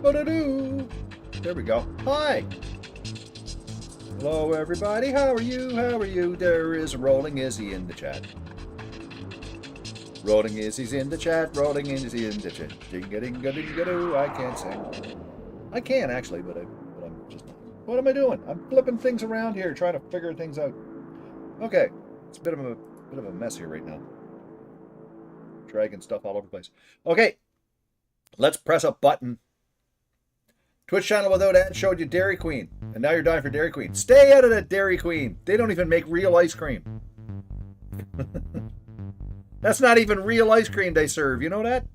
Ba-da-doo. There we go. Hi. Hello, everybody. How are you? How are you? There is Rolling Izzy in the chat. Rolling Izzy's in the chat. Rolling Izzy in the chat. Ding-a-ding-a-ding-a-doo. I can't sing. I can, actually, but I'm just not. What am I doing? I'm flipping things around here, trying to figure things out. Okay. It's a bit of a mess here right now. Dragging stuff all over the place. Okay. Let's press a button. Twitch channel without ads showed you Dairy Queen, and now you're dying for Dairy Queen. Stay out of that Dairy Queen. They don't even make real ice cream. That's not even real ice cream they serve. You know that?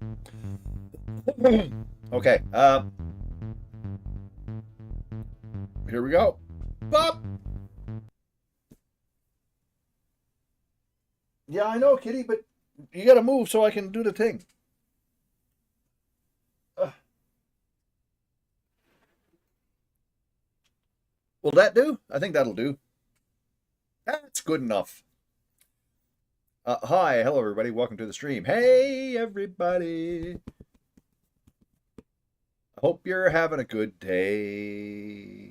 Okay. Here we go. Bop. Yeah, I know, Kitty, but you got to move so I can do the thing. Will that do? I think that'll do. That's good enough. Hi, hello everybody. Welcome to the stream. Hey everybody. I hope you're having a good day.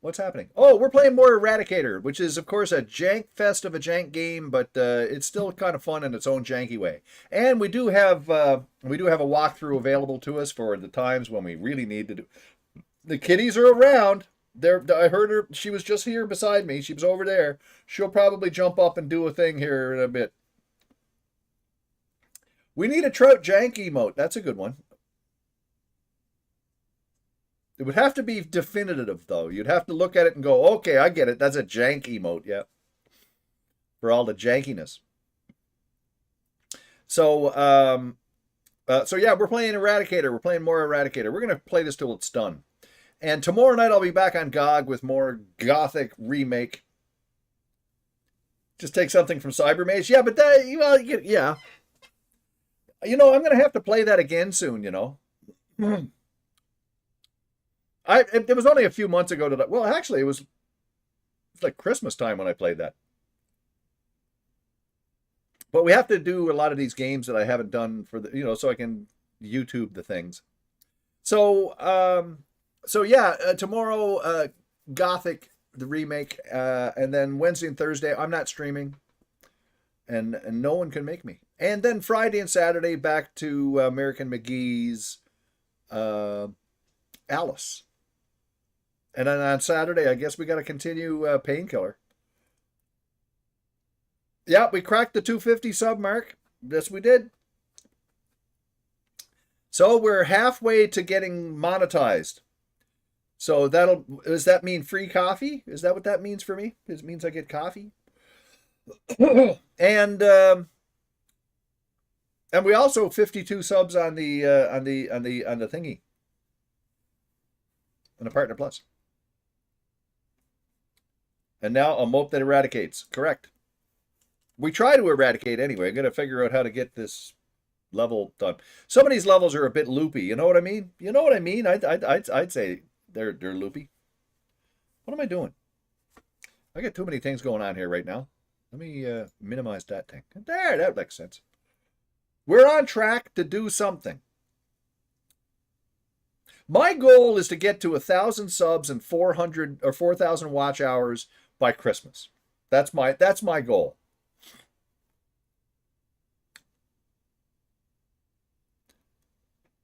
What's happening? Oh, we're playing more Eradicator, which is of course a jank fest of a jank game, but it's still kind of fun in its own janky way. And we do have a walkthrough available to us for the times when we really need to do. The kitties are around. I heard her. She was just here beside me. She was over there. She'll probably jump up and do a thing here in a bit. We need a trout jank emote. That's a good one. It would have to be definitive, though. You'd have to look at it and go, okay, I get it. That's a jank emote, yeah. For all the jankiness. So yeah, we're playing Eradicator. We're playing more Eradicator. We're going to play this till it's done. And tomorrow night I'll be back on GOG with more Gothic remake. Just take something from Cybermage. Yeah, but well, yeah. You know, I'm going to have to play that again soon, you know. It was only a few months ago that well, actually it was like Christmas time when I played that. But we have to do a lot of these games that I haven't done for the, you know, so I can YouTube the things. So yeah, tomorrow, Gothic, the remake, and then Wednesday and Thursday, I'm not streaming, and no one can make me. And then Friday and Saturday, back to American McGee's Alice. And then on Saturday, I guess we got to continue Painkiller. Yeah, we cracked the 250 sub mark. Yes, we did. So we're halfway to getting monetized. So does that mean free coffee? Is that what that means for me? It means I get coffee. And we also 52 subs on the thingy. On the Partner Plus. And now a mope that eradicates. Correct. We try to eradicate anyway. I'm going to figure out how to get this level done. Some of these levels are a bit loopy. You know what I mean? You know what I mean? I'd say they're loopy. What am I doing? I got too many things going on here right now. Let me minimize that thing. There, that makes sense. We're on track to do something. My goal is to get to 1,000 subs and 400 or 4,000 watch hours by Christmas. That's my goal.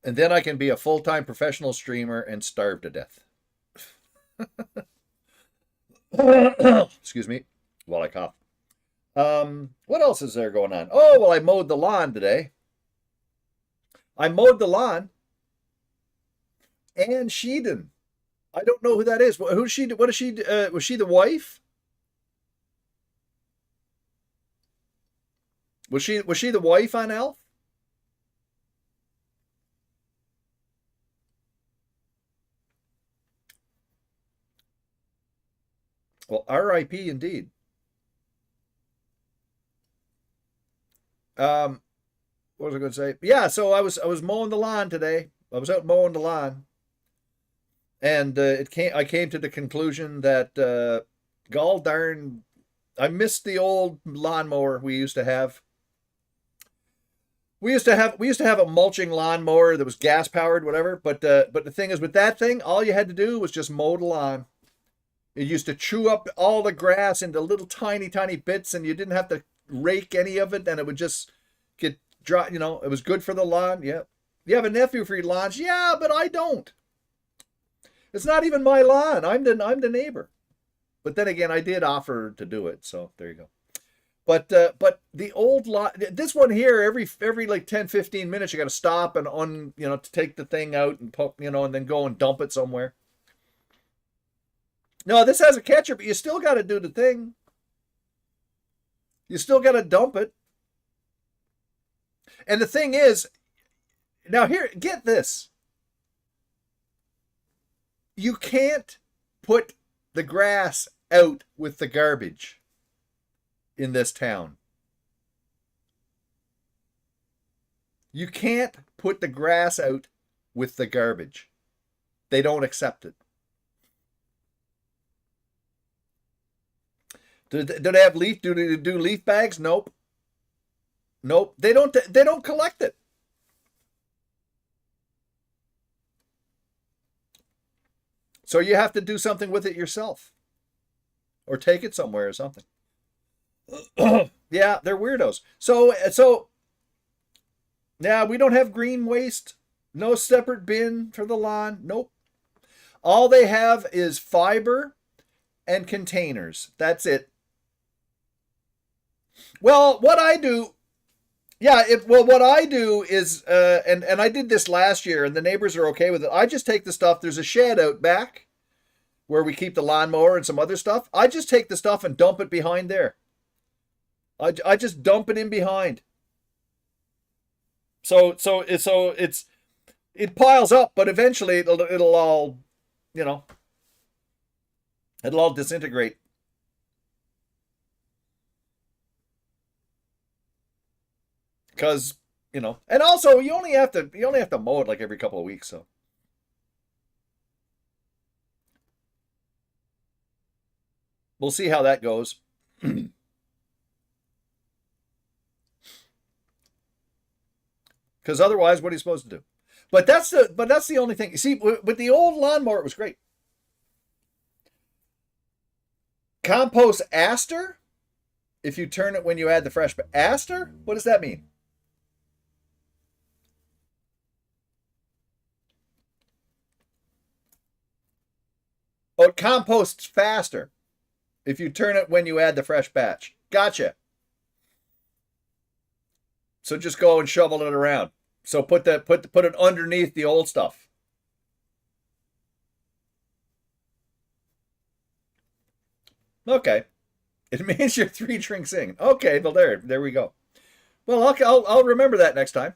And then I can be a full-time professional streamer and starve to death. Excuse me while I cough. What else is there going on? Oh, well, I mowed the lawn today. I mowed the lawn. Anne Sheedon. I don't know who that is. Who's she? What is she? Was she the wife? Was she the wife on Elf? Well, R.I.P. indeed. What was I going to say? Yeah, so I was mowing the lawn today. I was out mowing the lawn, and I came to the conclusion that gall darn, I missed the old lawnmower we used to have. We used to have a mulching lawnmower that was gas powered, whatever. But the thing is, with that thing, all you had to do was just mow the lawn. It used to chew up all the grass into little tiny, tiny bits, and you didn't have to rake any of it, and it would just get dry. You know, it was good for the lawn. Yeah. You have a nephew for your lawns? Yeah, but I don't. It's not even my lawn. I'm the neighbor. But then again, I did offer to do it, so there you go. But the old lot, this one here, every like 10, 15 minutes, you got to stop and to take the thing out and and then go and dump it somewhere. No, this has a catcher, but you still got to do the thing. You still got to dump it. And the thing is, now here, get this. You can't put the grass out with the garbage in this town. You can't put the grass out with the garbage. They don't accept it. Do they have leaf? Do they do leaf bags? Nope. Nope. They don't collect it. So you have to do something with it yourself, or take it somewhere or something. Yeah, they're weirdos. So yeah, we don't have green waste. No separate bin for the lawn. Nope. All they have is fiber and containers. That's it. Well, what I do, what I do is, and I did this last year, and the neighbors are okay with it. I just take the stuff. There's a shed out back where we keep the lawnmower and some other stuff. I just take the stuff and dump it behind there. I just dump it in behind. So it piles up, but eventually it'll all, it'll all disintegrate. Because, and also you only have to mow it like every couple of weeks, so. We'll see how that goes. Because otherwise, what are you supposed to do? But that's the only thing. You see, with the old lawnmower, it was great. Compost aster, if you turn it when you add the fresh aster, what does that mean? Oh, it composts faster if you turn it when you add the fresh batch. Gotcha. So just go and shovel it around. So put it underneath the old stuff. Okay. It means you're 3 drinks in. Okay, well there we go. Well, I'll remember that next time.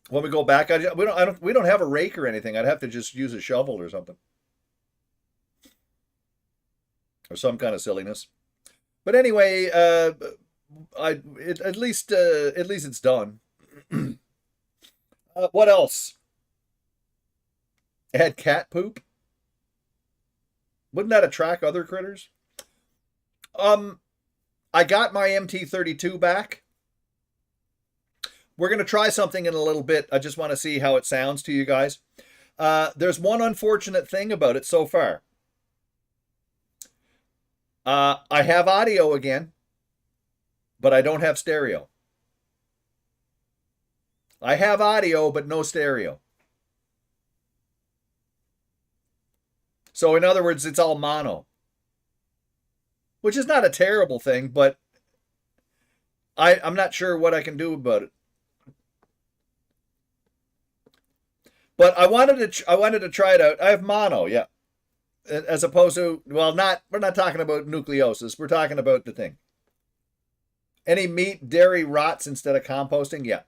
When we go back, we don't have a rake or anything. I'd have to just use a shovel or something. Or some kind of silliness. But anyway, at least it's done. What else? It had cat poop. Wouldn't that attract other critters? I got my MT32 back. We're going to try something in a little bit. I just want to see how it sounds to you guys. There's one unfortunate thing about it so far. I have audio again, but I don't have stereo. I have audio, but no stereo. So in other words, it's all mono. Which is not a terrible thing, but I'm not sure what I can do about it. But I wanted to try it out. I have mono, yeah. As opposed to, well, we're not talking about nucleosis. We're talking about the thing. Any meat, dairy rots instead of composting? Yeah.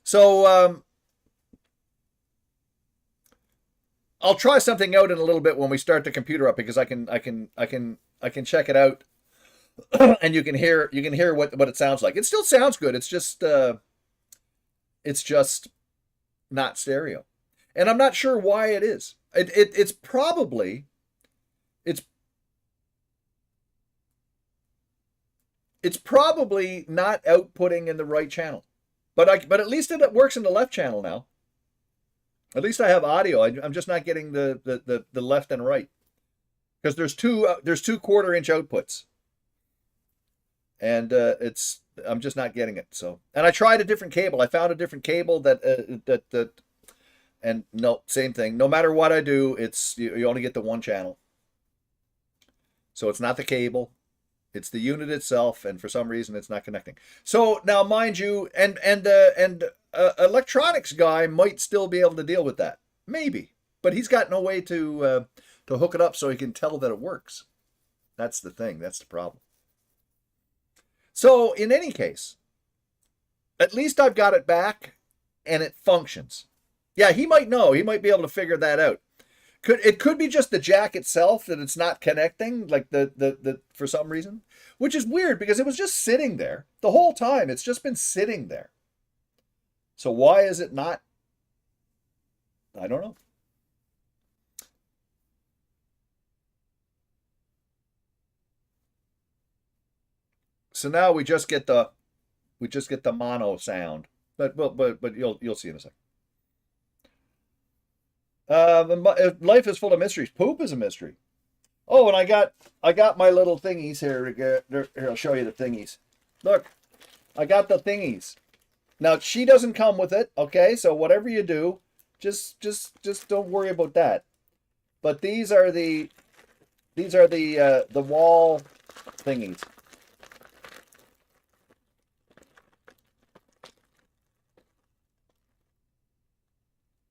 So I'll try something out in a little bit when we start the computer up, because I can check it out, and you can hear what it sounds like. It still sounds good. It's just not stereo, and I'm not sure why it is. It's probably not outputting in the right channel. but at least it works in the left channel now. At least I have audio. I'm just not getting the left and right, because there's two quarter-inch outputs, and I'm just not getting it. So, and I tried a different cable. I found a different cable and no, same thing. No matter what I do, you only get the one channel. So it's not the cable, it's the unit itself, and for some reason it's not connecting. So now, mind you, and electronics guy might still be able to deal with that, maybe, but he's got no way to hook it up so he can tell that it works. That's the thing. That's the problem. So in any case, at least I've got it back, and it functions. Yeah, he might know. He might be able to figure that out. It could be just the jack itself that it's not connecting, like the for some reason, which is weird because it was just sitting there the whole time. It's just been sitting there. So why is it not? I don't know. So now we just get the mono sound, but you'll see in a second. Life is full of mysteries. Poop is a mystery. Oh, and I got my little thingies here. Here, I'll show you the thingies. Look, I got the thingies. Now she doesn't come with it, okay? So whatever you do, just don't worry about that. But these are the wall thingies.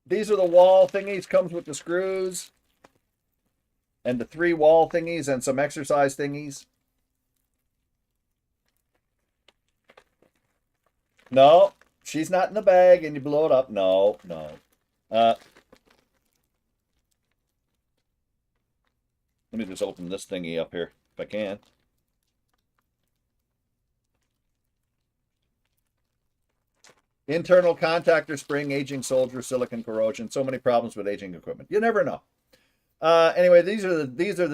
These are the wall thingies, comes with the screws and the 3 wall thingies and some exercise thingies. No, she's not in the bag and you blow it up. No. Let me just open this thingy up here if I can. Internal contactor spring, aging soldier, silicon corrosion. So many problems with aging equipment. You never know. Anyway, these are the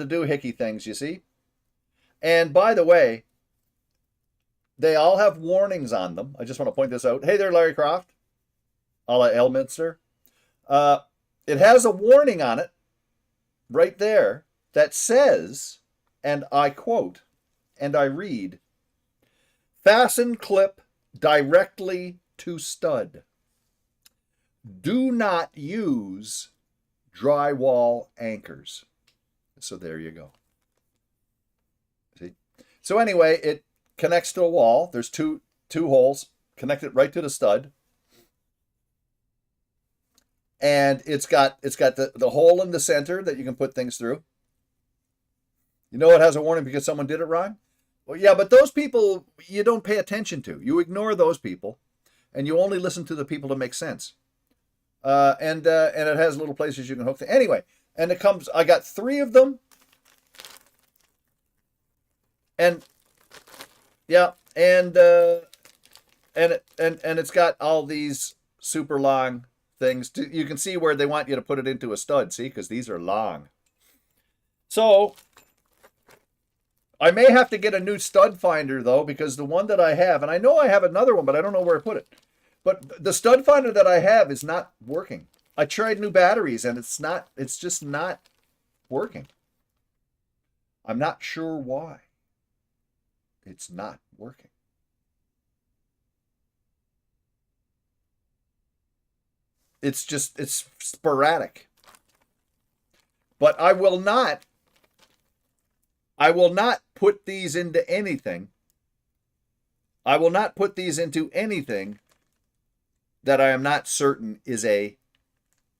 doohickey things, you see. And by the way, they all have warnings on them. I just want to point this out. Hey there, Larry Croft, a la Elminster. It has a warning on it right there that says, and I quote, and I read, fasten clip directly to stud. Do not use drywall anchors. So there you go. See? So anyway, it connects to a wall. There's two holes. Connect it right to the stud. And it's got the hole in the center that you can put things through. You know it has a warning because someone did it wrong? Well, yeah, but those people you don't pay attention to. You ignore those people. And you only listen to the people to make sense. And it has little places you can hook things. Anyway, and it comes, I got 3 of them. And yeah, and it's got all these super long things. You can see where they want you to put it into a stud, see, because these are long. So I may have to get a new stud finder though, because the one that I have, and I know I have another one, but I don't know where I put it. But the stud finder that I have is not working. I tried new batteries and it's just not working. I'm not sure why. It's not working. It's sporadic. But I will not put these into anything. I will not put these into anything that I am not certain is a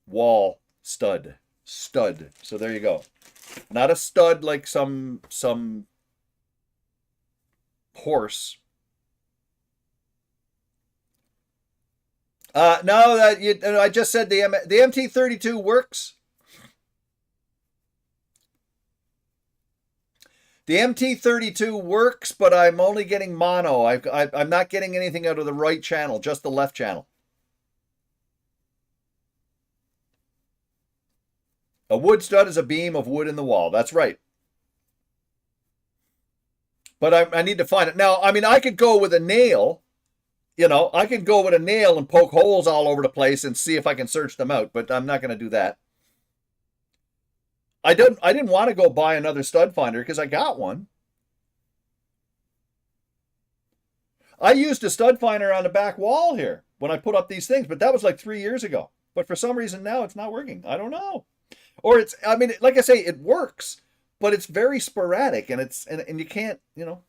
wall stud. So there you go. Not a stud like some horse. No, I just said the MT32 works. The MT32 works, but I'm only getting mono. I'm not getting anything out of the right channel, just the left channel. A wood stud is a beam of wood in the wall. That's right. But I need to find it. Now, I mean, I could go with a nail You know, I could go with a nail and poke holes all over the place and see if I can search them out, but I'm not going to do that. I didn't want to go buy another stud finder because I got one. I used a stud finder on the back wall here when I put up these things, but that was like 3 years ago. But for some reason now it's not working. I don't know. Or it's, I mean, like I say, it works, but it's very sporadic and and you can't, you know.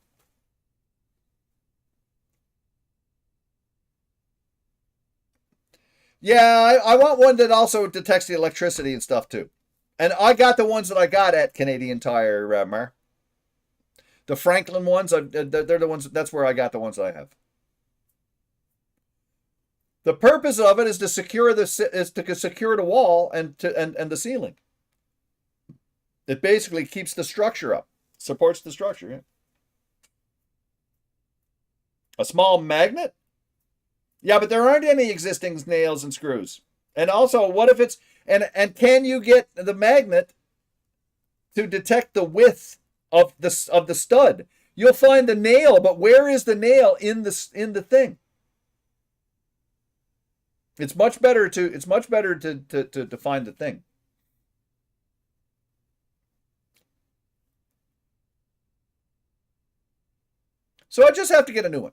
Yeah, I want one that also detects the electricity and stuff too. And I got the ones that I got at Canadian Tire, Mar. The Franklin ones, they're the ones, that's where I got the ones that I have. The purpose of it is to secure the wall and the ceiling. It basically keeps the structure up, supports the structure. Yeah. A small magnet? Yeah, but there aren't any existing nails and screws. And also, what if it's and can you get the magnet to detect the width of the stud? You'll find the nail, but where is the nail in the thing? It's much better to find the thing. So I just have to get a new one.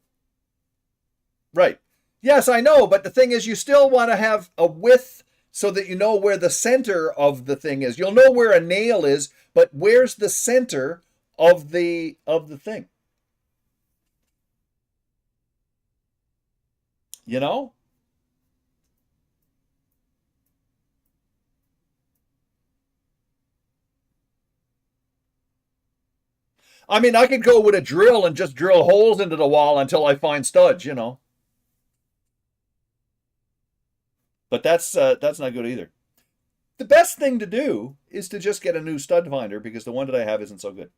Right. Yes, I know, but the thing is you still want to have a width so that you know where the center of the thing is. You'll know where a nail is, but where's the center of the thing? You know? I mean, I could go with a drill and just drill holes into the wall until I find studs, you know. But that's not good either. The best thing to do is to just get a new stud finder because the one that I have isn't so good.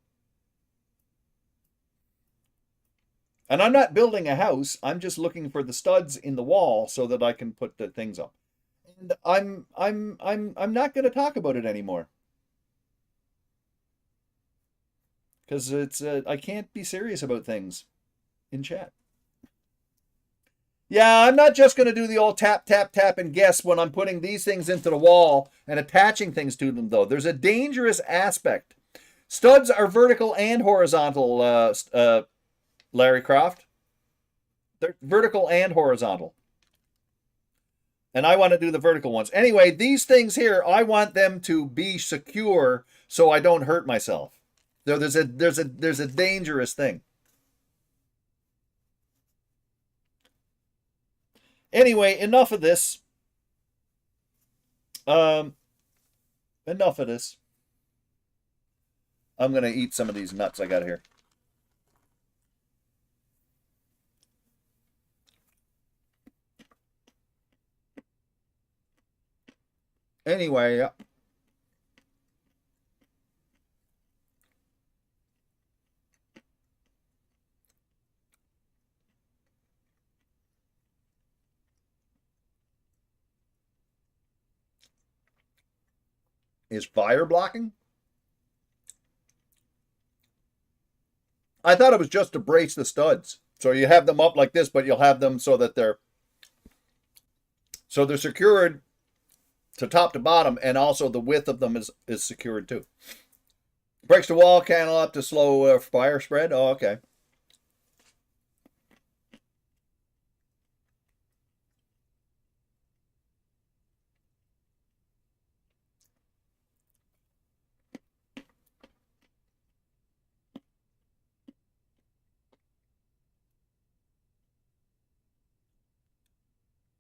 And I'm not building a house. I'm just looking for the studs in the wall so that I can put the things up. And I'm not going to talk about it anymore because it's I can't be serious about things in chat. Yeah, I'm not just going to do the old tap, tap, tap and guess when I'm putting these things into the wall and attaching things to them, though. There's a dangerous aspect. Studs are vertical and horizontal, Larry Croft. They're vertical and horizontal. And I want to do the vertical ones. Anyway, these things here, I want them to be secure so I don't hurt myself. There's a dangerous thing. Anyway, enough of this. Um, enough of this. I'm gonna eat some of these nuts I got here. Anyway, is fire blocking? I thought it was just to brace the studs. So you have them up like this, but you'll have them so that they're secured to top to bottom, and also the width of them is secured too. Breaks the wall cannel up to slow fire spread. Oh, okay.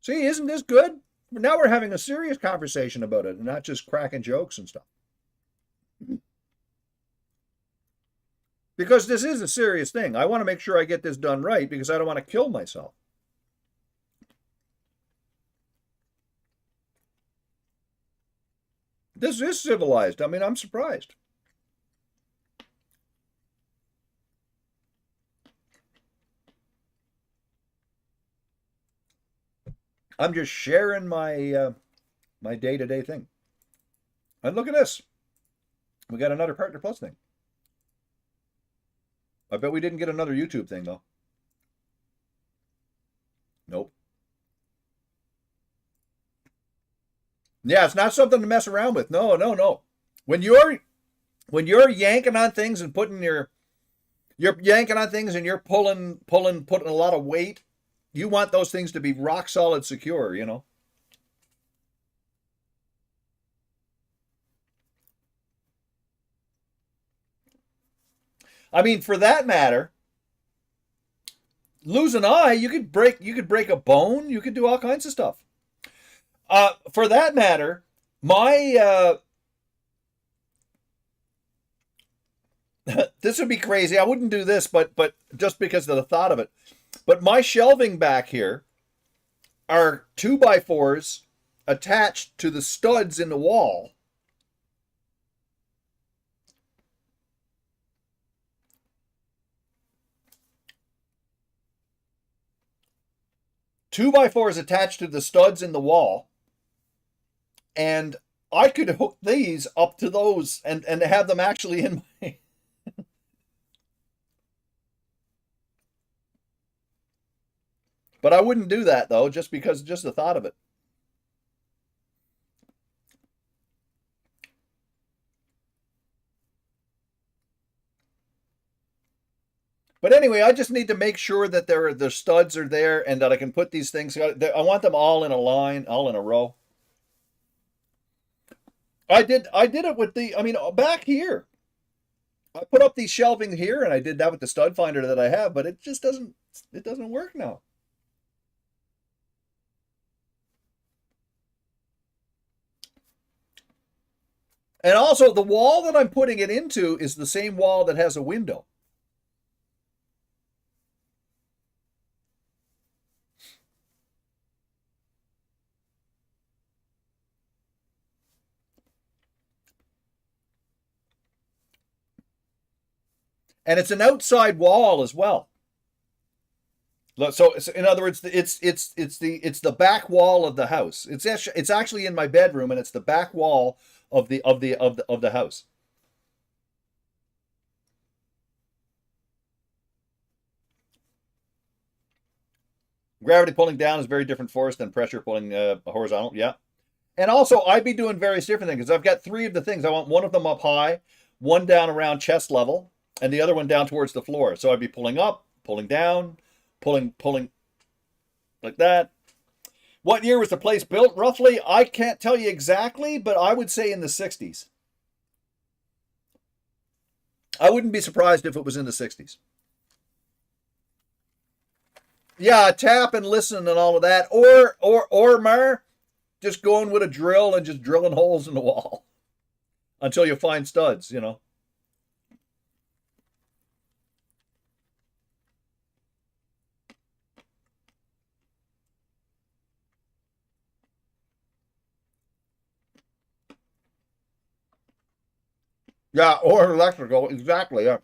See, isn't this good? Now we're having a serious conversation about it and not just cracking jokes and stuff. Because this is a serious thing. I want to make sure I get this done right because I don't want to kill myself. This is civilized. I mean, I'm surprised. I'm just sharing my day-to-day thing. And look at this. We got another Partner Plus thing. I bet we didn't get another YouTube thing, though. Nope. Yeah, it's not something to mess around with. No, no, no. When you're yanking on things and putting you're yanking on things and you're putting a lot of weight, you want those things to be rock solid secure, you know. I mean, for that matter, lose an eye, you could break a bone, you could do all kinds of stuff. For that matter, my this would be crazy. I wouldn't do this, but just because of the thought of it. But my shelving back here are 2x4s attached to the studs in the wall. 2x4s attached to the studs in the wall, and I could hook these up to those and have them actually in my. But I wouldn't do that though, just the thought of it. But anyway, I just need to make sure that the studs are there and that I can put these things. I want them all in a line, all in a row. I did it with the. I mean, back here, I put up these shelving here, and I did that with the stud finder that I have, but it just doesn't. It doesn't work now. And also, the wall that I'm putting it into is the same wall that has a window. And it's an outside wall as well. So in other words, it's the back wall of the house. It's actually in my bedroom, and it's the back wall of the house. Gravity pulling down is very different force than pressure pulling horizontal. Yeah, and also I'd be doing various different things. I've got three of the things. I want one of them up high, one down around chest level, and the other one down towards the floor. So I'd be pulling up, pulling down, pulling like that. What year was the place built? Roughly, I can't tell you exactly, but I would say in the 60s. I wouldn't be surprised if it was in the 60s. Yeah, tap and listen and all of that, or Mar, just going with a drill and just drilling holes in the wall until you find studs. You know. Yeah, or electrical, exactly. Yeah.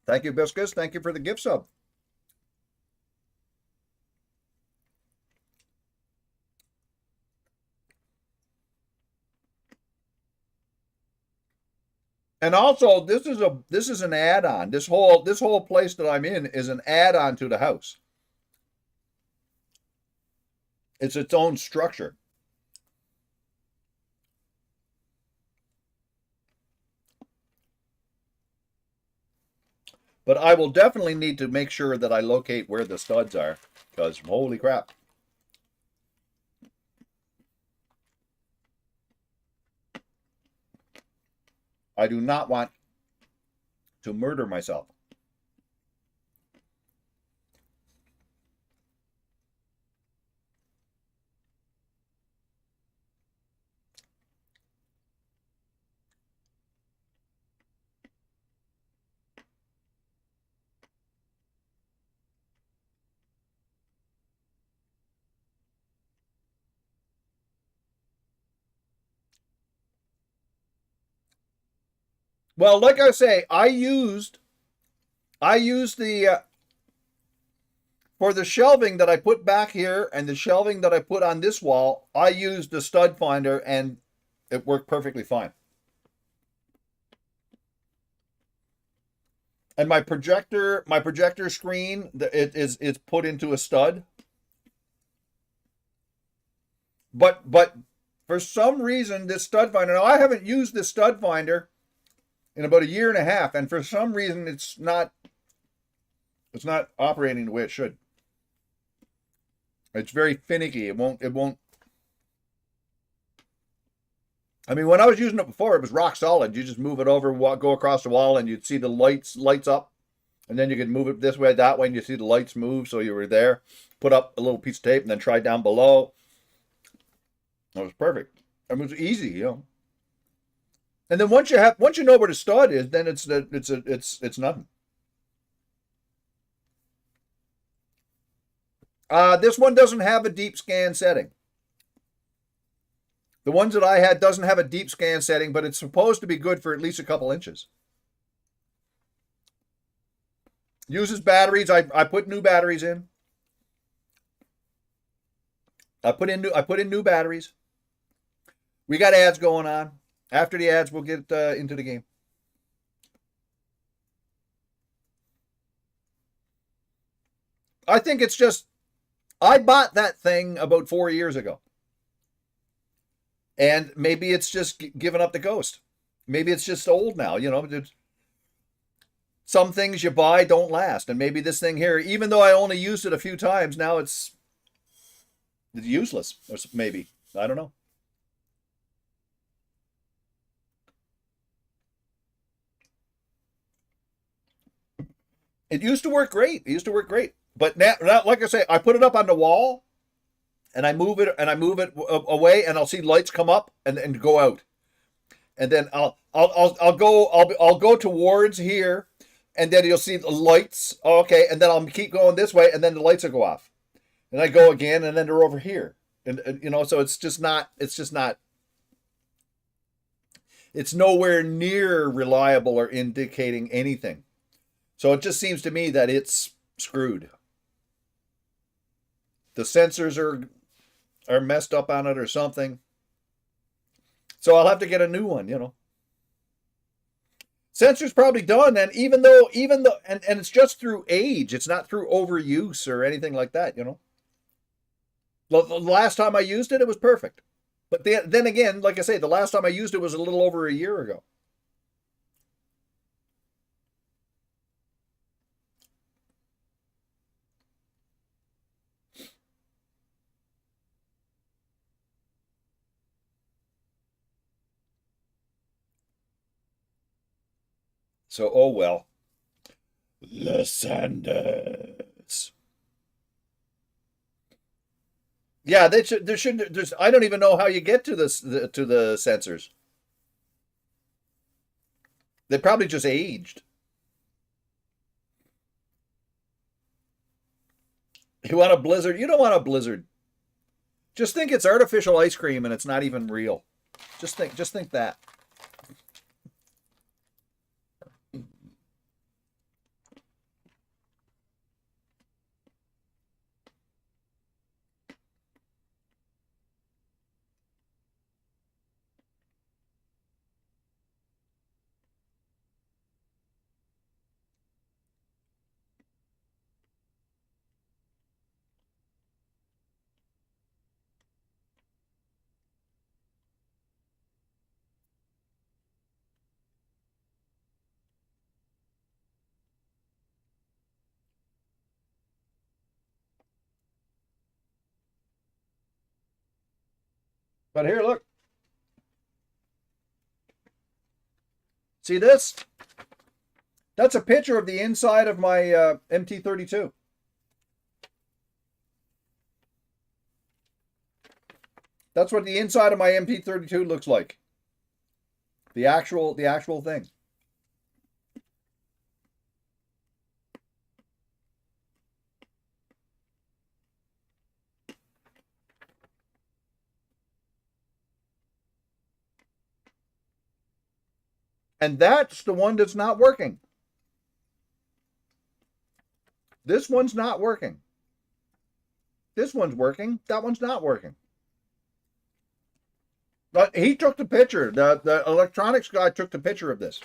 Thank you, Biscus. Thank you for the gift sub. And also, this is an add-on. This whole place that I'm in is an add-on to the house. It's its own structure. But I will definitely need to make sure that I locate where the studs are, because holy crap. I do not want to murder myself. Well, like I say, I used the For the shelving that I put back here and the shelving that I put on this wall, I used the stud finder and it worked perfectly fine. And my projector screen, it's put into a stud. But for some reason, this stud finder, now I haven't used this stud finder in about a year and a half, and for some reason it's not operating the way it should. It's very finicky. It won't. I mean, when I was using it before, it was rock solid. You just move it over, go across the wall, and you'd see the lights up. And then you could move it this way, that way, and you see the lights move, so you were there. Put up a little piece of tape, and then try down below. It was perfect. It was easy, you know. And then once you know where the stud is, then it's nothing. This one doesn't have a deep scan setting. The ones that I had doesn't have a deep scan setting, but it's supposed to be good for at least a couple inches. Uses batteries. I put new batteries in. I put in new batteries. We got ads going on. After the ads, we'll get into the game. I think it's just, I bought that thing about 4 years ago. And maybe it's just given up the ghost. Maybe it's just old now, you know. Some things you buy don't last. And maybe this thing here, even though I only used it a few times, now it's useless. Or maybe. I don't know. It used to work great. But now, like I say, I put it up on the wall, and I move it away, and I'll see lights come up and go out, and then I'll go towards here, and then you'll see the lights. Oh, okay, and then I'll keep going this way, and then the lights will go off, and I go again, and then they're over here, and you know, so it's nowhere near reliable or indicating anything. So it just seems to me that it's screwed. The sensors are messed up on it or something. So I'll have to get a new one, you know. Sensor's probably done, and even though and it's just through age, it's not through overuse or anything like that, you know. The last time I used it, it was perfect. But then again, like I say, the last time I used it was a little over a year ago. So, oh well. Lysander's. Yeah, there shouldn't. I don't even know how you get to to the sensors. They probably just aged. You want a blizzard? You don't want a blizzard. Just think it's artificial ice cream and it's not even real. Just think that. But here, look. See this? That's a picture of the inside of my MT32. That's what the inside of my MT32 looks like. The actual thing. And that's the one that's not working. This one's not working. This one's working. That one's not working. But he took the picture. The electronics guy took the picture of this.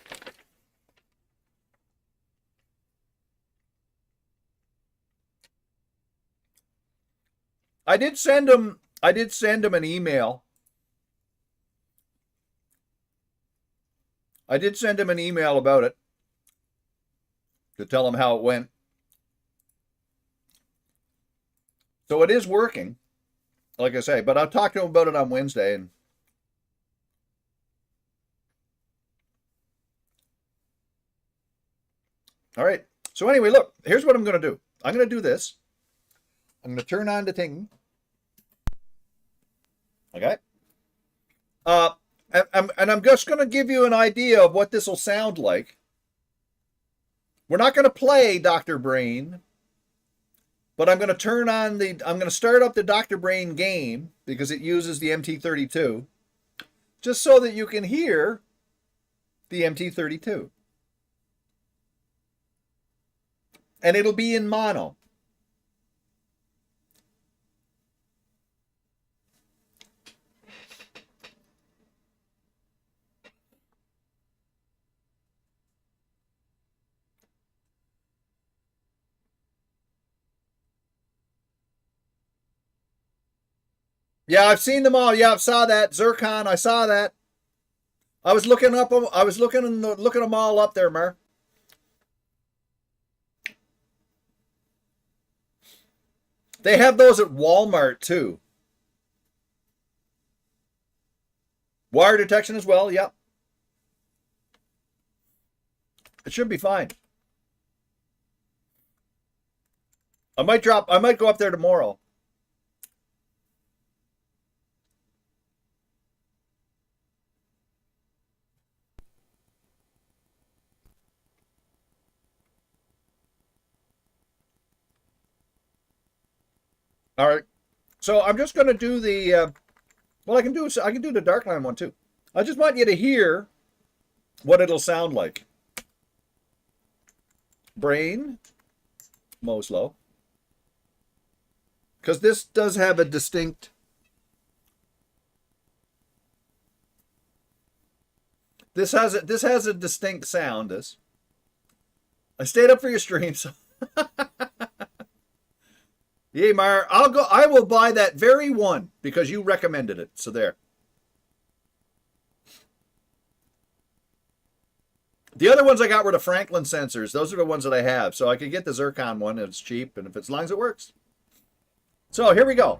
I did send him an email. I did send him an email about it to tell him how it went. So it is working, like I say, but I'll talk to him about it on Wednesday. And all right. So anyway, look, here's what I'm going to do. I'm going to do this. I'm going to turn on the thing. Okay. And I'm just going to give you an idea of what this will sound like. We're not going to play Dr. Brain, but I'm going to I'm going to start up the Dr. Brain game because it uses the MT32, just so that you can hear the MT32. And it'll be in mono. Yeah, I've seen them all. Yeah, I saw that. Zircon, I saw that. I was looking them all up there, Mar. They have those at Walmart too. Wire detection as well, yep. It should be fine. I might go up there tomorrow. All right. So I'm just going to do the well, I can do the Darkline one too. I just want you to hear what it'll sound like. Brain, Moslow. Because this does have a distinct... This has a distinct sound, this. I stayed up for your stream, so... Yeah, Mar, I will buy that very one because you recommended it. So there. The other ones I got were the Franklin sensors. Those are the ones that I have. So I could get the Zircon one. It's cheap, and as long as it works. So here we go.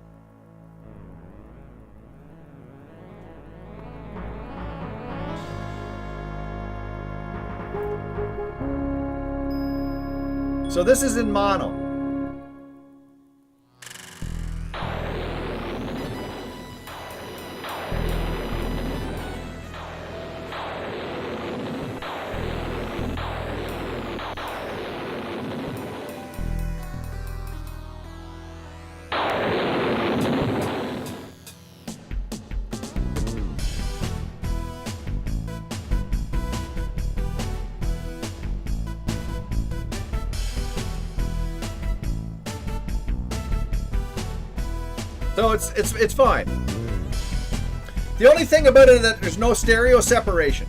So this is in mono. So it's fine. The only thing about it is that there's no stereo separation.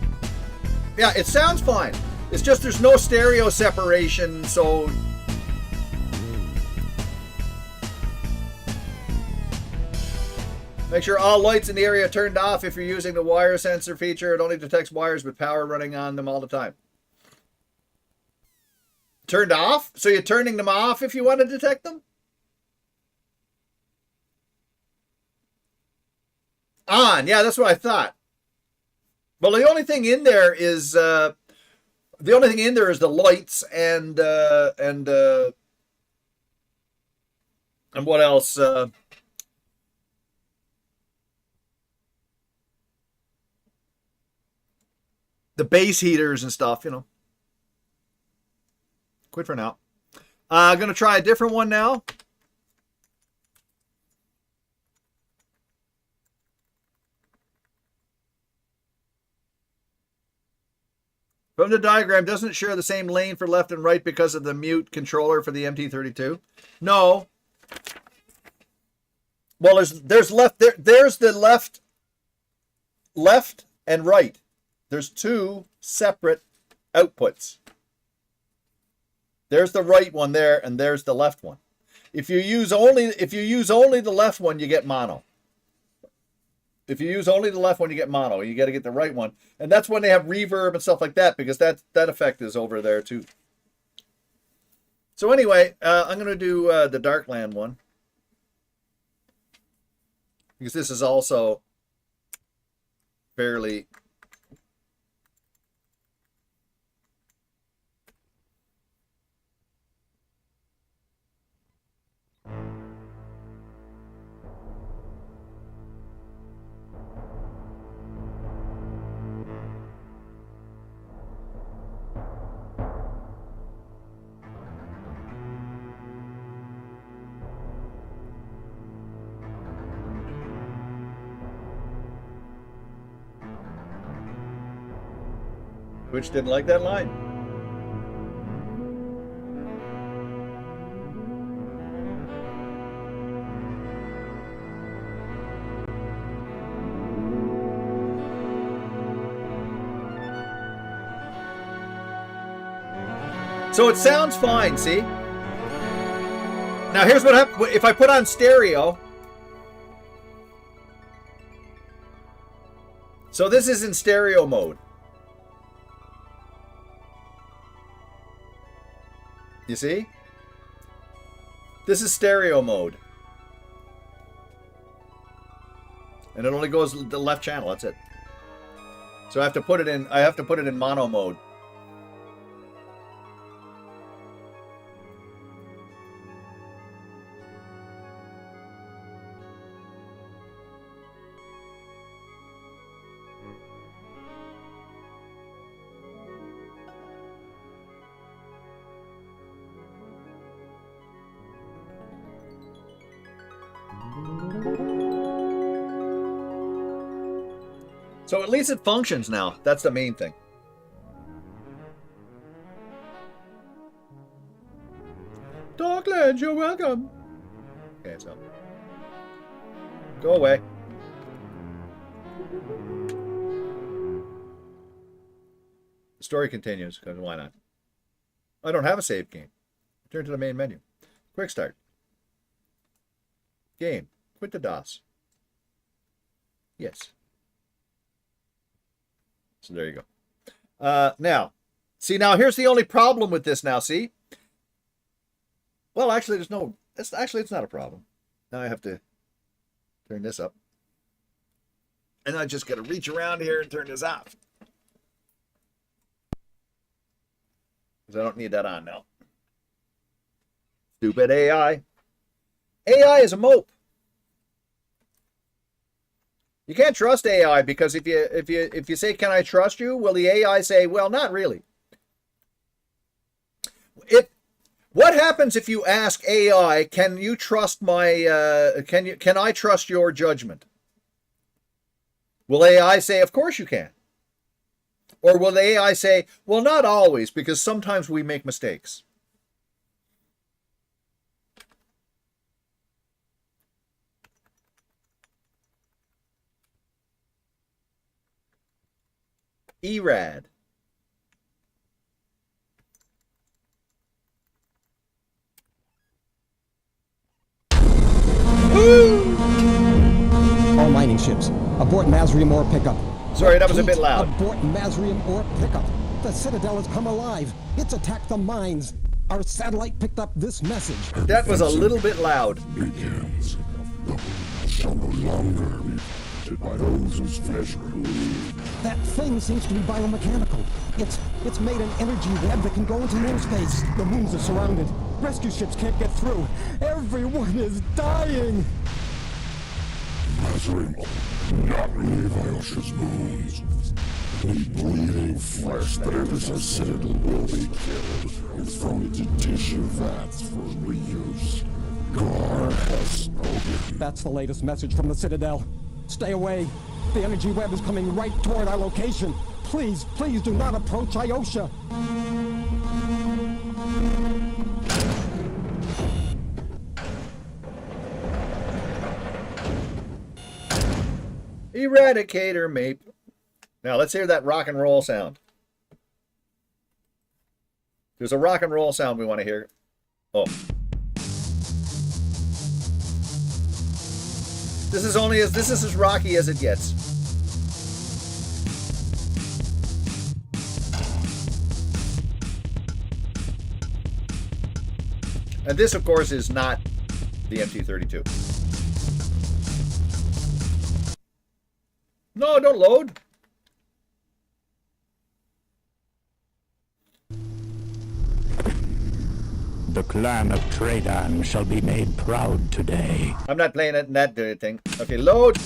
Yeah, it sounds fine. It's just there's no stereo separation, so... Make sure all lights in the area are turned off if you're using the wire sensor feature. It only detects wires with power running on them all the time. Turned off? So you're turning them off if you want to detect them? On, yeah, that's what I thought. Well, the only thing in there is the lights and what else? The base heaters and stuff, you know. Quit for now. I'm gonna try a different one now. From the diagram, doesn't it share the same lane for left and right because of the mute controller for the MT32? No. Well, there's left there. There's the left and right. There's two separate outputs. There's the right one there, and there's the left one. If you use only the left one, you get mono. If you use only the left one, you get mono. You got to get the right one, and that's when they have reverb and stuff like that, because that effect is over there too. So anyway, I'm going to do the Darkland one, because this is also fairly Which didn't like that line. So it sounds fine, see? Now here's what happens if I put on stereo. So this is in stereo mode. You see? This is stereo mode. And it only goes the left channel, that's it. So I have to put it in mono mode. So at least it functions now. That's the main thing. Darkland, you're welcome. Okay, so go away. The story continues, because why not? I don't have a save game. Turn to the main menu. Quick start. Game. Quit the DOS. Yes. So there you go. Now, see, now here's the only problem with this now, see? Well, actually, it's not a problem. Now I have to turn this up. And I just got to reach around here and turn this off. Because I don't need that on now. Stupid AI. AI is a mope. You can't trust AI, because if you say, "Can I trust you?" will the AI say, "Well, not really." What happens if you ask AI, "Can you trust my can I trust your judgment?" Will AI say, "Of course you can"? Or will the AI say, "Well, not always, because sometimes we make mistakes"? Erad. All mining ships, abort Mazrium ore pickup. Sorry, that was a bit loud. Abort Mazrium ore pickup. The Citadel has come alive. It's attacked the mines. Our satellite picked up this message. That was a little bit loud. Begins. The world shall no longer be affected by those whose flesh bleed. That thing seems to be biomechanical. It's made an energy web that can go into no space. The moons are surrounded. Rescue ships can't get through. Everyone is dying. Mazrim, not leave Iosha's moons. Any bleeding flesh that enters our citadel will be killed and thrown into tissue vats for reuse. Gar has spoken. That's the latest message from the Citadel. Stay away. The energy web is coming right toward our location. Please, please do not approach Iosha. Eradicator, mate. Now, let's hear that rock and roll sound. There's a rock and roll sound we want to hear. Oh. This is as rocky as it gets. And this, of course, is not the MT-32. No, don't load. The clan of Tradan shall be made proud today. I'm not playing it in that thing. Okay, load.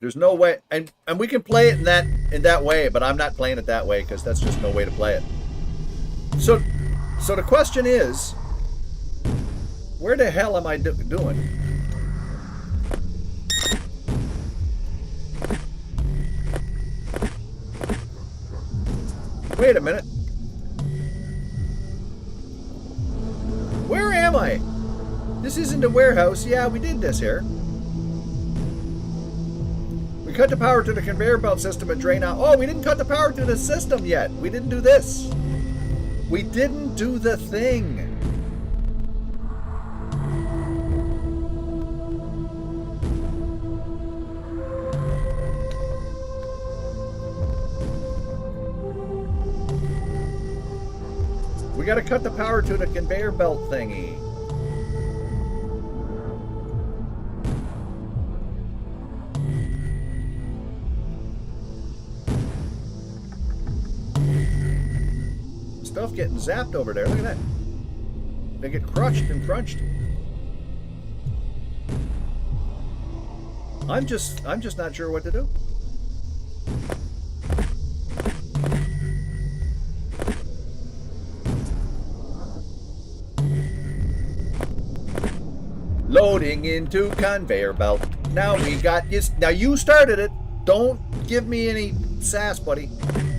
There's no way, and we can play it in that way, but I'm not playing it that way because that's just no way to play it. So the question is, where the hell am I doing? Wait a minute. Where am I? This isn't a warehouse. Yeah, we did this here. We cut the power to the conveyor belt system and drain out. Oh, we didn't cut the power to the system yet. We didn't do this. We didn't do the thing. We gotta cut the power to the conveyor belt thingy. Stuff getting zapped over there. Look at that. They get crushed and crunched. I'm just not sure what to do. Loading into conveyor belt. Now we got you. Now you started it. Don't give me any sass, buddy.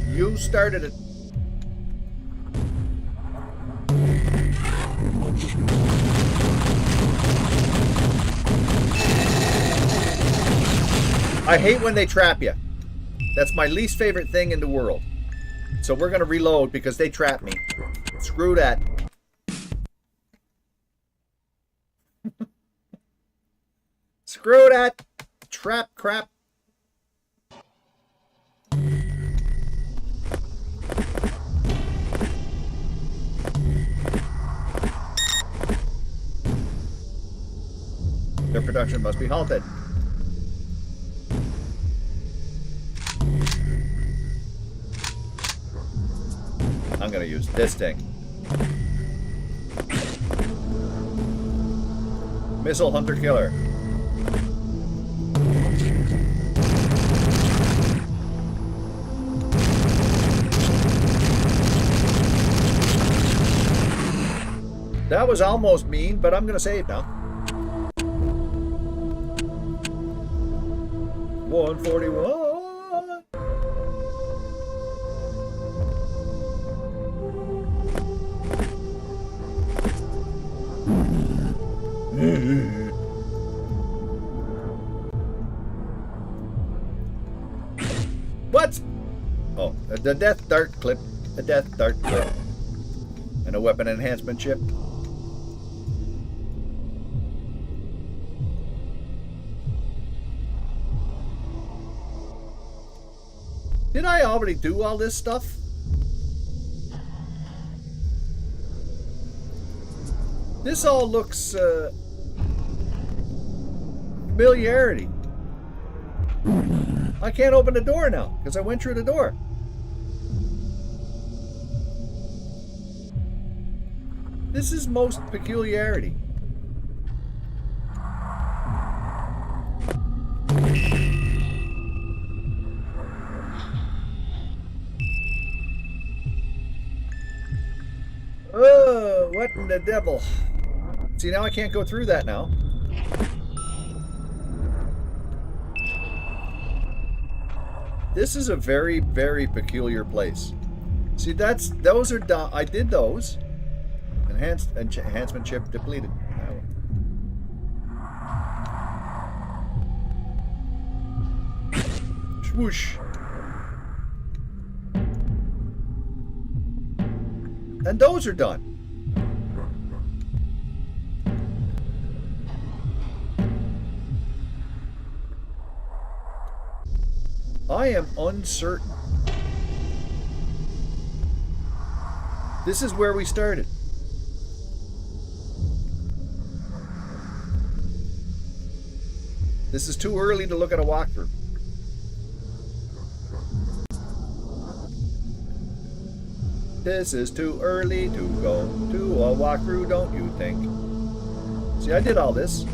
You started it. I hate when they trap you. That's my least favorite thing in the world. So we're going to reload because they trapped me. Screw that. Screw that. Trap crap. Their production must be halted. I'm going to use this thing. Missile Hunter Killer. That was almost mean, but I'm going to save now. 141. What? Oh, the death dart clip. A death dart clip. And a weapon enhancement chip. Did I already do all this stuff? This all looks familiarity. I can't open the door now because I went through the door. This is most peculiarity. Oh, what in the devil? See, now I can't go through that now. This is a very, very peculiar place. See, those are done. I did those. Enhancement chip depleted. Swoosh. And those are done. I am uncertain. This is where we started. This is too early to look at a walkthrough. This is too early to go to a walkthrough, don't you think? See, I did all this.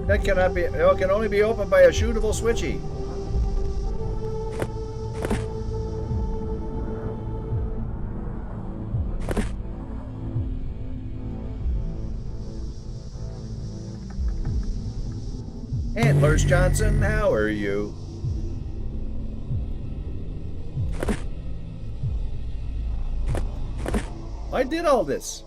That cannot be. It can only be opened by a shootable switchy. Antlers Johnson, how are you? I did all this.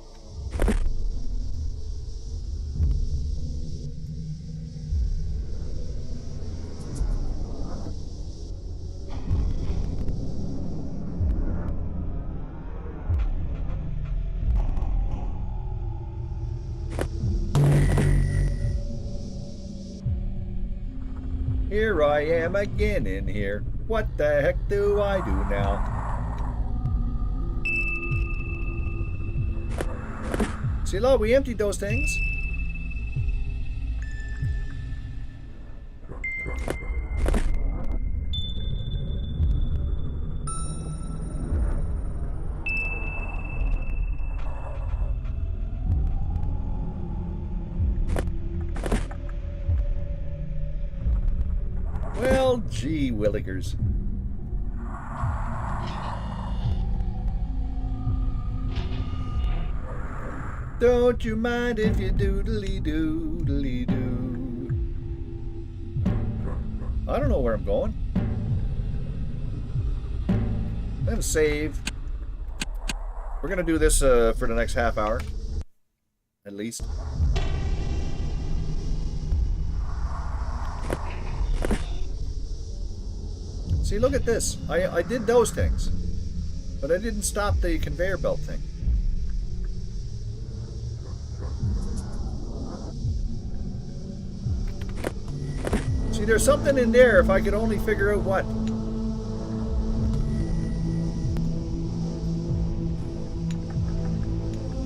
Here I am again in here. What the heck do I do now? See, look, we emptied those things. Well, gee willikers. Don't you mind if you doodly-doodly-doo? I don't know where I'm going. I'm gonna save. We're gonna do this for the next half hour, at least. See, look at this. I did those things, but I didn't stop the conveyor belt thing. See, there's something in there if I could only figure out what.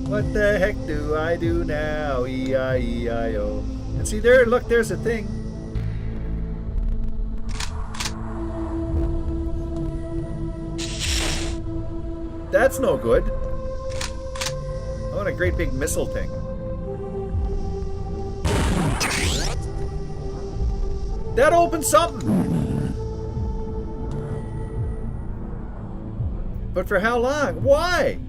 What the heck do I do now? E-I-E-I-O. And see there, look, there's a thing. That's no good. I want a great big missile thing. That opens something. But for how long? Why?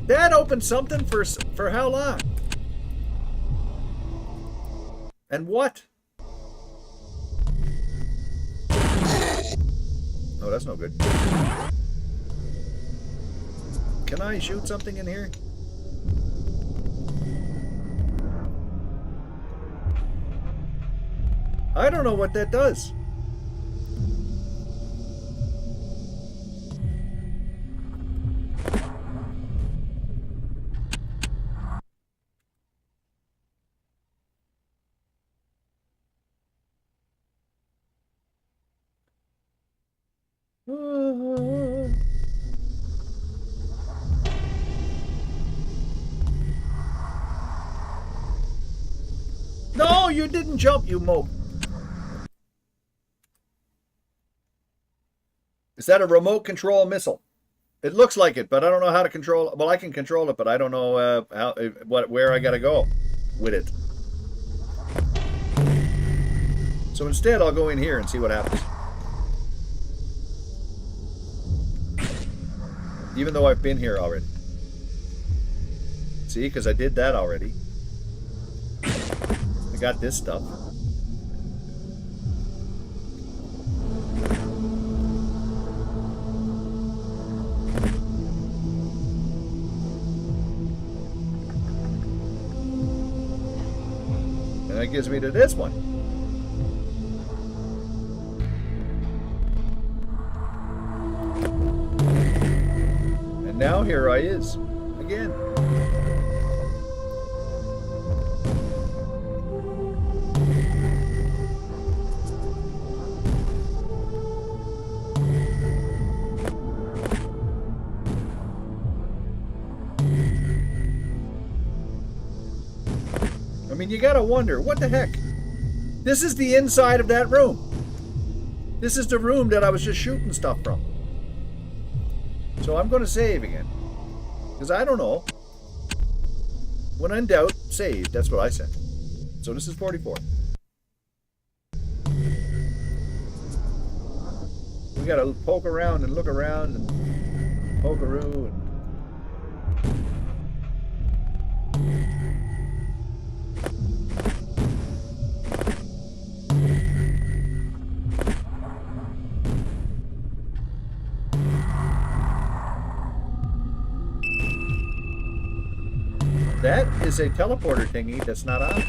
That opened something for how long? And what? Oh, that's no good. Can I shoot something in here? I don't know what that does. No, you didn't jump, you mope. Is that a remote control missile? It looks like it, but I don't know how to control it. Well, I can control it, but I don't know where I gotta go with it. So instead, I'll go in here and see what happens. Even though I've been here already. See, because I did that already. I got this stuff. And that gives me to this one. And now here I is again. I mean, you gotta wonder, what the heck? This is the inside of that room. This is the room that I was just shooting stuff from. So I'm gonna save again. Because I don't know. When in doubt, save. That's what I said. So this is 44. We gotta poke around and look around and poke-a-roo and... That is a teleporter thingy that's not on.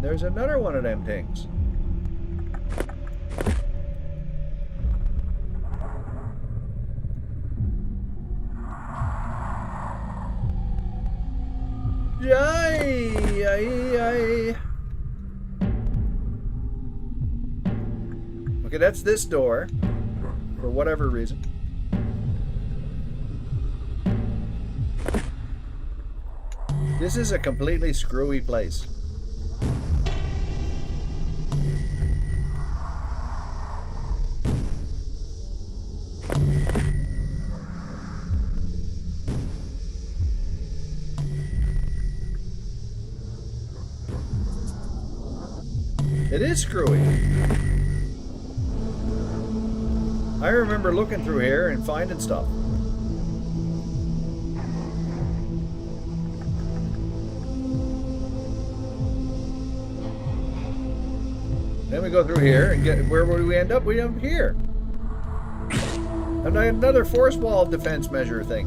There's another one of them things. Okay, that's this door, for whatever reason. This is a completely screwy place. It is screwy. I remember looking through here and finding stuff. Then we go through here and get, where would we end up? We end up here. And another force wall defense measure thing.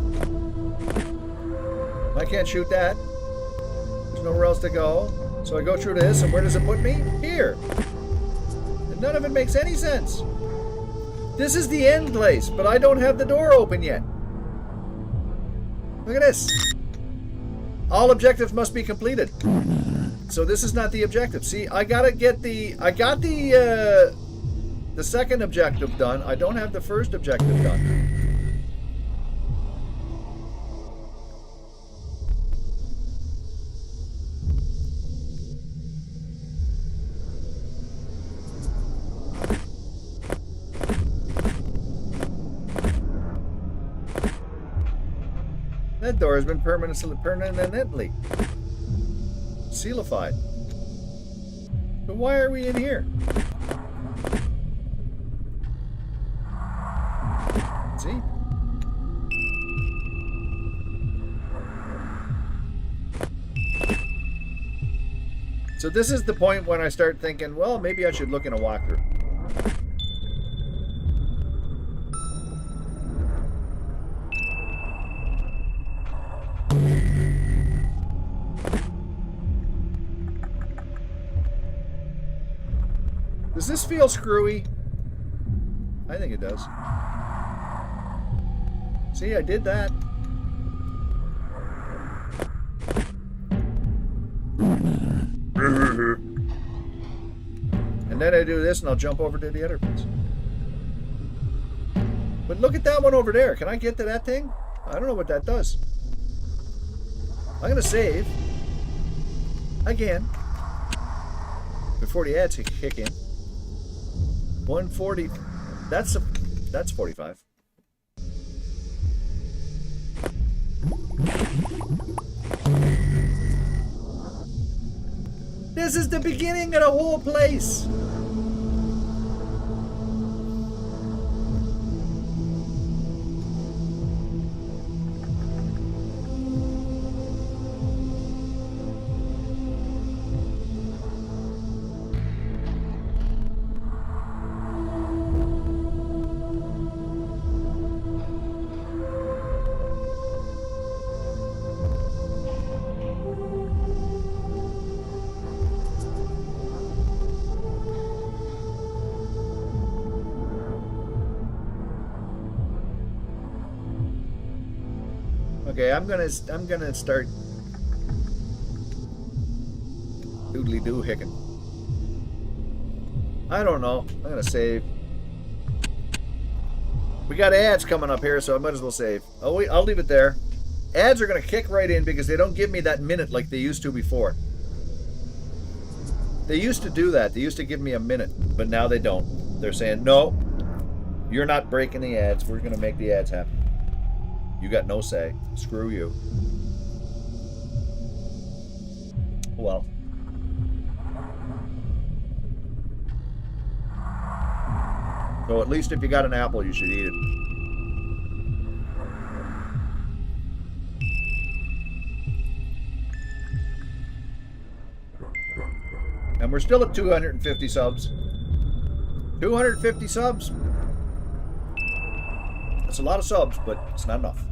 I can't shoot that. There's nowhere else to go. So I go through this, and where does it put me? Here. And none of it makes any sense. This is the end place, but I don't have the door open yet. Look at this. All objectives must be completed. So this is not the objective. See, I gotta get the... I got the second objective done. I don't have the first objective done. That door has been permanently sealified. But why are we in here? See? So this is the point when I start thinking, well, maybe I should look in a walkthrough. Does this feel screwy? I think it does. See, I did that. And then I do this and I'll jump over to the other place. But look at that one over there. Can I get to that thing? I don't know what that does. I'm gonna save again before the ads kick in. 140. That's 45. This is the beginning of the whole place. Okay, I'm gonna start doodly doo hicking. I don't know. I'm gonna save. We got ads coming up here, so I might as well save. Oh wait, I'll leave it there. Ads are gonna kick right in because they don't give me that minute like they used to before. They used to do that. They used to give me a minute, but now they don't. They're saying, no, you're not breaking the ads. We're gonna make the ads happen. You got no say. Screw you. Well. So at least if you got an apple, you should eat it. And we're still at 250 subs. 250 subs. That's a lot of subs, but it's not enough.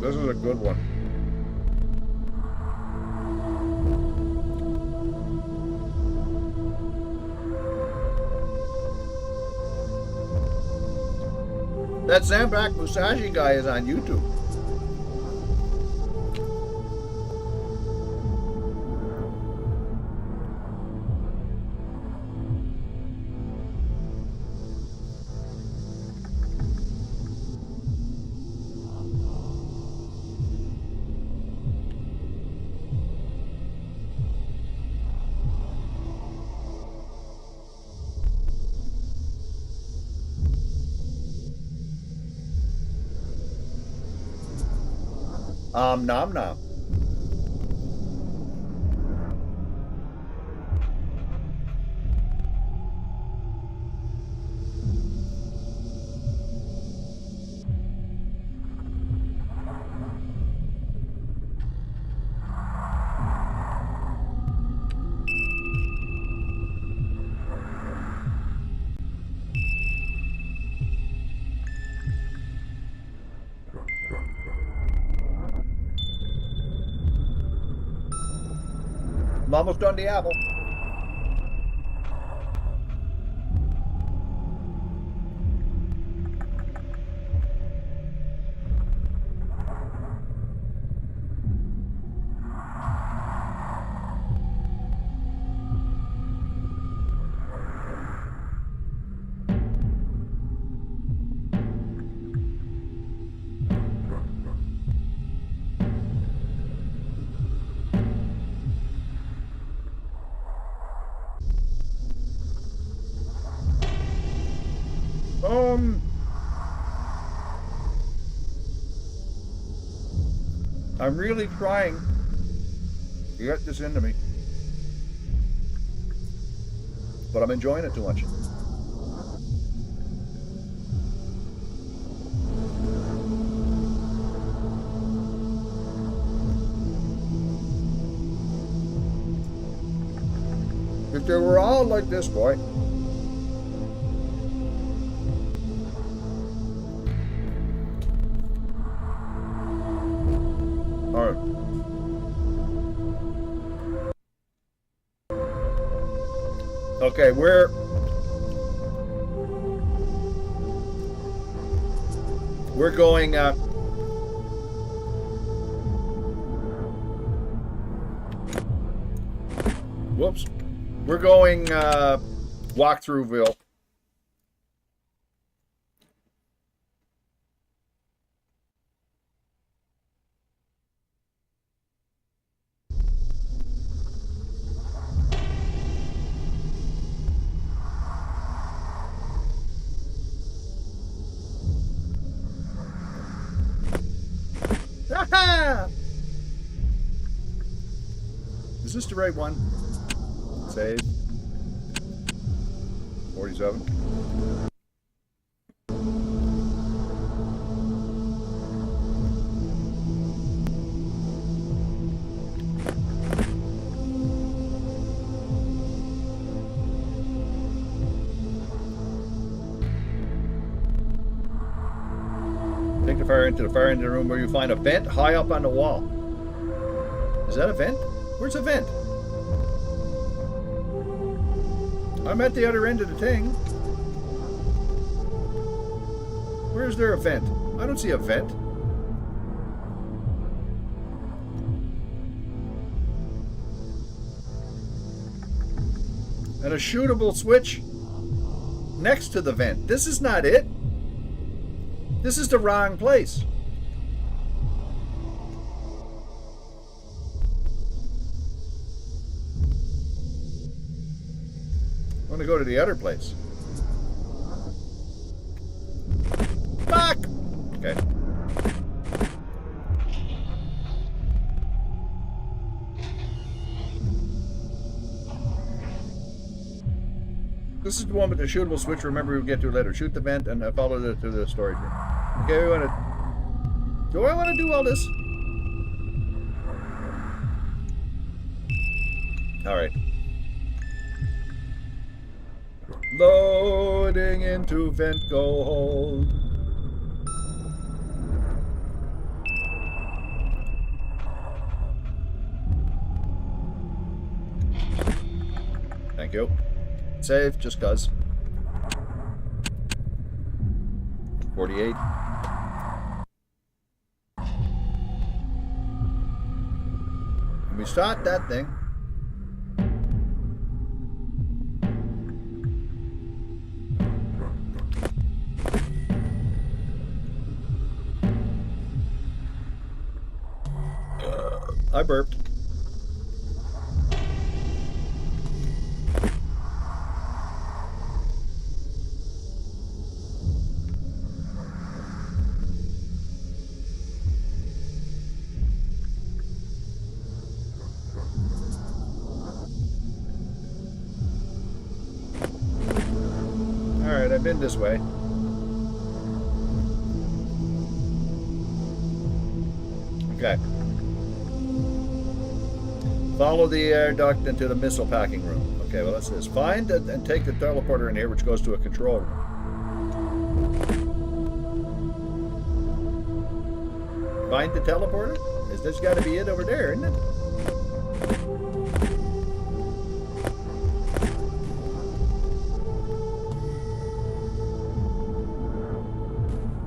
This is a good one. That Zambak Musashi guy is on YouTube. Nom nom. I'm almost done the apple. I'm really trying to get this into me. But I'm enjoying it too much. If they were all like this, boy. All right. Okay, we're going whoops. We're going walkthroughville. Is this the right one? Save. 47. Take the fire into the fire engine room where you find a vent high up on the wall. Is that a vent? Where's a vent? I'm at the other end of the thing. Where's there a vent? I don't see a vent. And a shootable switch next to the vent. This is not it. This is the wrong place. I want to go to the other place. Fuck! Okay. This is the one with the shootable switch. Remember, we'll get to it later. Shoot the vent and follow it to the storage room. Okay, we want to... Do I want to do all this? Alright. Loading into vent go hold. Thank you. Save, just cuz. 48. We start that thing. I burped. Alright, I've been this way. Okay. Follow the air duct into the missile packing room. Okay, well that's this. Find and take the teleporter in here, which goes to a control room. Find the teleporter? Is this got to be it over there, isn't it?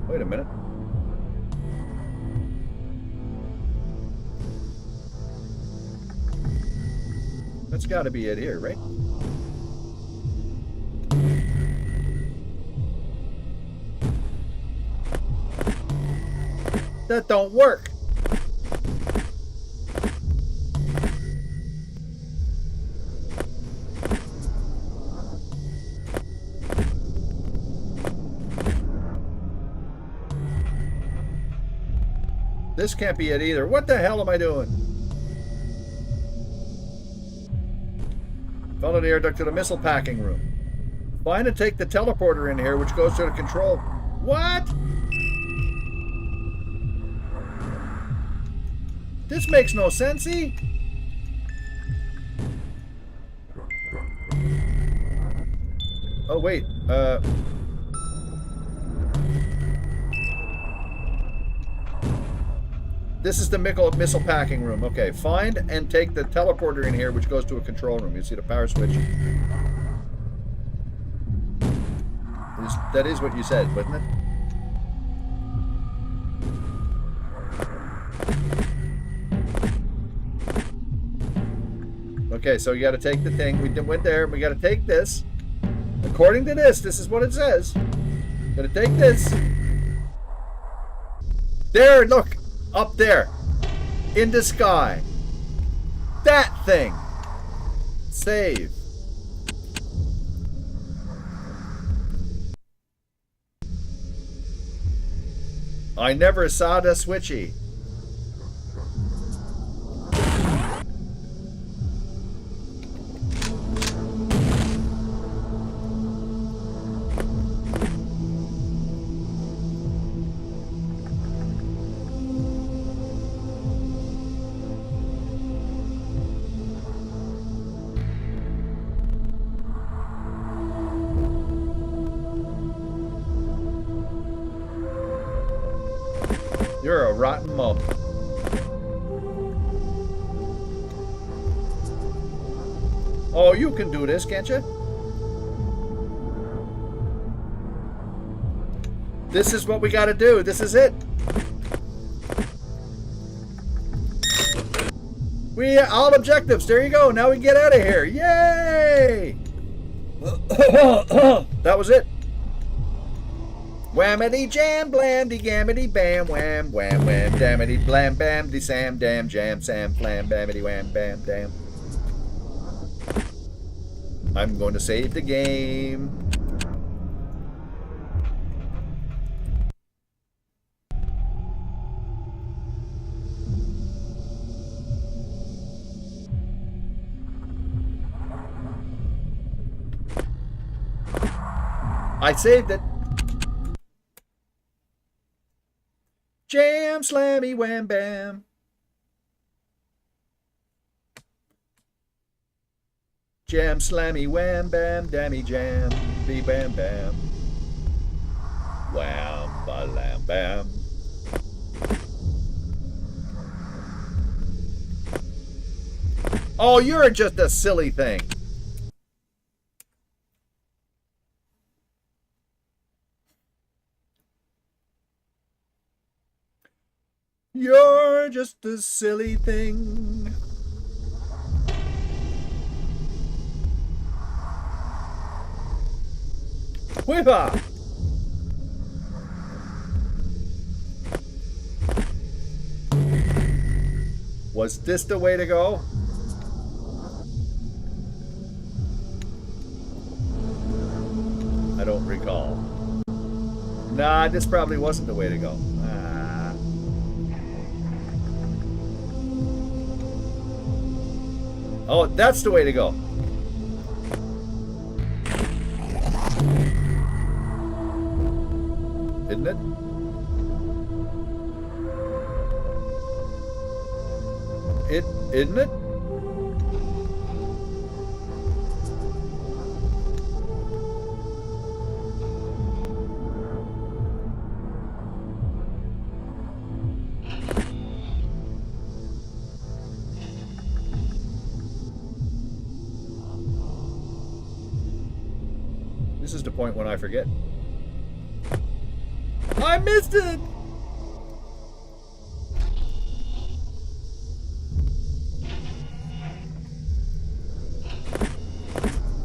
Wait a minute. That's got to be it here, right? That don't work. This can't be it either. What the hell am I doing? Follow the air duct to the missile packing room. Find and take the teleporter in here, which goes to the control. What? This makes no sense-y. Oh, wait. This is the missile packing room. Okay, find and take the teleporter in here, which goes to a control room. You see the power switch. That is what you said, wasn't it? Okay, so you got to take the thing. We went there. We got to take this. According to this is what it says. Got to take this. There, look. Up there. In the sky. That thing. Save. I never saw the switchy. You're a rotten mum. Oh, you can do this, can't you? This is what we gotta do. This is it. All objectives. There you go. Now we can get out of here. Yay! That was it. Whammity jam blamdy gammity bam wham wham wham dammity blam bamdy sam dam jam sam flam bamity wham bam dam. I'm going to save the game. I saved it. Jam slammy wham bam. Jam slammy wham bam dammy jam be bam bam. Wham ba lam bam. Oh, you're just a silly thing. You're just a silly thing. Whippa! Was this the way to go? I don't recall. Nah, this probably wasn't the way to go. Oh, that's the way to go. Isn't it? Isn't it? This is the point when I forget. I missed it!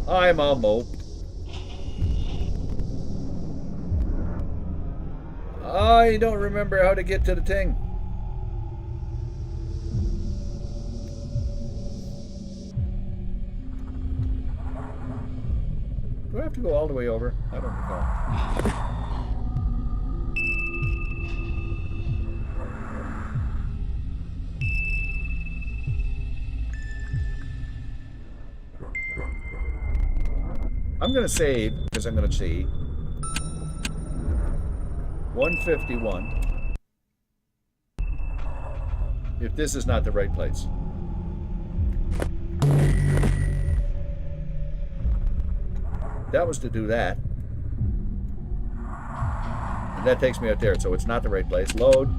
I'm a mope. I don't remember how to get to the thing. Do I have to go all the way over? I don't recall. I'm going to save, because I'm going to see. 151. If this is not the right place. That was to do that. And that takes me out there, so it's not the right place. Load.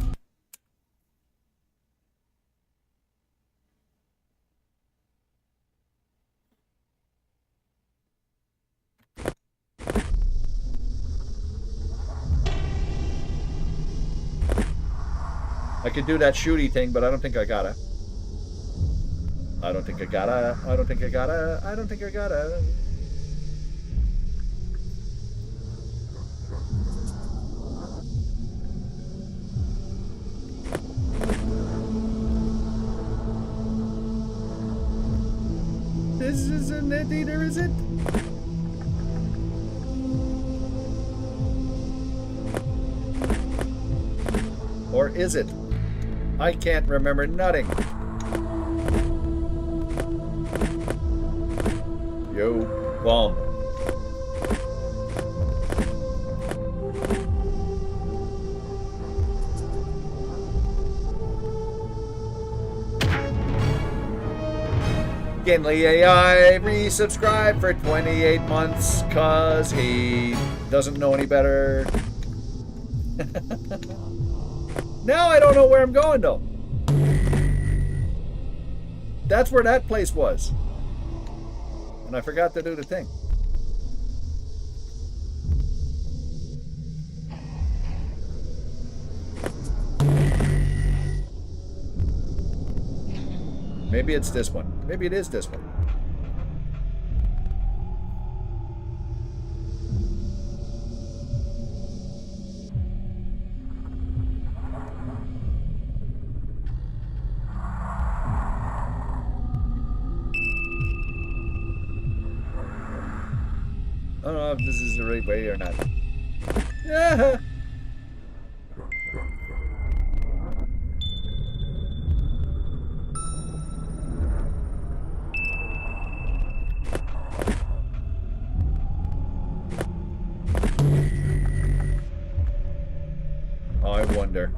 I could do that shooty thing, but I don't think I gotta. I don't think I gotta. I don't think I gotta. I don't think I gotta. This isn't it either, is it? Or is it? I can't remember nothing. Yo, bomb. Ginley AI resubscribed for 28 months cause he doesn't know any better. Now I don't know where I'm going though. That's where that place was. And I forgot to do the thing. Maybe it's this one. Maybe it is this one. I don't know if this is the right way or not. Yeah. I wonder.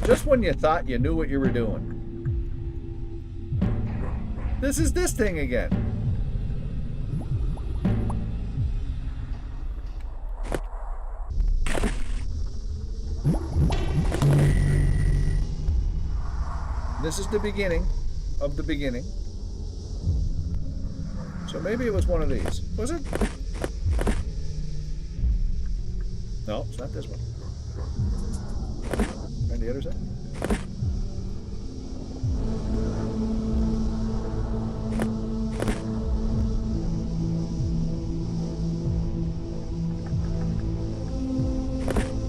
Just when you thought you knew what you were doing. This is this thing again. This is the beginning of the beginning. So maybe it was one of these. Was it? No, it's not this one. And the other side?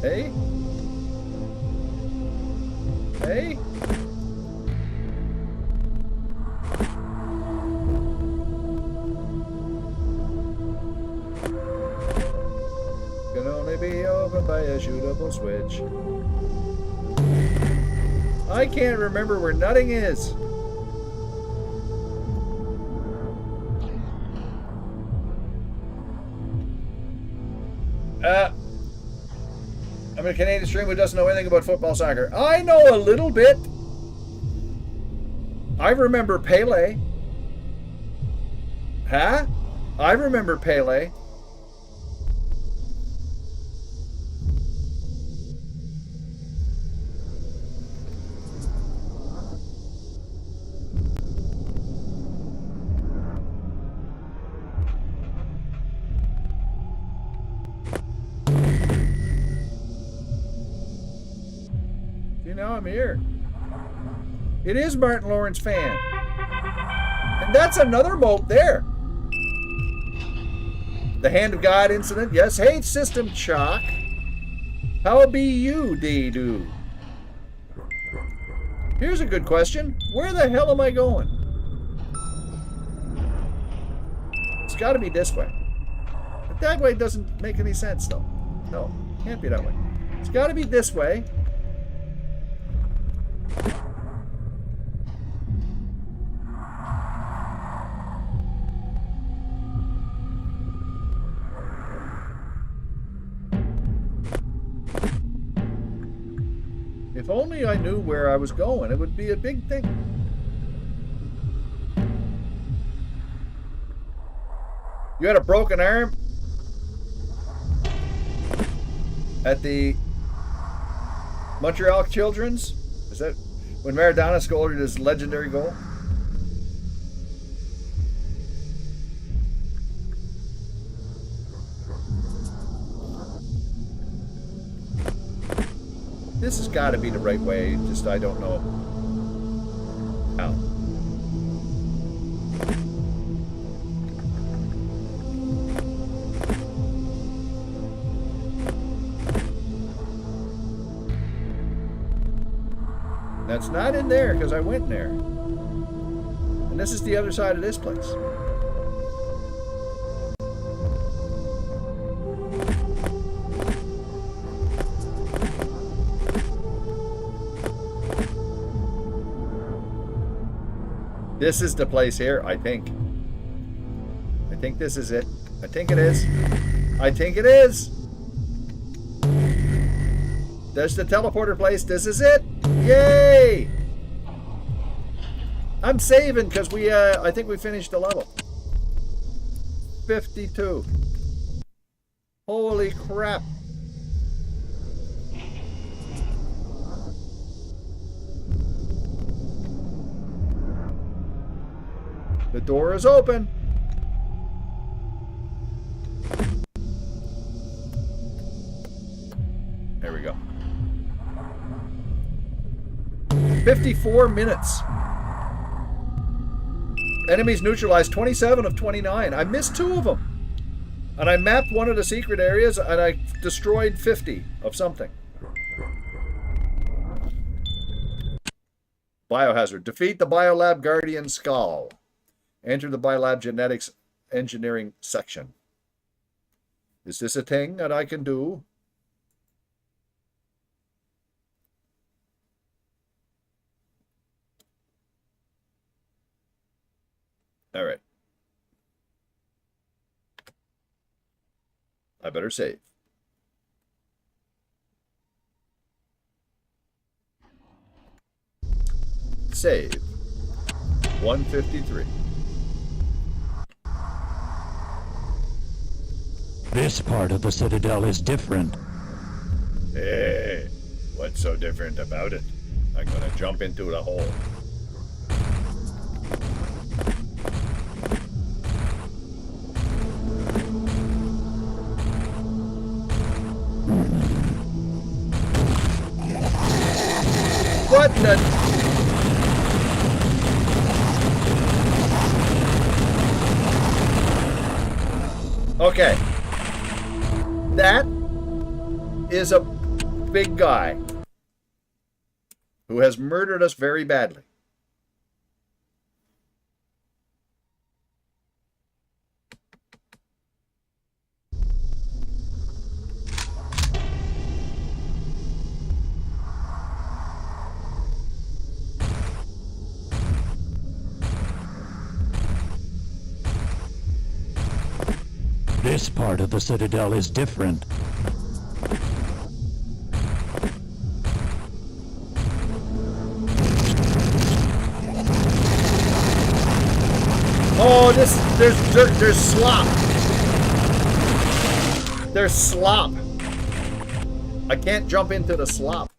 Hey? Hey? Can only be opened by a shootable switch. I can't remember where nutting is. I'm a Canadian streamer who doesn't know anything about football soccer. I know a little bit. I remember Pele. Huh? I remember Pele. Now I'm here. It is Martin Lawrence fan. And that's another moat there. The Hand of God incident. Yes. Hey, System Chalk. How be you, Dee-Doo? Here's a good question. Where the hell am I going? It's got to be this way. But that way doesn't make any sense, though. No, can't be that way. It's got to be this way. If only I knew where I was going, it would be a big thing. You had a broken arm at the Montreal Children's? Is that when Maradona scored his legendary goal? This has got to be the right way, just I don't know how. That's not in there because I went in there. And this is the other side of this place. This is the place here, I think. I think this is it. I think it is. I think it is. There's the teleporter place. This is it. Yay! I'm saving because we, I think we finished the level. 52. Holy crap. The door is open. There we go. 54 minutes. Enemies neutralized 27 of 29. I missed 2 of them. And I mapped one of the secret areas and I destroyed 50 of something. Biohazard. Defeat the Biolab Guardian Skull. Enter the Biolab Genetics Engineering section. Is this a thing that I can do? All right. I better save. Save. 153. This part of the Citadel is different. Hey, what's so different about it? I'm gonna jump into the hole. What the... Okay. That is a big guy who has murdered us very badly. This part of the Citadel is different. Oh, there's slop. There's slop. I can't jump into the slop.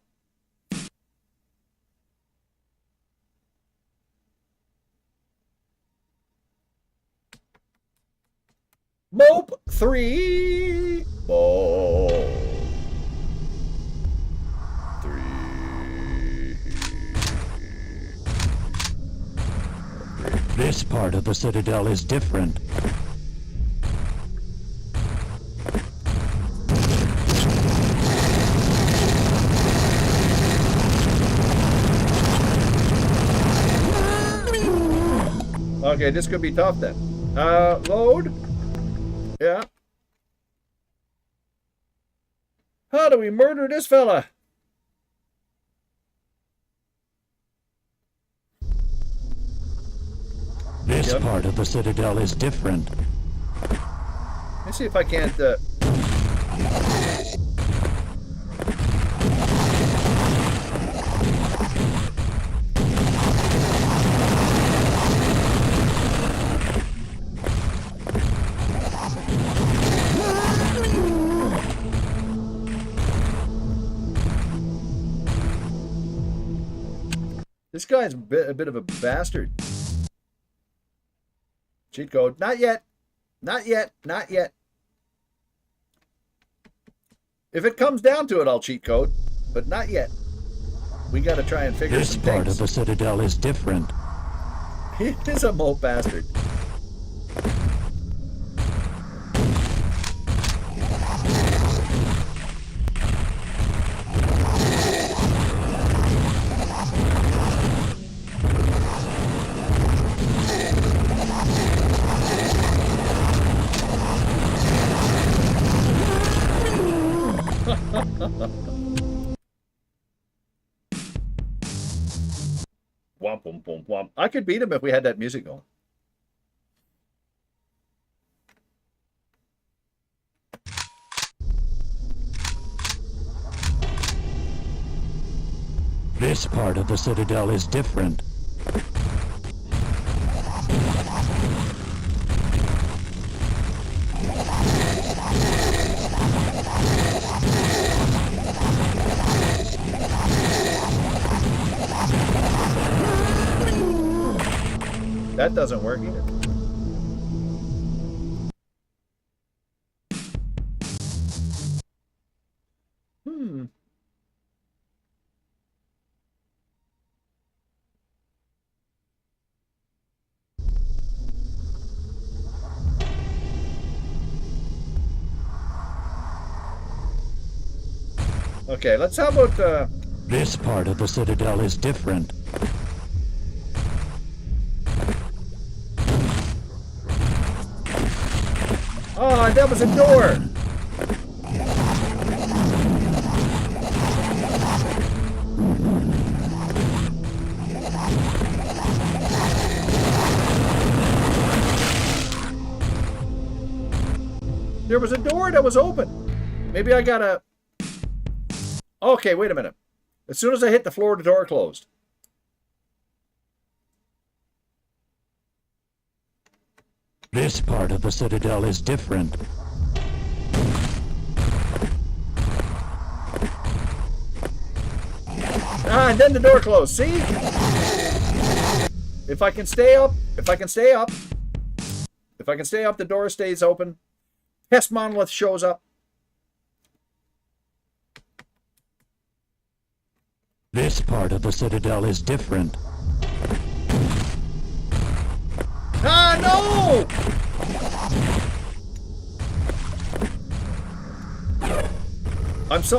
Mope 3. Mope 3. This part of the Citadel is different. Okay, this could be tough then. Load. Yeah. How do we murder this fella? This part of the Citadel is different. Let me see if I can't... This guy's a bit of a bastard. Cheat code. Not yet. Not yet. Not yet. If it comes down to it, I'll cheat code. But not yet. We got to try and figure some things. This part of the Citadel is different. He is a mole bastard. Womp, womp, womp, womp. I could beat him if we had that music going. This part of the Citadel is different. That doesn't work either. Okay, let's how about This part of the Citadel is different. Oh, that was a door. There was a door that was open. Maybe I gotta... Okay, wait a minute. As soon as I hit the floor, the door closed. This part of the Citadel is different. Ah, and then the door closed. See? If I can stay up, if I can stay up, the door stays open. Pest monolith shows up. This part of the Citadel is different. Ah, no! I'm so...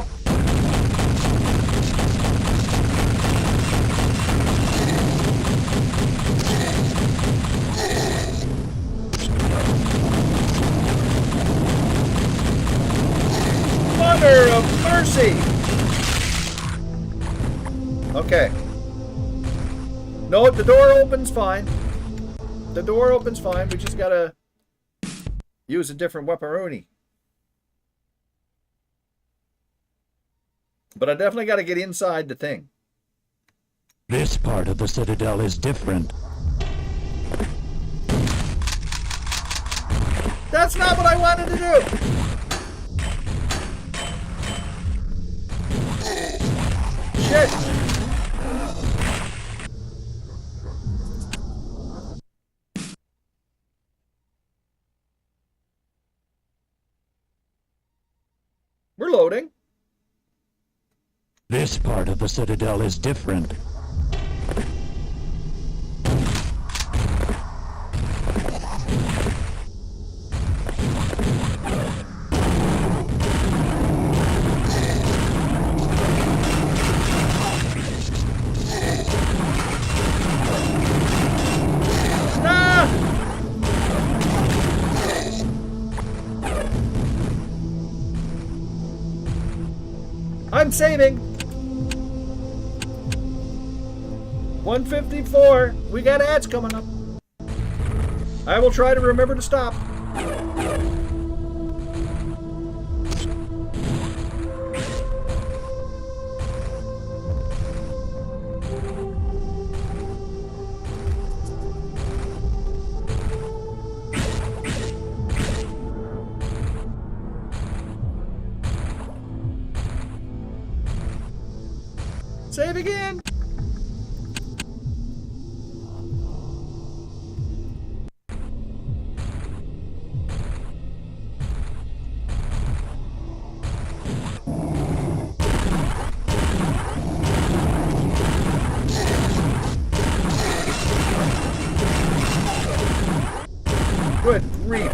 Mother of mercy! Okay. No, the door opens fine. The door opens fine. We just gotta use a different weaponry. But I definitely gotta get inside the thing. This part of the Citadel is different. That's not what I wanted to do! Shit! We're loading. This part of the Citadel is different. I'm saving. 154. We got ads coming up. I will try to remember to stop. Save again. Good grief.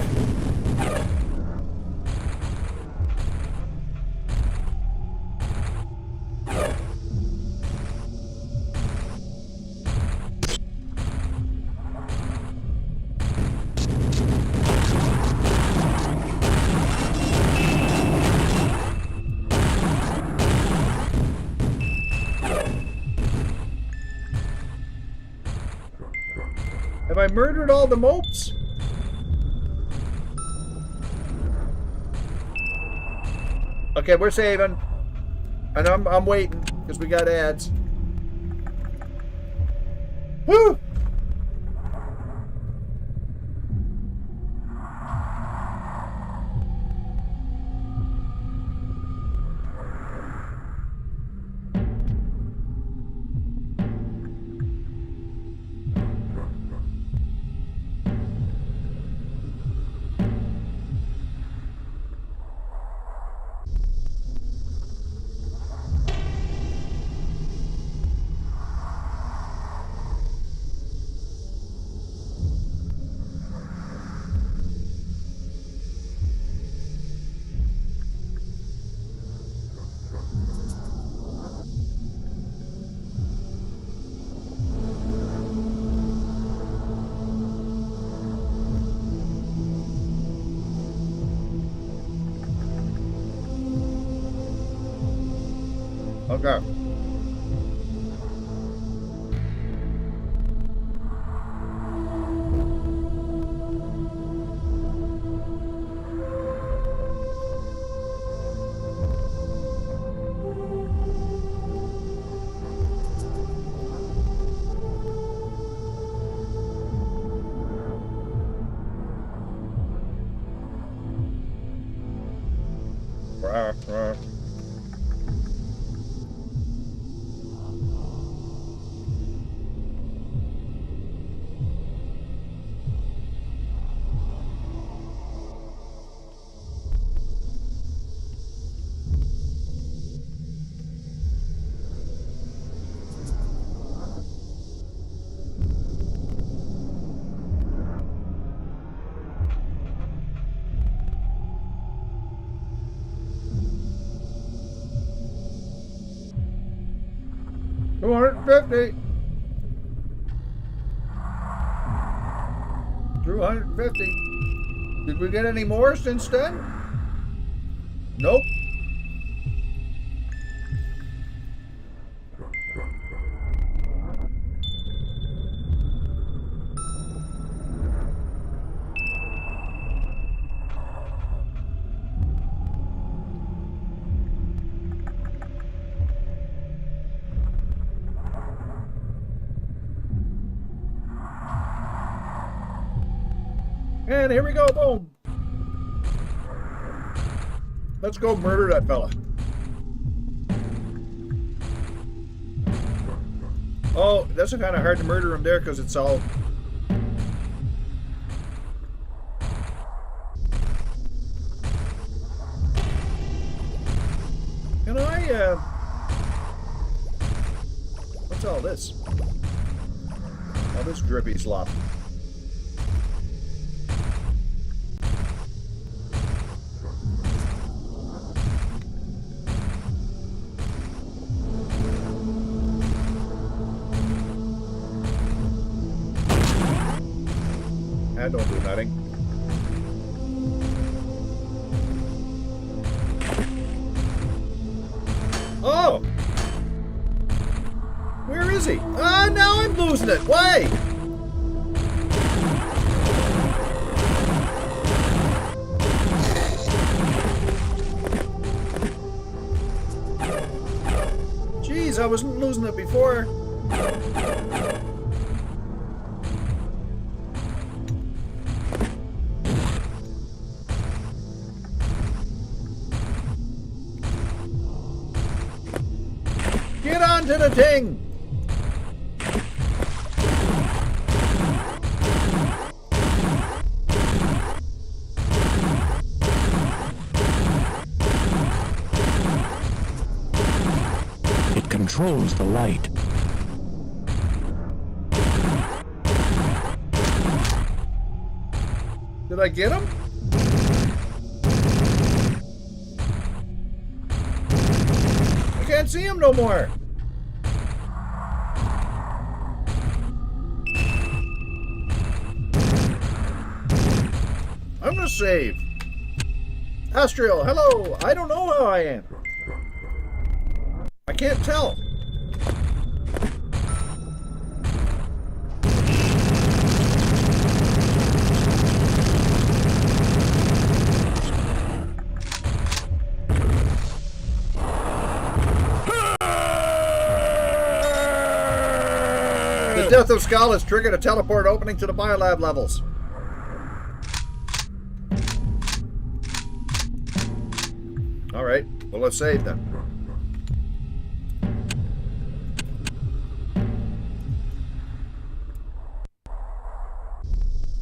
Have I murdered all the mopes? Okay, we're saving. And I'm waiting, because we got ads. Woo! Okay. Right. $250. 250. Did we get any more since then? Nope. And here we go, boom. Let's go murder that fella. Oh, that's kind of hard to murder him there because it's all... Can I, what's all this? All this drippy slop. That don't do nothing. is he? Ah, now I'm losing it. Why? Jeez, I wasn't losing it before. Get onto the thing! It controls the light. Did I get him? I can't see him no more. I'm gonna save. Astral, hello. I don't know how I am. I can't tell. The death of Skull has triggered a teleport opening to the biolab levels. Alright, well let's save them.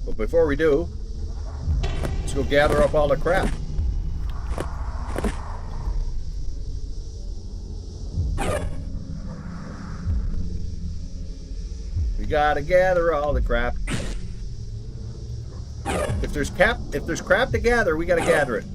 But before we do, let's go gather up all the crap. We gotta gather all the crap. If there's crap to gather, we gotta gather it.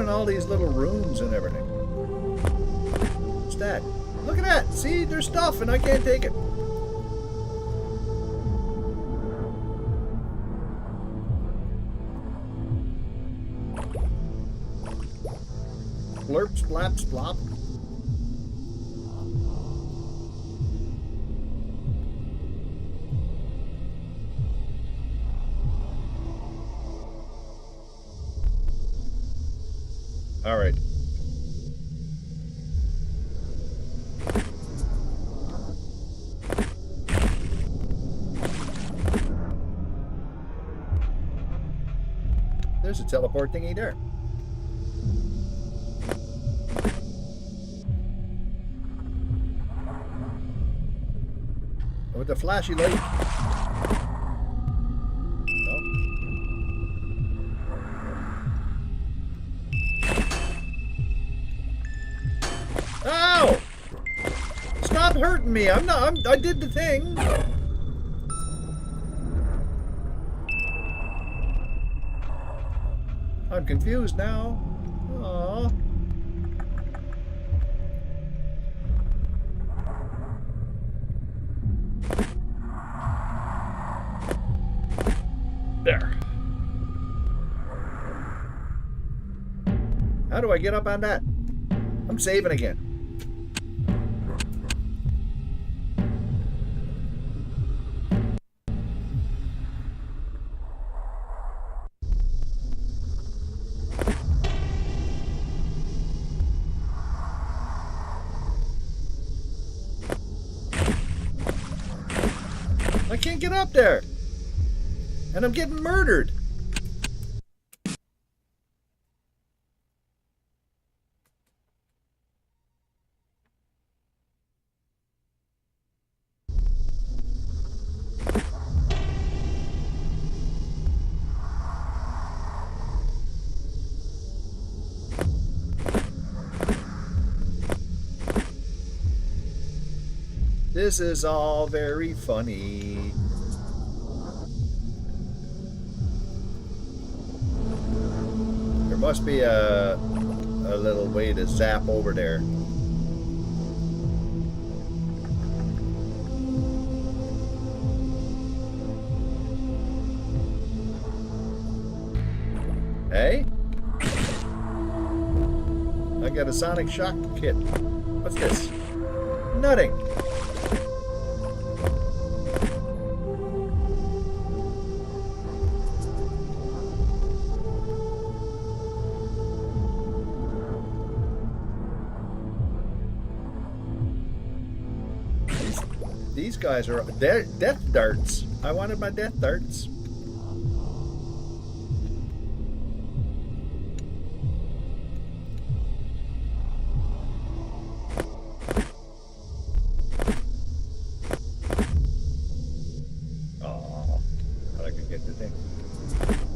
All these little rooms and everything. What's that? Look at that! See, there's stuff and I can't take it. Blurp, splap, splop. All right. There's a teleport thingy there. With the flashy light. Ow! Stop hurting me. I did the thing. I'm confused now. Aww. There. How do I get up on that? I'm saving again. I can't get up there. And I'm getting murdered. This is all very funny. must be a little way to zap over there. Hey? I got a sonic shock kit. What's this? Nutting. These guys are death darts. I wanted my death darts. Oh, thought I could get the thing.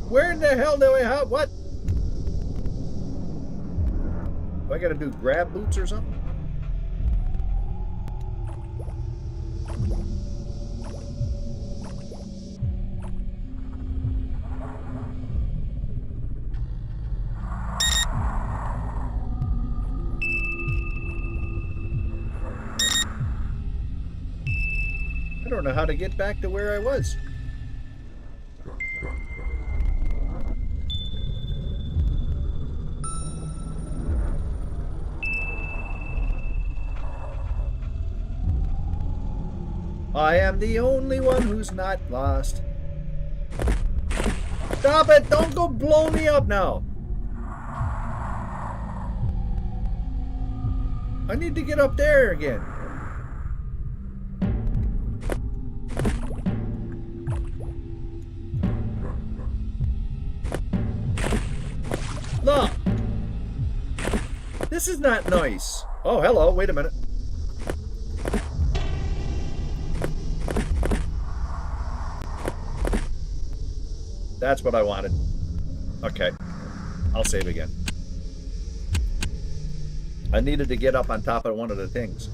Where in the hell do I have what? Do I gotta do grab boots or something? I don't know how to get back to where I was. I am the only one who's not lost. Stop it! Don't go blow me up now! I need to get up there again. Look! This is not nice. Oh, hello. Wait a minute. That's what I wanted. Okay. I'll save again. I needed to get up on top of one of the things.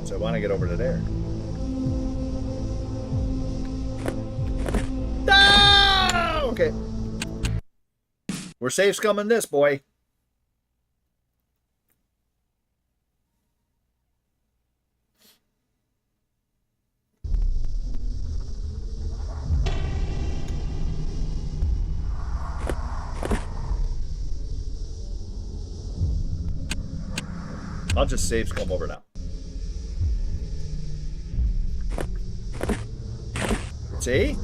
So I want to get over to there. No! Okay. We're safe scumming this, boy. I'll just save scum over now. See?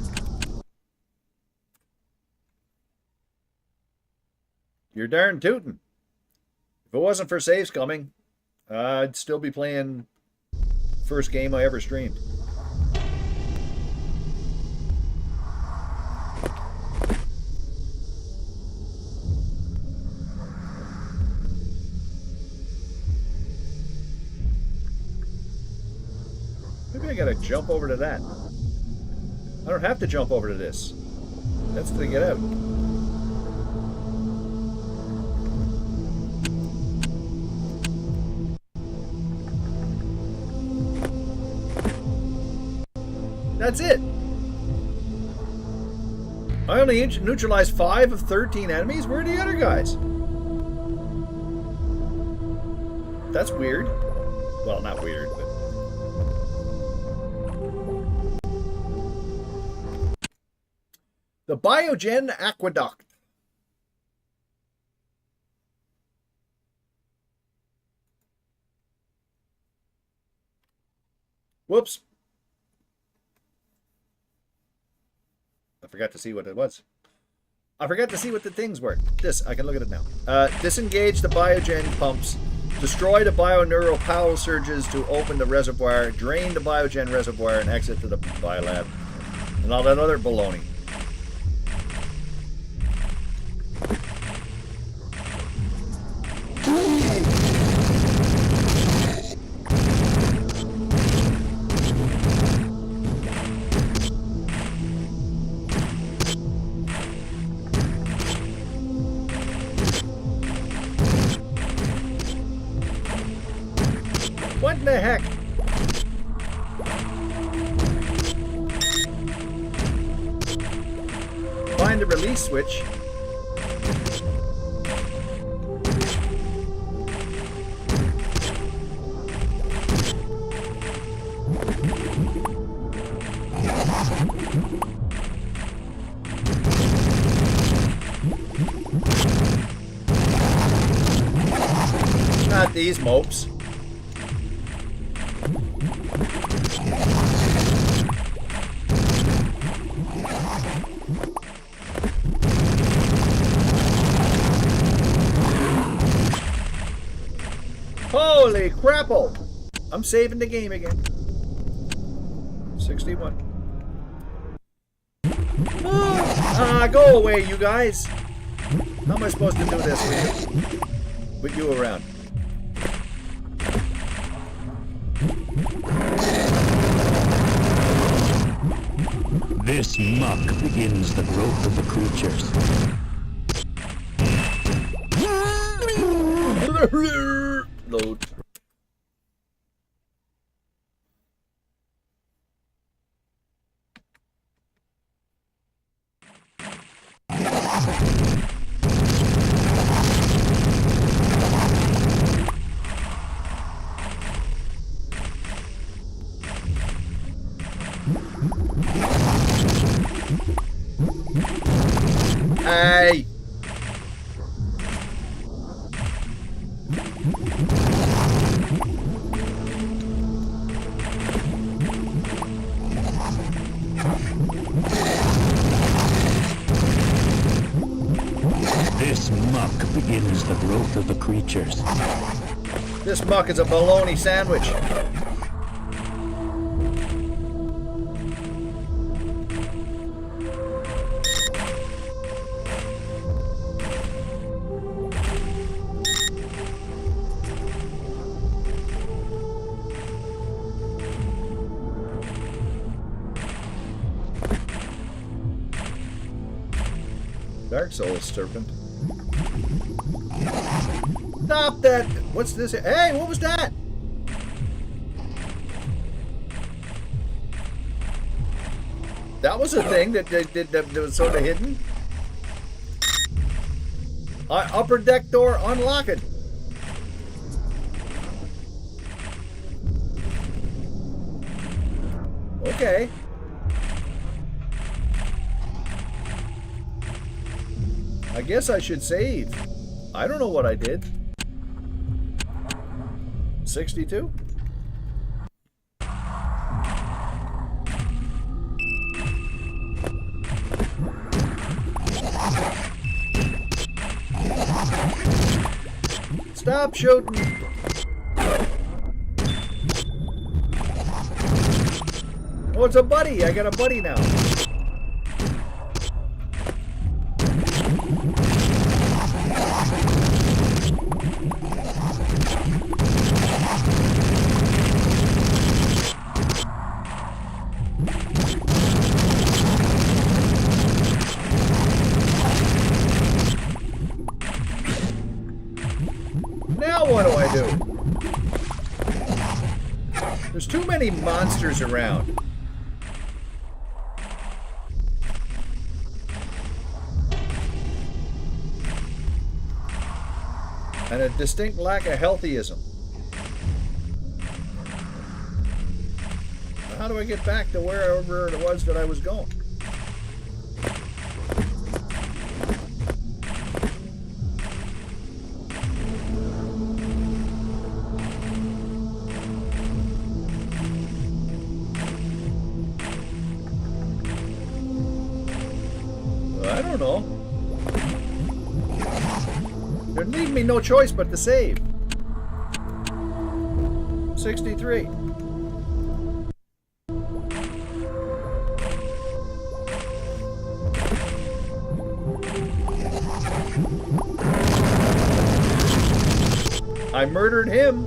You're darn tootin'. If it wasn't for save scumming, I'd still be playing first game I ever streamed. Maybe I gotta jump over to that. I don't have to jump over to this. That's to get out. That's it. I only neutralized 5 of 13 enemies. Where are the other guys? That's weird. Well, not weird, but... The Biogen Aqueduct. Whoops. I forgot to see what it was. I forgot to see what the things were. This, I can look at it now. Disengage the Biogen pumps. Destroy the Bioneural power surges to open the reservoir. Drain the Biogen reservoir and exit to the biolab. And all that other baloney. the heck? Find the release switch. Not these mopes. Holy crapple! I'm saving the game again. 61. Go away, you guys. How am I supposed to do this with you around? This muck begins the growth of the creatures. Load. Hey! This muck begins the growth of the creatures. This muck is a bologna sandwich. Dark Souls serpent. Stop that! What's this? Hey, what was that? That was a thing that was sort of hidden. Upper deck door unlocked. Okay. I guess I should save. I don't know what I did. 62? Stop shooting. Oh, it's a buddy. I got a buddy now. Now what do I do? There's too many monsters around. And a distinct lack of healthyism. How do I get back to wherever it was that I was going? I don't know. There'd leave me no choice but to save. 63. I murdered him.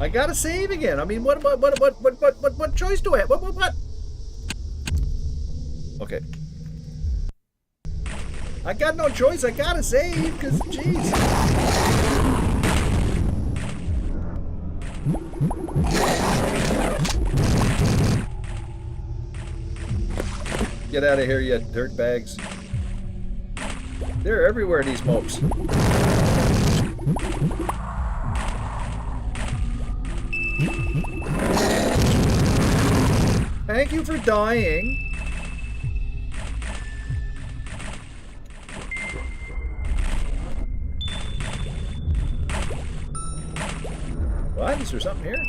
I gotta save again. I mean, what choice do I have? What? Okay. I got no choice. I gotta save, because, jeez. Get out of here, you dirtbags. They're everywhere, these mopes. Thank you for dying. What? Is there something here?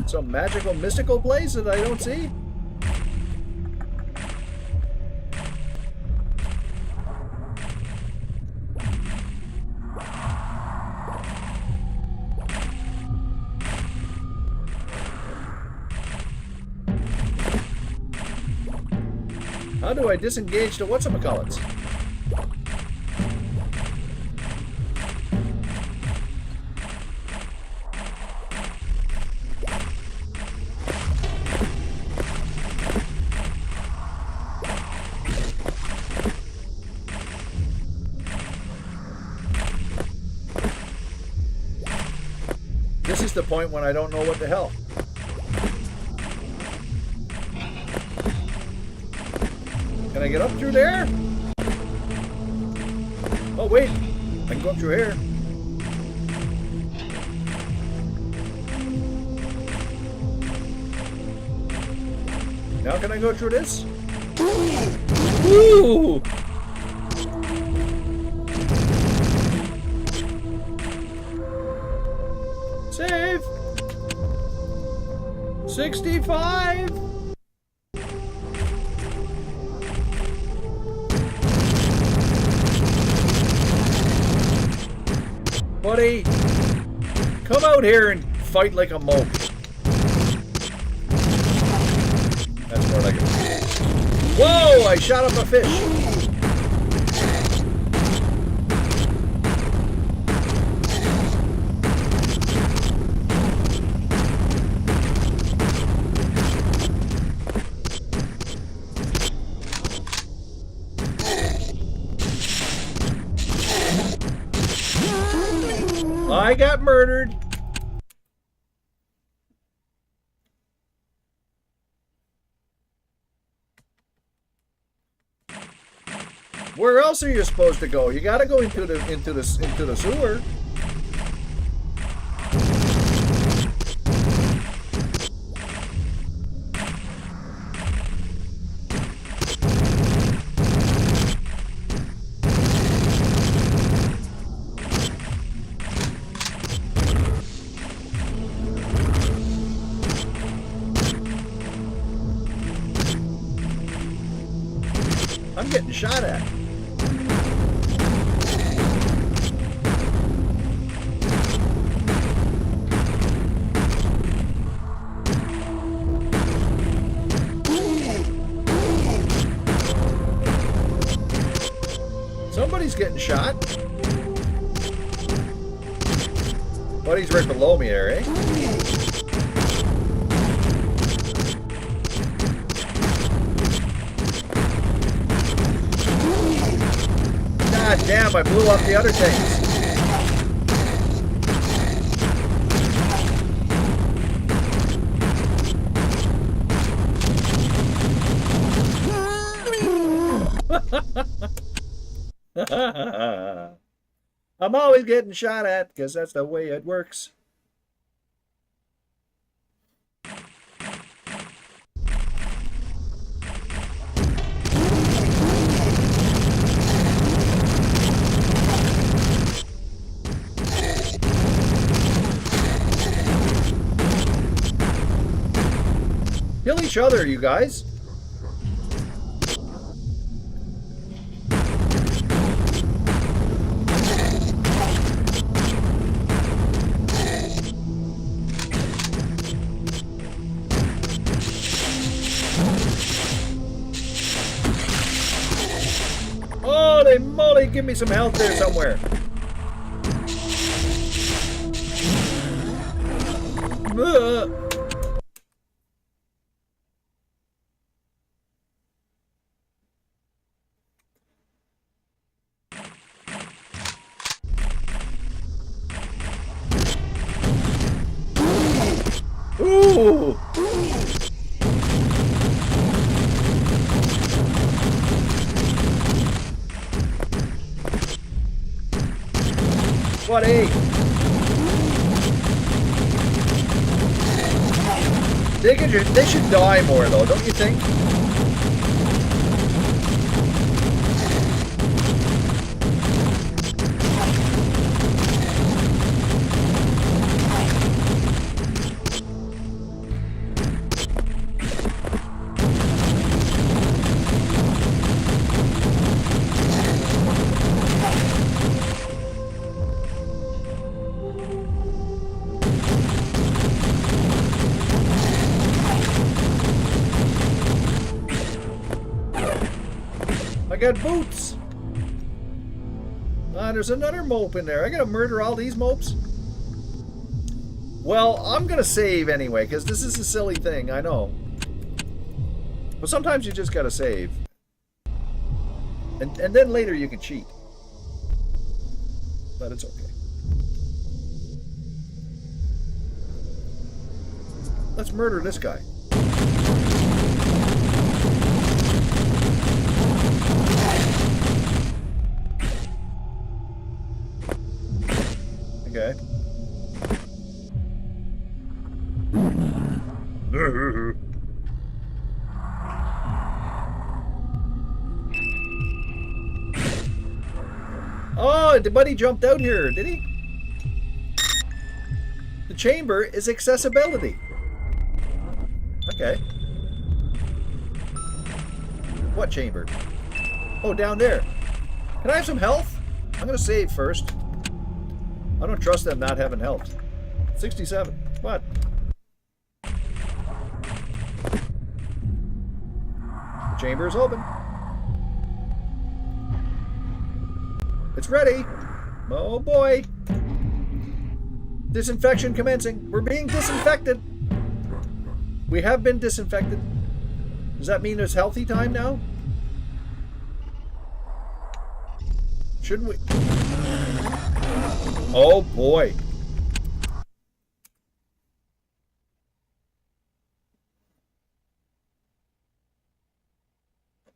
Some magical, mystical place that I don't see? How do I disengage to whatchamacallits? This is the point when I don't know what the hell. Can I get up through there? Oh, wait. I can go up through here. Now can I go through this? Woo! Save! 65! Buddy, come out here and fight like a mope. That's more like it. Whoa! I shot up a fish. I got murdered. Where else are you supposed to go? You gotta go into the sewer. I'm getting shot at. Somebody's getting shot. Buddy's right below me there, eh? God damn, I blew up the other things. I'm always getting shot at because that's the way it works. Kill each other, you guys. Holy moly, give me some health there somewhere. Ooh! What a... They should die more though, don't you think? I got boots. There's another mope in there. I gotta murder all these mopes. Well, I'm gonna save anyway, because this is a silly thing, I know. But sometimes you just gotta save. And then later you can cheat. But it's okay. Let's murder this guy. Okay. Oh, the buddy jumped out here, did he? The chamber is accessibility. Okay. What chamber? Oh, down there. Can I have some health? I'm gonna save first. I don't trust them not having health. 67. What? The chamber is open. It's ready. Oh boy. Disinfection commencing. We're being disinfected. We have been disinfected. Does that mean it's healthy time now? Shouldn't we? Oh boy.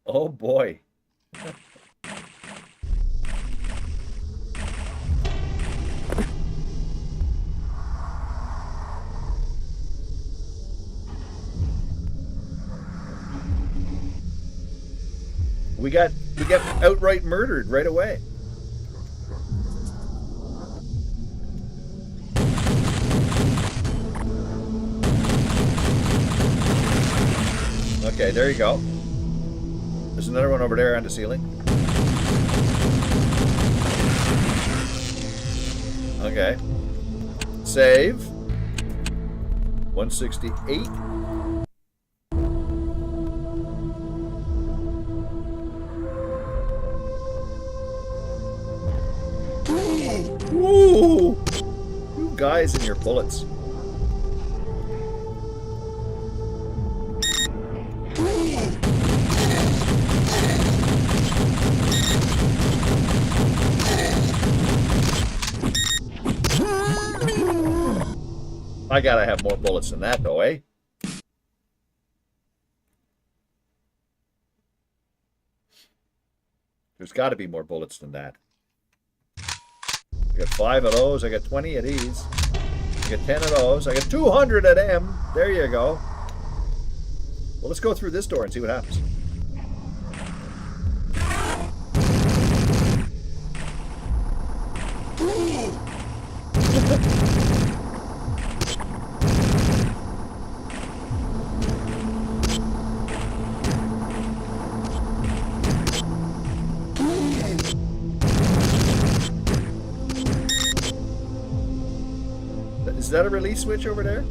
Oh boy. We get outright murdered right away. Okay, there you go. There's another one over there on the ceiling. Okay. Save. 168. Ooh! You guys and your bullets. I gotta have more bullets than that, though, eh? There's got to be more bullets than that. I got 5 of those. I got 20 of these. I got 10 of those. I got 200 of them. There you go. Well, let's go through this door and see what happens. Is that a release switch over there?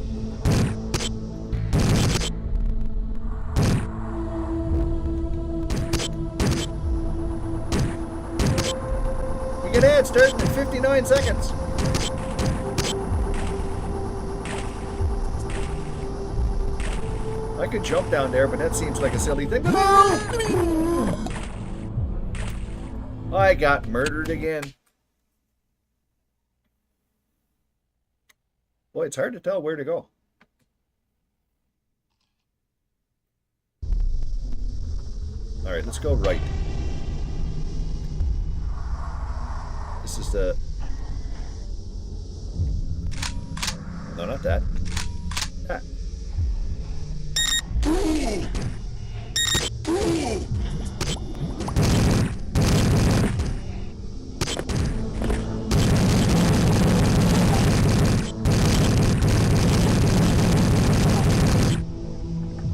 You get ads starting in 59 seconds. I could jump down there, but that seems like a silly thing to do. I got murdered again. Boy, it's hard to tell where to go. All right, let's go right. This is the... No, not that. That.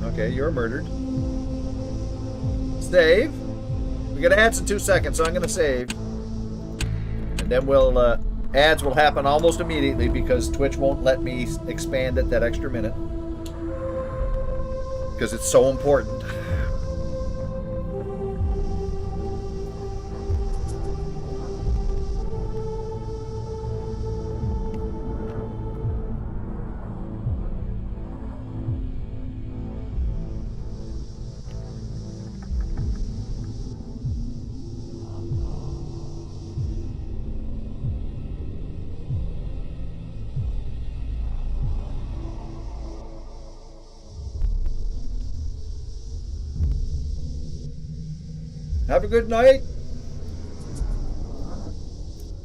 Okay, you're murdered. Save. We got ads in 2 seconds, so I'm going to save. And then we'll, ads will happen almost immediately because Twitch won't let me expand it that extra minute. Because it's so important. Have a good night.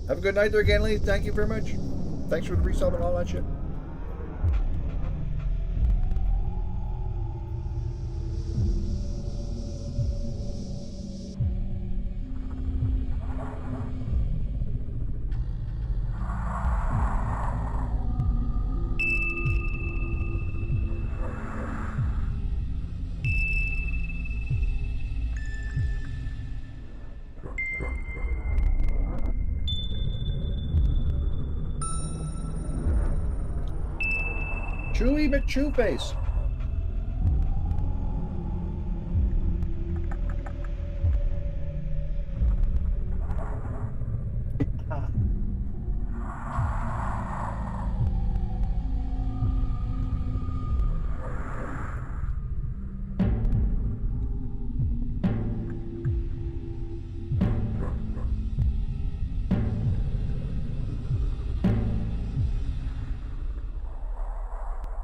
Have a good night there, Ganley. Thank you very much. Thanks for the resub and all that shit. Chewy McChew face.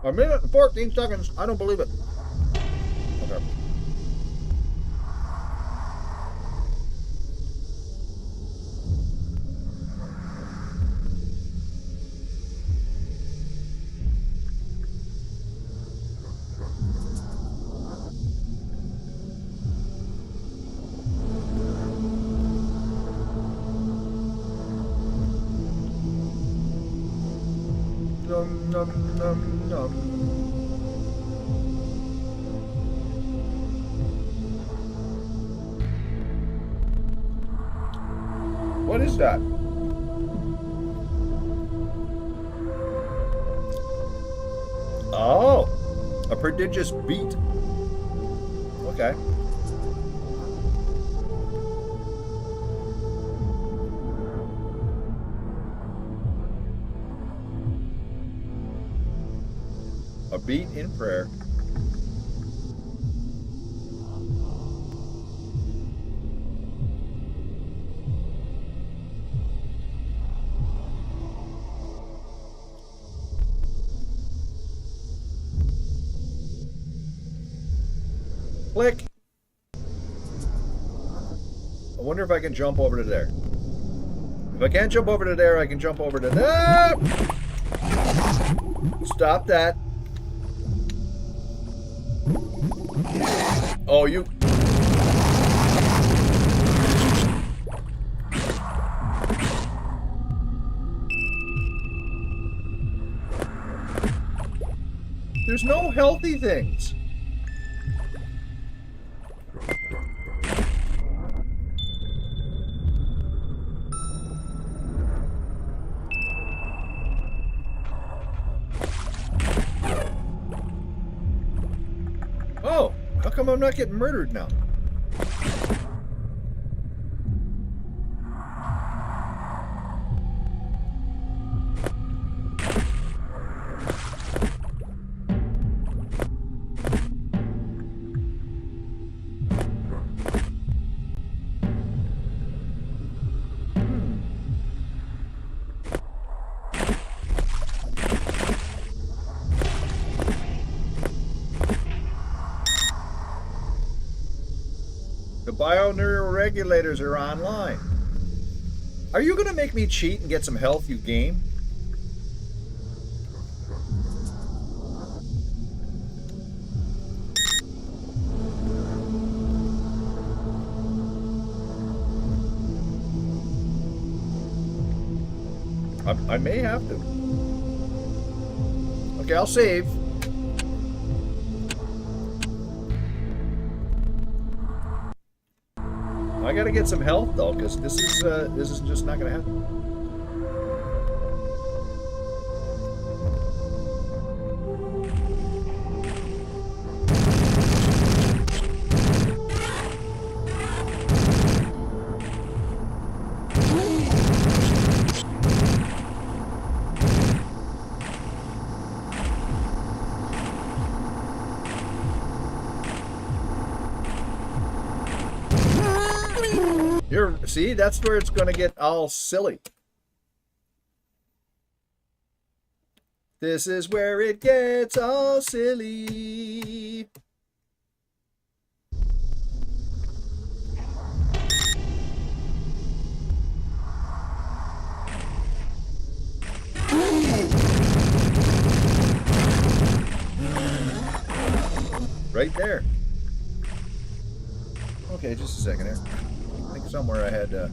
A minute and 14 seconds. I don't believe it. Okay. Num num num num. What is that? Oh, a prodigious beat. Okay. A beat in prayer. Click. I wonder if I can jump over to there. If I can't jump over to there, I can jump over to there. Stop that. Oh, you... There's no healthy things. Oh, how come I'm not getting murdered now? The bioneuroregulators are online. Are you going to make me cheat and get some health, you game? I may have to. Okay, I'll save. I gotta get some health though, because this is just not gonna happen. See, that's where it's going to get all silly. This is where it gets all silly. Right there. Okay, just a second here. I think somewhere I had got it.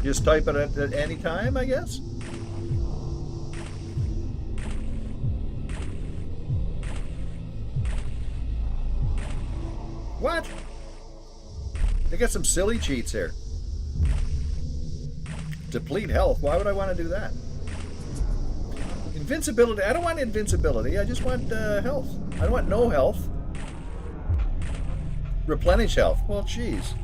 Just type it at any time, I guess. What? They got some silly cheats here. Deplete health. Why would I want to do that? Invincibility. I don't want invincibility. I just want health. I don't want no health. Replenish health. Well, geez.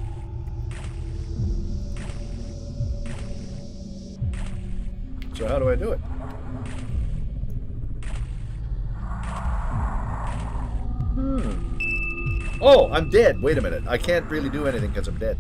So how do I do it? Oh, I'm dead. Wait a minute. I can't really do anything because I'm dead.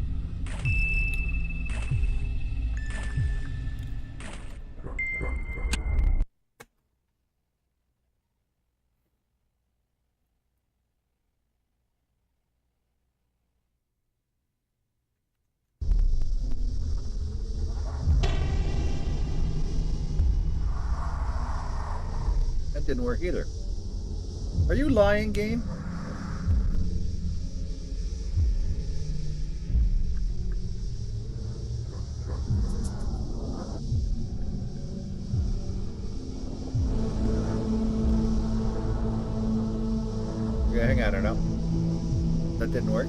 Didn't work either. Are you lying, game? Okay, hang on, I don't know. That didn't work.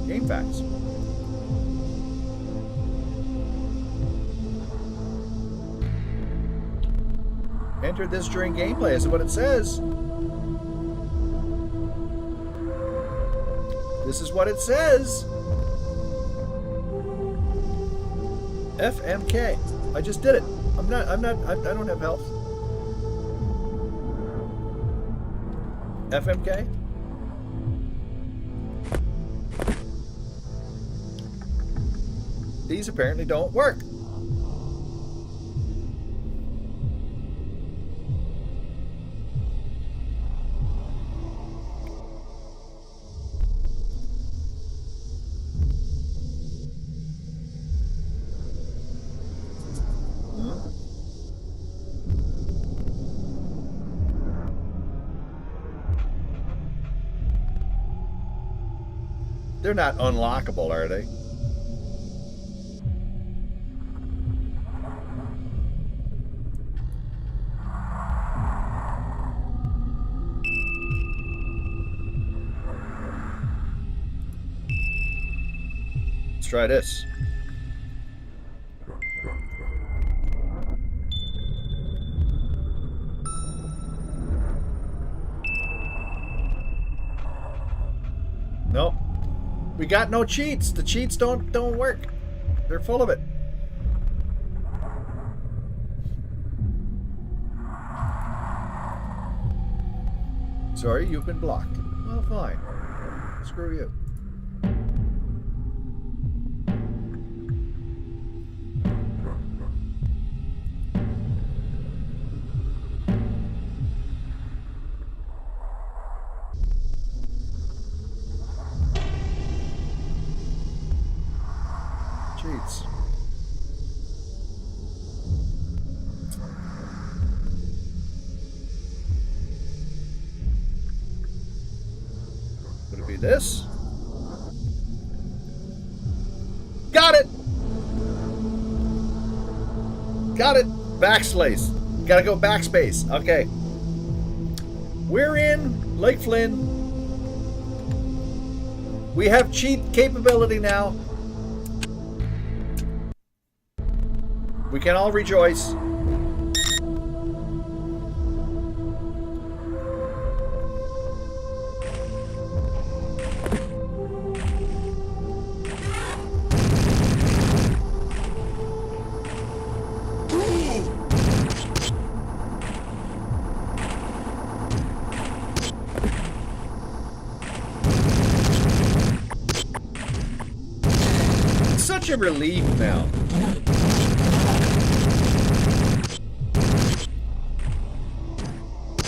Game facts. Enter this during gameplay is what it says. This is what it says. FMK. I just did it. I don't have health. FMK. These apparently don't work. They're not unlockable, are they? Let's try this. Nope. We got no cheats. The cheats don't work. They're full of it. Sorry, you've been blocked. Well, fine. Screw you. Cheats. Would it be this? Got it! Got it! Backspace. Gotta go backspace. Okay. We're in Lake Flynn. We have cheat capability now. We can all rejoice. It's such a relief now.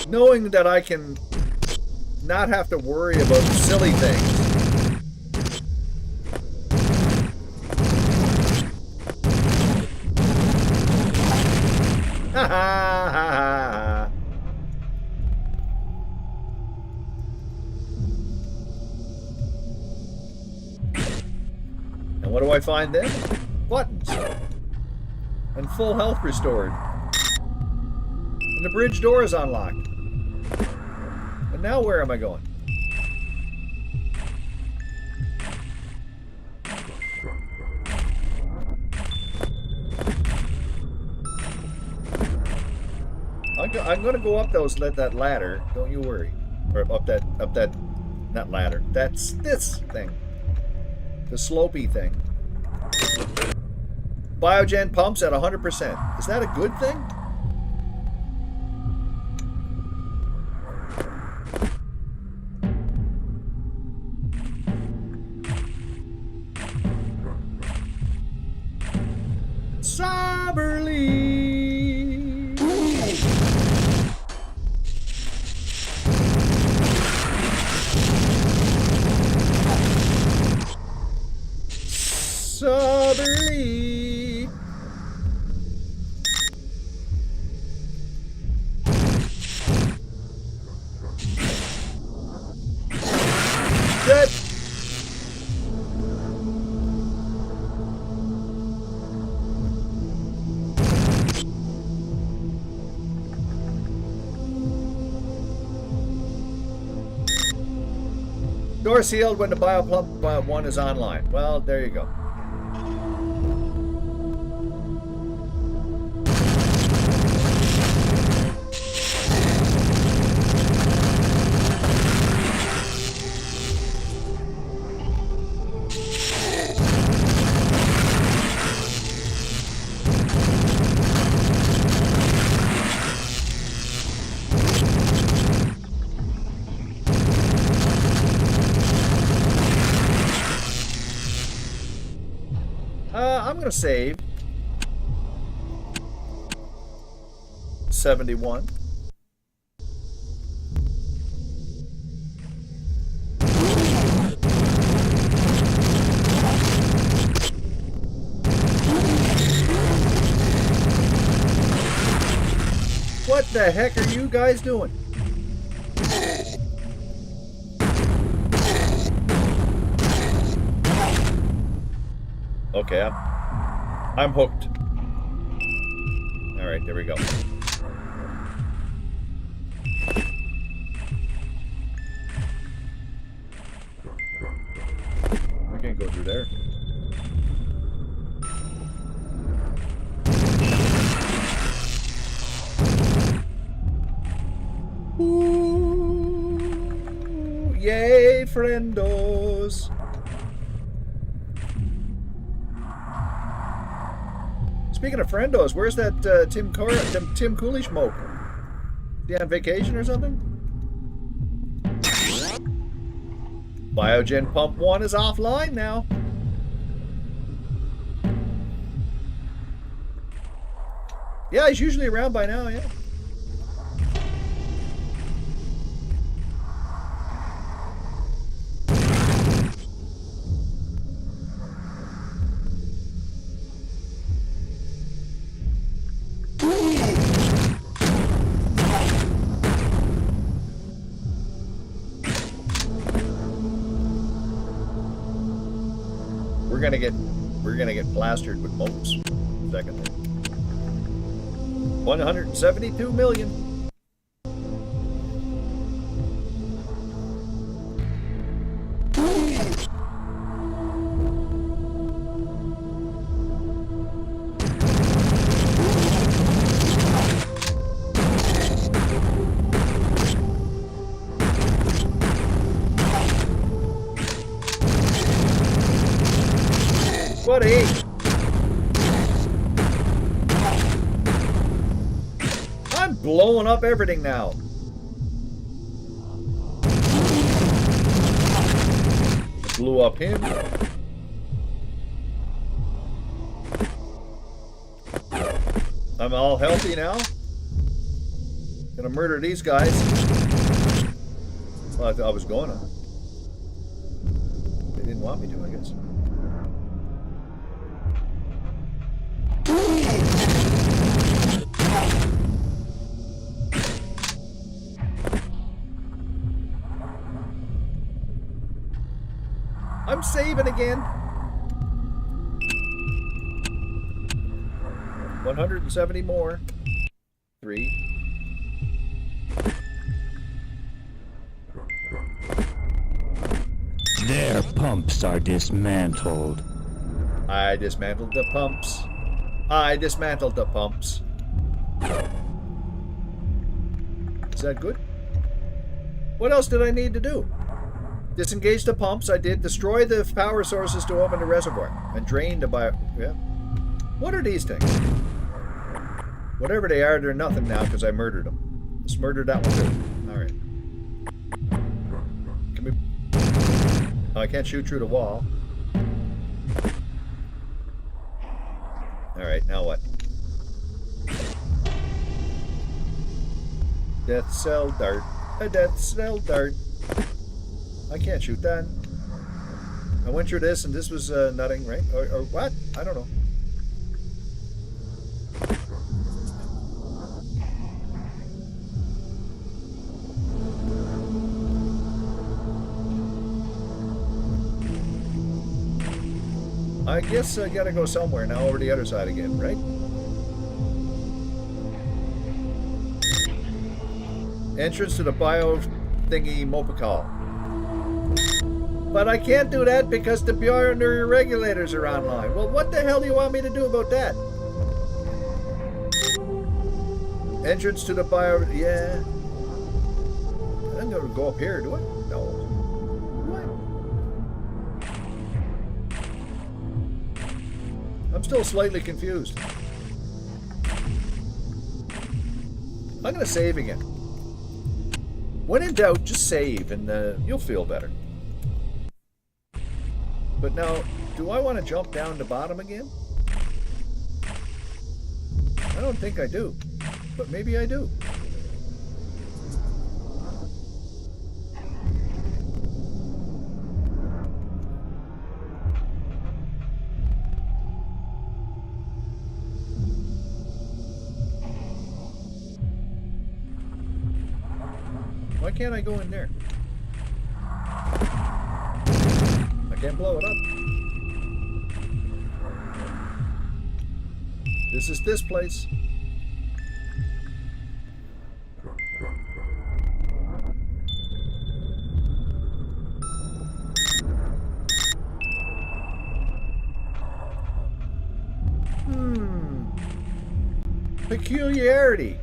Knowing that I can not have to worry about silly things. Ha ha ha ha. And what do I find then? Buttons. And full health restored. And the bridge door is unlocked. And now where am I going? I'm going to go up that ladder. Don't you worry. Or up that, not ladder. That's this thing. The slopey thing. Biogen pumps at 100%. Is that a good thing? Soberly. Soberly. Good. Door sealed when the bioplump 1 is online. Well, there you go. I'm going to save 71. What the heck are you guys doing? Okay, I'm hooked. All right, there we go. I can't go through there. friendos. Speaking of friendos, where's that Tim Cooley smoke? Is he on vacation or something? Biogen Pump 1 is offline now. Yeah, he's usually around by now, yeah. We're gonna get plastered with mopes. Second. 172 million. Buddy. I'm blowing up everything now. Blew up him. I'm all healthy now. Gonna murder these guys. Well, I was going to. They didn't want me to, I guess. I'm saving again. 170 more. 3. Their pumps are dismantled. I dismantled the pumps. I dismantled the pumps. Is that good? What else did I need to do? Disengage the pumps. I did. Destroy the power sources to open the reservoir. And drain the bio... Yeah. What are these things? Whatever they are, they're nothing now because I murdered them. Just murdered that one too. Alright. Can we... Oh, I can't shoot through the wall. Alright, now what? Death cell dart. A death cell dart. I can't shoot that. I went through this and this was nutting, right? Or what? I don't know. I guess I gotta go somewhere now over the other side again, right? Entrance to the bio thingy Mopakal. But I can't do that because the binary regulators are online. Well, what the hell do you want me to do about that? Entrance to the bio... Yeah. I'm gonna go up here, do I? No. I'm still slightly confused. I'm gonna save again. When in doubt, just save and you'll feel better. But now, do I want to jump down to bottom again? I don't think I do, but maybe I do. Why can't I go in there? I can't blow it up. This is this place. Peculiarity.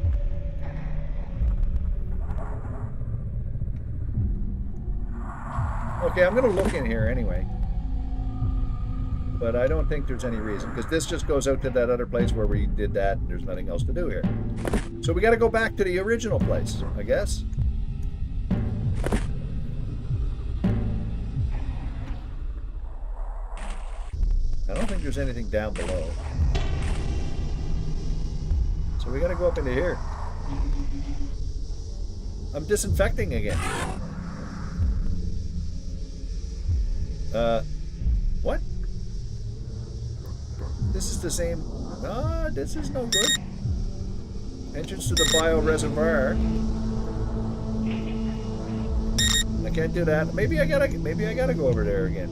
Oh, Okay, I'm going to look in here anyway. But I don't think there's any reason, because this just goes out to that other place where we did that, and there's nothing else to do here. So we got to go back to the original place, I guess. I don't think there's anything down below. So we got to go up into here. I'm disinfecting again. What? This is the same. Ah, this is no good. Entrance to the bio reservoir. I can't do that. Maybe I gotta go over there again.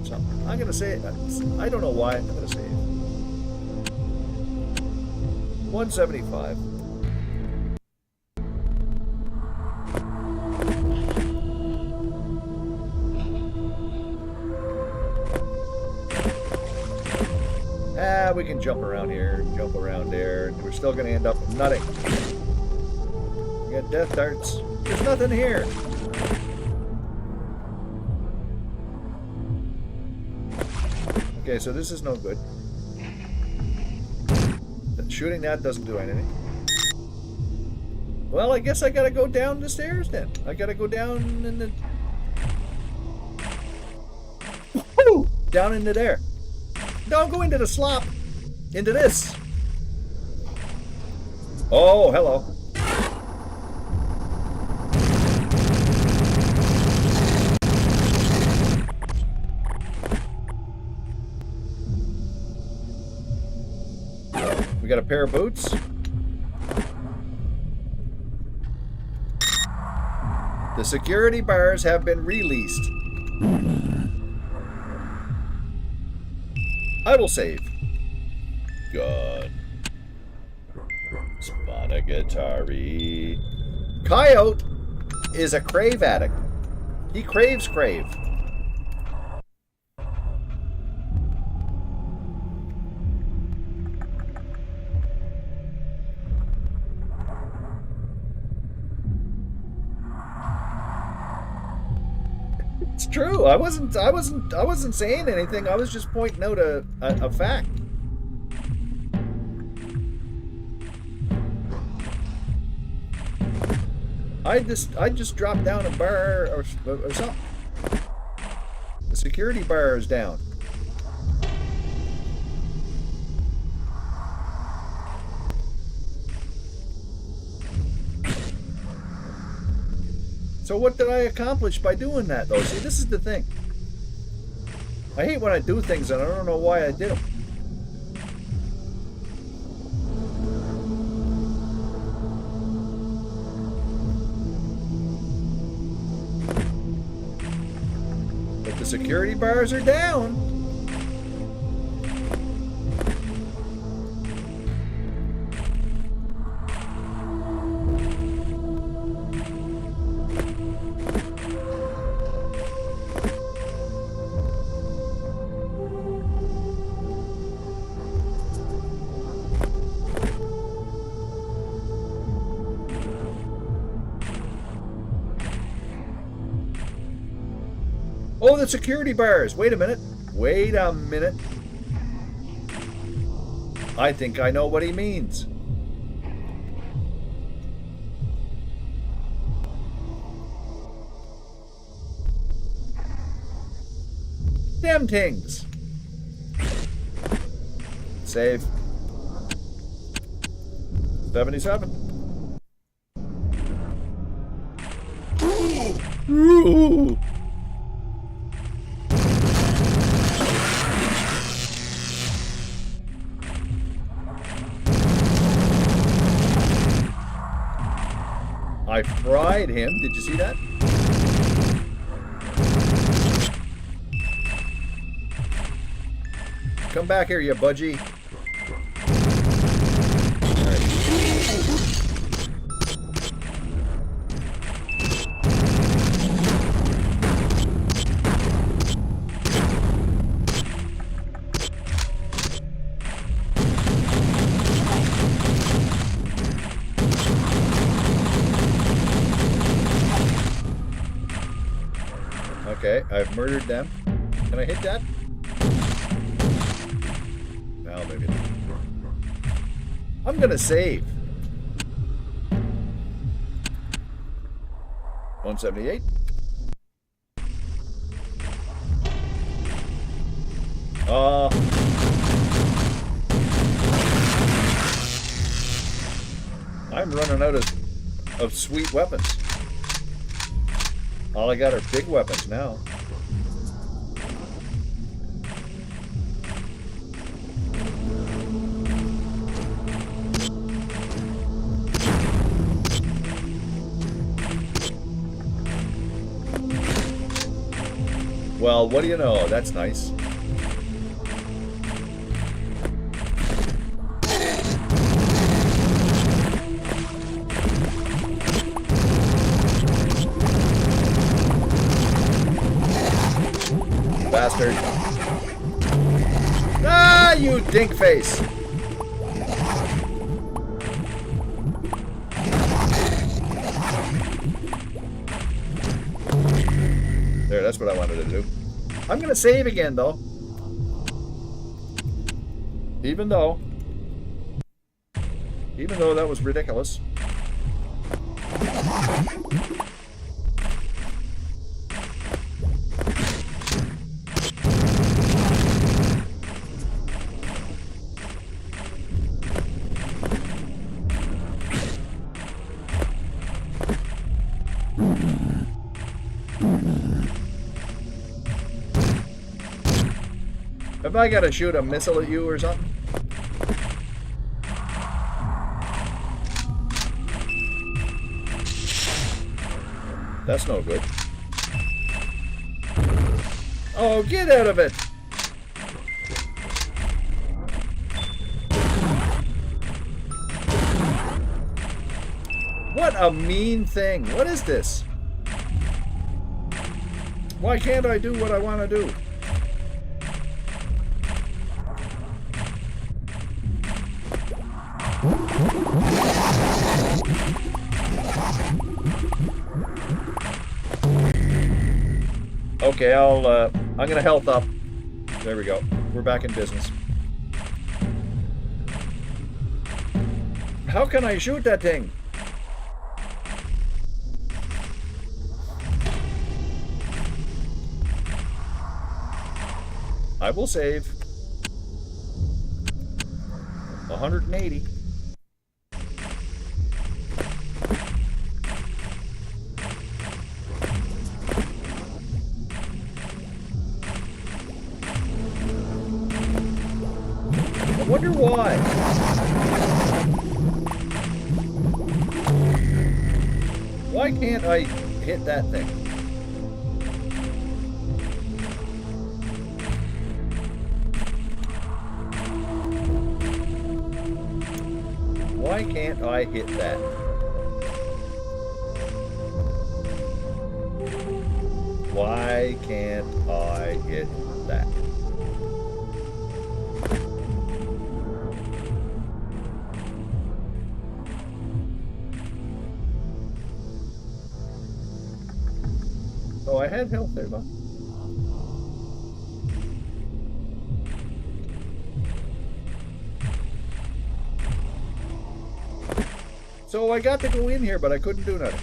So I'm gonna say it. I don't know why. I'm gonna say it. 175. We can jump around here, jump around there, and we're still going to end up with nothing. We got death darts. There's nothing here. Okay, so this is no good. Shooting that doesn't do anything. Well, I guess I got to go down the stairs then. I got to go down in the... Woo! Down into there. Don't go into the slop. Into this. Oh, hello. We got a pair of boots. The security bars have been released. I will save. Gun. Eradicator. Coyote is a crave addict. He craves crave. It's true. I wasn't saying anything. I was just pointing out a fact. I just dropped down a bar or something. The security bar is down. So what did I accomplish by doing that, though? See, this is the thing. I hate when I do things and I don't know why I did them. But the security bars are down. Oh, the security bars. Wait a minute. Wait a minute. I think I know what he means. Them things. Save. 77. Ooh. I fried him. Did you see that? Come back here, you budgie. Okay, I've murdered them. Can I hit that? Well, maybe not. I'm gonna save. 178. I'm running out of sweet weapons. All I got are big weapons now. Well, what do you know? That's nice. Bastard. Ah, you dink face. There, that's what I wanted to do. I'm gonna save again, though. Even though that was ridiculous. Have I got to shoot a missile at you or something? That's no good. Oh, get out of it! What a mean thing. What is this? Why can't I do what I want to do? Okay, I'm gonna health up. There we go. We're back in business. How can I shoot that thing? I will save. 180. I wonder why. Why can't I hit that thing? Why can't I hit that? Why can't I hit that? Oh, I had health there, though. So I got to go in here, but I couldn't do nothing.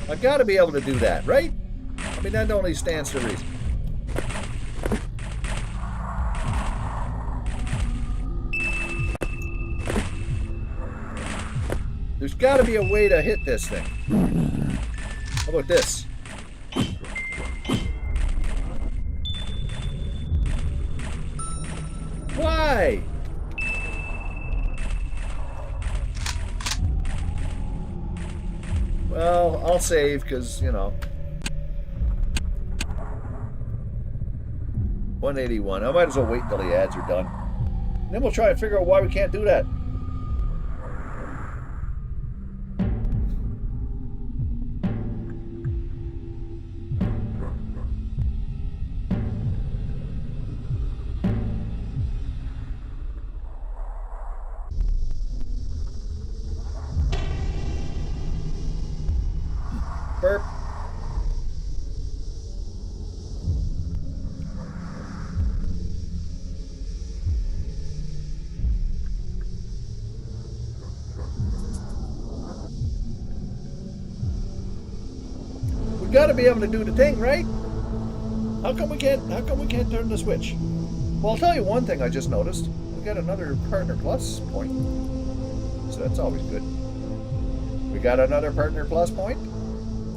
I've got to be able to do that, right? I mean, that only stands to reason. There's got to be a way to hit this thing. How about this? Why? Well, I'll save because, you know. 181. I might as well wait until the ads are done. And then we'll try and figure out why we can't do that. got to be able to do the thing, right? How come we can't turn the switch? Well, I'll tell you one thing I just noticed. We got another Partner Plus point. So that's always good. We got another Partner Plus point.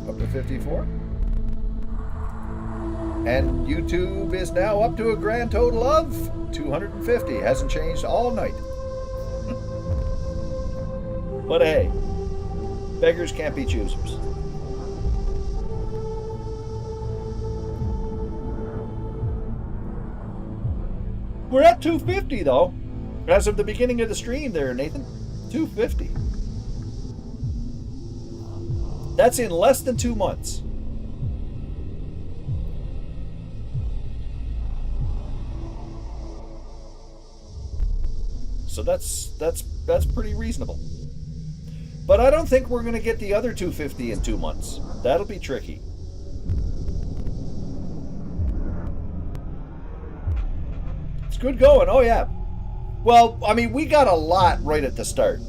Up to 54. And YouTube is now up to a grand total of 250. Hasn't changed all night. But hey, beggars can't be choosers. We're at 250 though. As of the beginning of the stream there, Nathan. 250. That's in less than 2 months. So that's pretty reasonable. But I don't think we're going to get the other 250 in 2 months. That'll be tricky. It's good going. Oh, yeah. Well, I mean, we got a lot right at the start.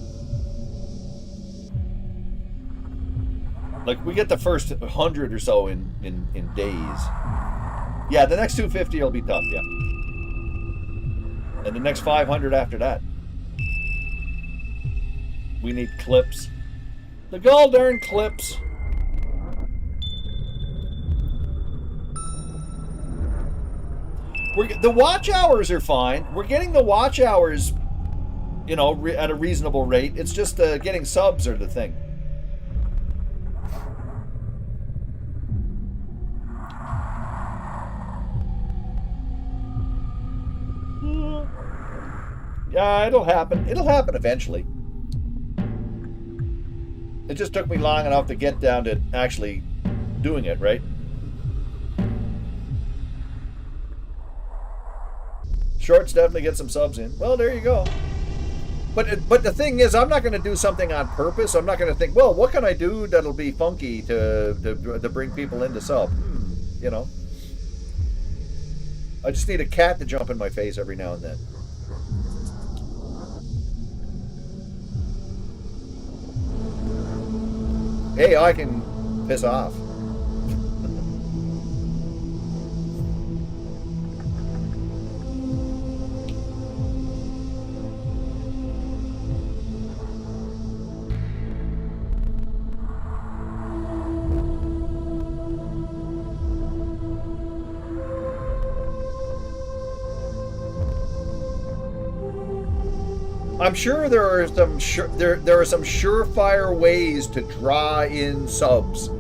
Like, we get the first 100 or so in days. Yeah, the next 250 will be tough, yeah. And the next 500 after that. We need clips. The gall darn clips. The watch hours are fine. We're getting the watch hours, you know, at a reasonable rate. It's just getting subs are the thing. Yeah, it'll happen. It'll happen eventually. It just took me long enough to get down to actually doing it, right? Shorts definitely get some subs in. Well, there you go. But the thing is, I'm not going to do something on purpose. I'm not going to think, well, what can I do that'll be funky to bring people into sub? You know? I just need a cat to jump in my face every now and then. Hey, I can piss off. I'm sure there are some there are some surefire ways to draw in subs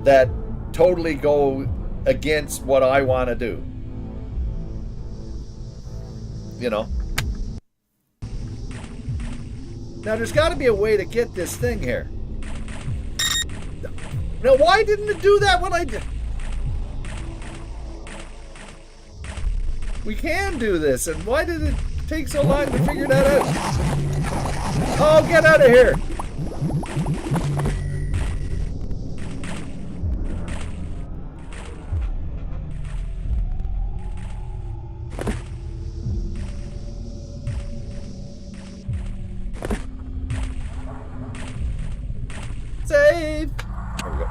that totally go against what I want to do. You know. Now there's got to be a way to get this thing here. Now why didn't it do that when I did? We can do this, and why did it take so long to figure that out? Oh, get out of here! Save! There we go.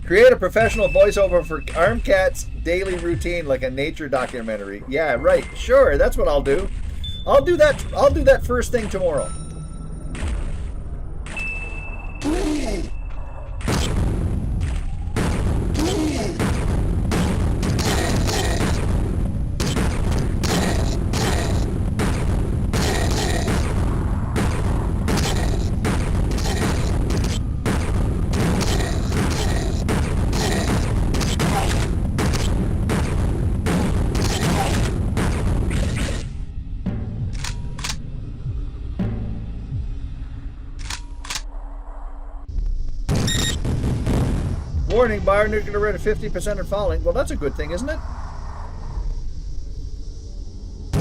Create a professional voiceover for Armcat's daily routine like a nature documentary. Yeah, right. Sure, that's what I'll do. I'll do that first thing tomorrow. Warning, bionuclear rate of 50% and falling. Well, that's a good thing, isn't it?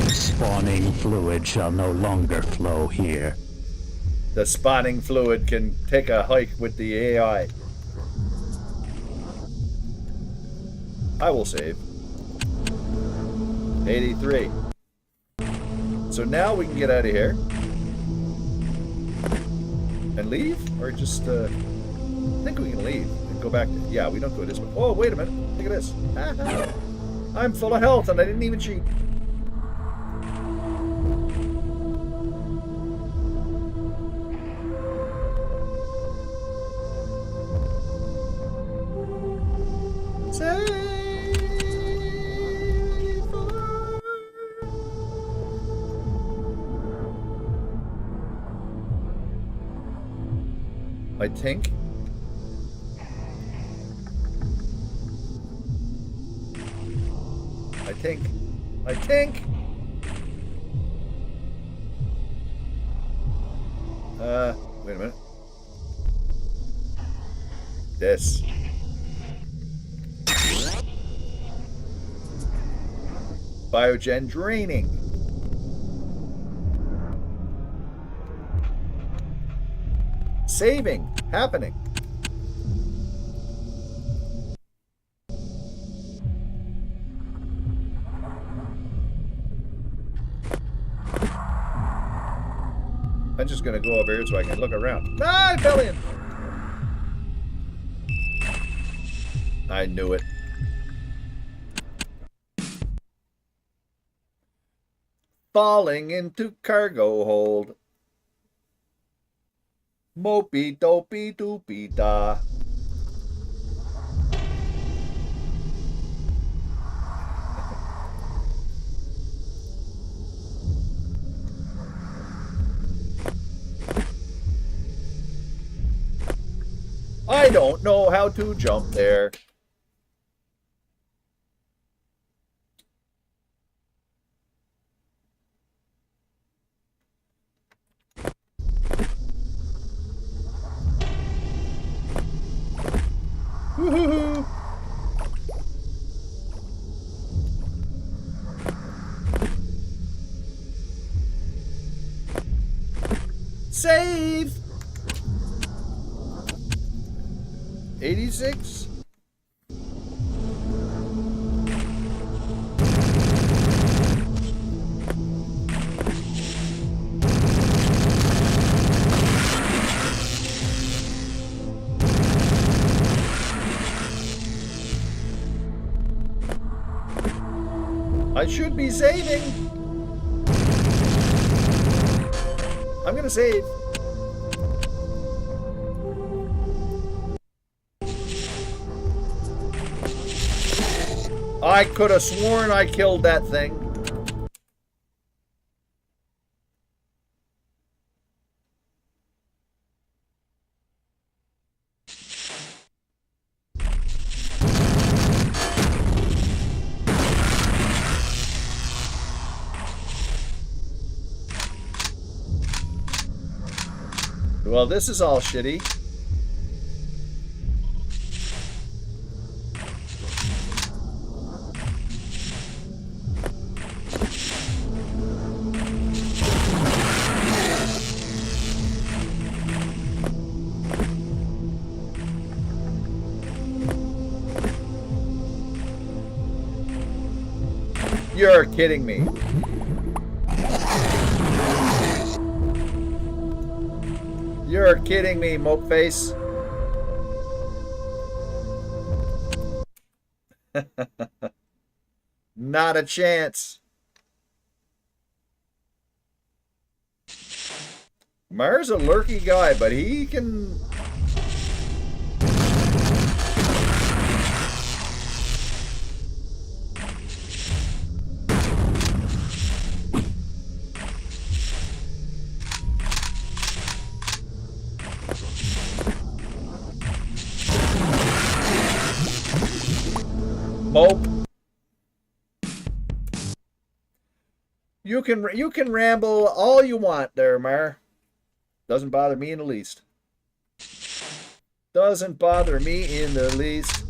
Spawning fluid shall no longer flow here. The spawning fluid can take a hike with the AI. I will save. 83. So now we can get out of here. And leave? Or just, I think we can leave and go back to... Yeah, we don't go this way. Oh, wait a minute. Look at this. I'm full of health and I didn't even cheat. I think. Wait a minute. This. Biogen draining. Saving. Happening. I'm just gonna go over here so I can look around. Ah, I fell in! I knew it. Falling into cargo hold. Mopey dopey doopy da. I don't know how to jump there. Woohoo! Save! 86? I should be saving. I'm gonna save. I could have sworn I killed that thing. Well, this is all shitty. You're kidding me. You're kidding me, mope face. Not a chance. Mar's a lurky guy, but he can... Mope. You can ramble all you want there, Mar. Doesn't bother me in the least. Doesn't bother me in the least.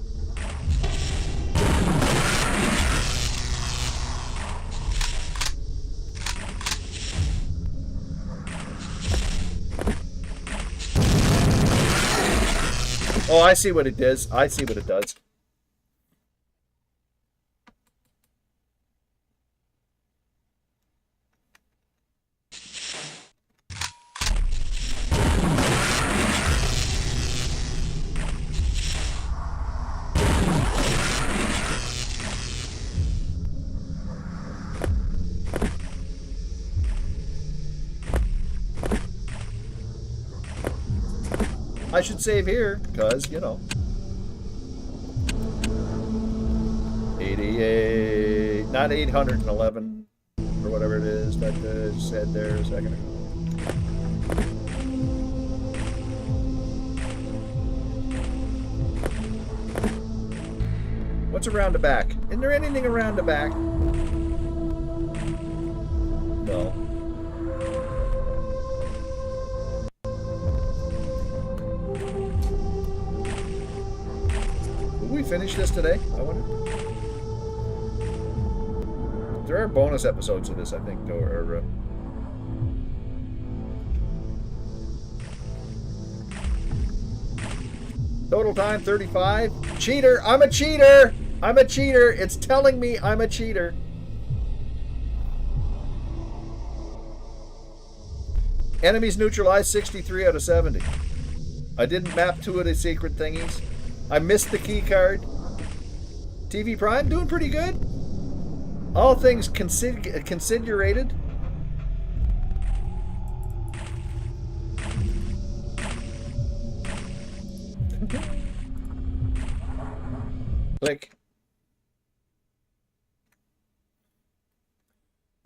Oh, I see what it does. I see what it does. should save here, because, you know. 88, not 811, or whatever it is that said there a second ago. What's around the back? Isn't there anything around the back? No. Will we finish this today? I wonder. There are bonus episodes of this, I think, or total time 35. Cheater! I'm a cheater! I'm a cheater! It's telling me I'm a cheater. Enemies neutralized 63 out of 70. I didn't map 2 of the secret thingies. I missed the key card. TV Prime doing pretty good. All things considerated. Click.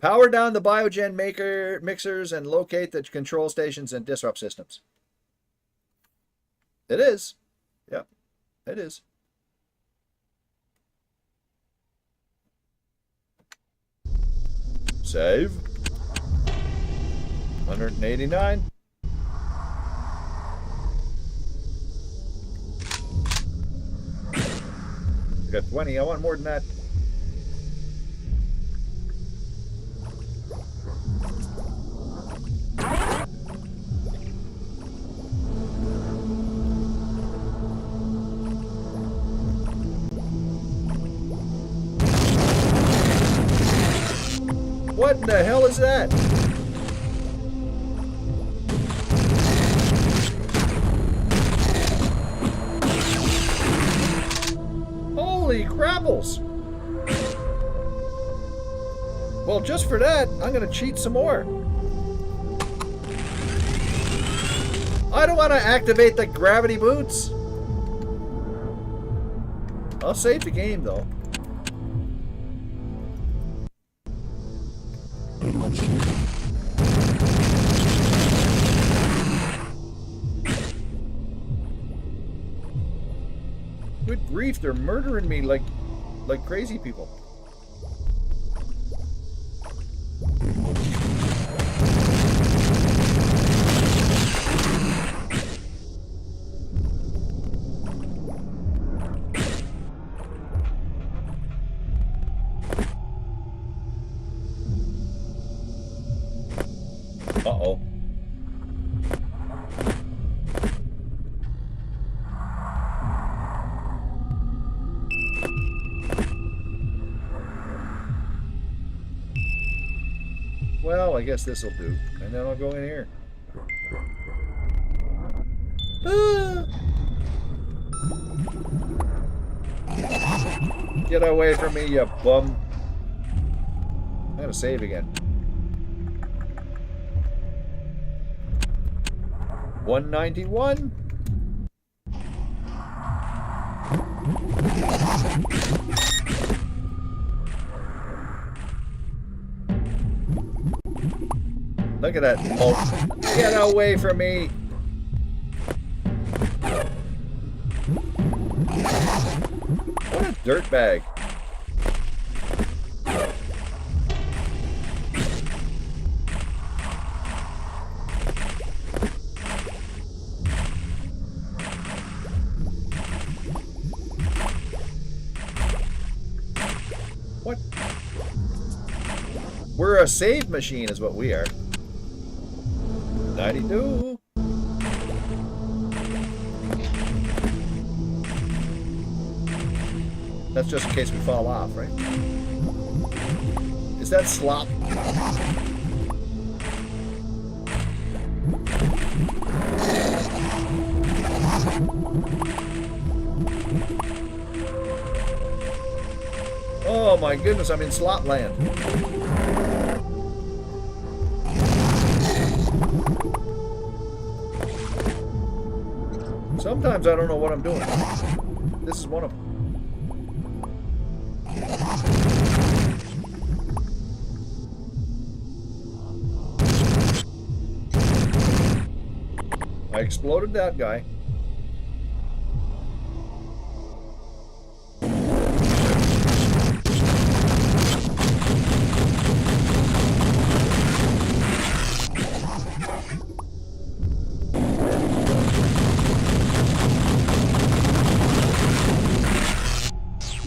Power down the biogen mixers and locate the control stations and disrupt systems. It is. Yep, it is. Save. 189. I got 20. I want more than that. What the hell is that? Holy crapples! Well, just for that, I'm gonna cheat some more. I don't want to activate the gravity boots. I'll save the game though. Good grief, they're murdering me like crazy people. Uh-oh. Well, I guess this'll do. And then I'll go in here. Ah! Get away from me, you bum. I'm gonna save again. 191. Look at that. Oh, get away from me. What a dirtbag. What? We're a save machine is what we are. 92. That's just in case we fall off, right? Is that slop? Oh my goodness, I'm in slop land. Sometimes I don't know what I'm doing. This is one of them. I exploded that guy.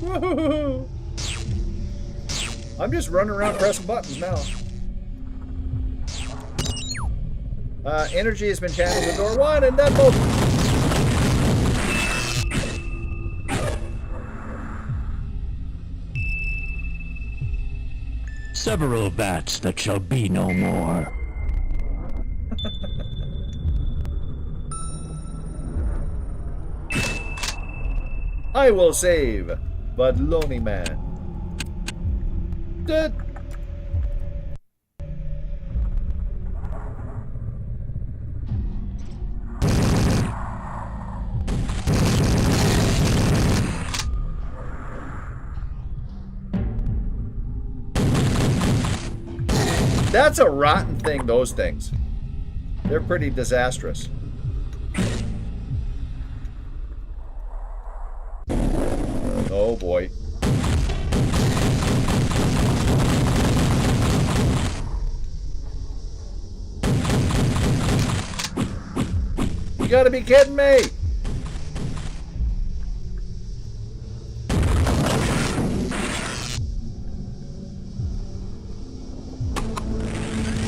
Woohoo! I'm just running around pressing buttons now. Energy has been channeled to door 1 and then both. Several bats that shall be no more. I will save, but Lonely Man. Dead. That's a rotten thing, those things. They're pretty disastrous. Oh boy. You gotta be kidding me!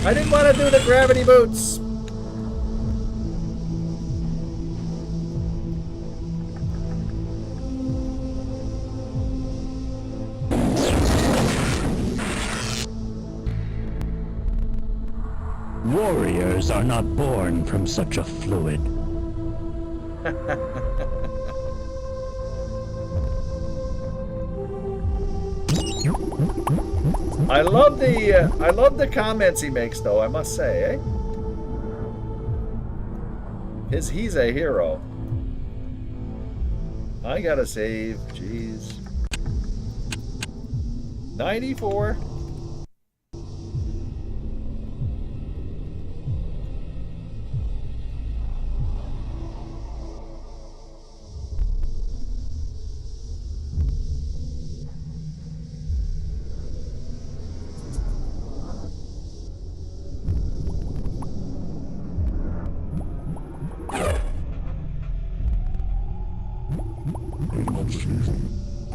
I didn't want to do the gravity boots. Warriors are not born from such a fluid. I love the comments he makes, though, I must say, eh? He's a hero. I gotta save, jeez. 94.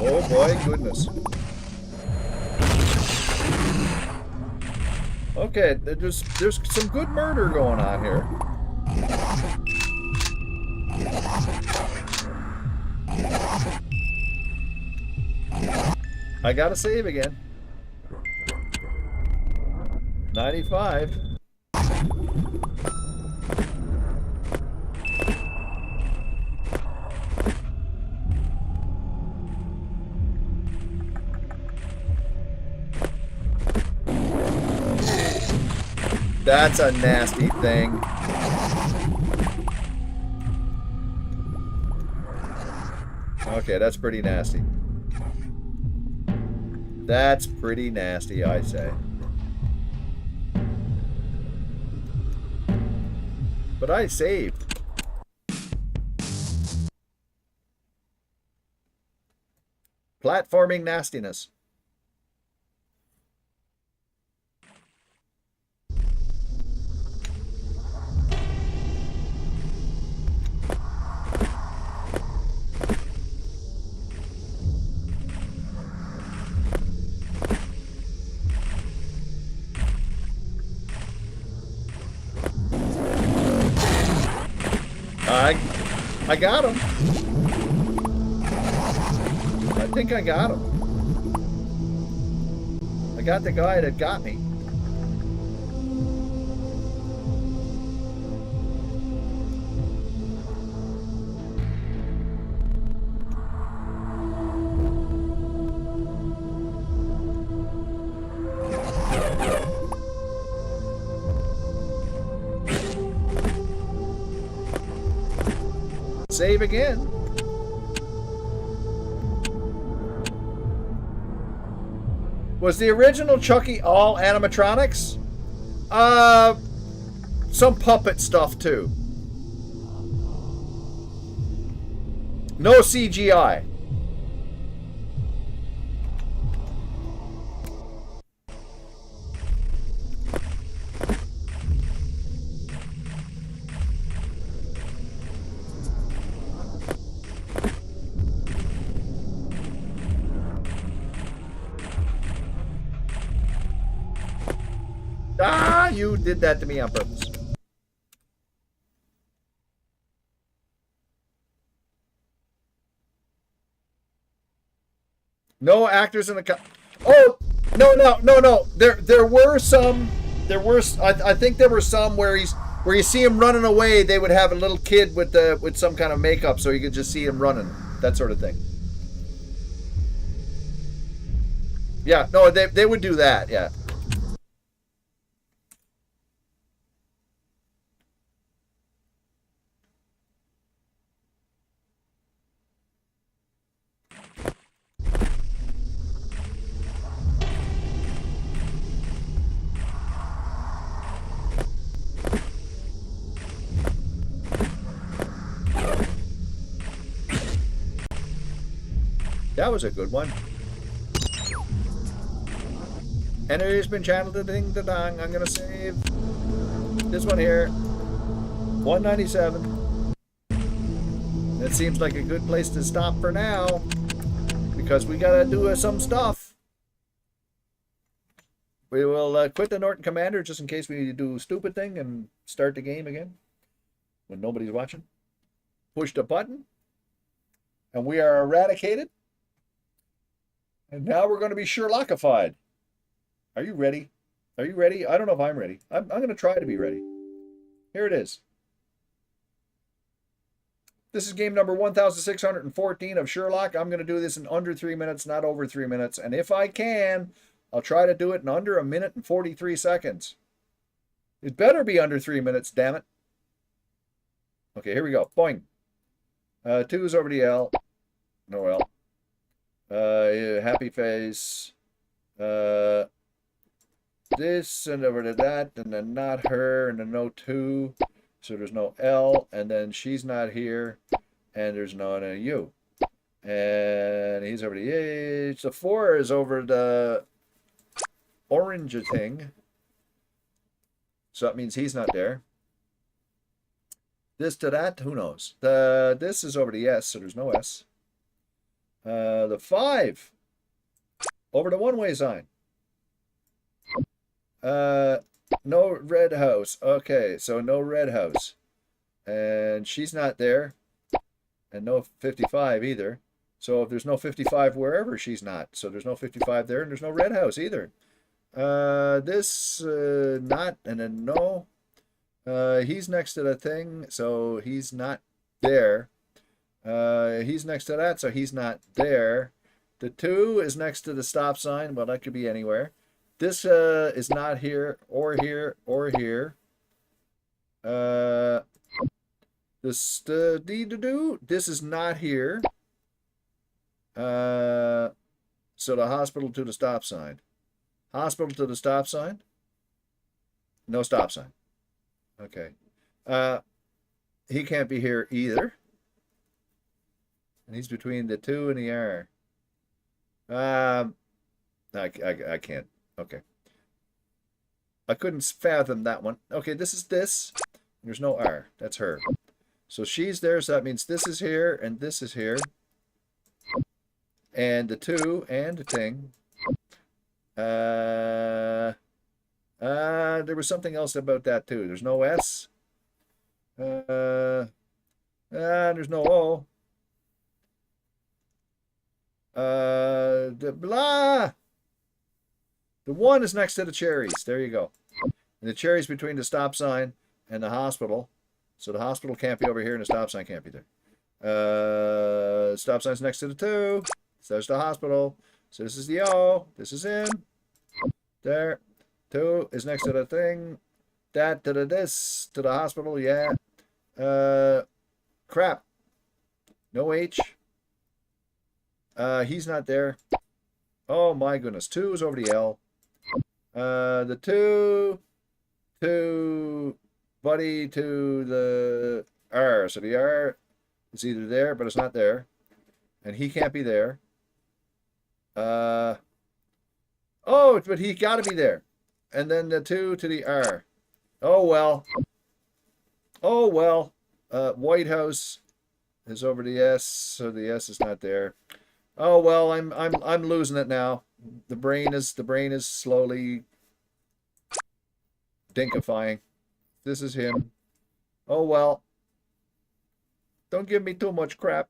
Oh boy, goodness. Okay, there's some good murder going on here. I gotta save again. 95. That's a nasty thing. Okay, that's pretty nasty. That's pretty nasty, I say. But I saved. Platforming nastiness. I got him. I think I got him. I got the guy that got me. save again. Was the original Chucky all animatronics? Some puppet stuff too. No CGI. Ah, you did that to me on purpose. No actors in the oh, no. There were some. I think there were some where you see him running away. They would have a little kid with some kind of makeup, so you could just see him running. That sort of thing. Yeah, no, they would do that. Yeah. That was a good one. Energy's been channeled to ding da dong. I'm gonna save this one here. 197. That seems like a good place to stop for now, because we gotta do some stuff. We will quit the Norton Commander just in case we do a stupid thing and start the game again when nobody's watching. Push the button, and we are eradicated. And now we're going to be Sherlockified. Are you ready? Are you ready? I don't know if I'm ready. I'm going to try to be ready. Here it is. This is game number 1614 of Sherlock. I'm going to do this in under 3 minutes, not over 3 minutes. And if I can, I'll try to do it in under 1 minute and 43 seconds. It better be under 3 minutes, damn it. Okay, here we go. Boing. 2 is over the L. No L. Happy face. This and over to that, and then not her, and then no 2. So there's no L, and then she's not here, and there's no U. And he's over the H. The 4 is over the orange thing. So that means he's not there. This to that, who knows? This is over the S, so there's no S. The 5 over the one-way sign. No red house. Okay, so no red house. And she's not there. And no 55 either. So if there's no 55 wherever, she's not. So there's no 55 there, and there's no red house either. This, not, and then no. He's next to the thing, so he's not there. He's next to that, so he's not there. The 2 is next to the stop sign, but that could be anywhere. This is not here, or here, or here. This this is not here. So the hospital to the stop sign. Hospital to the stop sign. No stop sign. Okay. He can't be here either. And he's between the 2 and the R. I can't. Okay. I couldn't fathom that one. Okay, this is this. There's no R. That's her. So she's there, so that means this is here, and this is here. And the 2 and the thing. There was something else about that too. There's no S. There's no O. The blah. The 1 is next to the cherries. There you go. And the cherries between the stop sign and the hospital. So the hospital can't be over here, and the stop sign can't be there. Stop sign's next to the 2. So there's the hospital. So this is the O. This is in. There. 2 is next to the thing. That to the this to the hospital. Yeah. Crap. No H. He's not there. Oh my goodness. 2 is over the L. The 2 to Buddy to the R. So the R is either there, but it's not there. And he can't be there. Oh, but he got to be there. And then the 2 to the R. Oh well. Oh well. White House is over the S, so the S is not there. Oh well, I'm losing it now. The brain is slowly dinkifying. This is him. Oh well. Don't give me too much crap.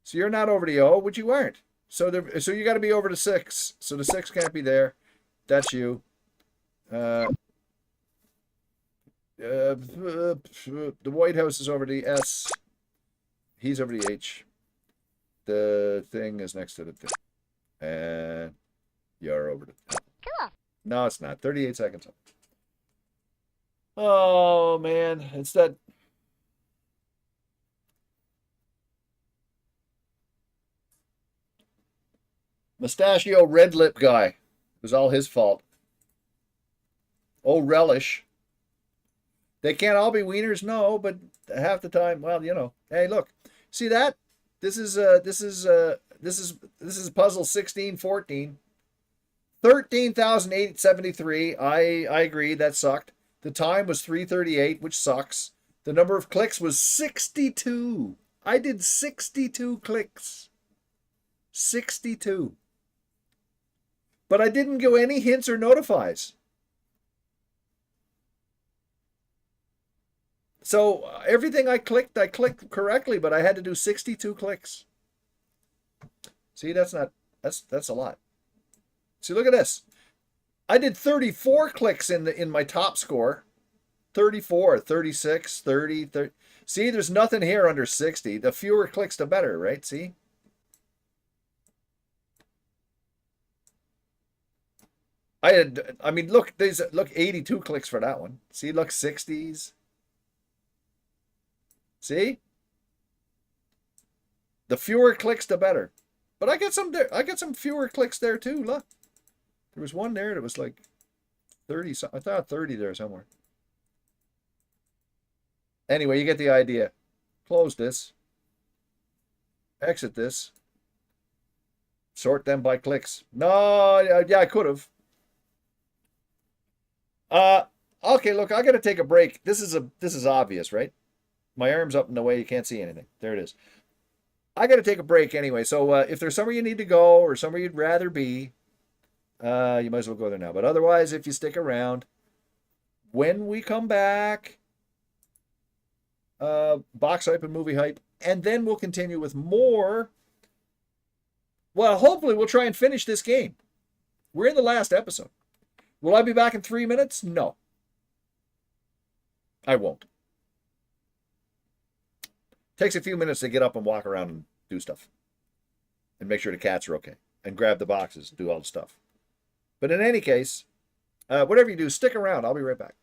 So you're not over the O, but you aren't. So you got to be over the 6. So the 6 can't be there. That's you. The White House is over the S. He's over the H. The thing is next to the thing. And you're over the top. Cool. No, it's not. 38 seconds. Oh, man. It's that... Mustachio red lip guy. It was all his fault. Oh, relish. They can't all be wieners, no, but half the time, well, you know. Hey, look. See that? This is puzzle 1614. 13,873. I agree, that sucked. The time was 3:38, which sucks. The number of clicks was 62. I did 62 clicks. 62. But I didn't go any hints or notifies. So everything I clicked correctly, but I had to do 62 clicks. See, that's a lot. See, look at this. I did 34 clicks in my top score. 34, 36, 30. See, there's nothing here under 60. The fewer clicks, the better, right? See? Look, look, 82 clicks for that one. See, look, 60s. See? The fewer clicks, the better. But I got some fewer clicks there too. Look, there was one there that was like 30. I thought 30 there somewhere. Anyway, you get the idea. Close this. Exit this. Sort them by clicks. No, yeah, I could have. Okay, look, I got to take a break. This is obvious, right? My arm's up in the way, you can't see anything. There it is. I got to take a break anyway. So if there's somewhere you need to go or somewhere you'd rather be, you might as well go there now. But otherwise, if you stick around, when we come back, box hype and movie hype, and then we'll continue with more. Well, hopefully we'll try and finish this game. We're in the last episode. Will I be back in 3 minutes? No. I won't. Takes a few minutes to get up and walk around and do stuff. And make sure the cats are okay. And grab the boxes and do all the stuff. But in any case, whatever you do, stick around. I'll be right back.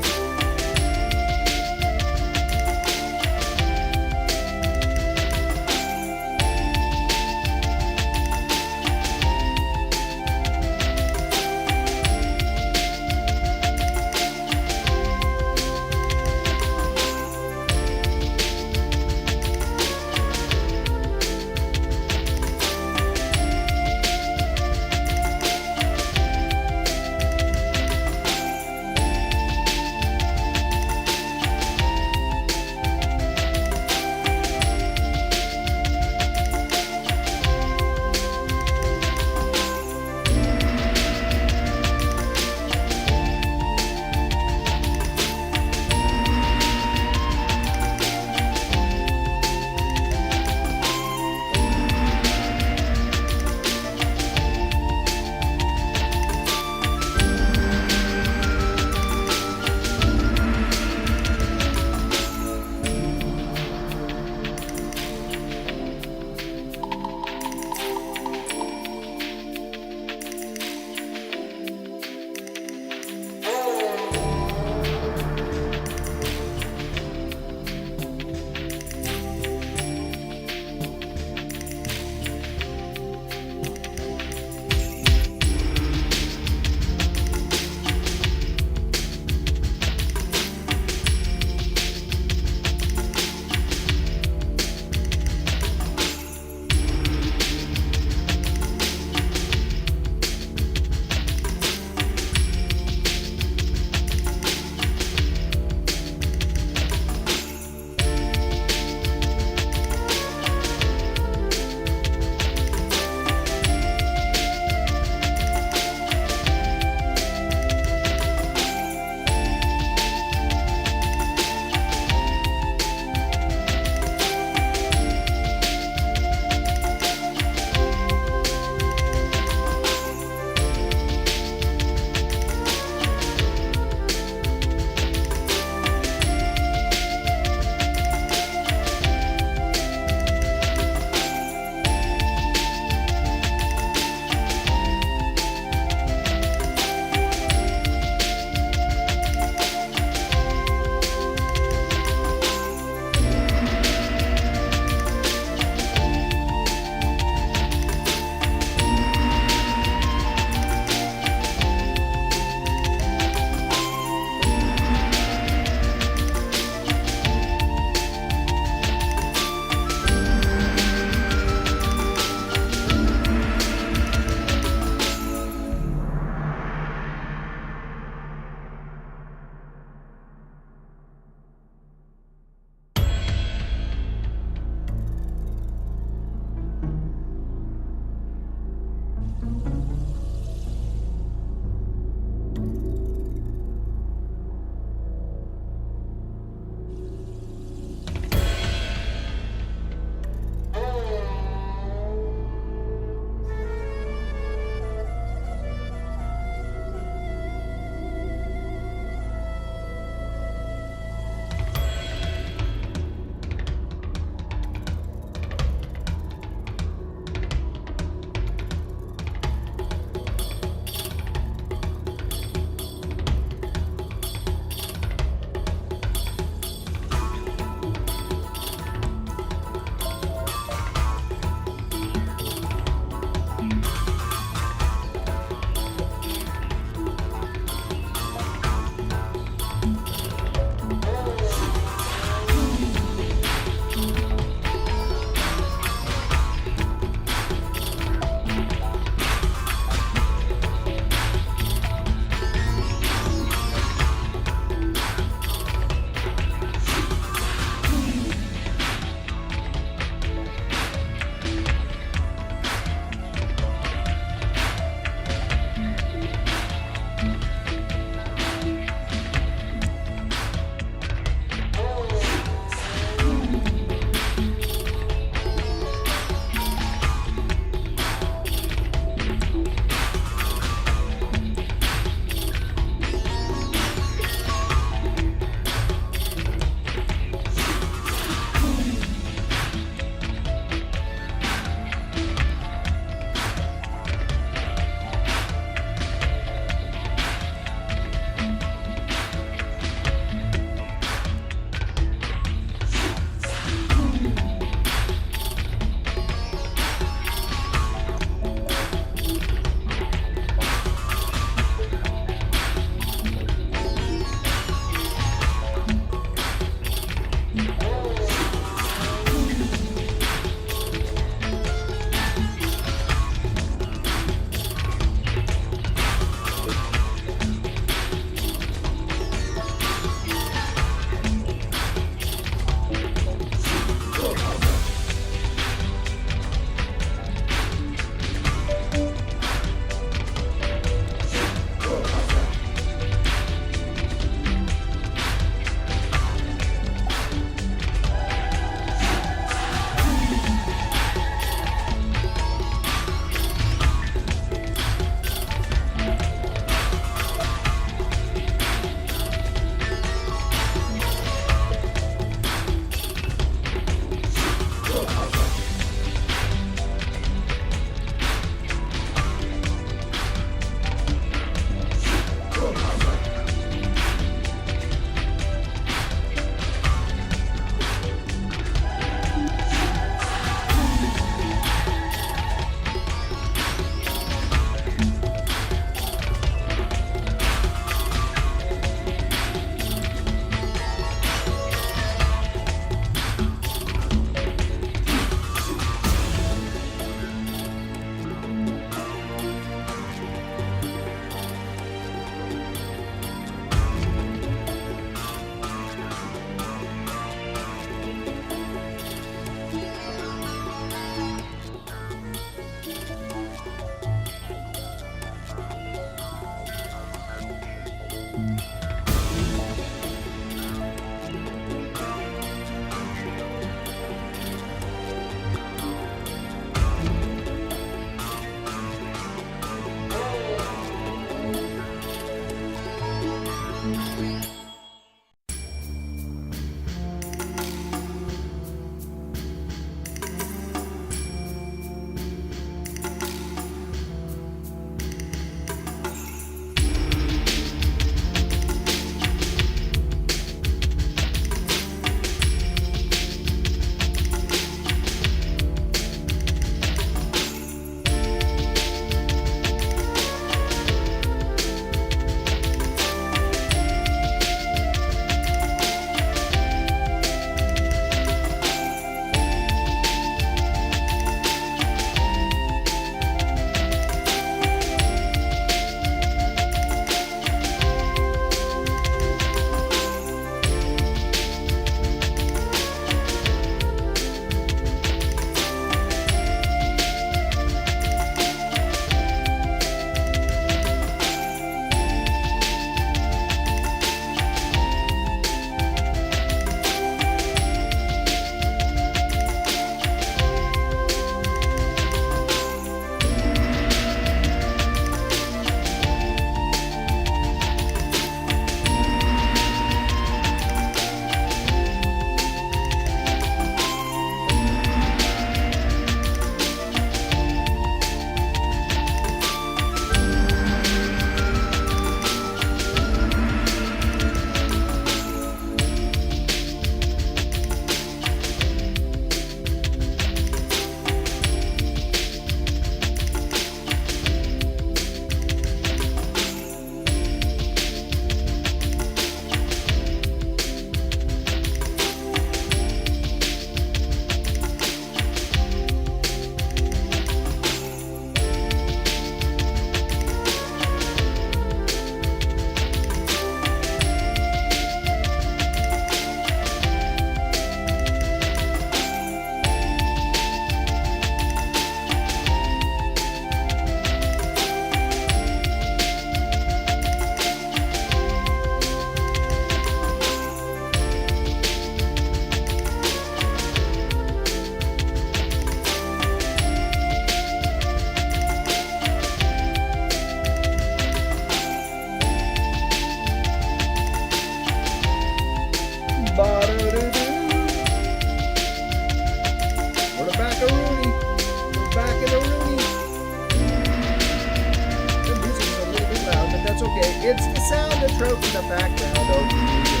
It's the sound of trout in the background of the music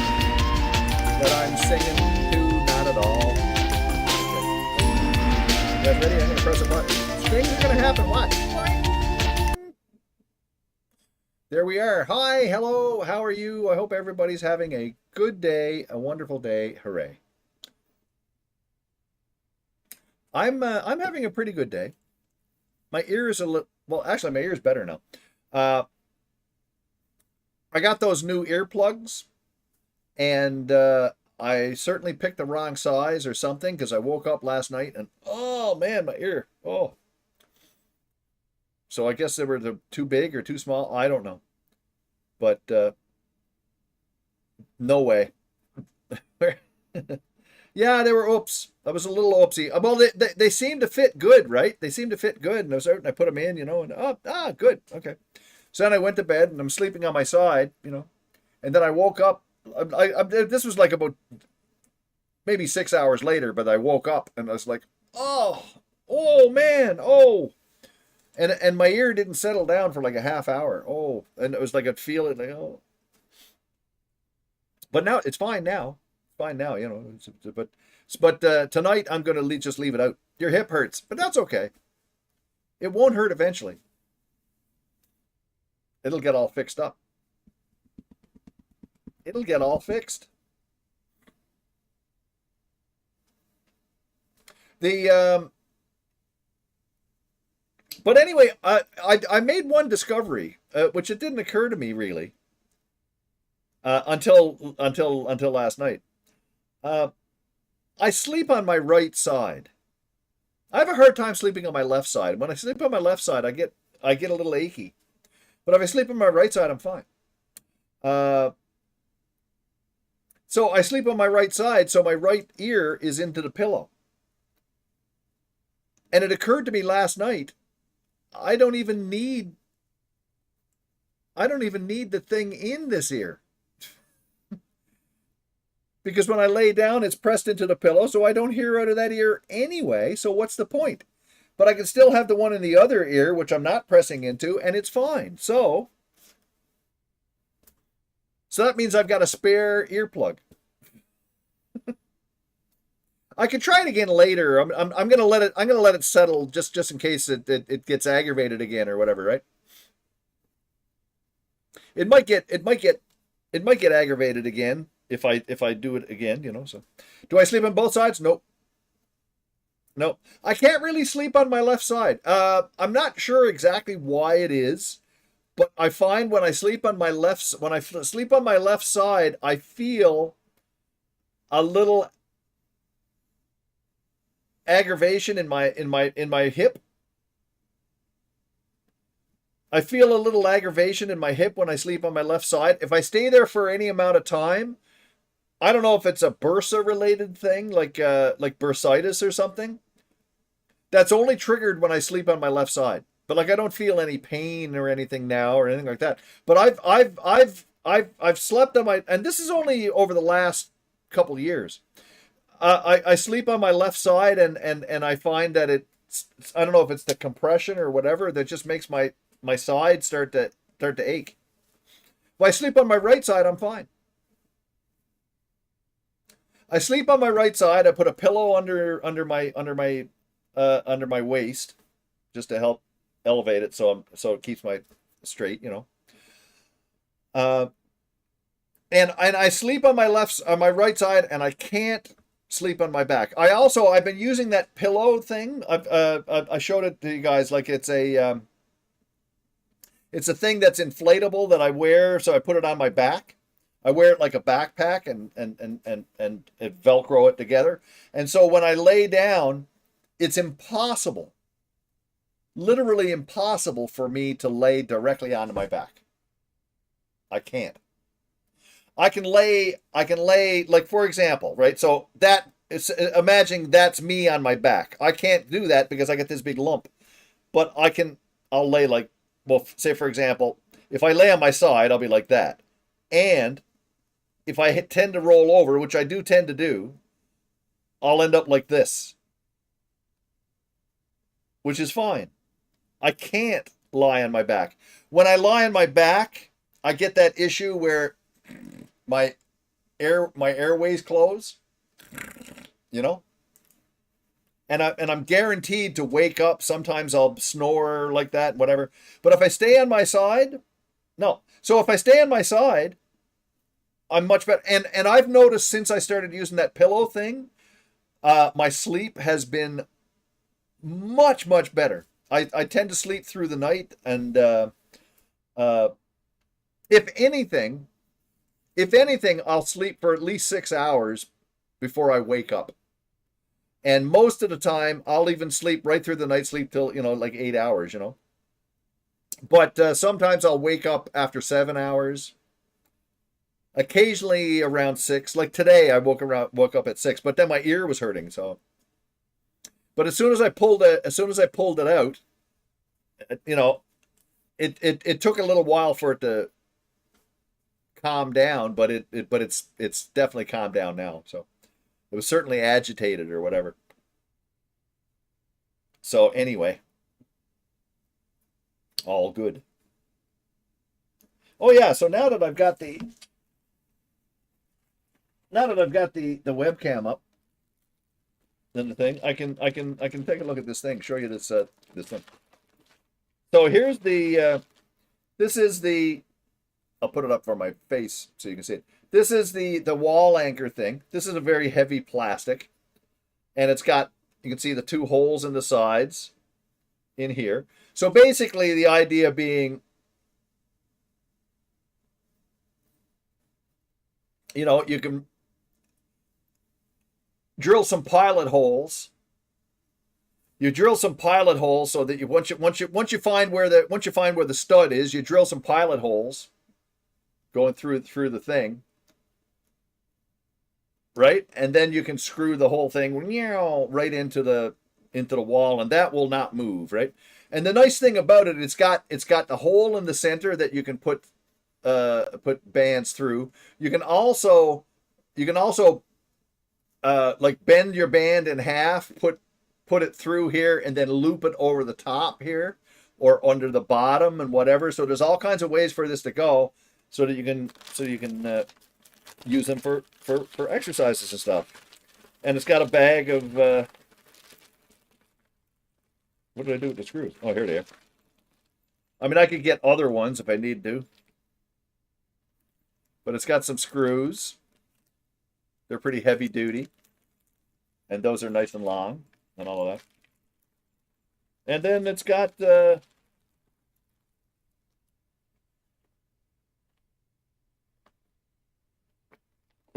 that I'm singing to, not at all. Okay. You guys ready? I'm going to press a button. Things are going to happen. Watch. There we are. Hi, hello, how are you? I hope everybody's having a good day, a wonderful day. Hooray. I'm having a pretty good day. My ear is a little, well, actually, my ear is better now. I got those new earplugs, and I certainly picked the wrong size or something, because I woke up last night and, oh, man, my ear, oh. So I guess they were too big or too small. I don't know. But no way. Yeah, they were oops. I was a little oopsie. Well, they seem to fit good, right? They seem to fit good. And I put them in, you know, and good. Okay. So then I went to bed and I'm sleeping on my side, you know. And then I woke up. This was like about maybe 6 hours later, but I woke up and I was like, oh man, oh. And my ear didn't settle down for like a half hour. Oh, and it was like I'd feel it like, oh. But now it's fine now. Fine now, you know. But tonight I'm going to just leave it out. Your hip hurts, but that's okay. It won't hurt eventually. It'll get all fixed up. It'll get all fixed. But anyway, I made one discovery, which it didn't occur to me really until last night. I sleep on my right side. I have a hard time sleeping on my left side. When I sleep on my left side, I get a little achy. But if I sleep on my right side, I'm fine. So I sleep on my right side, so my right ear is into the pillow. And it occurred to me last night, I don't even need the thing in this ear. Because when I lay down, it's pressed into the pillow, so I don't hear out of that ear anyway, so what's the point? But I can still have the one in the other ear, which I'm not pressing into, and it's fine. So that means I've got a spare earplug. I could try it again later. I'm gonna let it settle just in case it gets aggravated again or whatever, right? It might get aggravated again if I do it again, you know. So do I sleep on both sides? Nope. I can't really sleep on my left side. I'm not sure exactly why it is, but I find when I sleep on my left side, I feel a little aggravation in my hip. I feel a little aggravation in my hip when I sleep on my left side. If I stay there for any amount of time, I don't know if it's a bursa related thing, like bursitis or something. That's only triggered when I sleep on my left side. But like I don't feel any pain or anything now or anything like that. But I've slept on my, and this is only over the last couple of years. I sleep on my left side and I find that I don't know if it's the compression or whatever that just makes my side start to ache. If I sleep on my right side, I'm fine. I sleep on my right side. I put a pillow under my waist just to help elevate it so it keeps my straight, you know. And I sleep on my right side, and I can't sleep on my back. I've been using that pillow thing. I showed it to you guys. Like it's a thing that's inflatable that I wear, so I put it on my back. I wear it like a backpack and it Velcro it together. And so when I lay down, it's impossible, literally impossible for me to lay directly onto my back. I can't. I can lay like, for example, right? So imagine that's me on my back. I can't do that because I get this big lump, but I'll lay like, well, say for example, if I lay on my side, I'll be like that. And if I tend to roll over, which I do tend to do, I'll end up like this, which is fine. I can't lie on my back. When I lie on my back, I get that issue where my airways close, you know, and I'm guaranteed to wake up. Sometimes I'll snore like that, whatever. But if I stay on my side, no. So if I stay on my side, I'm much better. And I've noticed since I started using that pillow thing, my sleep has been much, much better. I tend to sleep through the night, and if anything, I'll sleep for at least 6 hours before I wake up. And most of the time, I'll even sleep right through the night, sleep till, like 8 hours, But sometimes I'll wake up after 7 hours. Occasionally around 6. Like today, I woke up at 6, but then my ear was hurting. So, but as soon as I pulled it out, it took a little while for it to calm down, but it's definitely calmed down now. So it was certainly agitated or whatever. So anyway, all good. Oh yeah, so now that I've got the webcam up, then the thing, I can take a look at this thing, show you this thing. So here's the this is the, I'll put it up for my face so you can see it. This is the wall anchor thing. This is a very heavy plastic, and it's got, you can see the 2 holes in the sides in here. So basically the idea being, you can drill some pilot holes. You drill some pilot holes so that you once you find where the stud is, you drill some pilot holes going through the thing, right? And then you can screw the whole thing right into the wall, and that will not move, right? And the nice thing about it, it's got the hole in the center that you can put bands through. You can also like bend your band in half, put it through here, and then loop it over the top here or under the bottom and whatever. So there's all kinds of ways for this to go, so that you can use them for exercises and stuff. And it's got a bag of what did I do with the screws? Oh, here they are. I mean, I could get other ones if I need to, but it's got some screws. They're pretty heavy duty, and those are nice and long and all of that. And then it's got this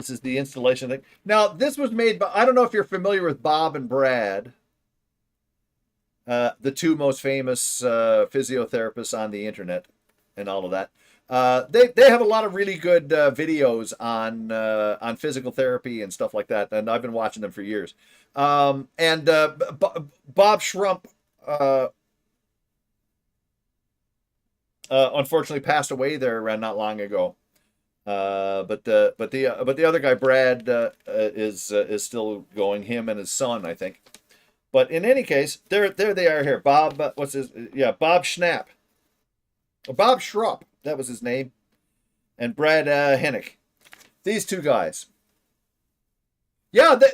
is the installation thing. Now, this was made by, I don't know if you're familiar with Bob and Brad, the 2 most famous physiotherapists on the internet and all of that. They have a lot of really good videos on physical therapy and stuff like that, and I've been watching them for years. Bob Schrump unfortunately passed away there not long ago. But the other guy, Brad, is still going. Him and his son, I think. But in any case, there they are here. Bob, Bob Schnapp, Bob Schrupp, that was his name, and Brad Hennick. These 2 guys. Yeah, they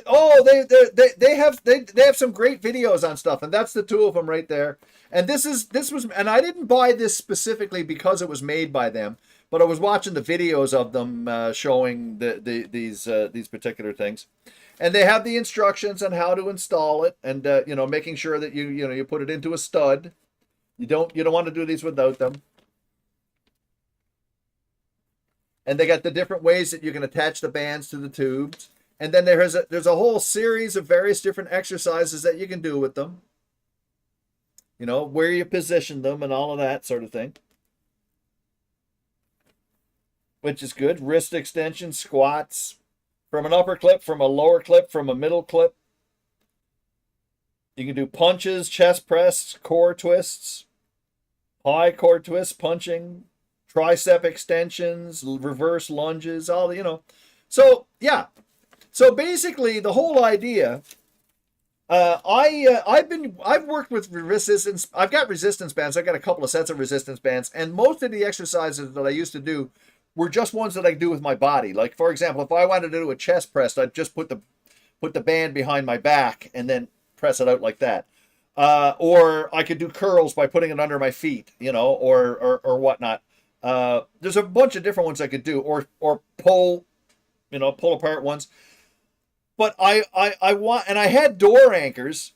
have some great videos on stuff, and that's the 2 of them right there. And this was, and I didn't buy this specifically because it was made by them, but I was watching the videos of them showing these particular things, and they have the instructions on how to install it, and making sure that you put it into a stud. You don't want to do these without them. And they got the different ways that you can attach the bands to the tubes. And then there's a whole series of various different exercises that you can do with them. Where you position them and all of that sort of thing. Which is good. Wrist extension, squats, from an upper clip, from a lower clip, from a middle clip. You can do punches, chest press, core twists, high core twists, punching, tricep extensions, reverse lunges, all. So yeah. So basically, the whole idea I've worked with resistance. I've got resistance bands. I've got a couple of sets of resistance bands, and most of the exercises that I used to do were just ones that I do with my body. Like, for example, if I wanted to do a chest press, I'd just put the band behind my back and then press it out like that. Or I could do curls by putting it under my feet, or whatnot. There's a bunch of different ones I could do, or pull apart ones. But I want, and I had door anchors,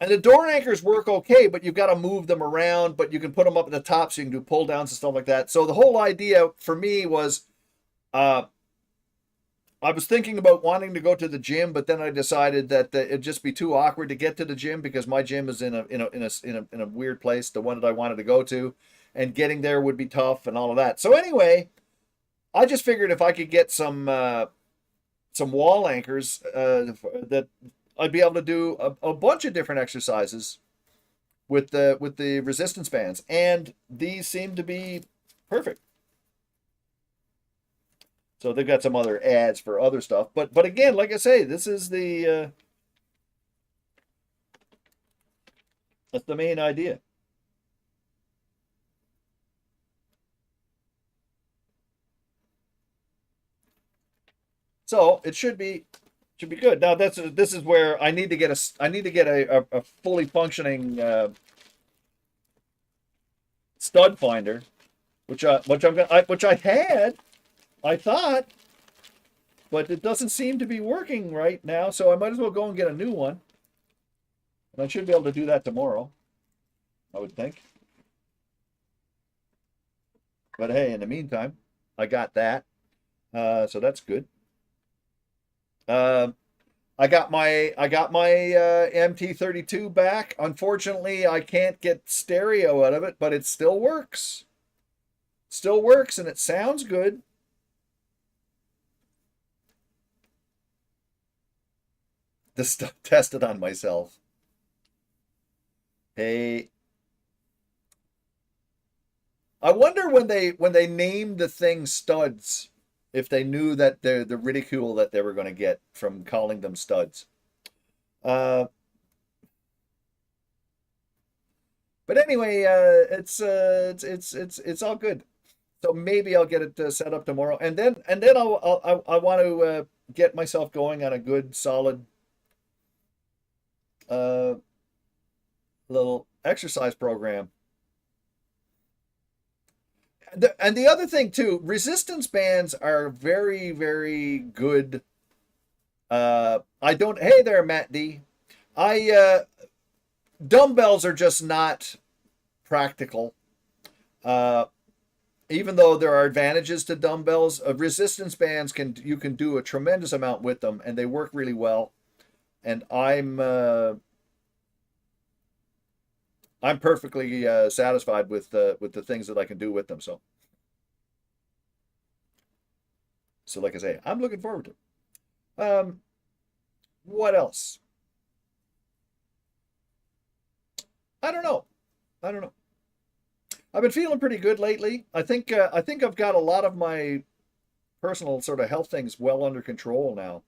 and the door anchors work okay, but you've got to move them around, but you can put them up at the top so you can do pull downs and stuff like that. So the whole idea for me was, I was thinking about wanting to go to the gym, but then I decided that it'd just be too awkward to get to the gym because my gym is in a weird place, the one that I wanted to go to, and getting there would be tough and all of that. So anyway, I just figured if I could get some wall anchors, that I'd be able to do a bunch of different exercises with the resistance bands, and these seem to be perfect. So they've got some other ads for other stuff, but again, like I say, this is that's the main idea. So it should be good. Now this is where I need to get a fully functioning stud finder, which I had, I thought, but it doesn't seem to be working right now. So I might as well go and get a new one, and I should be able to do that tomorrow, I would think. But hey, in the meantime, I got that, so that's good. I got my MT32 back. Unfortunately, I can't get stereo out of it, but it still works. Still works, and it sounds good. This stuff tested on myself. Hey, I wonder when they named the thing studs, if they knew that the ridicule that they were going to get from calling them studs. But anyway, it's all good. So maybe I'll get it set up tomorrow, and then I want to get myself going on a good solid little exercise program. And the other thing too, resistance bands are very, very good. Hey there, Matt D. Dumbbells are just not practical. Even though there are advantages to dumbbells, resistance bands you can do a tremendous amount with them, and they work really well. And I'm perfectly satisfied with the things that I can do with them. So like I say, I'm looking forward to it. What else? I don't know. I've been feeling pretty good lately. I think I've got a lot of my personal sort of health things well under control now.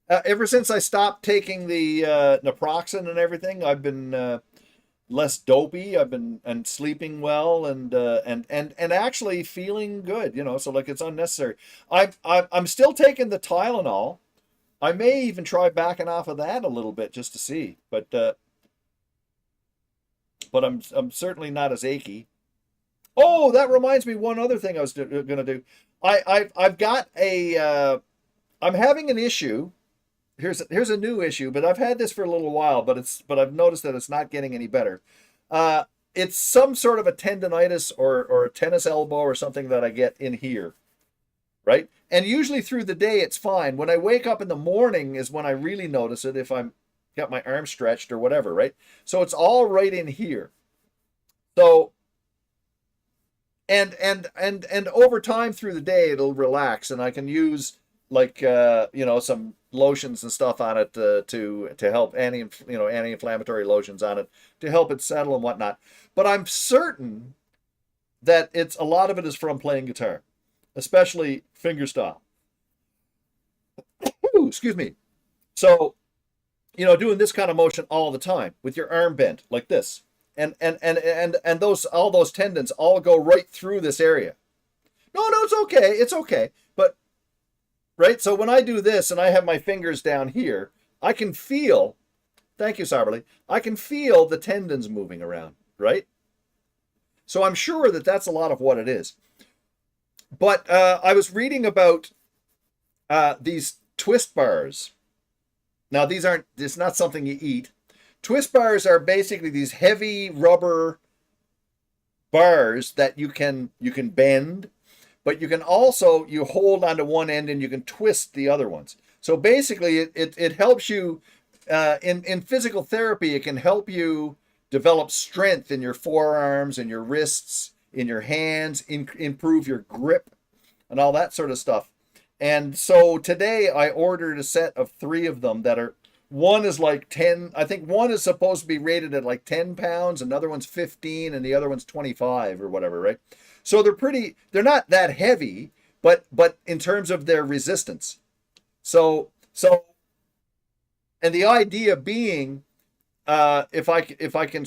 Ever since I stopped taking the naproxen and everything, I've been less dopey. I've been sleeping well and actually feeling good. So like it's unnecessary. I'm still taking the Tylenol. I may even try backing off of that a little bit just to see, but I'm certainly not as achy. Oh, that reminds me, one other thing I was going to do. I've got I'm having an issue. Here's a new issue, but I've had this for a little while, but I've noticed that it's not getting any better. It's some sort of a tendonitis or a tennis elbow or something that I get in here, right? And usually through the day it's fine. When I wake up in the morning is when I really notice it, if I'm got my arm stretched or whatever, right? So it's all right in here. So and over time through the day it'll relax, and I can use like some lotions and stuff on it to help anti-inflammatory lotions on it to help it settle and whatnot. But I'm certain that a lot of it is from playing guitar, especially fingerstyle. Excuse me. So doing this kind of motion all the time with your arm bent like this. And those, all those tendons all go right through this area. No, it's okay. It's okay. But, right? So when I do this and I have my fingers down here, I can feel, thank you, Cyberly, I can feel the tendons moving around, right? So I'm sure that that's a lot of what it is. But I was reading about these twist bars. Now, it's not something you eat. Twist bars are basically these heavy rubber bars that you can bend, but you can also, you hold onto one end and you can twist the other ones. So basically it helps you, in physical therapy, it can help you develop strength in your forearms and your wrists, in your hands, improve your grip and all that sort of stuff. And so today I ordered a set of 3 of them that are, one is like 10, I think one is supposed to be rated at like 10 pounds, another one's 15, and the other one's 25 or whatever, right? So they're not that heavy, but in terms of their resistance. So, and the idea being, if I can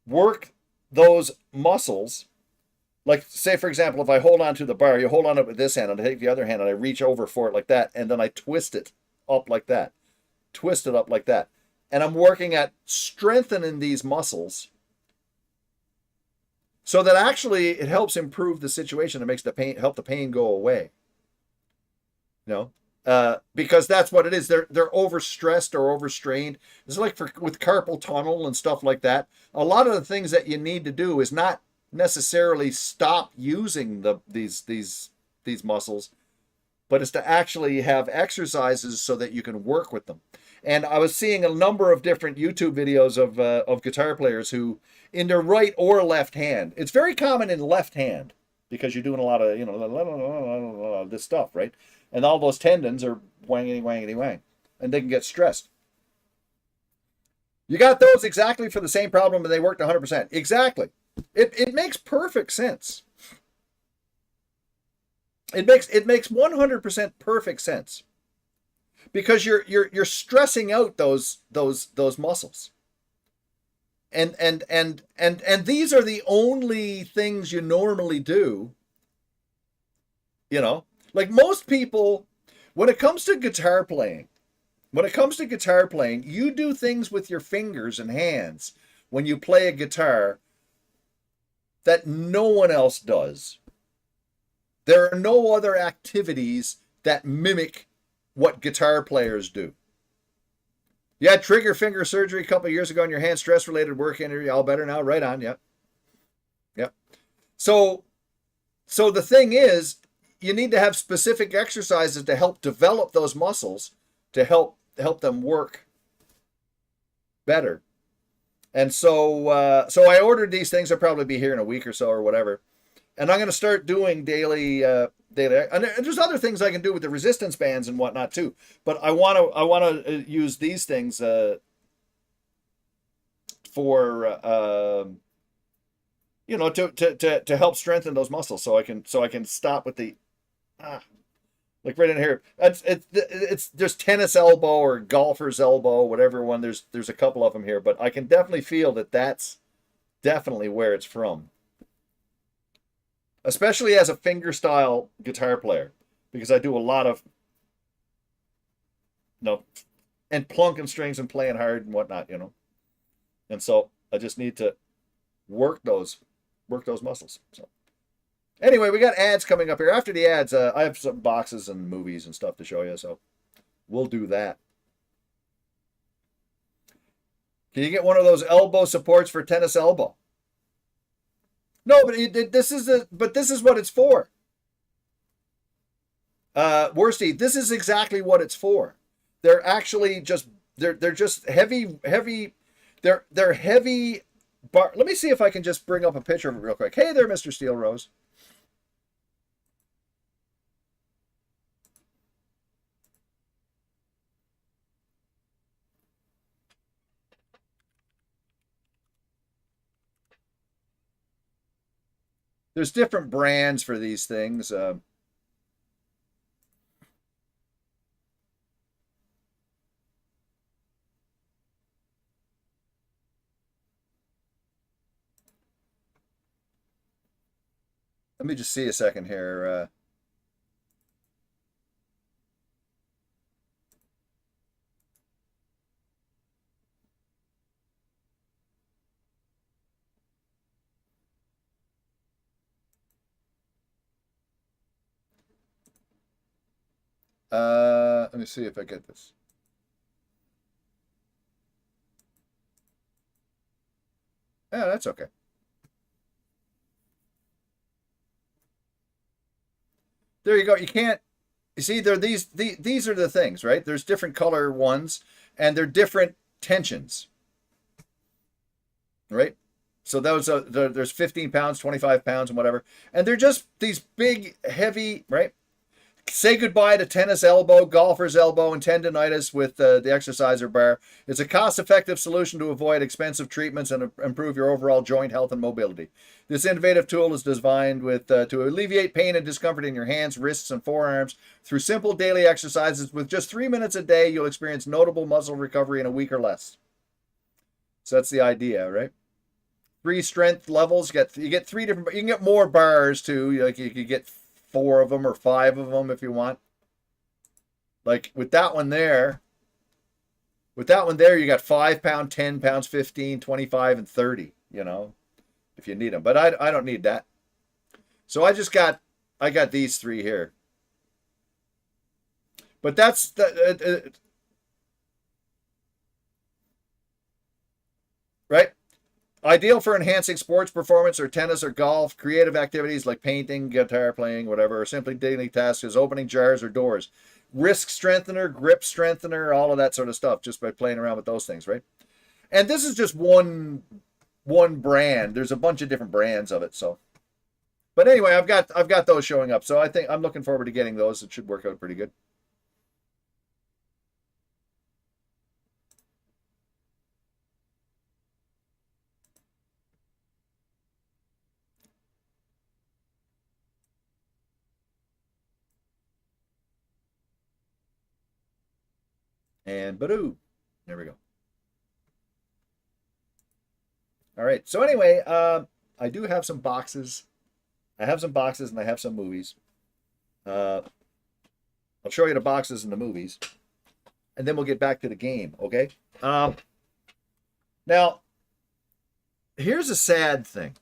work those muscles, like say, for example, if I hold on to the bar, you hold on it with this hand and I take the other hand and I reach over for it like that, and then I twist it up like that, twist it up like that. And I'm working at strengthening these muscles so that actually it helps improve the situation. It makes help the pain go away. Because that's what it is. They're overstressed or overstrained. It's like with carpal tunnel and stuff like that. A lot of the things that you need to do is not necessarily stop using these muscles, but it's to actually have exercises so that you can work with them. And I was seeing a number of different YouTube videos of guitar players who, in their right or left hand, it's very common in left hand because you're doing a lot of this stuff, right? And all those tendons are wangity, wangity, wang, and they can get stressed. You got those exactly for the same problem, and they worked 100%. Exactly. It makes perfect sense. It makes 100% perfect sense because you're stressing out those muscles. And these are the only things you normally do. Like most people, when it comes to guitar playing, you do things with your fingers and hands when you play a guitar that no one else does. There are no other activities that mimic what guitar players do. You had trigger finger surgery a couple of years ago on your hand, stress-related work injury, all better now, right on, yep. So the thing is, you need to have specific exercises to help develop those muscles, to help them work better. And so I ordered these things. They'll probably be here in a week or so or whatever. And I'm going to start doing daily. And there's other things I can do with the resistance bands and whatnot too. But I want to use these things for to help strengthen those muscles, so I can stop with the like right in here. It's there's tennis elbow or golfer's elbow, whatever one. There's a couple of them here, but I can definitely feel that that's definitely where it's from. Especially as a fingerstyle guitar player, because I do a lot of and plunking strings and playing hard and whatnot, And so I just need to work those muscles. So anyway, we got ads coming up here. After the ads, I have some boxes and movies and stuff to show you, so we'll do that. Can you get one of those elbow supports for tennis elbow? No, but this is what it's for. Worsty, this is exactly what it's for. They're actually just they're just heavy. They're heavy bar. Let me see if I can just bring up a picture of it real quick. Hey there, Mr. Steel Rose. There's different brands for these things. Let me just see a second here. Let me see if I get this. Yeah, that's okay. There you go. You can't. You see, these are the things, right? There's different color ones, and they're different tensions, right? So those are there's 15 pounds, 25 pounds, and whatever, and they're just these big, heavy, right? Say goodbye to tennis elbow, golfer's elbow, and tendonitis with the exerciser bar. It's a cost-effective solution to avoid expensive treatments and improve your overall joint health and mobility. This innovative tool is designed to alleviate pain and discomfort in your hands, wrists, and forearms. Through simple daily exercises with just 3 minutes a day, you'll experience notable muscle recovery in a week or less. So that's the idea, right? 3 strength levels. You get 3 different. You can get more bars too. Like you could get 4 of them or 5 of them if you want. Like with that one there, you got 5 pound, 10 pounds, 15, 25, and 30, if you need them. But I don't need that. So I got these 3 here. But that's right? Ideal for enhancing sports performance or tennis or golf, creative activities like painting, guitar playing, whatever, or simply daily tasks as opening jars or doors. Wrist strengthener, grip strengthener, all of that sort of stuff just by playing around with those things, right? And this is just one brand. There's a bunch of different brands of it, so. But anyway, I've got those showing up, so I think I'm looking forward to getting those. It should work out pretty good. And badoo. There we go. All right. So anyway, I do have some boxes. I have some boxes and I have some movies. I'll show you the boxes and the movies. And then we'll get back to the game, okay? Now, here's a sad thing.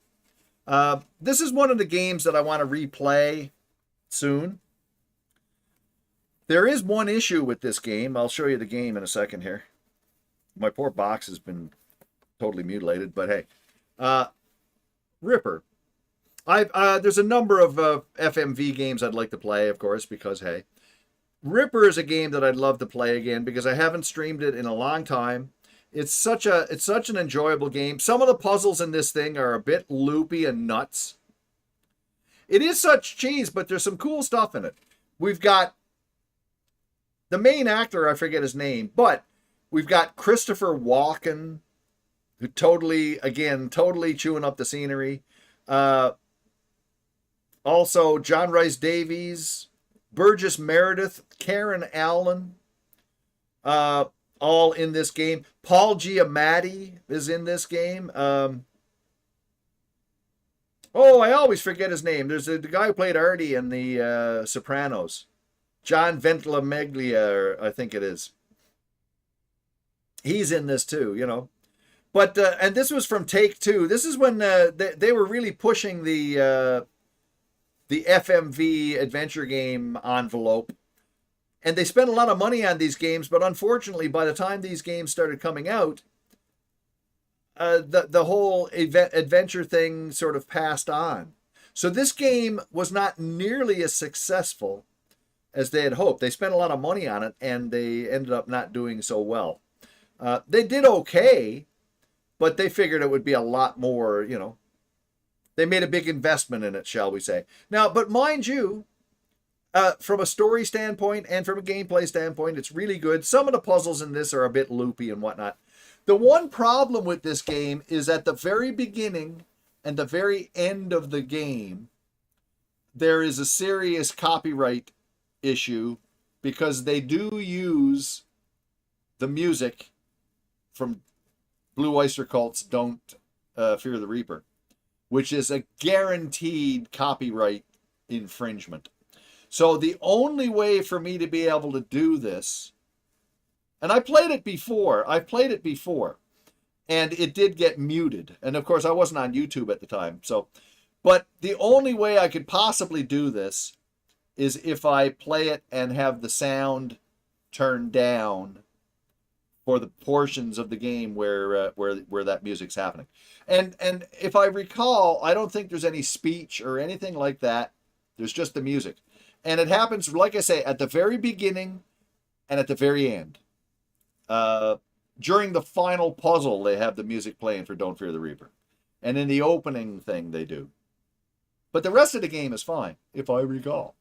This is one of the games that I want to replay soon. There is one issue with this game. I'll show you the game in a second here. My poor box has been totally mutilated, but hey. Ripper. There's a number of FMV games I'd like to play, of course, because, hey. Ripper is a game that I'd love to play again because I haven't streamed it in a long time. It's such an enjoyable game. Some of the puzzles in this thing are a bit loopy and nuts. It is such cheese, but there's some cool stuff in it. We've got the main actor, I forget his name, but we've got Christopher Walken, who totally chewing up the scenery. Also, John Rhys Davies, Burgess Meredith, Karen Allen, all in this game. Paul Giamatti is in this game. I always forget his name. There's the guy who played Artie in the Sopranos. John Ventimiglia, I think it is. He's in this too, But and this was from Take-Two. This is when they were really pushing the FMV adventure game envelope. And they spent a lot of money on these games, but unfortunately, by the time these games started coming out, the whole adventure thing sort of passed on. So this game was not nearly as successful as they had hoped. They spent a lot of money on it, and they ended up not doing so well. They did okay, but they figured it would be a lot more, They made a big investment in it, shall we say. Now, but mind you, from a story standpoint and from a gameplay standpoint, it's really good. Some of the puzzles in this are a bit loopy and whatnot. The one problem with this game is at the very beginning and the very end of the game, there is a serious copyright issue because they do use the music from Blue Oyster Cult's Don't Fear the Reaper. which is a guaranteed copyright infringement. So the only way for me to be able to do this, and I've played it before, and it did get muted. And of course, I wasn't on YouTube at the time. So, but the only way I could possibly do this is if I play it and have the sound turned down for the portions of the game where that music's happening. And if I recall, I don't think there's any speech or anything like that. There's just the music. And it happens, like I say, at the very beginning and at the very end. During the final puzzle, they have the music playing for Don't Fear the Reaper. And in the opening thing, they do. But the rest of the game is fine, if I recall.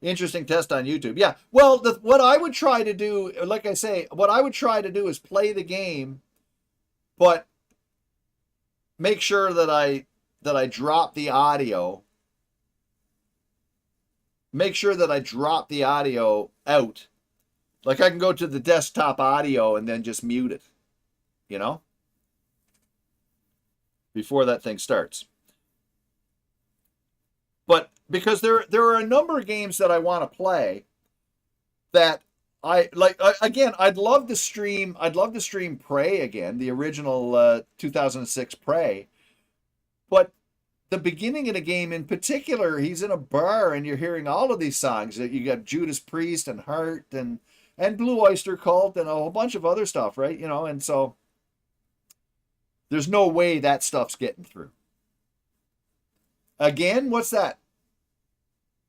Interesting test on YouTube. Yeah, well, what I would try to do, like I say, what I would try to do is play the game, but make sure that I drop the audio. Make sure that I drop the audio out. Like I can go to the desktop audio and then just mute it, you know, before that thing starts. But because there are a number of games that I want to play that I like. Again, I'd love to stream Prey again, the original 2006 Prey. But the beginning of the game in particular, he's in a bar and you're hearing all of these songs. You got Judas Priest and Heart and Blue Oyster Cult and a whole bunch of other stuff, right? You know, and so there's no way that stuff's getting through. Again, what's that?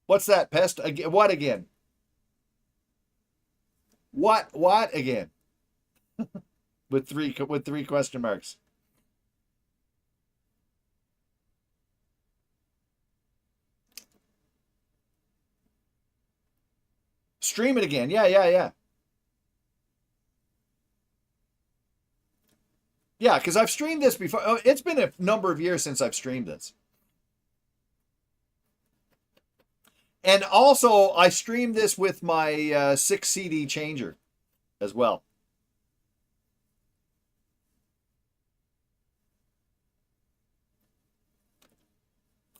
What's that, Pest? Again, what again? What again? with three question marks. Stream it again. Yeah. Yeah, because I've streamed this before. Oh, it's been a number of years since I've streamed this. And also, I streamed this with my 6 CD changer as well.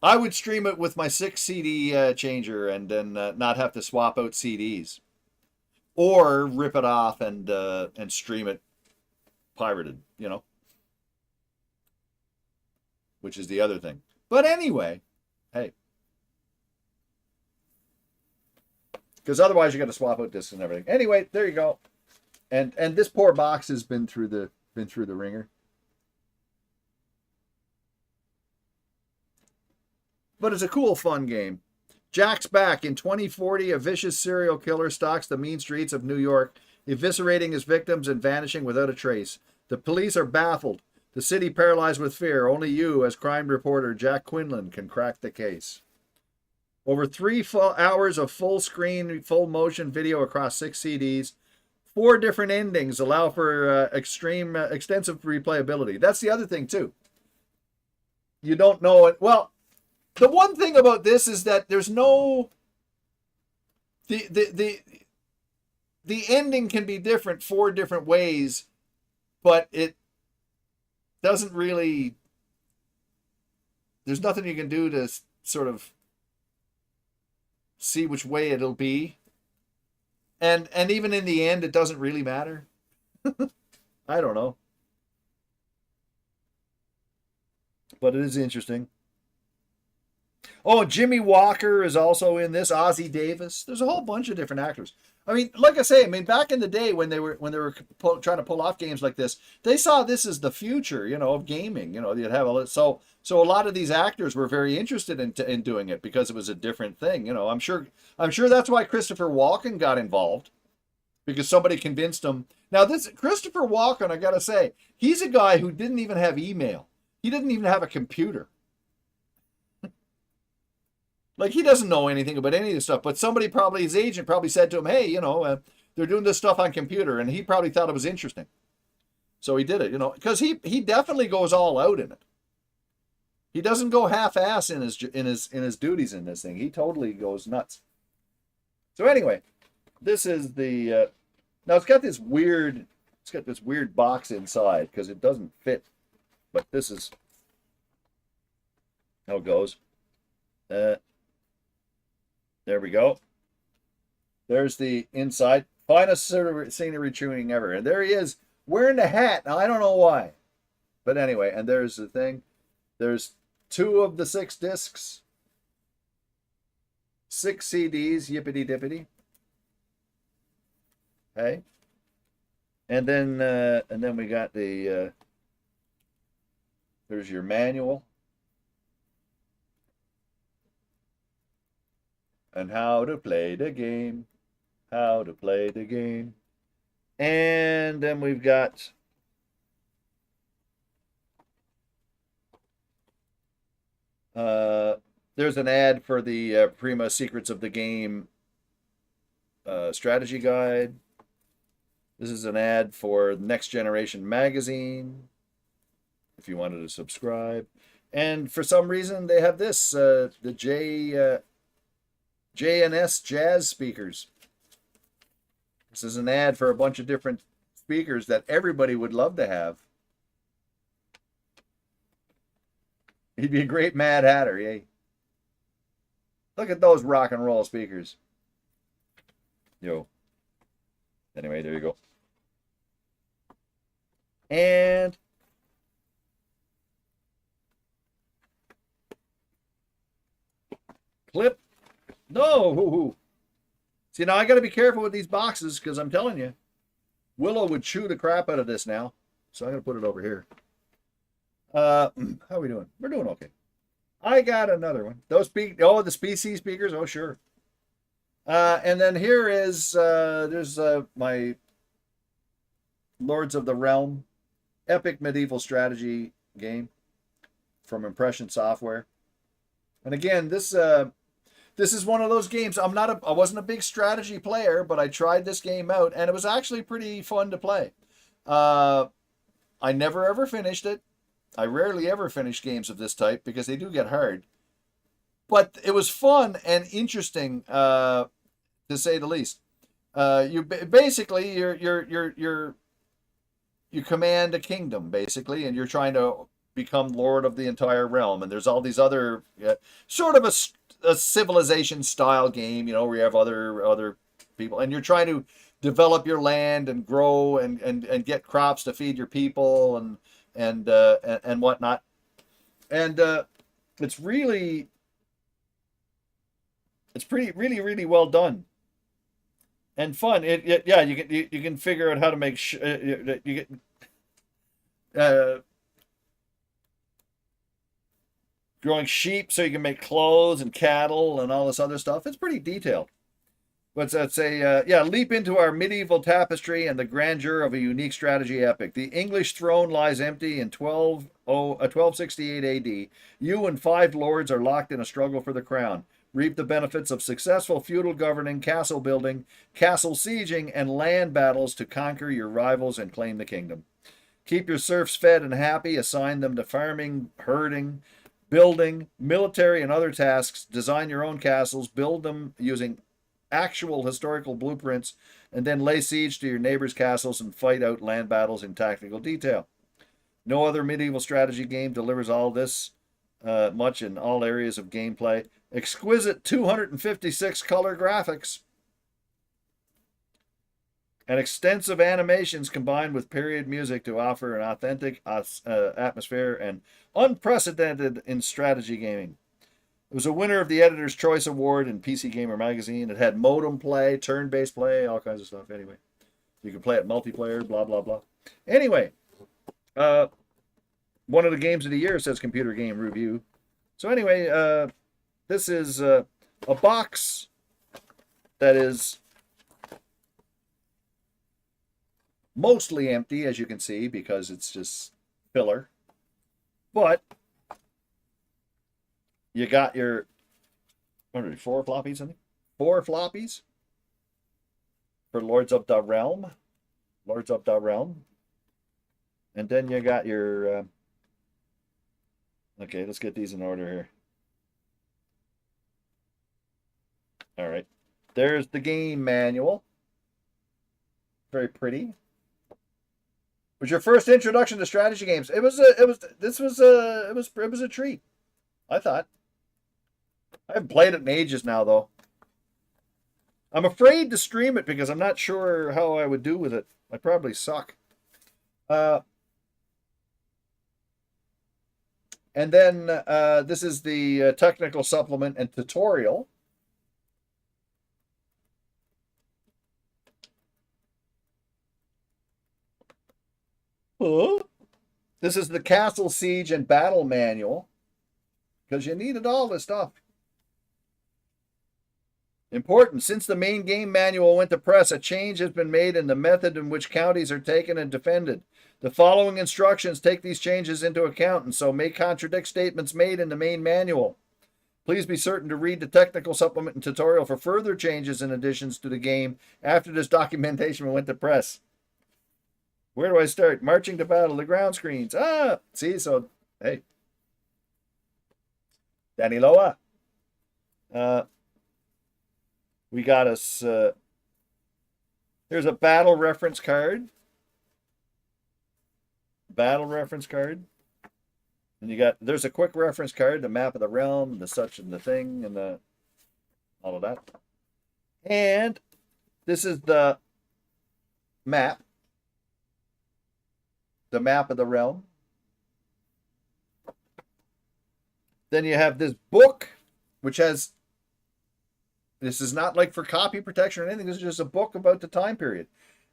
I would stream it with my 6 CD changer and then not have to swap out CDs. Or rip it off and stream it pirated, you know. Which is the other thing. But anyway, hey. Because otherwise you got to swap out discs and everything. Anyway, there you go. And this poor box has been through the ringer. But it's a cool, fun game. Jack's back. In 2040, a vicious serial killer stalks the mean streets of New York, eviscerating his victims and vanishing without a trace. The police are baffled. The city paralyzed with fear. Only you, as crime reporter Jack Quinlan, can crack the case. Over 3 hours of full screen, full motion video across 6 CDs. 4 different endings allow for extensive replayability. That's the other thing, too. You don't know it. Well, the one thing about this is that there's no... The ending can be different 4 different ways, but it doesn't really... There's nothing you can do to sort of see which way it'll be. And even in the end, it doesn't really matter. I don't know. But it is interesting. Oh, Jimmy Walker is also in this. Ozzie Davis. There's a whole bunch of different actors. I mean, like I say, back in the day when they were trying to pull off games like this, they saw this as the future, you know, of gaming. You know, you'd have so a lot of these actors were very interested in doing it because it was a different thing. You know, I'm sure that's why Christopher Walken got involved, because somebody convinced him. Now, this Christopher Walken, I gotta say, he's a guy who didn't even have email. He didn't even have a computer. Like, he doesn't know anything about any of this stuff, but somebody probably, his agent probably said to him, hey, you know, they're doing this stuff on computer, and he probably thought it was interesting. So he did it, you know, because he definitely goes all out in it. He doesn't go half-ass in his duties in this thing. He totally goes nuts. So anyway, this is the now it's got this weird box inside because it doesn't fit but this is how it goes. There we go. There's the inside. Finest scenery tuning ever. And there he is wearing the hat. Now, I don't know why. But anyway, and there's the thing. There's 2 of the 6 discs. 6 CDs, yippity dippity. Hey. And then we got the there's your manual. And how to play the game. How to play the game. And then we've got there's an ad for the Prima Secrets of the Game strategy guide. This is an ad for Next Generation magazine, if you wanted to subscribe. And for some reason, they have this, the J&S Jazz speakers. This is an ad for a bunch of different speakers that everybody would love to have. He'd be a great Mad Hatter, eh? Look at those rock and roll speakers. Yo. Anyway, there you go. And clip. No. See, now I got to be careful with these boxes because I'm telling you, Willow would chew the crap out of this now. So I'm going to put it over here. How are we doing? We're doing okay. I got another one. The PC speakers. Oh, sure. And then here is, there's my Lords of the Realm epic medieval strategy game from Impression Software. And again, this is one of those games. I wasn't a big strategy player, but I tried this game out, and it was actually pretty fun to play. I never ever finished it. I rarely ever finish games of this type because they do get hard. But it was fun and interesting, to say the least. You command a kingdom basically, and you're trying to become lord of the entire realm. And there's all these other sort of a civilization style game, where you have other people, and you're trying to develop your land and grow and get crops to feed your people and whatnot. And it's really well done and fun. You can figure out how to make you get growing sheep so you can make clothes and cattle and all this other stuff. It's pretty detailed. But it's leap into our medieval tapestry and the grandeur of a unique strategy epic. The English throne lies empty in 1268 AD. You and 5 lords are locked in a struggle for the crown. Reap the benefits of successful feudal governing, castle building, castle sieging, and land battles to conquer your rivals and claim the kingdom. Keep your serfs fed and happy. Assign them to farming, herding, building, military, and other tasks. Design your own castles. Build them using actual historical blueprints, and then lay siege to your neighbors' castles and fight out land battles in tactical detail. No other medieval strategy game delivers all this much in all areas of gameplay. Exquisite 256 color graphics and extensive animations combined with period music to offer an authentic atmosphere and unprecedented in strategy gaming. It was a winner of the Editor's Choice Award in PC Gamer magazine. It had modem play, turn-based play, all kinds of stuff. Anyway, you can play it multiplayer, blah, blah, blah. Anyway, one of the games of the year, says Computer Game Review. So anyway, this is a box that is mostly empty, as you can see, because it's just filler. But you got your, what are they, 4 floppies, I think? 4 floppies for Lords of the Realm. Lords of the Realm. And then you got your, okay, let's get these in order here. All right. There's the game manual. Very pretty. Was your first introduction to strategy games? It was a treat. I thought. I haven't played it in ages now, though. I'm afraid to stream it because I'm not sure how I would do with it. I probably suck. And then this is the technical supplement and tutorial. This is the Castle Siege and Battle Manual, because you needed all this stuff. Important. Since the main game manual went to press, a change has been made in the method in which counties are taken and defended. The following instructions take these changes into account and so may contradict statements made in the main manual. Please be certain to read the technical supplement and tutorial for further changes and additions to the game after this documentation went to press. Where do I start? Marching to battle, the ground screens. See, so, hey. Danny Loa. We got us, here's a battle reference card. Battle reference card. And you got, there's a quick reference card, the map of the realm, the such and the thing, and the, all of that. And this is the map. The map of the realm. Then you have this book, which has, this is not like for copy protection or anything. This is just a book about the time period.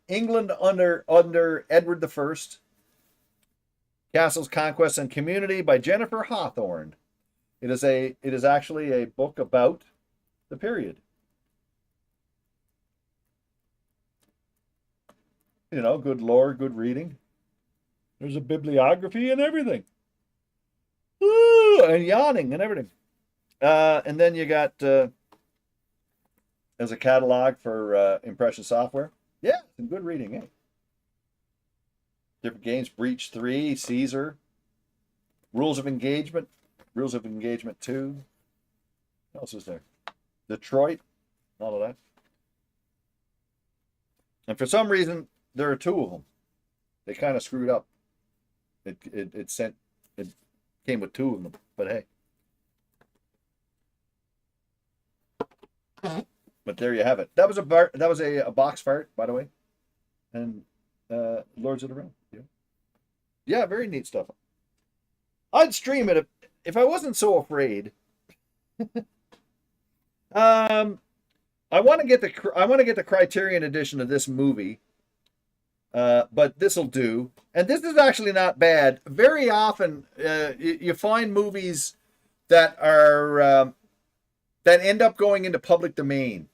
England under Edward I. Castles, Conquest, and Community by Jennifer Hawthorne. It is actually a book about the period. You know, good lore, good reading. There's a bibliography and everything. Ooh, and yawning and everything. And then you got as a catalog for impression software. Yeah, some good reading, eh? Different games, Breach 3, Caesar, Rules of Engagement 2. What else is there? Detroit, all of that. And for some reason, there are two of them. They kind of screwed up. It came with two of them, but hey. But there you have it. That was a box fart, by the way. And Lords of the Realm. Yeah, very neat stuff. I'd stream it if I wasn't so afraid. I want to get the Criterion edition of this movie. But this'll do. And this is actually not bad. Very often you find movies that are that end up going into public domain.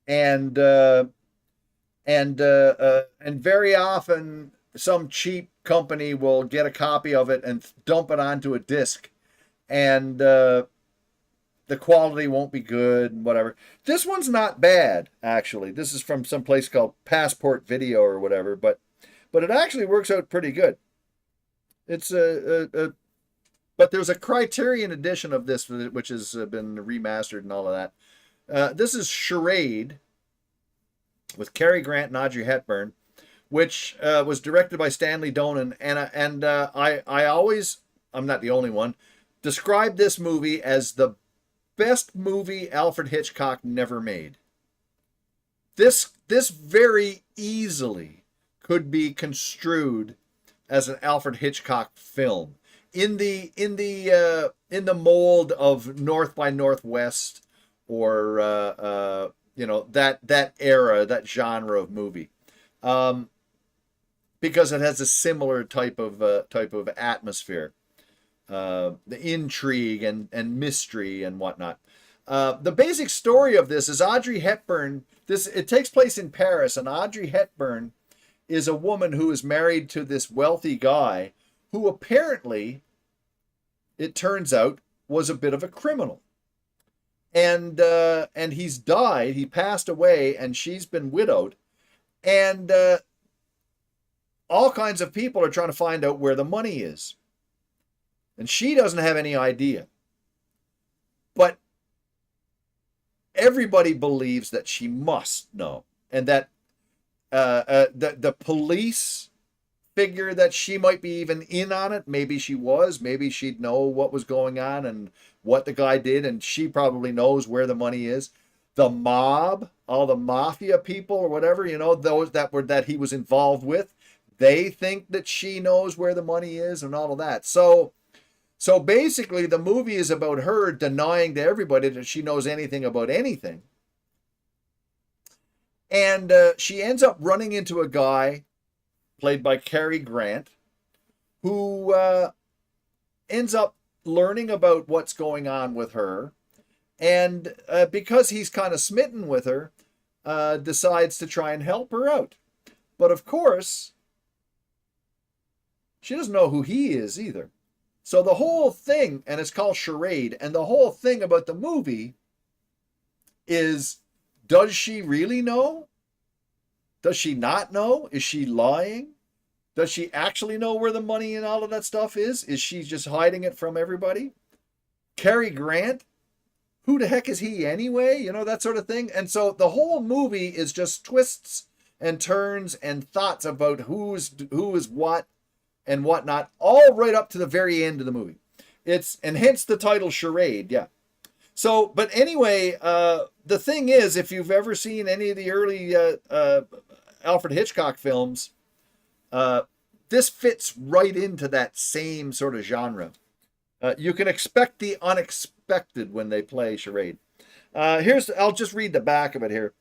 And very often some cheap company will get a copy of it and dump it onto a disc, and the quality won't be good and whatever. This one's not bad, actually. This is from some place called Passport Video or whatever, but it actually works out pretty good. It's but there's a Criterion edition of this which has been remastered and all of that. This is Charade with Cary Grant and Audrey Hepburn, which was directed by Stanley Donen, and I always, I'm not the only one, describe this movie as the best movie Alfred Hitchcock never made. This very easily could be construed as an Alfred Hitchcock film in the mold of North by Northwest or that era, that genre of movie. Because it has a similar type of atmosphere, the intrigue and mystery and whatnot. The basic story of this is Audrey Hepburn. It takes place in Paris, and Audrey Hepburn is a woman who is married to this wealthy guy who apparently, it turns out, was a bit of a criminal. And he's died. He passed away, and she's been widowed, and all kinds of people are trying to find out where the money is. And she doesn't have any idea. But everybody believes that she must know. And that the police figure that she might be even in on it. Maybe she was. Maybe she'd know what was going on and what the guy did, and she probably knows where the money is. The mob, all the mafia people or whatever, those that he was involved with, they think that she knows where the money is and all of that. So basically the movie is about her denying to everybody that she knows anything about anything. And she ends up running into a guy played by Cary Grant, who ends up learning about what's going on with her. And because he's kind of smitten with her, decides to try and help her out. But of course, she doesn't know who he is either. So the whole thing, and it's called Charade, and the whole thing about the movie is, does she really know? Does she not know? Is she lying? Does she actually know where the money and all of that stuff is? Is she just hiding it from everybody? Cary Grant, who the heck is he anyway? That sort of thing. And so the whole movie is just twists and turns and thoughts about who is what and whatnot, all right up to the very end of the movie. And hence the title Charade, yeah. So, but anyway, the thing is, if you've ever seen any of the early Alfred Hitchcock films, this fits right into that same sort of genre. You can expect the unexpected when they play Charade. I'll just read the back of it here.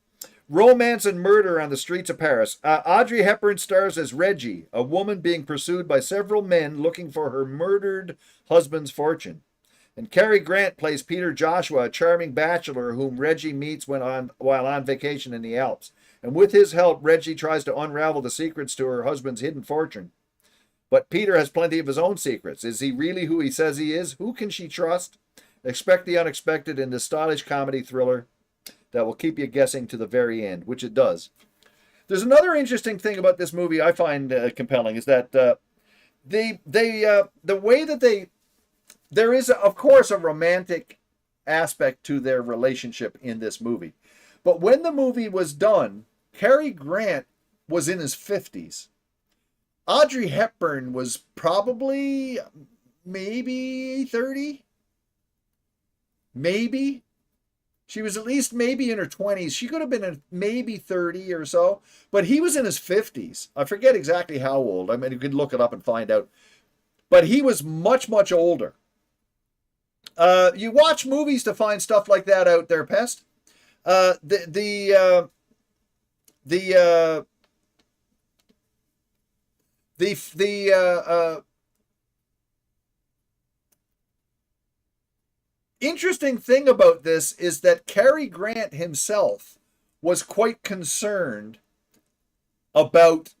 Romance and murder on the streets of Paris. Audrey Hepburn stars as Reggie, a woman being pursued by several men looking for her murdered husband's fortune. And Cary Grant plays Peter Joshua, a charming bachelor whom Reggie meets while on vacation in the Alps. And with his help, Reggie tries to unravel the secrets to her husband's hidden fortune. But Peter has plenty of his own secrets. Is he really who he says he is? Who can she trust? Expect the unexpected in this stylish comedy thriller that will keep you guessing to the very end, which it does. There's another interesting thing about this movie I find compelling, is that the way that there is, of course, a romantic aspect to their relationship in this movie. But when the movie was done, Cary Grant was in his 50s. Audrey Hepburn was probably maybe 30. Maybe. She was at least maybe in her 20s. She could have been in maybe 30 or so. But he was in his 50s. I forget exactly how old. I mean, you could look it up and find out. But he was much, much older. You watch movies to find stuff like that out there, Pest. The interesting thing about this is that Cary Grant himself was quite concerned about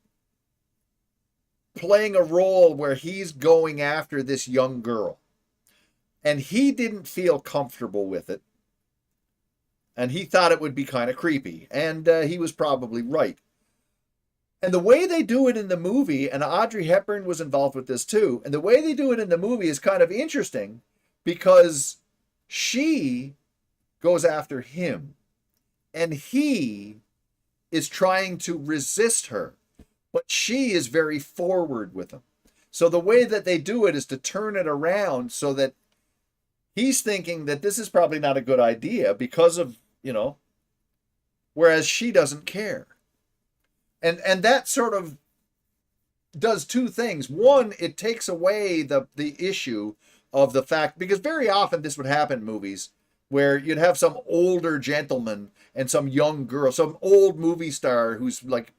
playing a role where he's going after this young girl. And he didn't feel comfortable with it. And he thought it would be kind of creepy. And he was probably right. And the way they do it in the movie, and Audrey Hepburn was involved with this too, and the way they do it in the movie is kind of interesting because she goes after him. And he is trying to resist her. But she is very forward with him. So the way that they do it is to turn it around so that he's thinking that this is probably not a good idea because of, whereas she doesn't care. And that sort of does two things. One, it takes away the issue of the fact, because very often this would happen in movies where you'd have some older gentleman and some young girl, some old movie star who's like,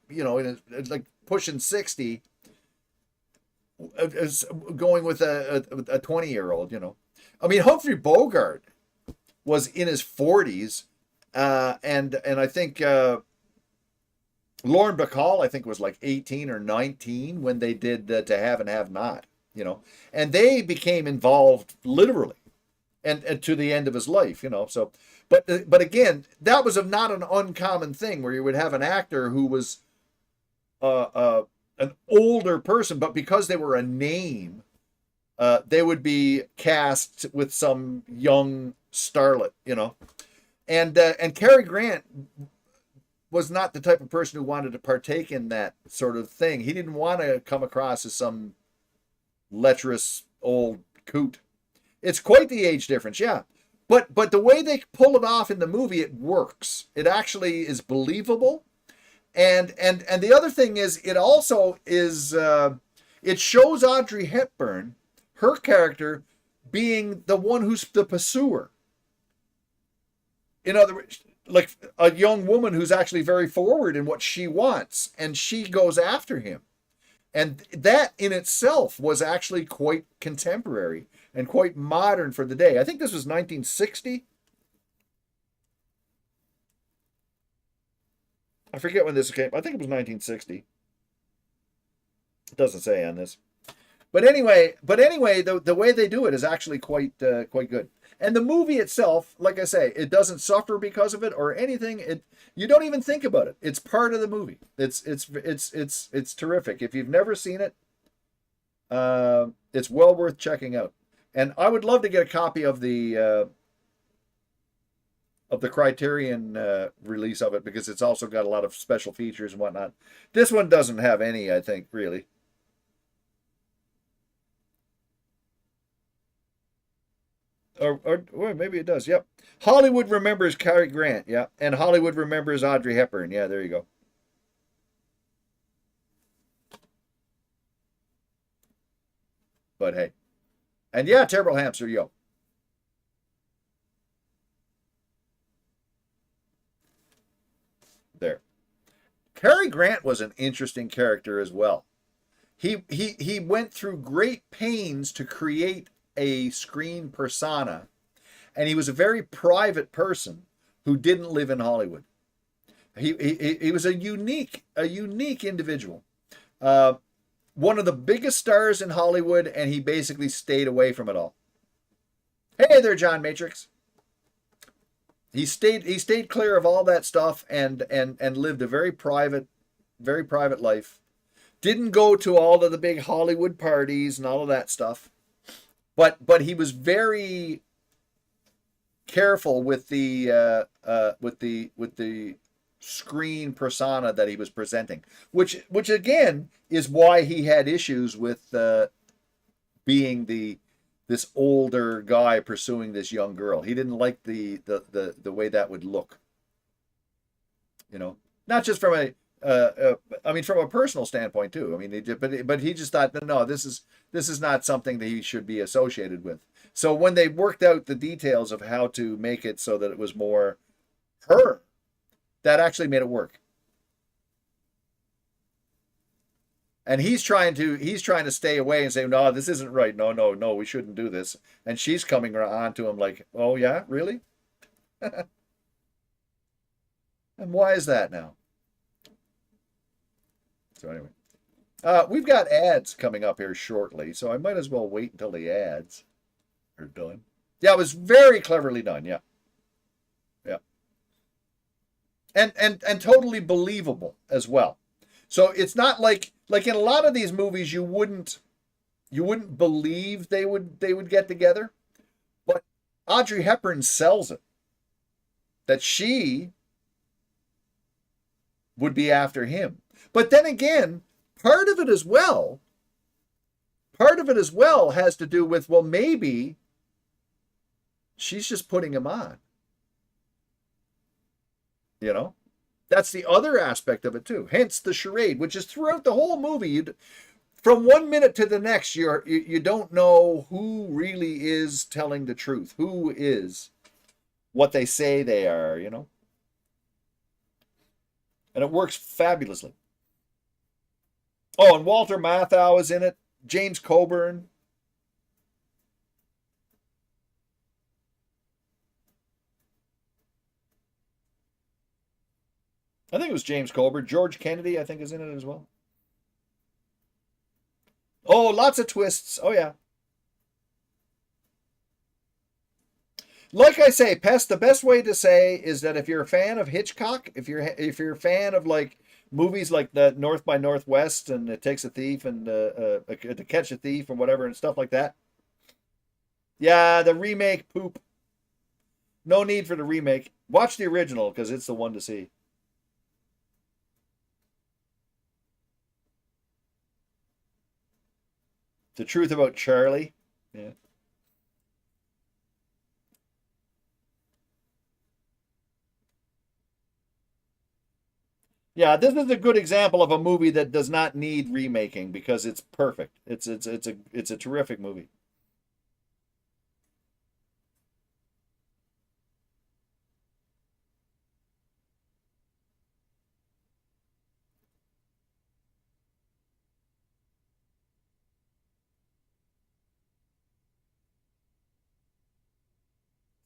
like pushing 60, is going with a 20-year-old, I mean, Humphrey Bogart was in his 40s, and I think Lauren Bacall, I think, was like 18 or 19 when they did To Have and Have Not, and they became involved literally, and to the end of his life, So, but again, that was not an uncommon thing where you would have an actor who was an older person, but because they were a name, they would be cast with some young starlet, And Cary Grant was not the type of person who wanted to partake in that sort of thing. He didn't want to come across as some lecherous old coot. It's quite the age difference, yeah. But the way they pull it off in the movie, it works. It actually is believable. And the other thing is, it also is, it shows Audrey Hepburn, her character, being the one who's the pursuer. In other words, like a young woman who's actually very forward in what she wants, and she goes after him. And that in itself was actually quite contemporary and quite modern for the day. I think this was 1960. I forget when this came. I think it was 1960. It doesn't say on this. But anyway, the way they do it is actually quite good. And the movie itself, like I say, it doesn't suffer because of it or anything. You don't even think about it. It's part of the movie. It's terrific. If you've never seen it, it's well worth checking out. And I would love to get a copy of the Criterion release of it, because it's also got a lot of special features and whatnot. This one doesn't have any, I think, really. Or maybe it does. Yep. Hollywood remembers Cary Grant. Yeah. And Hollywood remembers Audrey Hepburn. Yeah, there you go. But hey. And yeah, Terrible Hamster, yo. There. Cary Grant was an interesting character as well. He went through great pains to create a screen persona, and he was a very private person who didn't live in Hollywood. He was a unique individual, one of the biggest stars in Hollywood, and he basically stayed away from it all. Hey there, John Matrix. He stayed clear of all that stuff and lived a very private life. Didn't go to all of the big Hollywood parties and all of that stuff. But he was very careful with the screen persona that he was presenting, which again is why he had issues with being this older guy pursuing this young girl. He didn't like the way that would look. You know, not just from from a personal standpoint too. I mean, but he just thought, no, this is not something that he should be associated with. So when they worked out the details of how to make it so that it was more her, that actually made it work. And he's trying to stay away and say, no, this isn't right. No, we shouldn't do this. And she's coming on to him like, oh yeah, really? And why is that now? So anyway, we've got ads coming up here shortly, so I might as well wait until the ads are done. Yeah, it was very cleverly done. Yeah. And totally believable as well. So it's not like in a lot of these movies you wouldn't believe they would get together, but Audrey Hepburn sells it that she would be after him. But then again, part of it as well has to do with, well, maybe she's just putting him on. You know, that's the other aspect of it too. Hence the charade, which is throughout the whole movie. From one minute to the next, you don't know who really is telling the truth, who is what they say they are. You know, and it works fabulously. Oh, and Walter Matthau is in it. James Coburn. I think it was James Coburn. George Kennedy, I think, is in it as well. Oh, lots of twists. Oh, yeah. Like I say, Pest, the best way to say is that if you're a fan of Hitchcock, if you're a fan of like movies like the North by Northwest and It Takes a Thief and To Catch a Thief and whatever and stuff like that. Yeah, the remake, poop. No need for the remake. Watch the original because it's the one to see. The Truth About Charlie. Yeah. Yeah, this is a good example of a movie that does not need remaking because it's perfect. It's a terrific movie.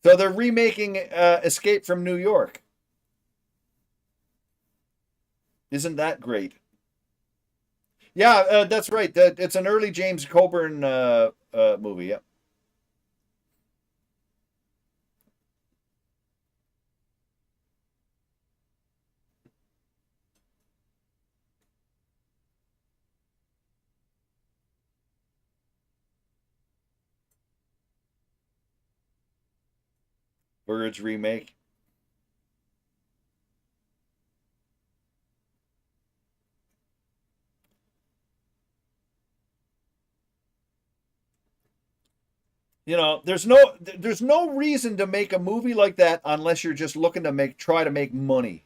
So they're remaking Escape from New York. Isn't that great? Yeah, that's right. It's an early James Coburn movie. Yeah. Birds remake. You know, there's no reason to make a movie like that unless you're just looking to try to make money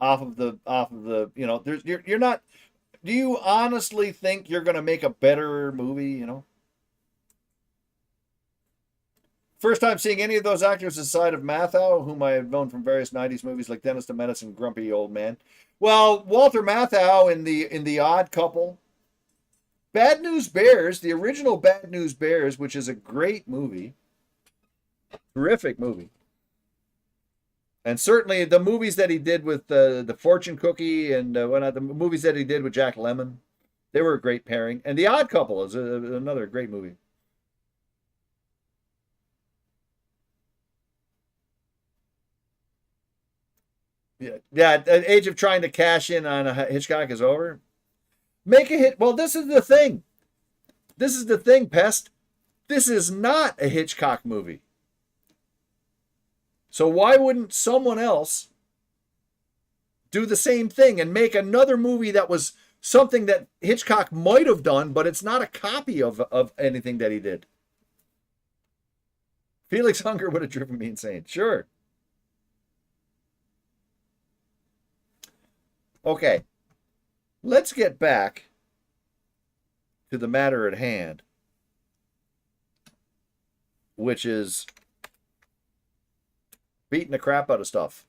off of the you know, you're not. Do you honestly think you're going to make a better movie, you know? First time seeing any of those actors aside of Matthau, whom I have known from various 90s movies like Dennis the Menace and Grumpy Old Man. Well, Walter Matthau in the Odd Couple. Bad News Bears, the original Bad News Bears, which is a great movie. Terrific movie. And certainly the movies that he did with the Fortune Cookie and the movies that he did with Jack Lemmon, they were a great pairing. And The Odd Couple is another great movie. Yeah, the age of trying to cash in on a Hitchcock is over. Make a hit. Well, this is the thing. This is the thing, Pest. This is not a Hitchcock movie. So why wouldn't someone else do the same thing and make another movie that was something that Hitchcock might have done, but it's not a copy of anything that he did? Felix Hunger would have driven me insane. Sure. Okay, let's get back to the matter at hand, which is beating the crap out of stuff.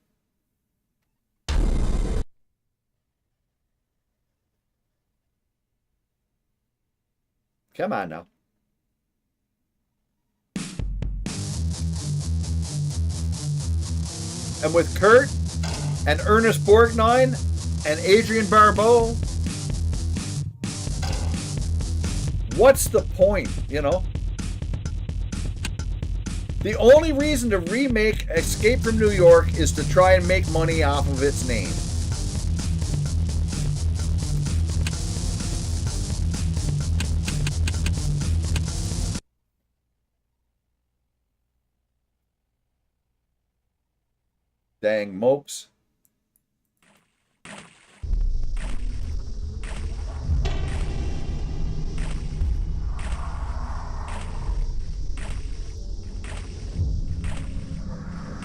Come on now. And with Kurt and Ernest Borgnine and Adrian Barbeau, what's the point, you know? The only reason to remake Escape from New York is to try and make money off of its name. Dang mopes.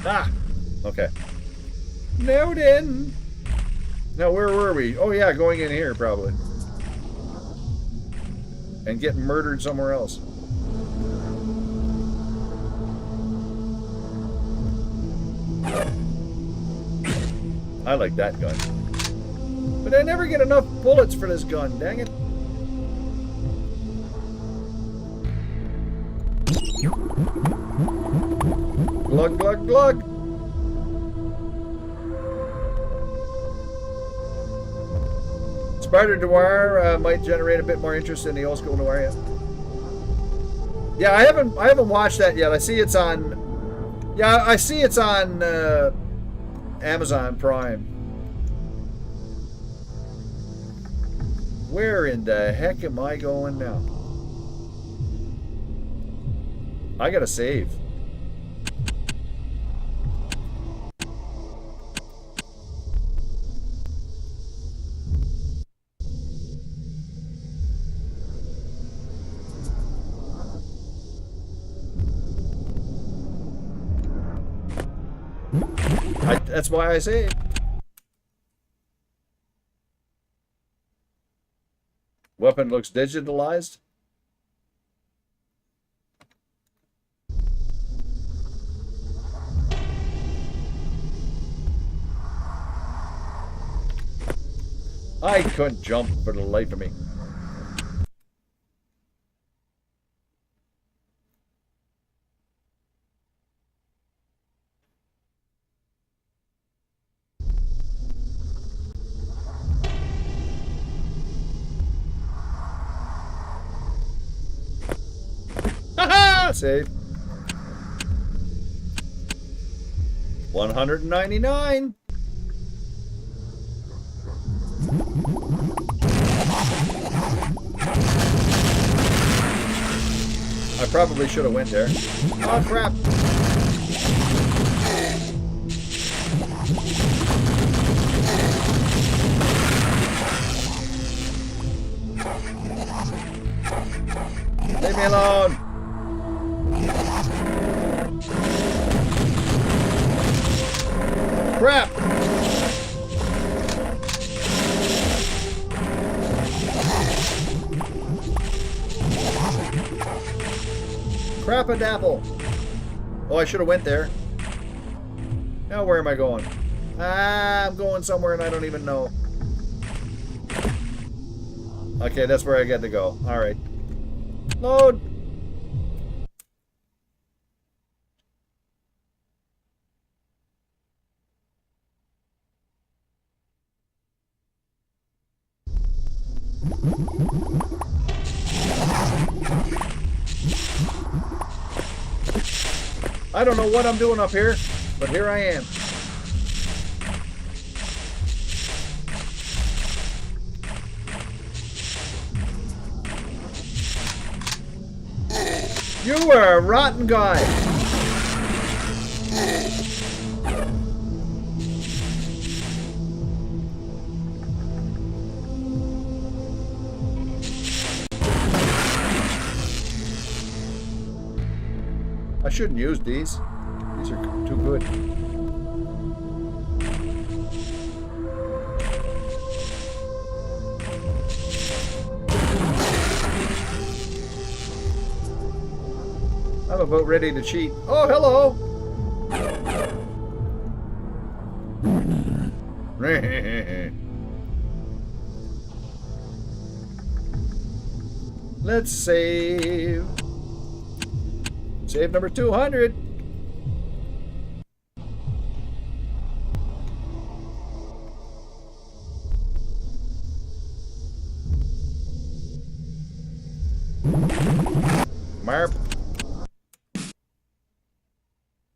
Ah, okay. Now then. Now, where were we? Oh, yeah, going in here, probably. And getting murdered somewhere else. I like that gun. But I never get enough bullets for this gun, dang it. Glug, glug, glug. Spider Noir might generate a bit more interest in the old school noir yet. Yeah, I haven't watched that yet. I see it's on. Yeah, I see it's on Amazon Prime. Where in the heck am I going now? I gotta save. That's why I saved. Weapon looks digitalized. I couldn't jump for the life of me. Haha! Save. 199. I probably should have went there. Oh crap! Leave me alone! Crap! Crap-a-dapple. Oh, I should have went there. Now where am I going? I'm going somewhere and I don't even know. Okay, that's where I get to go. Alright. Load! I don't know what I'm doing up here, but here I am. You were a rotten guy. I shouldn't use these. These are too good. I'm about ready to cheat. Oh, hello! Let's save. Save number 200. Marp.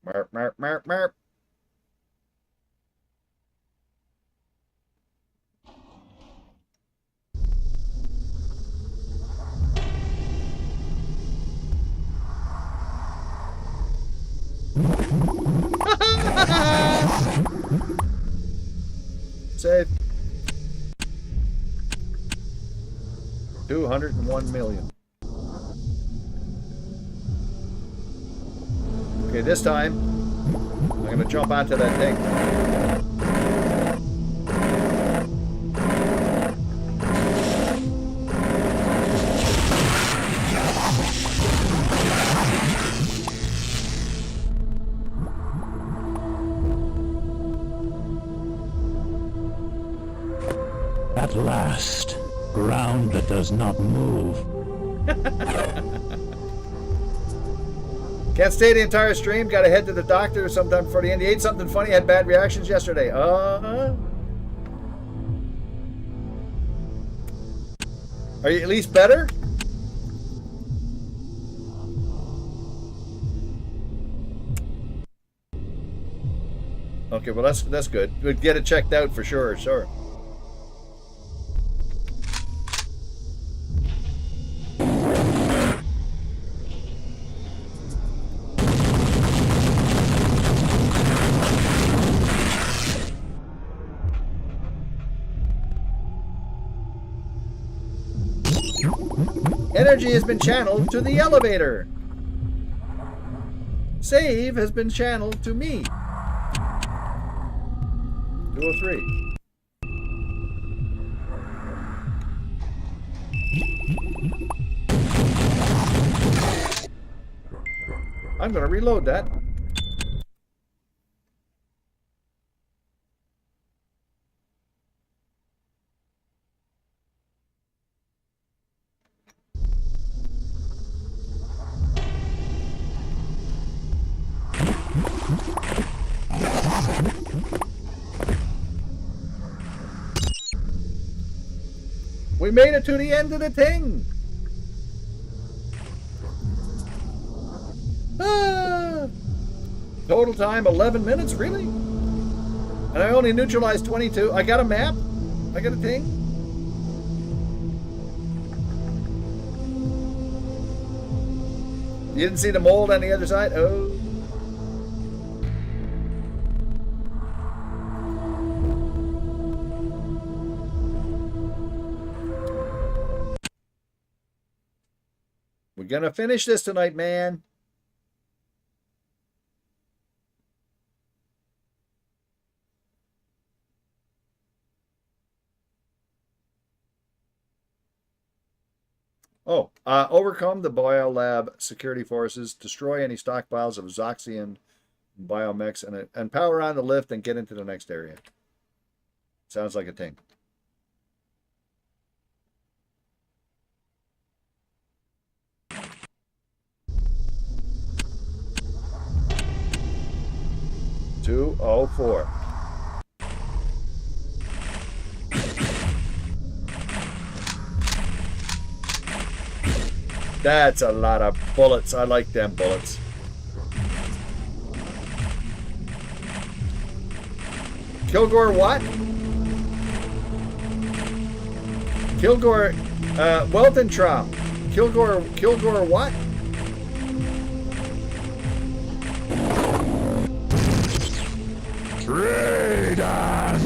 Marp, marp, marp, marp. Save. 201 million. Okay, this time I'm gonna jump onto that thing. At last, ground that does not move. Can't stay the entire stream. Gotta head to the doctor sometime before the end. You ate something funny, had bad reactions yesterday. Are you at least better? Okay, well that's good. We'd get it checked out for sure, sure. Energy has been channeled to the elevator. Save has been channeled to me. 203. I'm going to reload that. We made it to the end of the thing. Ah. Total time 11 minutes, really? And I only neutralized 22. I got a map. I got a thing. You didn't see the mold on the other side? Oh. We're gonna finish this tonight, man. Oh, overcome the biolab security forces, destroy any stockpiles of Zoxian biomechs, and power on the lift and get into the next area. Sounds like a thing. Two, oh, 4. That's a lot of bullets. I like them bullets. Kilg0re what? Kilg0re, Weltentraum. Kilg0re what? Traitor!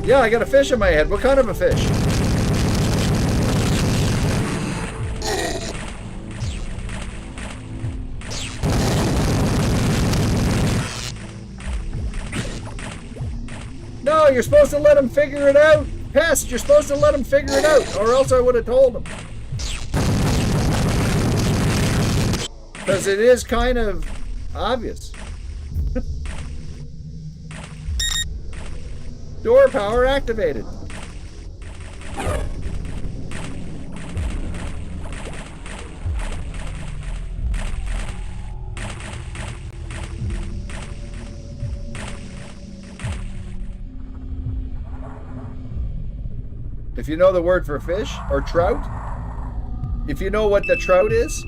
Yeah, I got a fish in my head. What kind of a fish? No, you're supposed to let him figure it out. Pest, you're supposed to let him figure it out, or else I would have told him. Because it is kind of obvious. Door power activated. If you know the word for fish or trout, if you know what the trout is,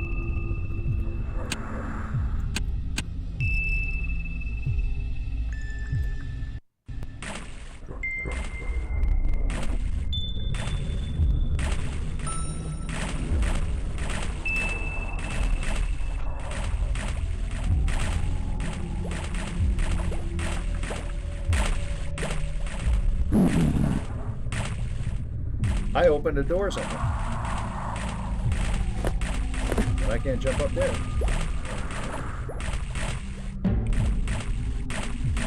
I opened a door or something. But I can't jump up there.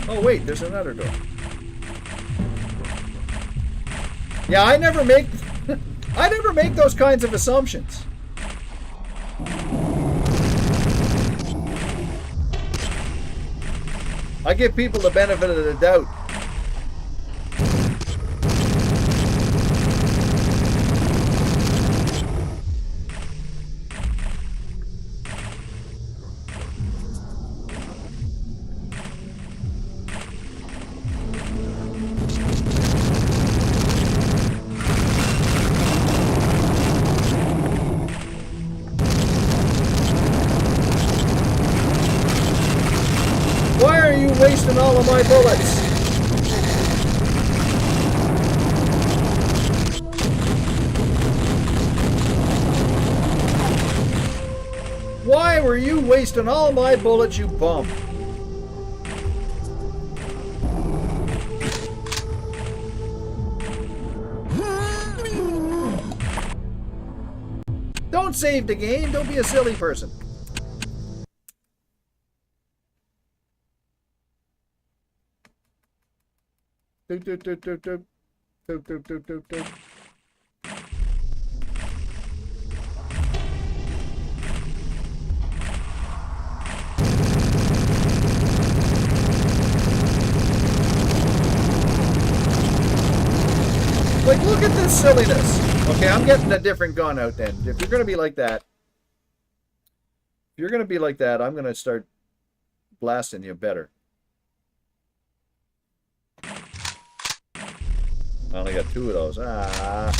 Oh wait, there's another door. Yeah, I never make I never make those kinds of assumptions. I give people the benefit of the doubt. Wasting all of my bullets. Why were you wasting all my bullets, you bum? Don't save the game. Don't be a silly person. Doop, doop, doop, doop, doop. Doop, doop, doop, doop, doop. Like, look at this silliness. Okay, I'm getting a different gun out then. If you're going to be like that, I'm going to start blasting you better. I only got 2 of those. Ah.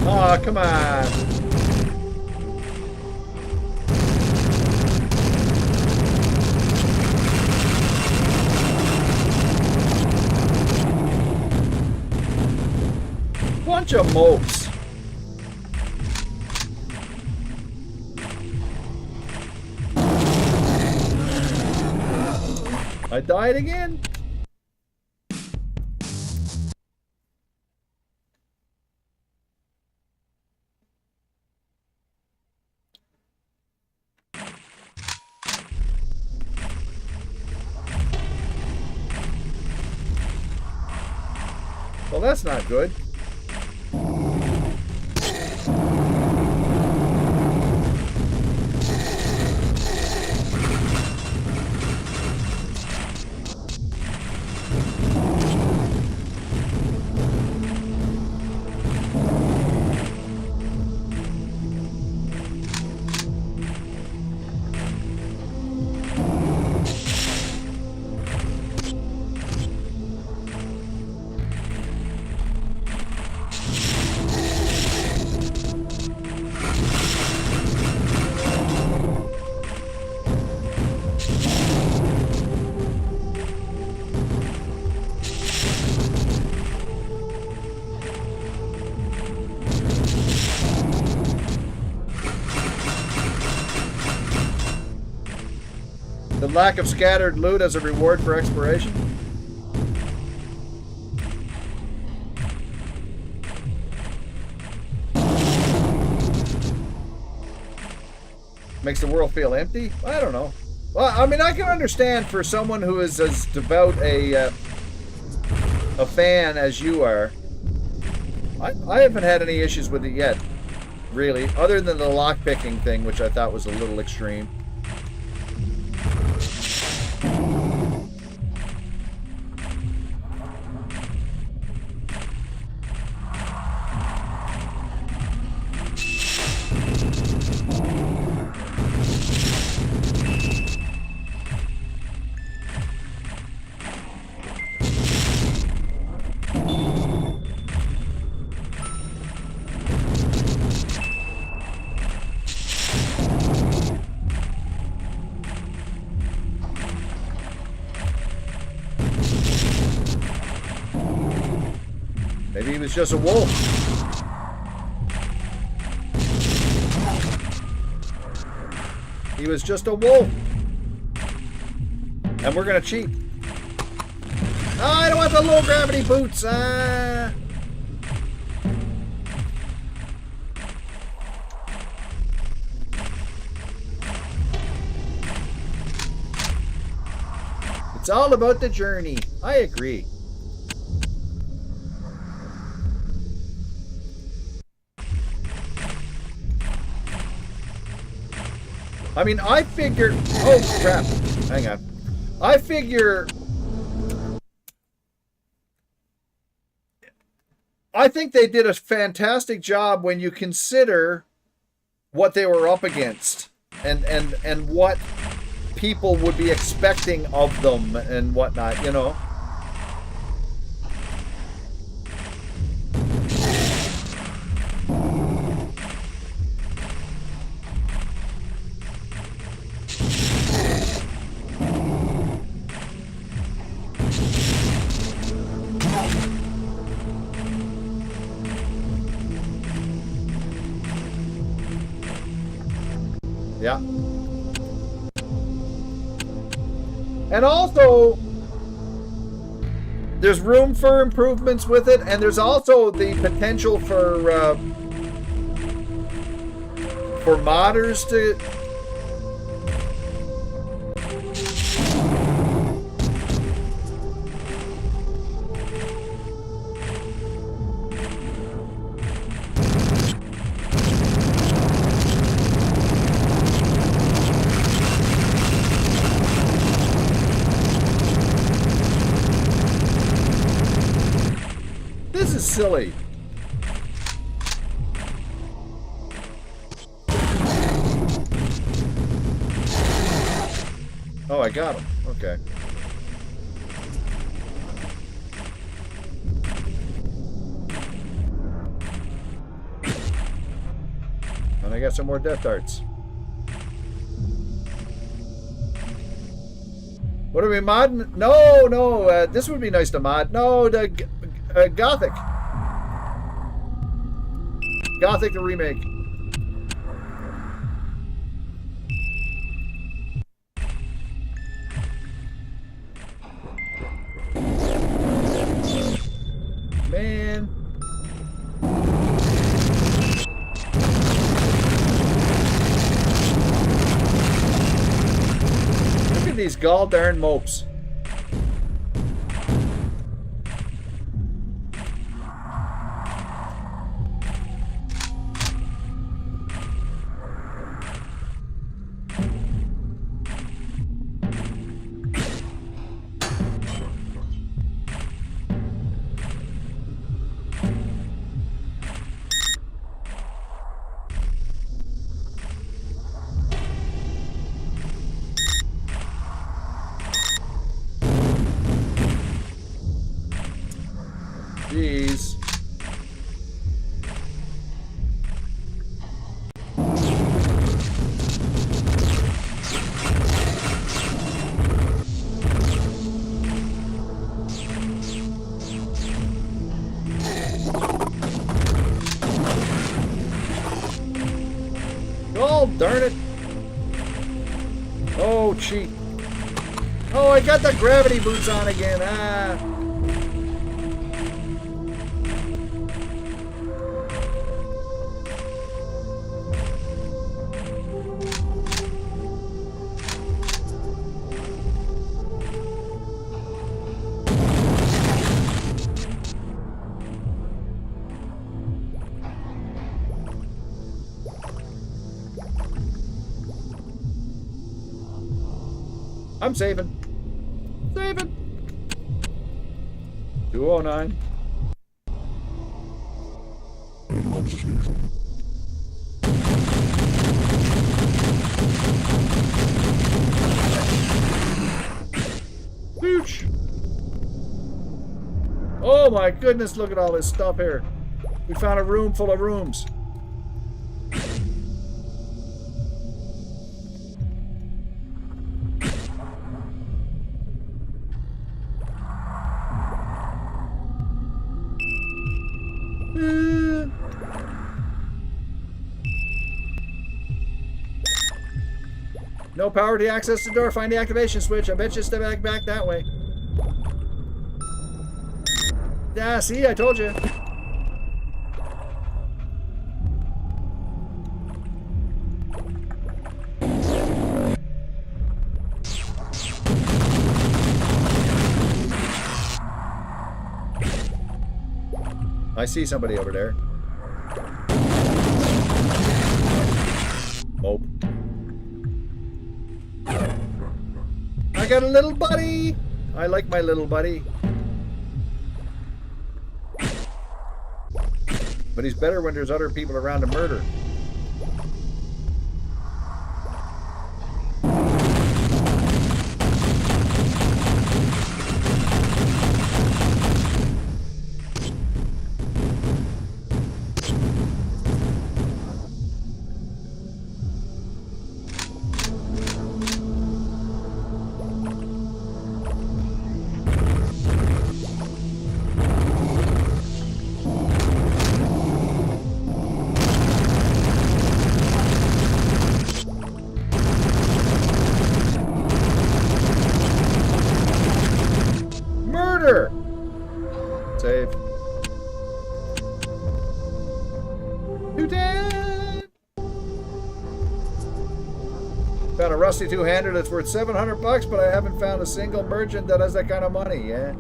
Oh, come on. Bunch of mopes. I died again? Well, that's not good. The lack of scattered loot as a reward for exploration. Makes the world feel empty? I don't know. Well, I mean, I can understand for someone who is as devout a fan as you are. I haven't had any issues with it yet, really, other than the lockpicking thing, which I thought was a little extreme. Maybe he was just a wolf. He was just a wolf. And we're gonna cheat. Oh, I don't want the low gravity boots. It's all about the journey. I agree. I mean, I figure... Oh, crap. Hang on. I figure... I think they did a fantastic job when you consider what they were up against. and what people would be expecting of them and whatnot, you know. Yeah. And also, there's room for improvements with it, and there's also the potential for modders to... This is silly. Oh, I got him. Okay. And I got some more death darts. What are we modding? No, no, this would be nice to mod. No, the Gothic. Gothic the remake. Man. Look at these gall darn mopes. Jeez. Oh, darn it. Oh, cheat. Oh, I got the gravity boots on again. Ah. I'm saving. Saving. 209. Booch. Oh my goodness, look at all this stuff here. We found a room full of rooms. No power to access the door. Find the activation switch. I bet you step back that way. Yeah, see, I told you. I see somebody over there. Mope. I got a little buddy. I like my little buddy. But he's better when there's other people around to murder. 210! Found a rusty two-hander that's worth $700, but I haven't found a single merchant that has that kind of money, yeah?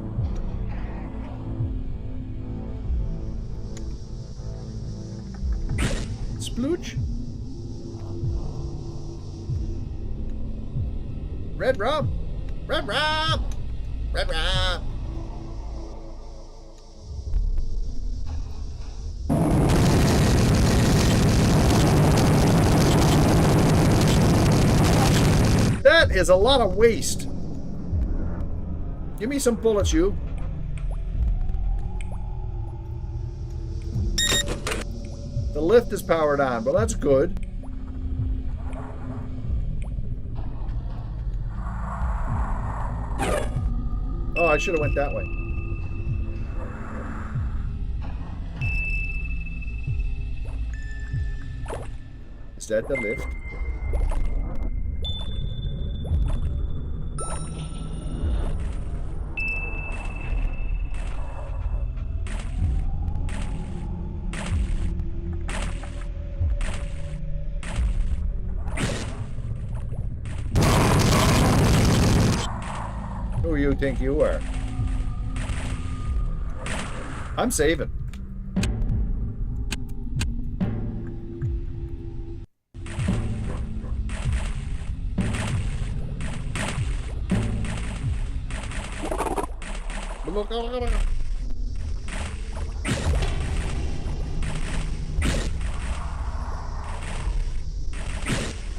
Splooch? Red rum! Red rum! Red rum! That is a lot of waste. Give me some bullets, you. The lift is powered on. Well, that's good. Oh, I should have went that way. Is that the lift? Who you think you are? I'm saving.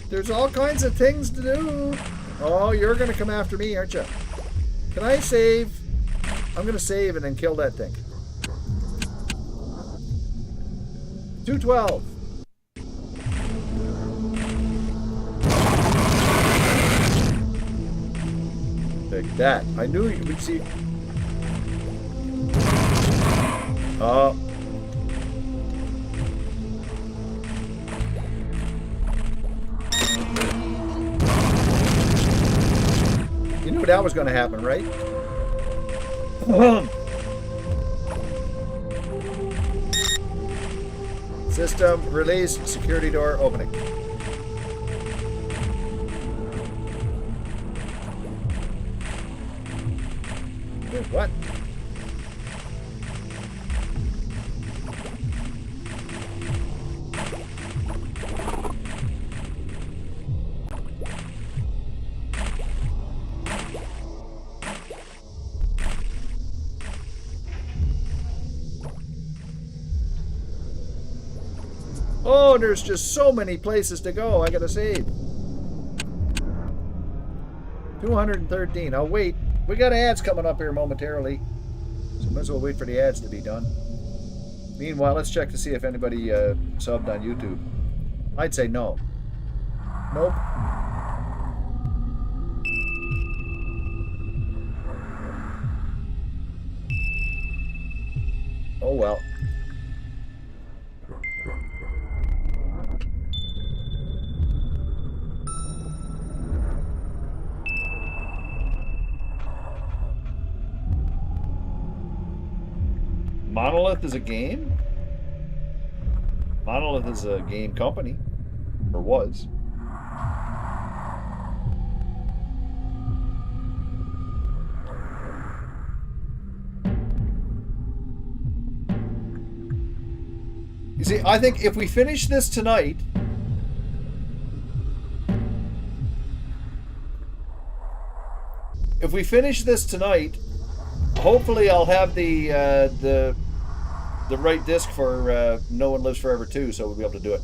There's all kinds of things to do. Oh, you're gonna come after me, aren't you? Can I save? I'm gonna save and then kill that thing. 212. Take that. I knew you would see. Oh. You knew that was going to happen, right? System release, security door opening. What? Oh, there's just so many places to go. I gotta save. 213. I'll wait. We got ads coming up here momentarily, so might as well wait for the ads to be done. Meanwhile, let's check to see if anybody subbed on YouTube. I'd say no. Nope. Oh well. Monolith is a game? Monolith is a game company. Or was. You see, I think if we finish this tonight... If we finish this tonight, hopefully I'll have the right disc for No One Lives Forever 2, so we'll be able to do it.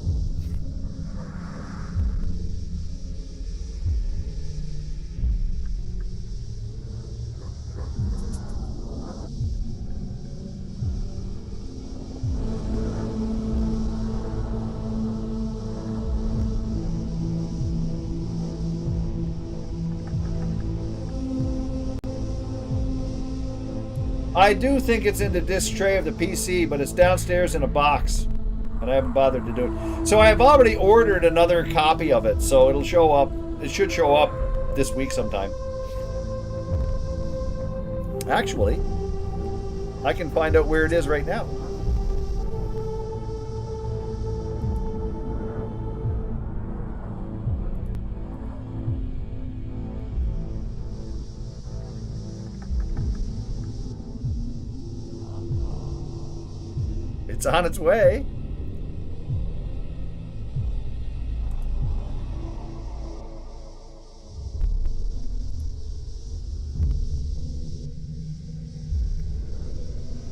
I do think it's in the disc tray of the PC, but it's downstairs in a box, and I haven't bothered to do it. So I have already ordered another copy of it, so it'll show up. It should show up this week sometime. Actually, I can find out where it is right now. It's on its way.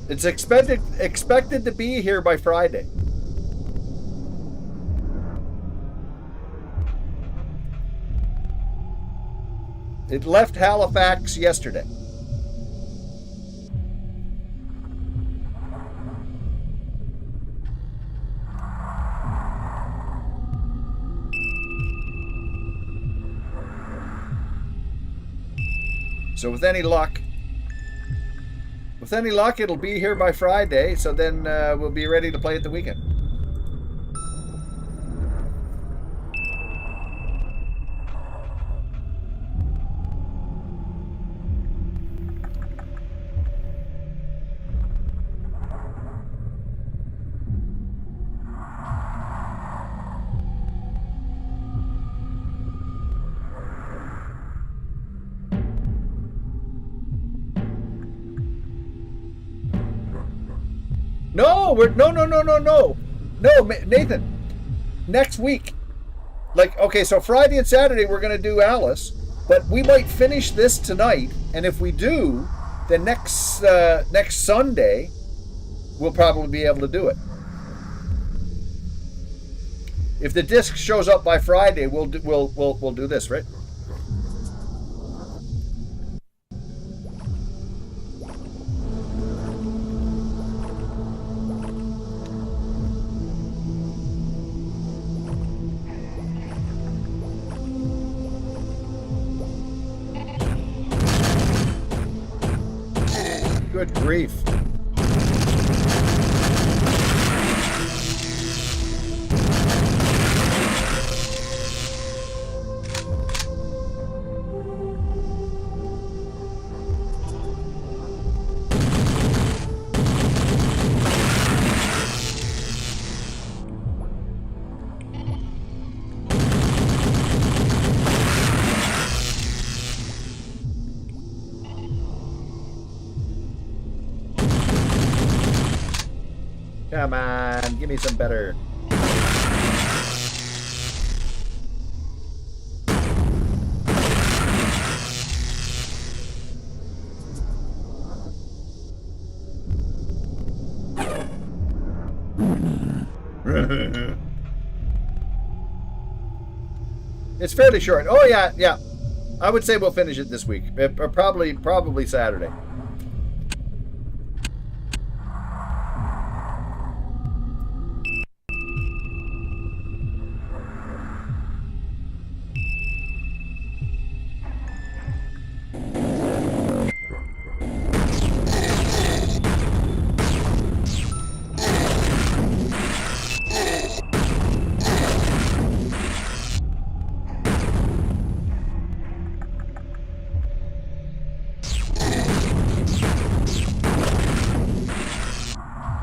It's expected to be here by Friday. It left Halifax yesterday. So with any luck, it'll be here by Friday, so then we'll be ready to play it the weekend. No, no, Nathan. Next week. Like, okay, so Friday and Saturday we're going to do Alice, but we might finish this tonight, and if we do, then next Sunday we'll probably be able to do it. If the disc shows up by Friday, we'll do this, right? Good grief. Come on, give me some better. It's fairly short. Oh yeah. I would say we'll finish it this week, or probably Saturday.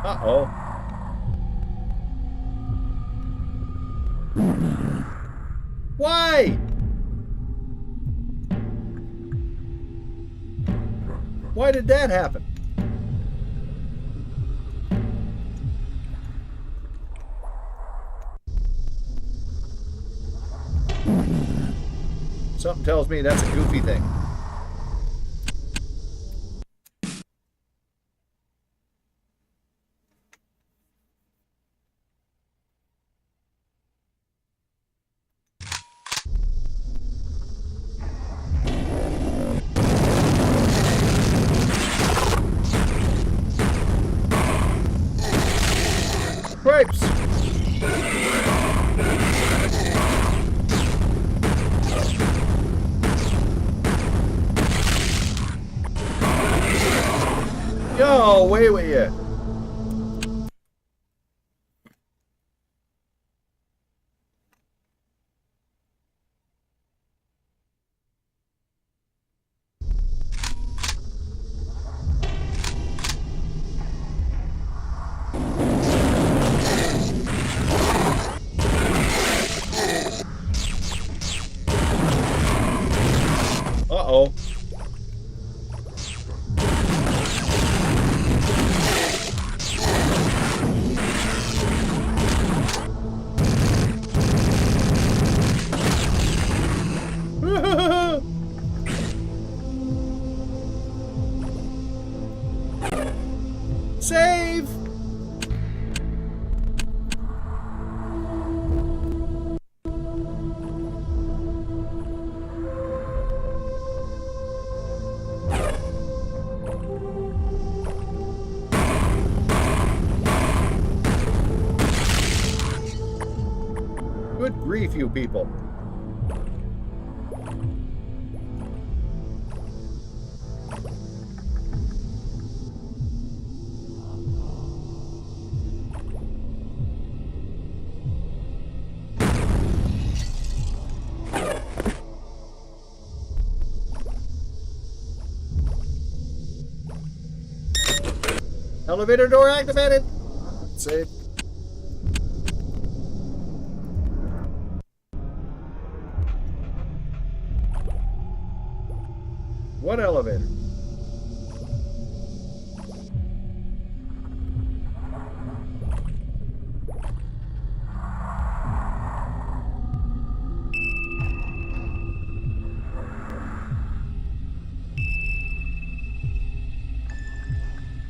Uh-oh. Why? Why did that happen? Something tells me that's a goofy thing. Grapes. Yo, away with you. Uh-oh. save! Good grief, you people. Elevator door activated. Save. What elevator?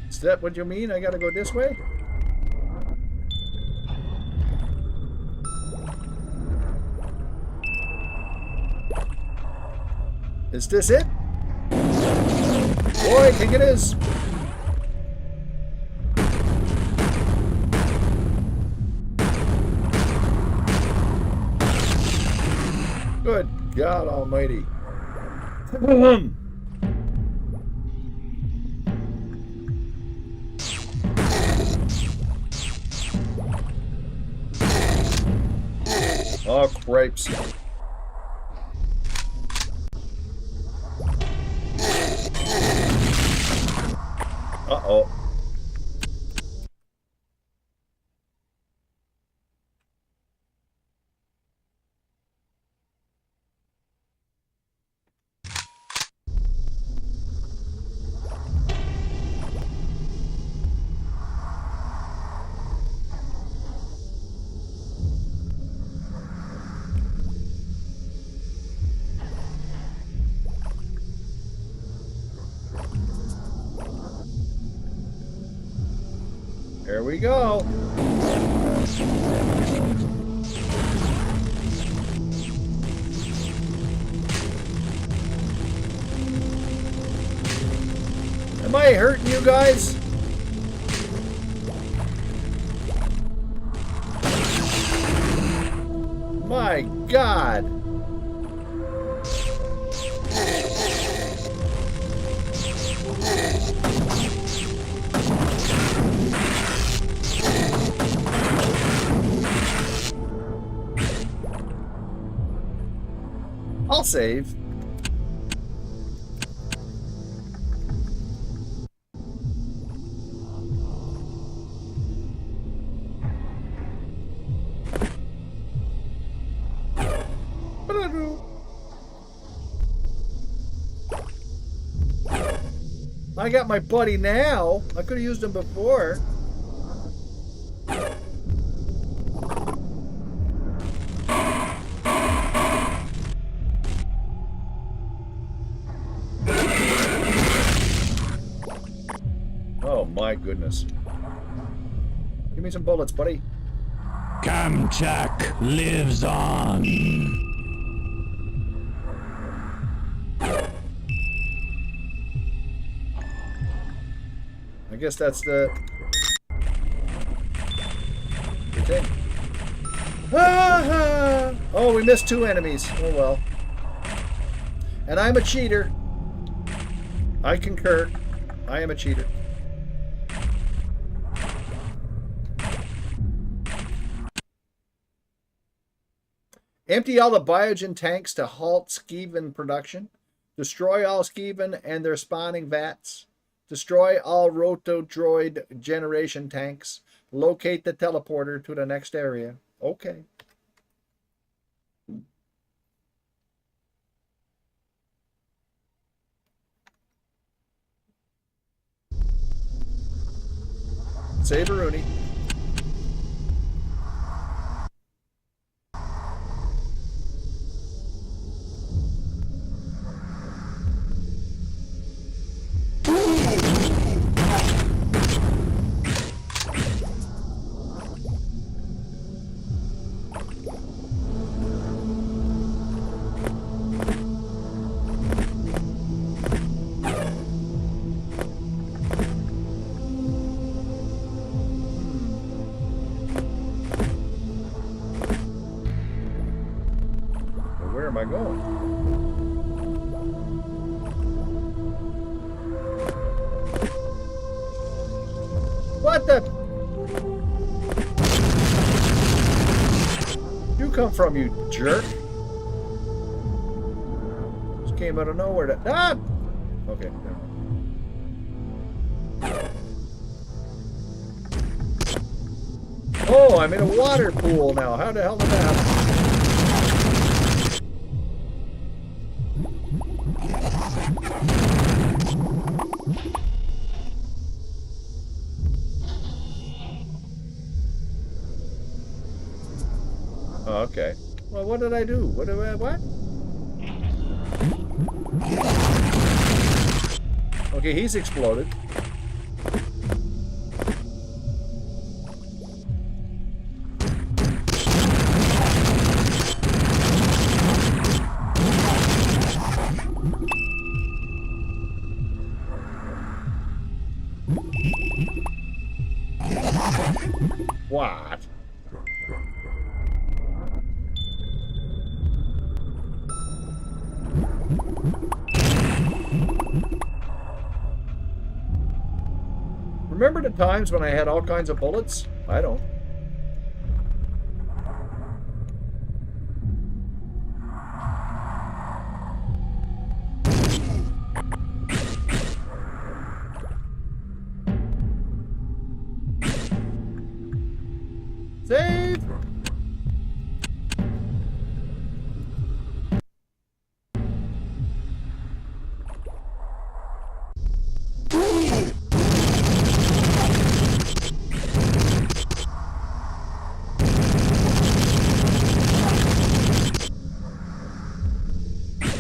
Is that what you mean? I gotta go this way? Is this it? Boy, I think it is. Good God Almighty. Oh, cripes. Uh-oh. Here we go. Am I hurting you guys? My God. I'll save. I got my buddy now. I could have used him before. Oh my goodness. Give me some bullets, buddy. Kamchak lives on. I guess that's the thing. Ah! Oh, we missed 2 enemies. Oh well. And I'm a cheater. I concur. I am a cheater. Empty all the biogen tanks to halt Skeven production. Destroy all Skeven and their spawning vats. Destroy all Rotodroid generation tanks. Locate the teleporter to the next area. Okay. Save Rooney. am I going? What the? You come from, you jerk. Just came out of nowhere to... Ah! Okay, never mind. Oh, I'm in a water pool now. How the hell did that happen? Oh, okay. Well, what did I do? What? Okay, he's exploded. What? Remember the times when I had all kinds of bullets? I don't. Save!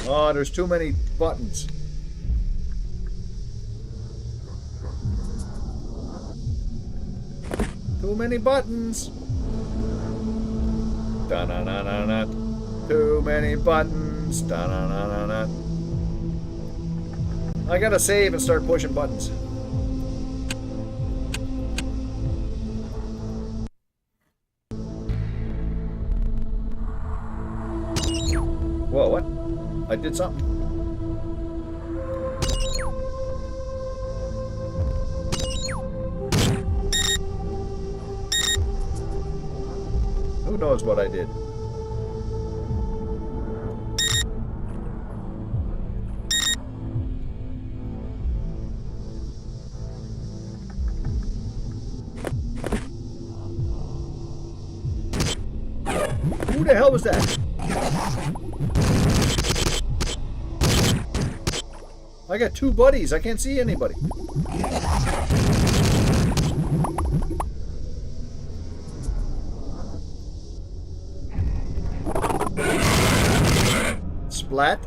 Oh, there's too many buttons. Too many buttons. Da-na-na-na-na. Too many buttons. Da-na-na-na-na. I gotta save and start pushing buttons. Whoa, what? I did something. Who knows what I did? Who the hell was that? I got two buddies. I can't see anybody. Splat.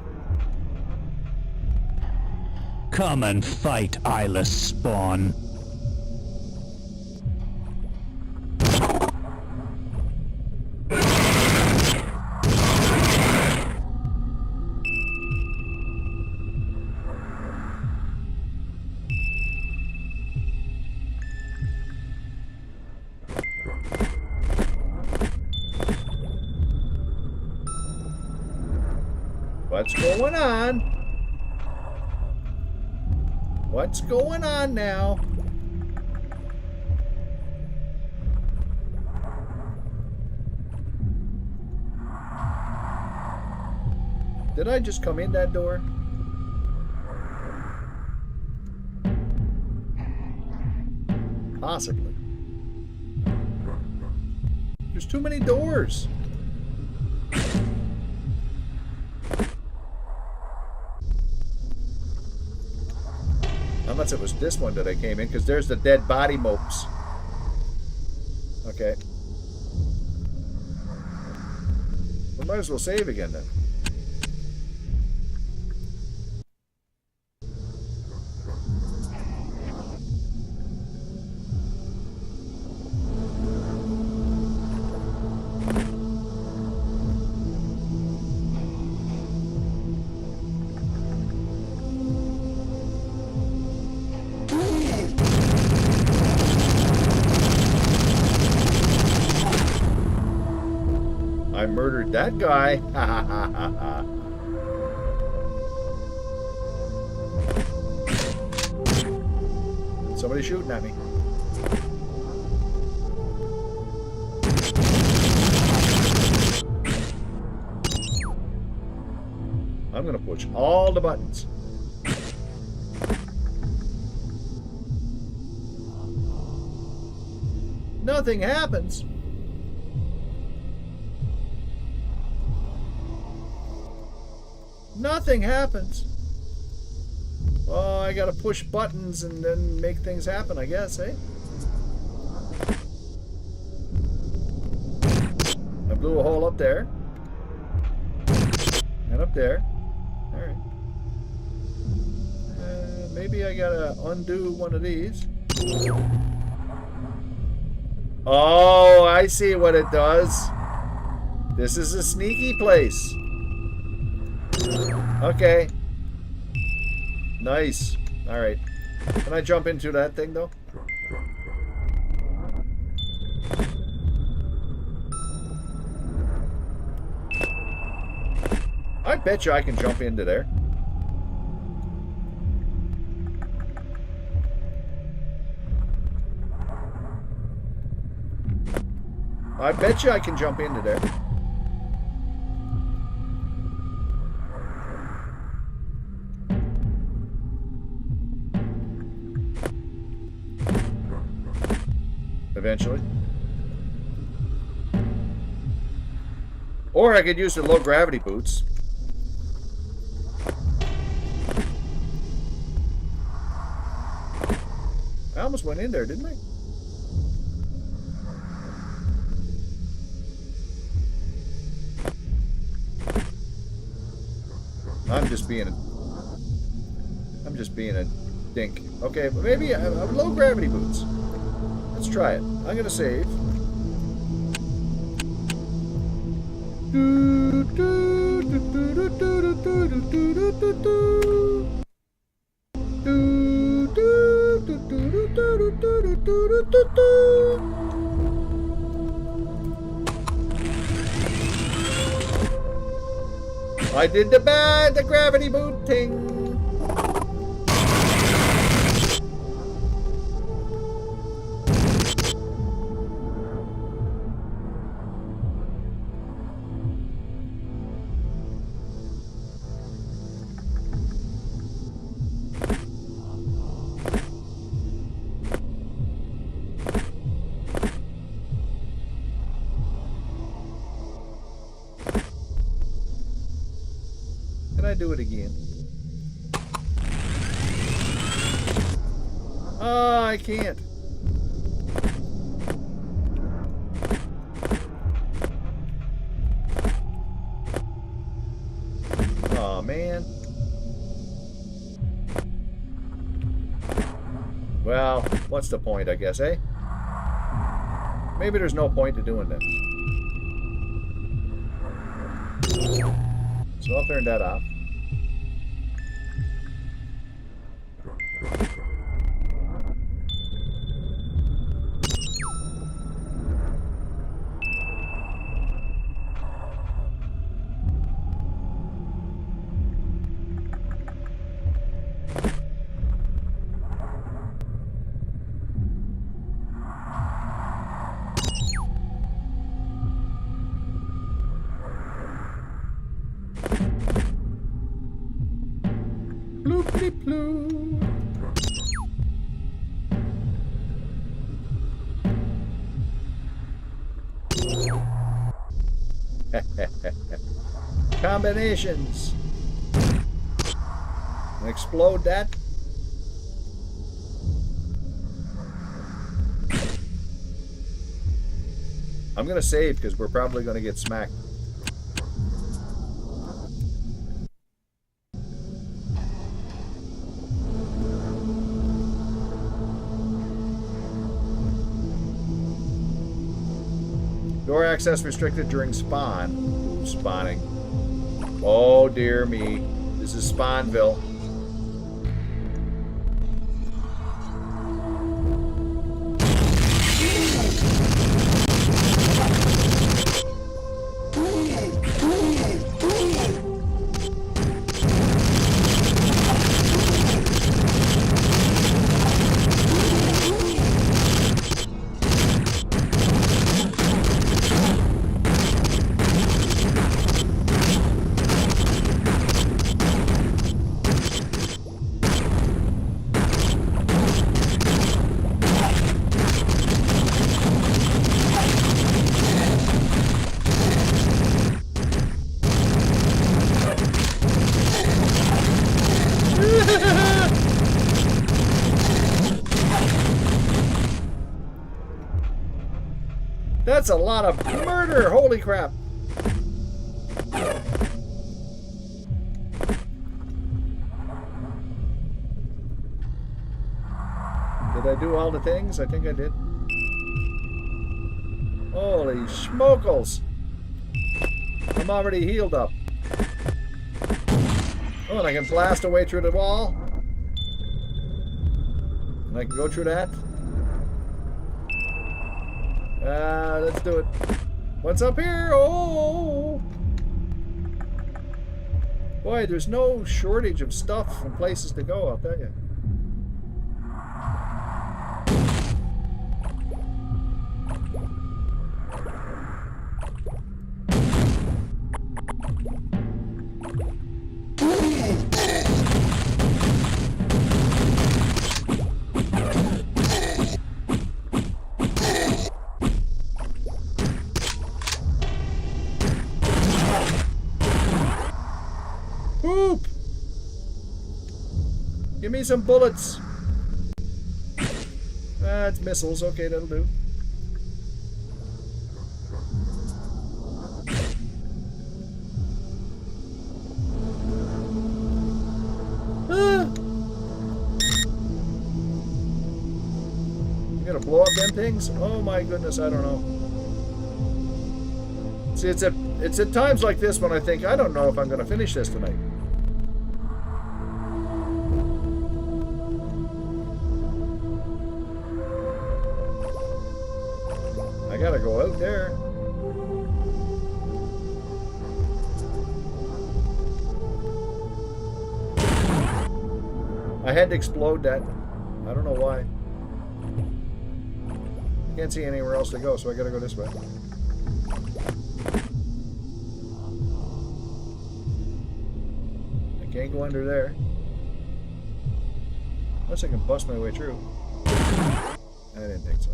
Come and fight, eyeless spawn. What's going on? What's going on now? Did I just come in that door? Possibly. There's too many doors. Unless it was this one that I came in, because there's the dead body mopes. Okay. We might as well save again then. I murdered that guy. Ha ha ha ha ha. Somebody shooting at me. I'm gonna push all the buttons. Nothing happens. Nothing happens. Oh, I gotta push buttons and then make things happen, I guess, eh? I blew a hole up there. And up there. Alright. Maybe I gotta undo one of these. Oh, I see what it does. This is a sneaky place. Okay. Nice. Alright. Can I jump into that thing, though? I bet you I can jump into there. I bet you I can jump into there. Eventually. Or I could use the low gravity boots. I almost went in there, didn't I? I'm just being a dink. Okay, but maybe low gravity boots. Let's try it. I'm gonna save. I did the gravity boot thing. Can I do it again? Oh, I can't. Oh, man. Well, what's the point, I guess, eh? Maybe there's no point to doing this. So I'll turn that off. Bloop-de-bloop. Combinations. Explode that. I'm gonna save because we're probably gonna get smacked. Door access restricted during spawn. Spawning. Oh dear me. This is Spawnville. That's a lot of murder! Holy crap! Did I do all the things? I think I did. Holy schmokels! I'm already healed up. Oh, and I can blast away through the wall. And I can go through that. Let's do it. What's up here? Oh! Boy, there's no shortage of stuff and places to go, I'll tell you. Poop! Give me some bullets. It's missiles. Okay, that'll do. You gonna blow up them things? Oh my goodness, I don't know. See, it's at times like this when I think, I don't know if I'm gonna finish this tonight. I gotta go out there. I had to explode that. I don't know why. I can't see anywhere else to go, so I gotta go this way. I can't go under there. Unless I can bust my way through. I didn't think so.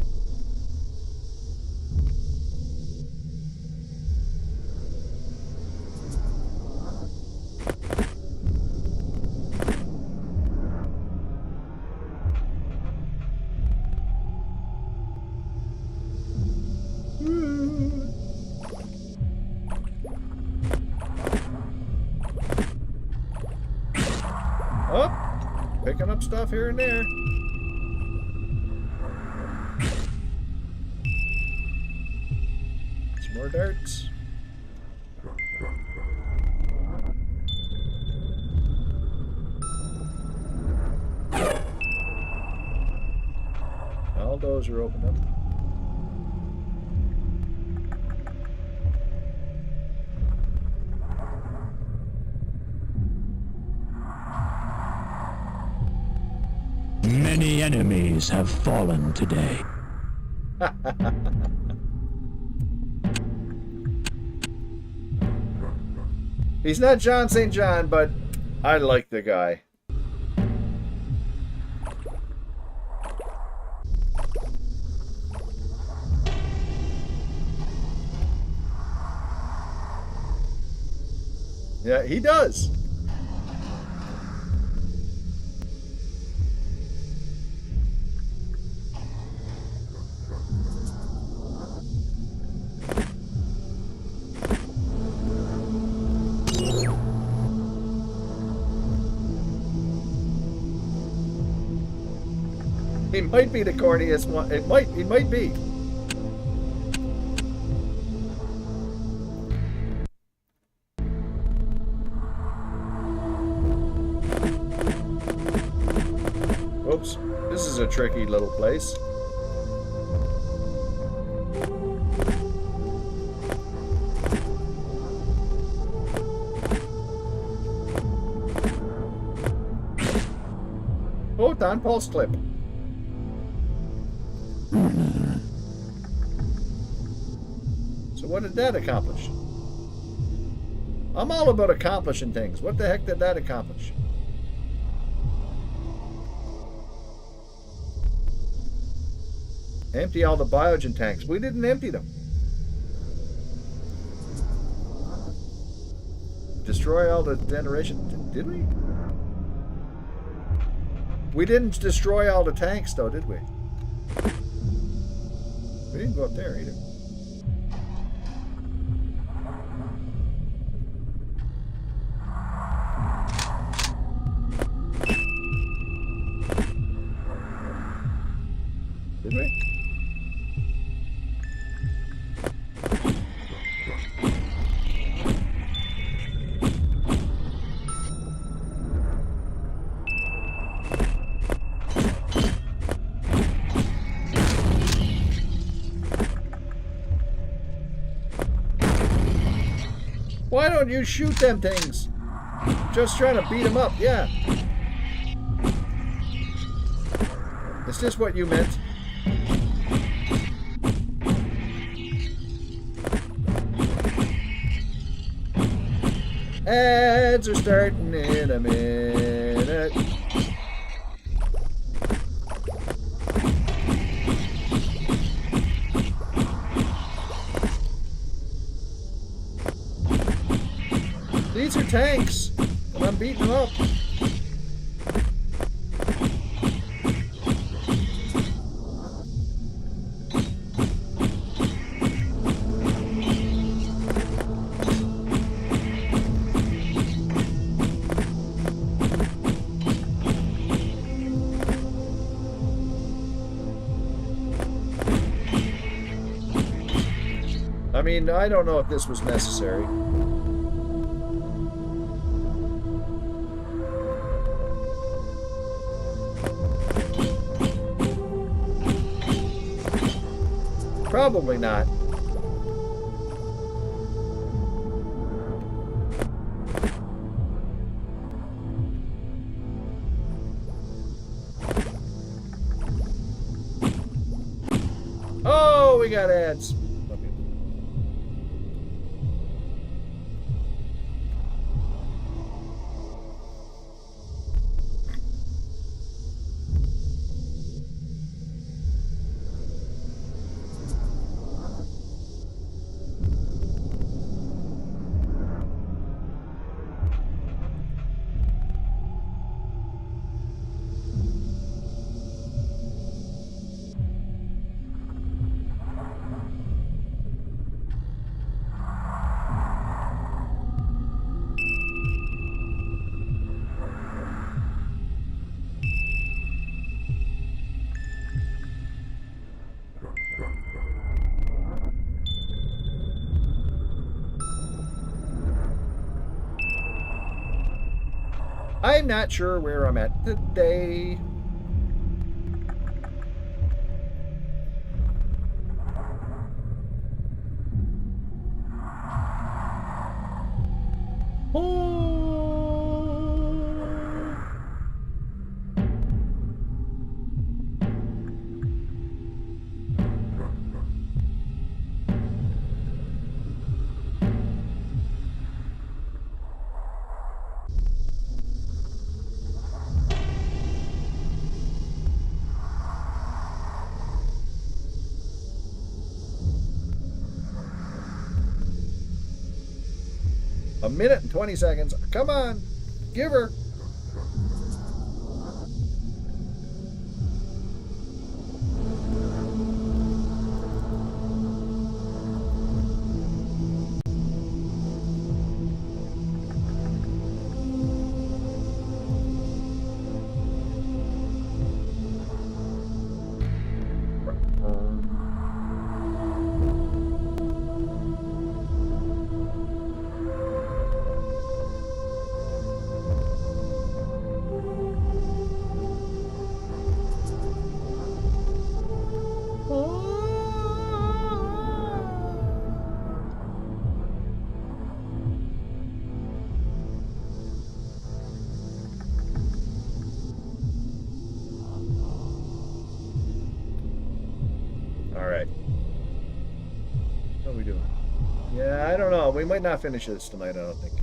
Picking up stuff here and there. Some more darts. All those are opened up. Many enemies have fallen today. He's not John St. John, but I like the guy. Yeah, he does. He might be the corniest one. He might be. Oops. This is a tricky little place. Hold on, pulse clip. So what did that accomplish? I'm all about accomplishing things. What the heck did that accomplish? Empty all the biogen tanks. We didn't empty them. Destroy all the generation. Did we? We didn't destroy all the tanks though, did we? We didn't go up there either. Why don't you shoot them things? Just trying to beat them up, yeah. Is this what you meant? Ads are starting in a minute. These are tanks, and I'm beating them up. I mean, I don't know if this was necessary. Probably not. Oh, we got ads. I'm not sure where I'm at today. A minute and 20 seconds. Come on. Give her. We might not finish this tonight, I don't think.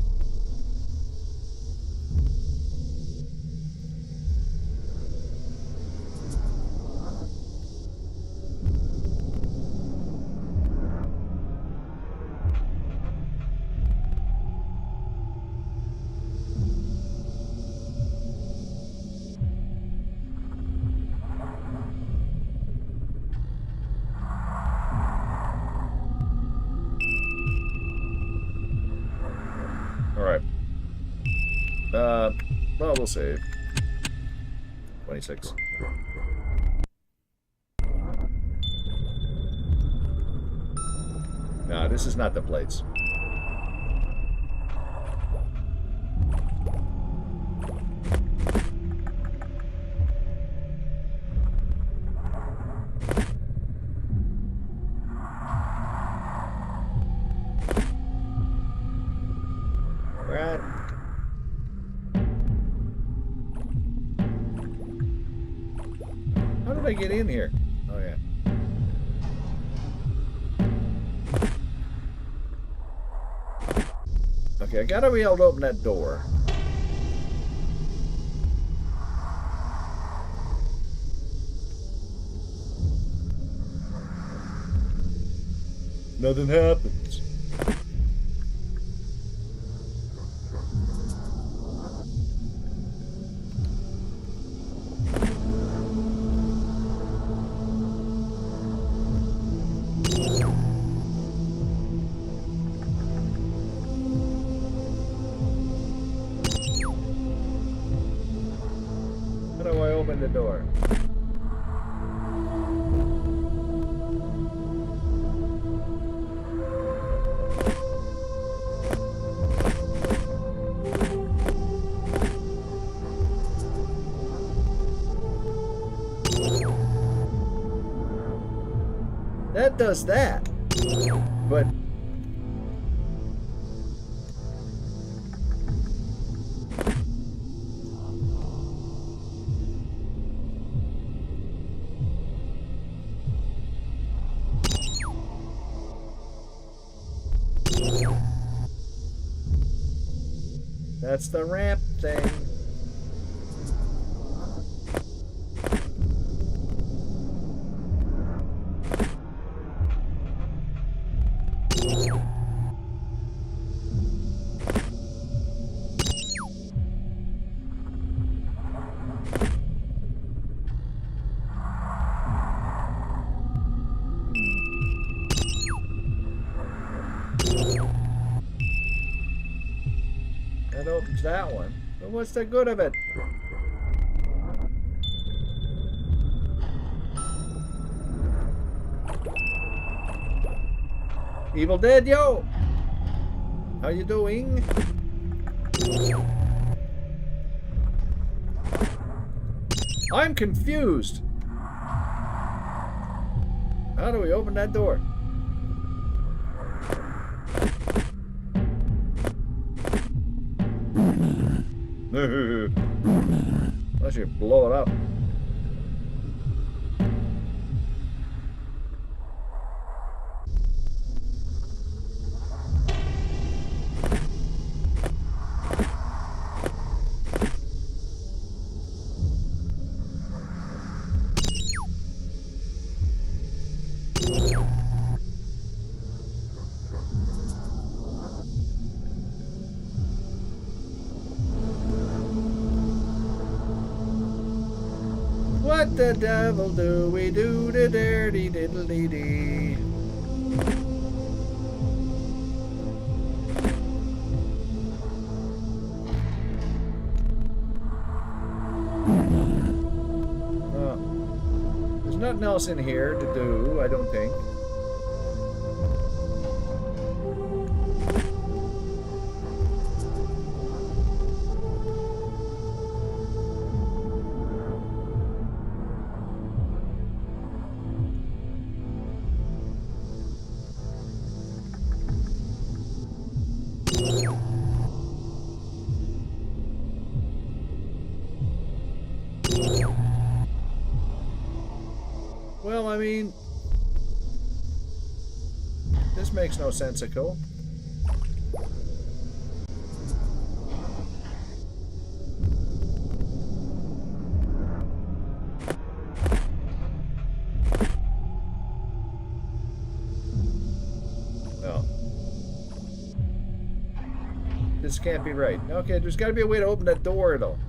Well, we'll save. 26. No, this is not the plates. I get in here? Oh, yeah. Okay, I gotta be able to open that door. Nothing happens. How do I open the door? That does that, but that's the ramp thing. That opens that one. But what's the good of it? Evil Dead, yo! How you doing? I'm confused. How do we open that door? Unless you blow it up. What the devil do we do to dirty diddly dee? There's nothing else in here to do, I don't think. Well, I mean, this makes no sensical. No. This can't be right. Okay, there's got to be a way to open that door, though.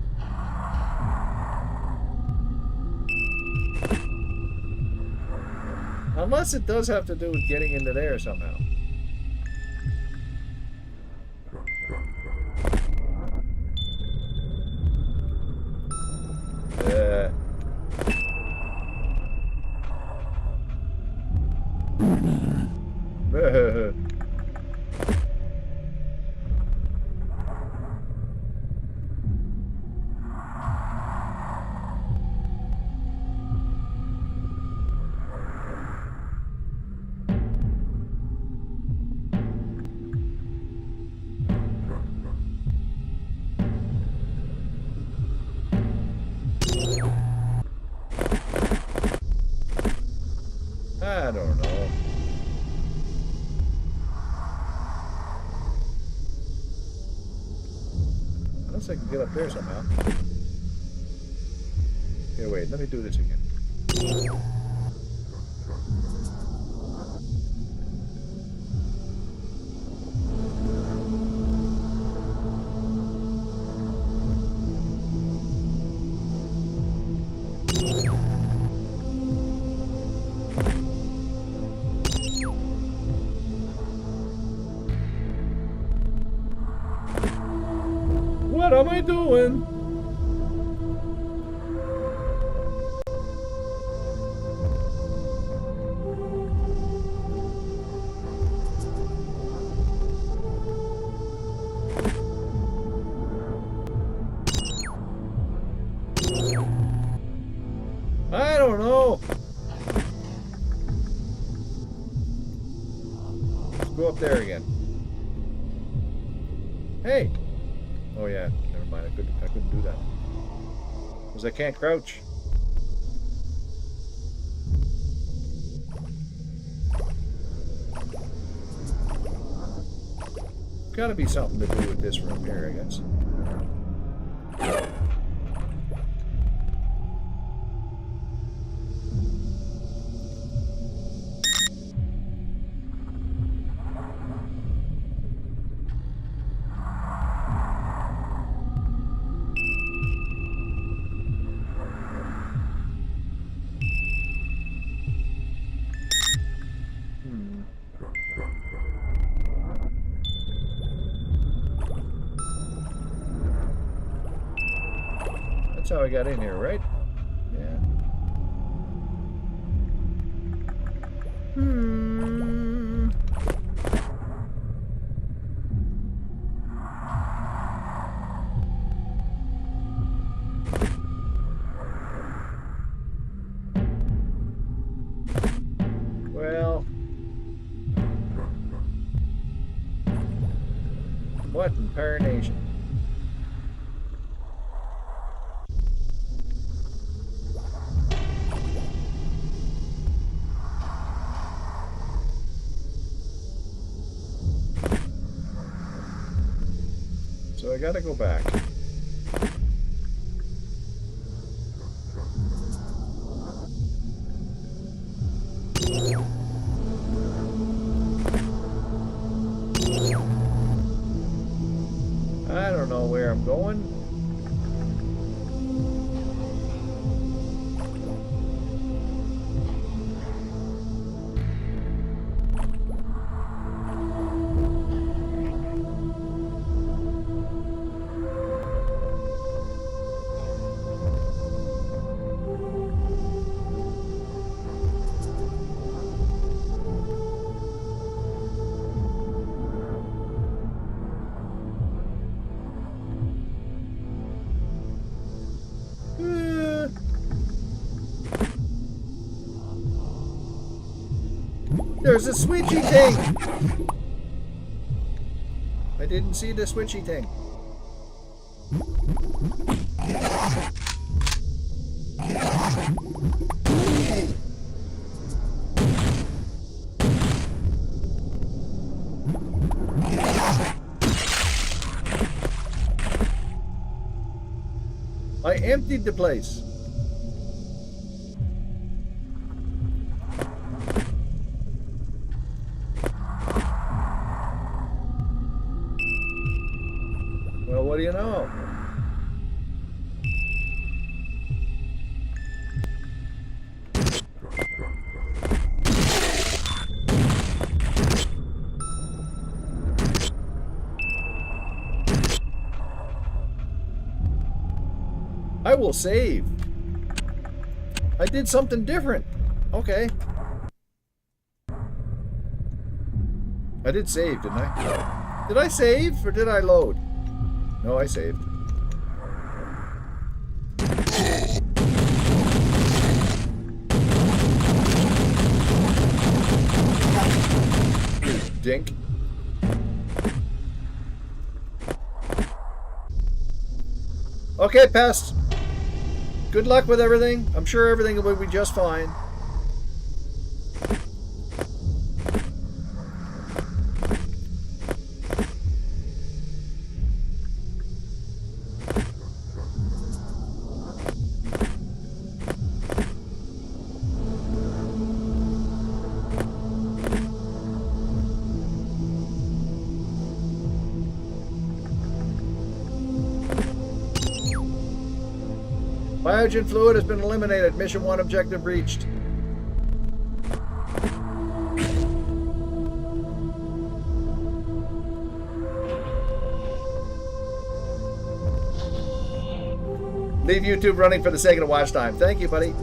Unless it does have to do with getting into there somehow. don't know. Unless I can get up there somehow. Here, wait, let me do this again. What am I doing? I don't know. Let's go up there again. Hey. Oh yeah, never mind. I couldn't do that because I can't crouch. Got to be something to do with this room here, I guess. That's how I got in here, right? Yeah. Well, what in tarnation? So I gotta go back. I don't know where I'm going. There's a switchy thing! I didn't see the switchy thing. I emptied the place. Well, what do you know? I will save. I did something different. Okay. I did save, didn't I? Did I save or did I load? No, I saved. Dink. Okay, Pest. Good luck with everything. I'm sure everything will be just fine. hydrogen fluid has been eliminated. Mission 1 objective reached. Leave YouTube running for the sake of the watch time. Thank you, buddy.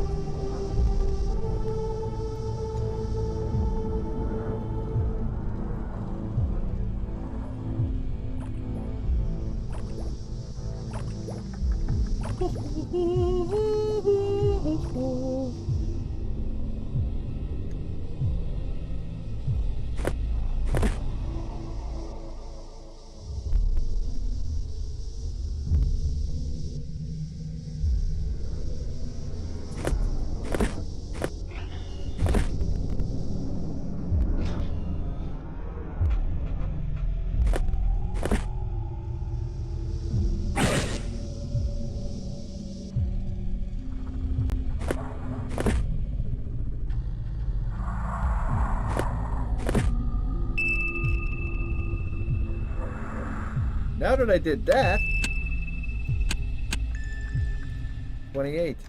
Now that I did that, 28. Is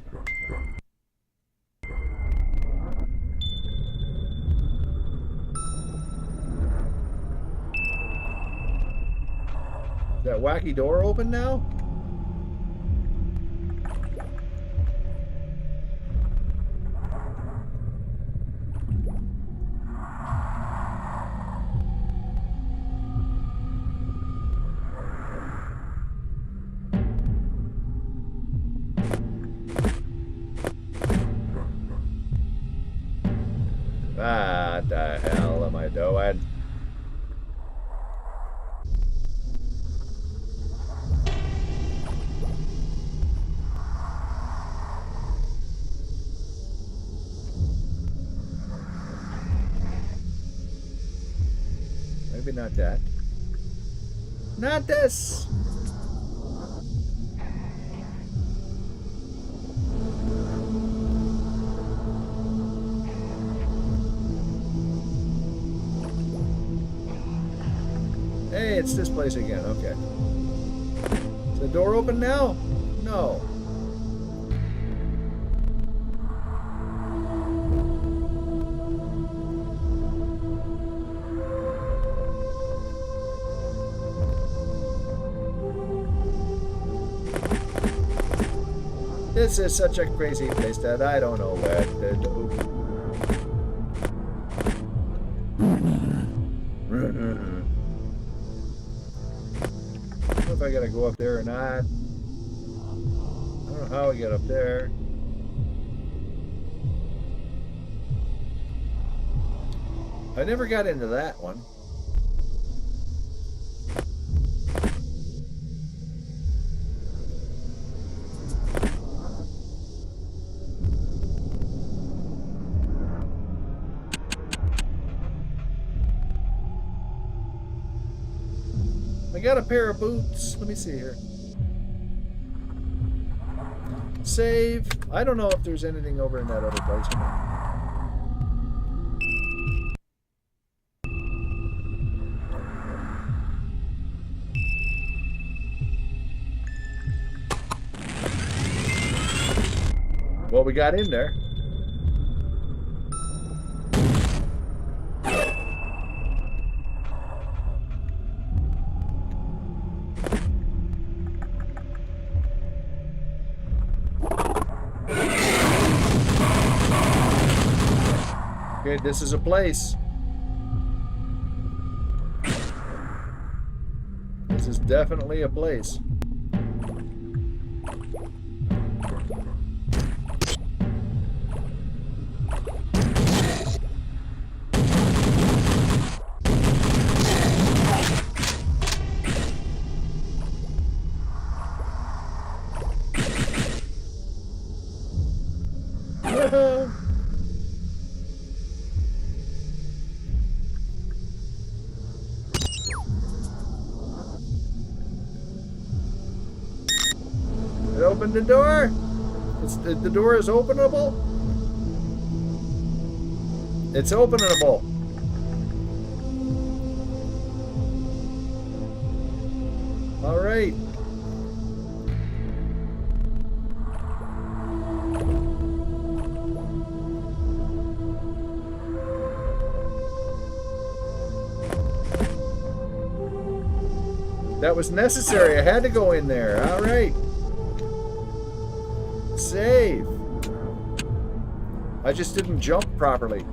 that wacky door open now? What the hell am I doing? Maybe not that. Not this! Hey, it's this place again. Okay. Is the door open now? No. This is such a crazy place that I don't know where to do. I don't know if I gotta go up there or not. I don't know how I get up there. I never got into that one. I got a pair of boots. Let me see here. Save. I don't know if there's anything over in that other place or not. Well, we got in there. Okay, this is a place. This is definitely a place. Open the door. The door is openable. It's openable. All right. That was necessary. I had to go in there. All right. Save. I just didn't jump properly.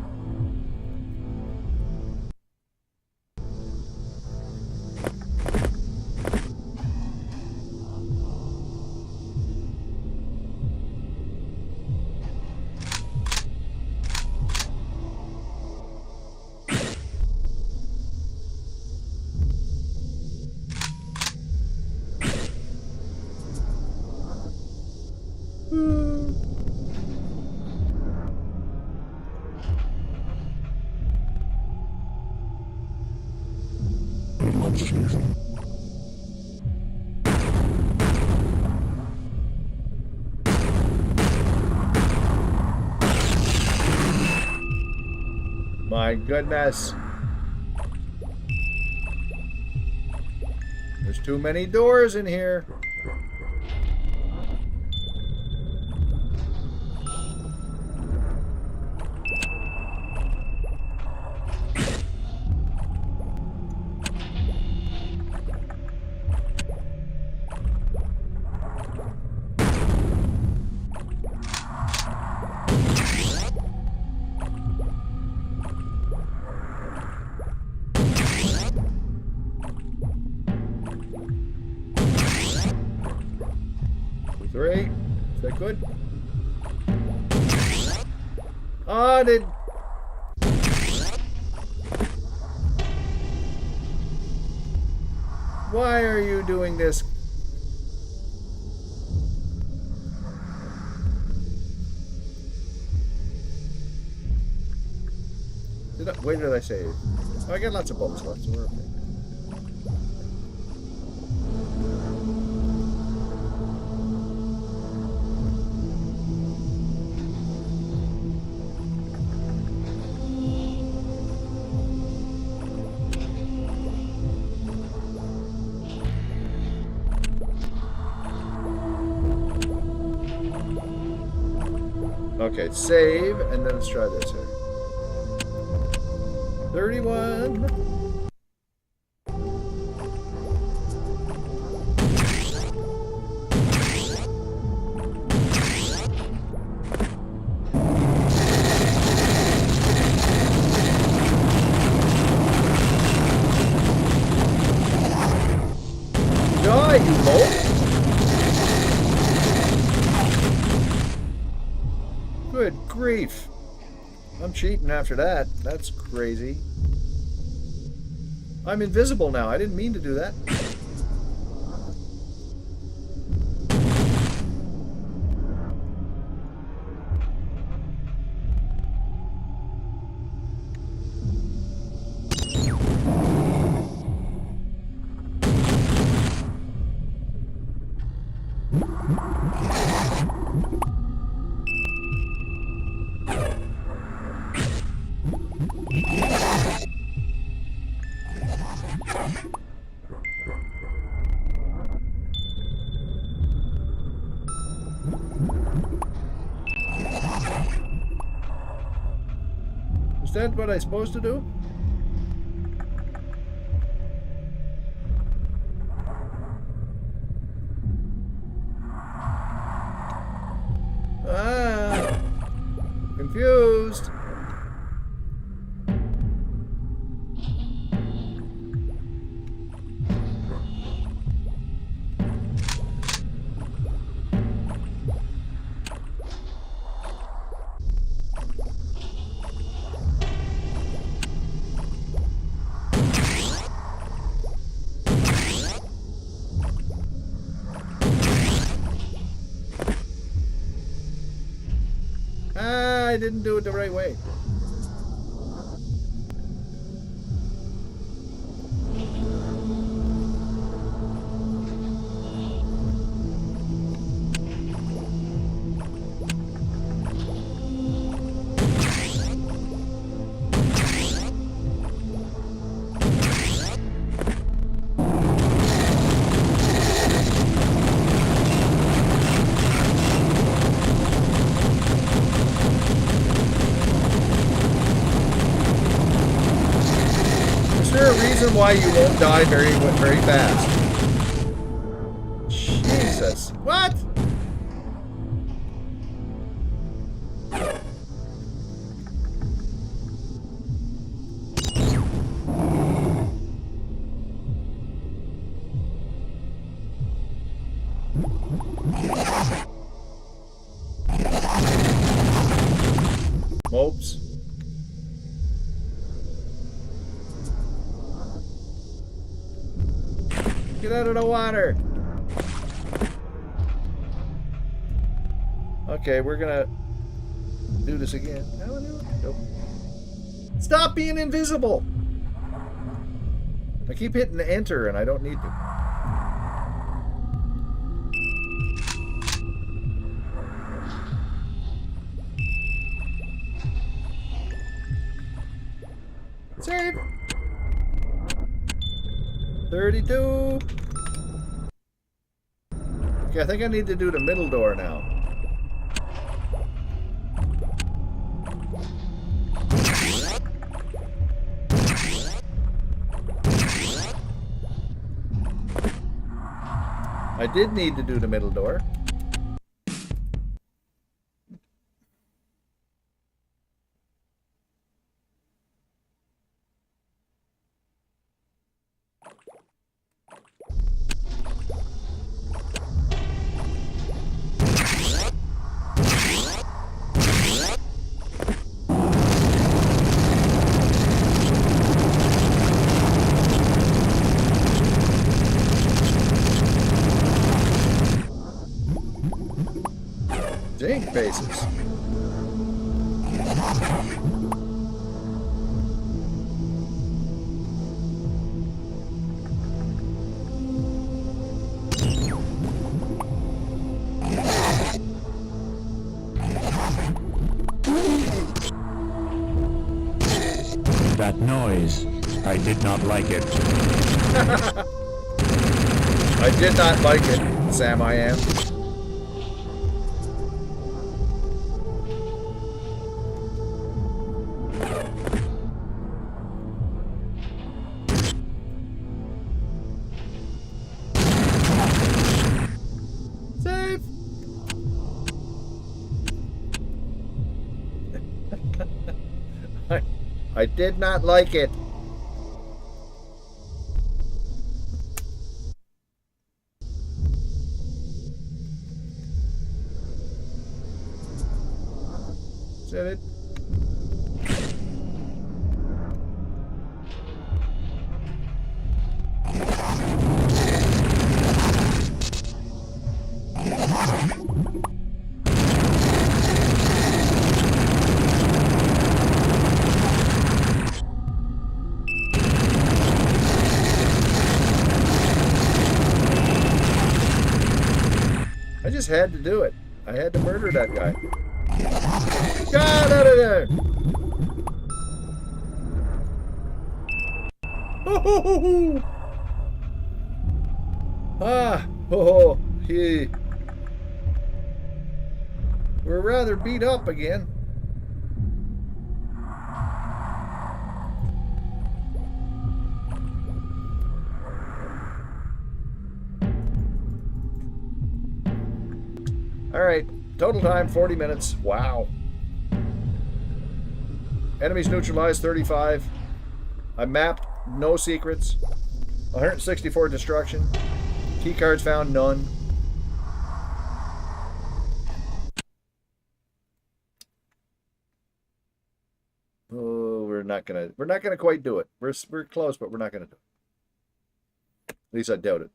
My goodness. There's too many doors in here. Three. Is that good? Oh, did... Why are you doing this? Where did I save? Oh, I got lots of bolts left, so we're okay. Okay, save, and then let's try this here. 31. Die, you bolt! Good grief. I'm cheating after that. That's crazy. I'm invisible now. I didn't mean to do that. Is that what I'm supposed to do? Ah, confused. I didn't do it the right way. Is there a reason why you won't die very fast? access. What? Oops. Get out of the water. Okay, we're gonna do this again. Nope. Stop being invisible. I keep hitting enter and I don't need to. Save. 32. Okay, I think I need to do the middle door now. I did need to do the middle door. Zinc bases. That noise, I did not like it. I did not like it, Sam I am. Save! I did not like it. Save it. I just had to do it. I had to murder that guy. Get out of there! Oh, ah, oh, he. We're rather beat up again. All right, total time 40 minutes. Wow. Enemies neutralized 35. I mapped no secrets. 164 destruction. Key cards found none. Oh, we're not gonna quite do it. We're close, but we're not gonna do it. At least I doubt it.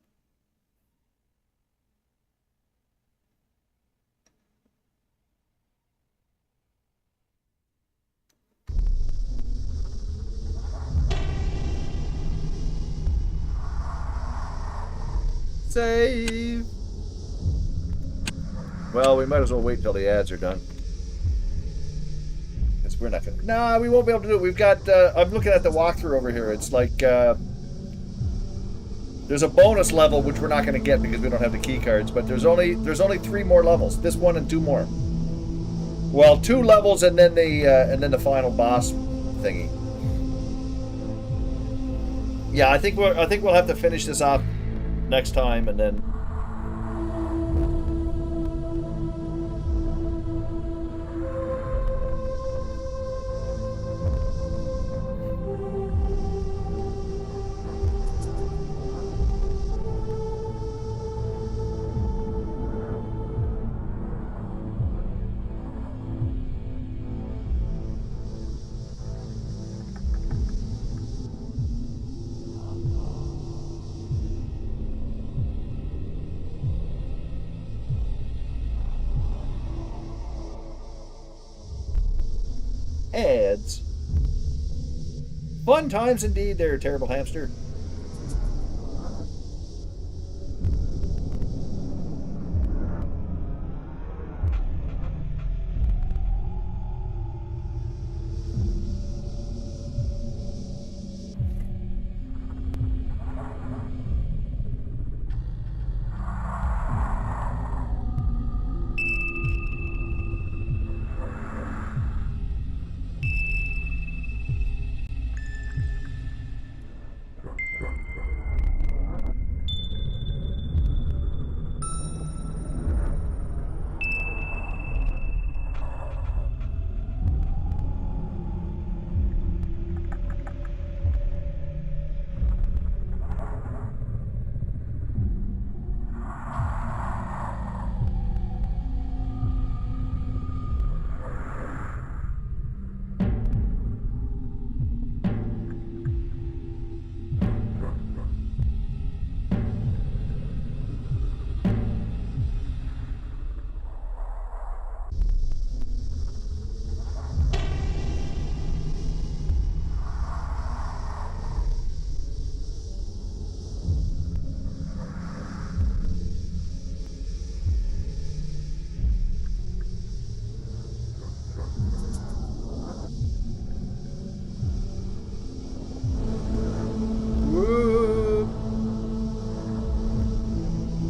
Save. Well, we might as well wait till the ads are done. Because we're not gonna. Nah, we won't be able to do it. We've got. I'm looking at the walkthrough over here. It's like. There's a bonus level which we're not going to get because we don't have the key cards. But there's only 3 more levels. This one and 2 more. Well, 2 levels and then the final boss thingy. Yeah, I think we'll have to finish this off next time, and then ads. Fun times indeed there, terrible hamster.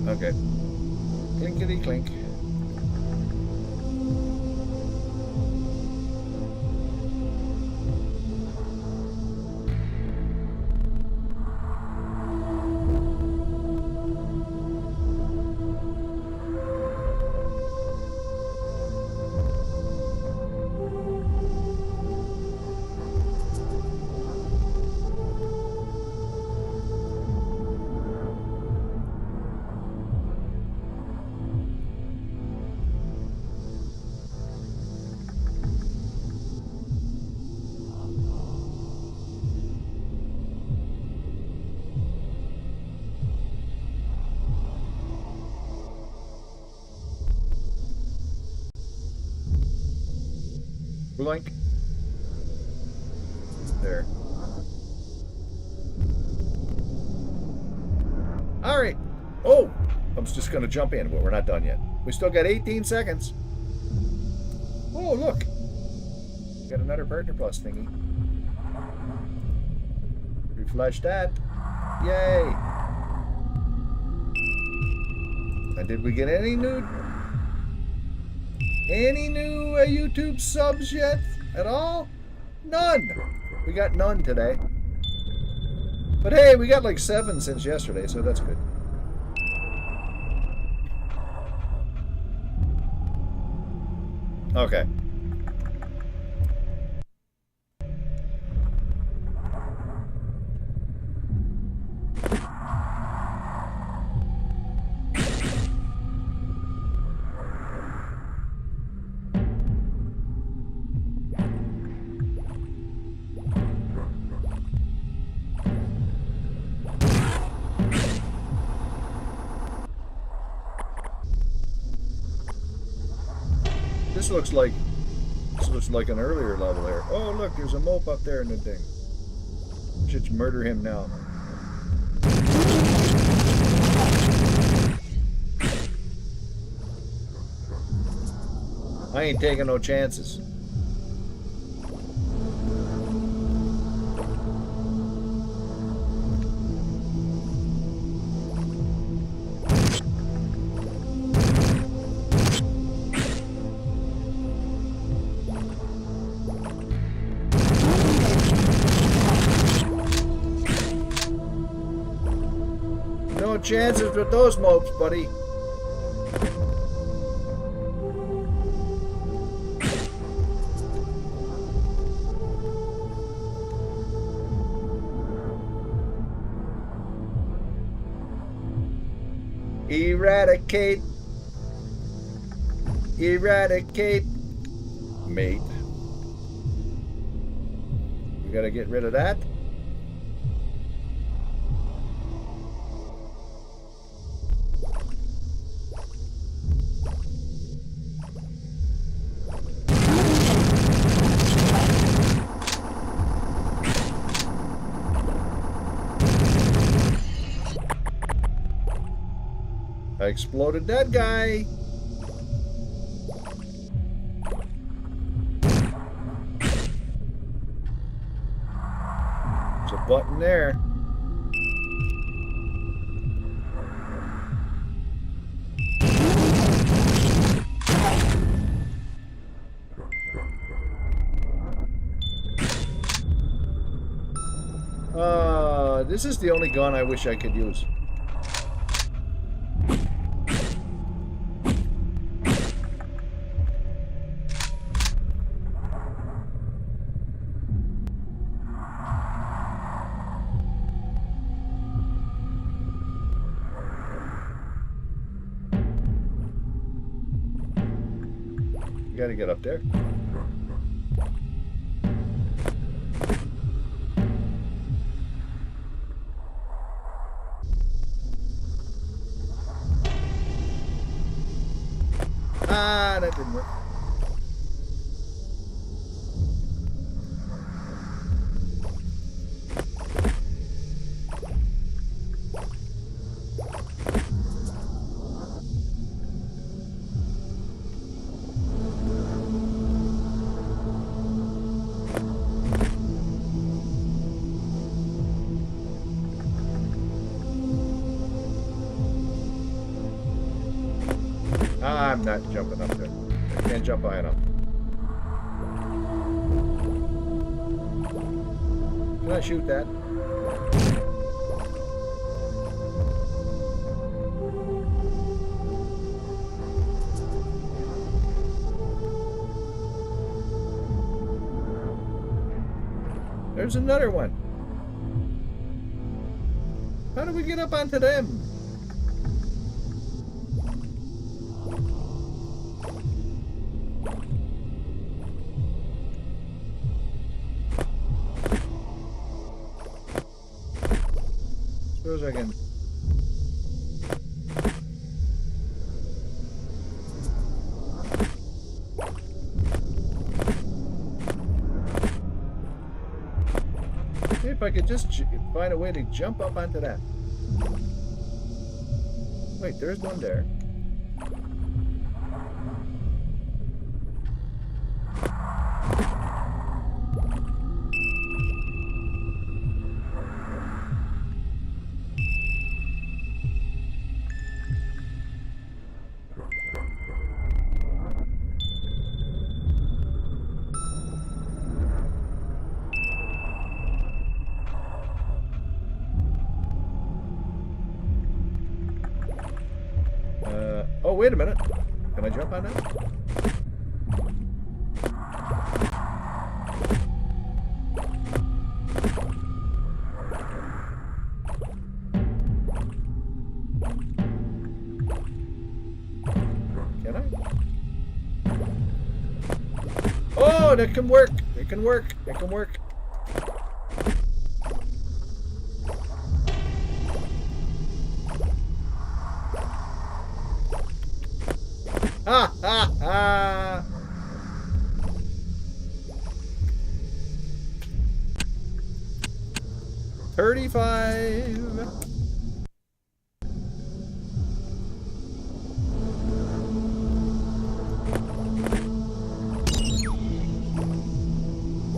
Okay. Clinkety clink. Blink. There. All right. Oh, I was just going to jump in, but we're not done yet. We still got 18 seconds. Oh, look. Got another Partner Plus thingy. Refresh that. Yay. And did we get any new YouTube subs yet at all? None. We got none today. But hey, we got like 7 since yesterday, so that's good. Okay. This looks like an earlier level there. Oh look, there's a mope up there in the thing. Should murder him now. I ain't taking no chances. No chances with those mopes, buddy. Eradicate. Eradicate. Mate. We gotta get rid of that. I exploded that guy. There's a button there. This is the only gun I wish I could use. You gotta get up there. Ah, that didn't work. I'm not jumping up there. I can't jump high enough. Can I shoot that? There's another one. How do we get up onto them? Suppose I can. See if I could just find a way to jump up onto that. Wait, there's one there. Oh, wait a minute. Can I jump on that? Can I? Oh, that can work. It can work. It can work. Ha ha ha! $35.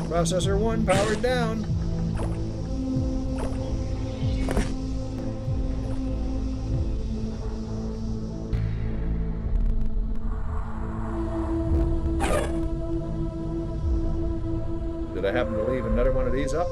Processor 1 powered down. Did I happen to leave another one of these up?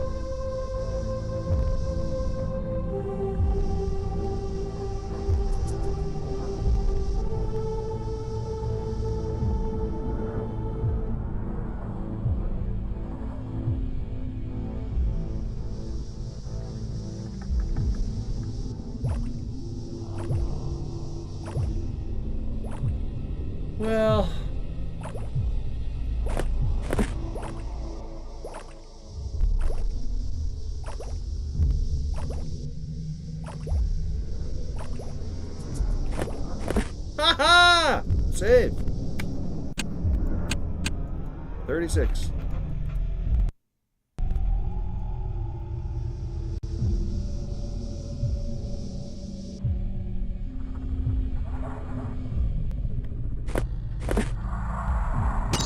Well... Ha-ha! Save. 36.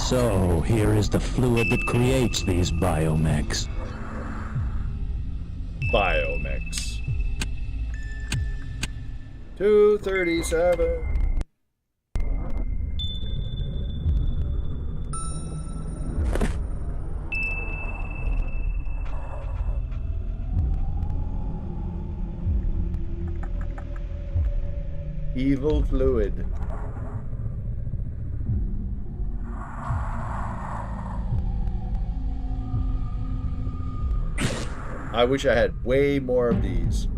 So, here is the fluid that creates these biomechs. Biomechs. 237. Evil fluid. I wish I had way more of these.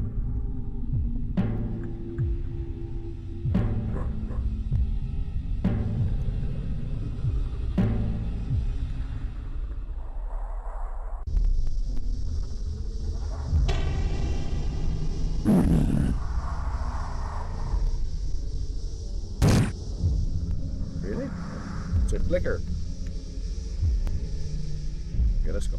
Really? It's a flicker. Okay, let's go.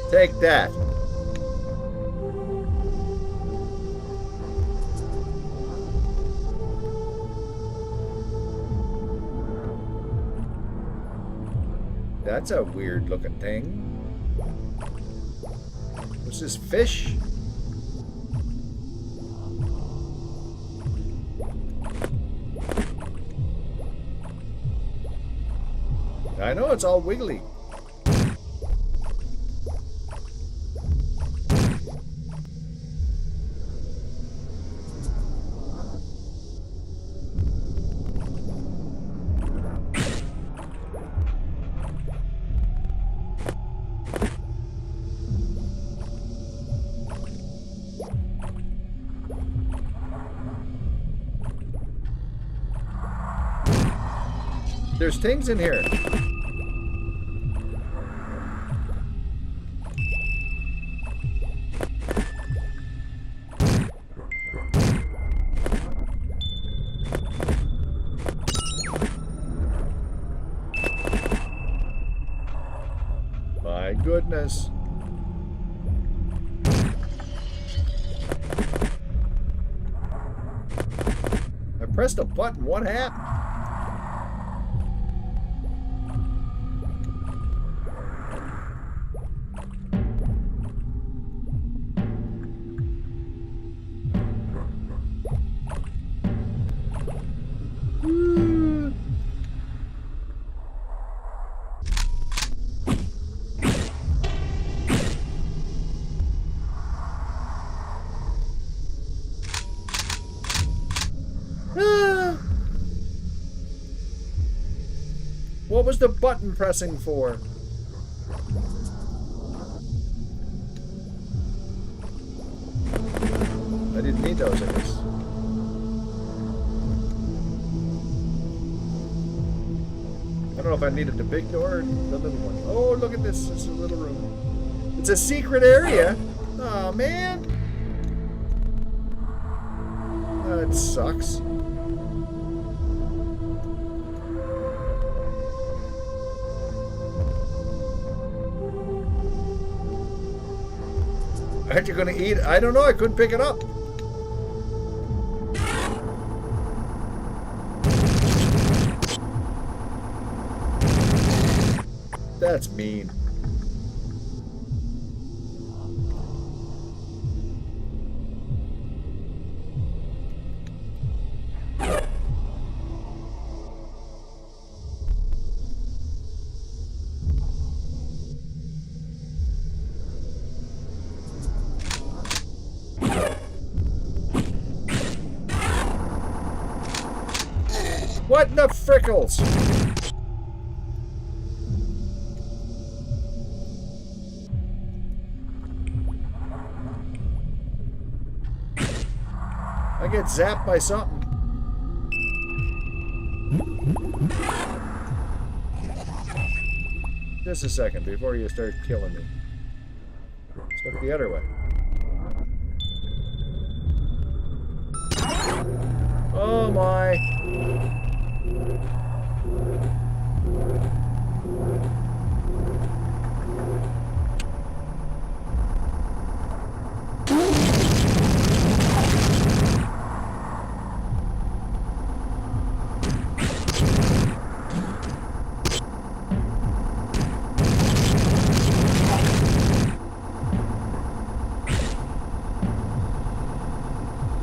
Take that. That's a weird looking thing. What's this, fish? I know it's all wiggly. There's things in here. My goodness. I pressed a button. What happened? What was the button pressing for? I didn't need those, I guess. I don't know if I needed the big door or the little one. Oh, look at this. It's a little room. It's a secret area. Oh, man. That sucks. Aren't you gonna eat it? I don't know, I couldn't pick it up. That's mean. What the frickles? I get zapped by something. Just a second before you start killing me. Let's look the other way. Oh my!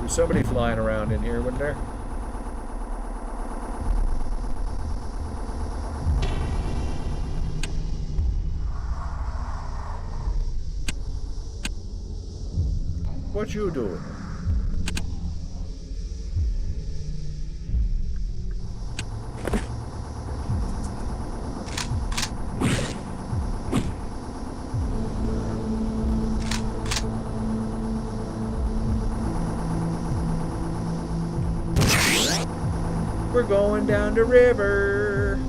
There's somebody flying around in here, wouldn't there? What you doing? We're going down the river.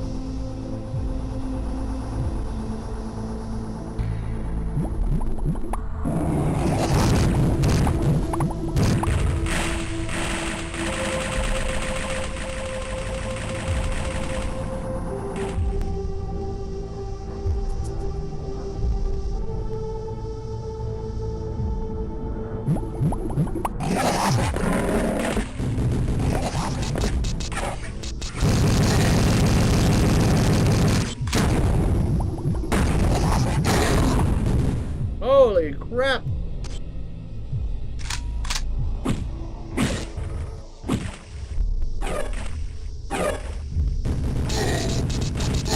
Holy crap!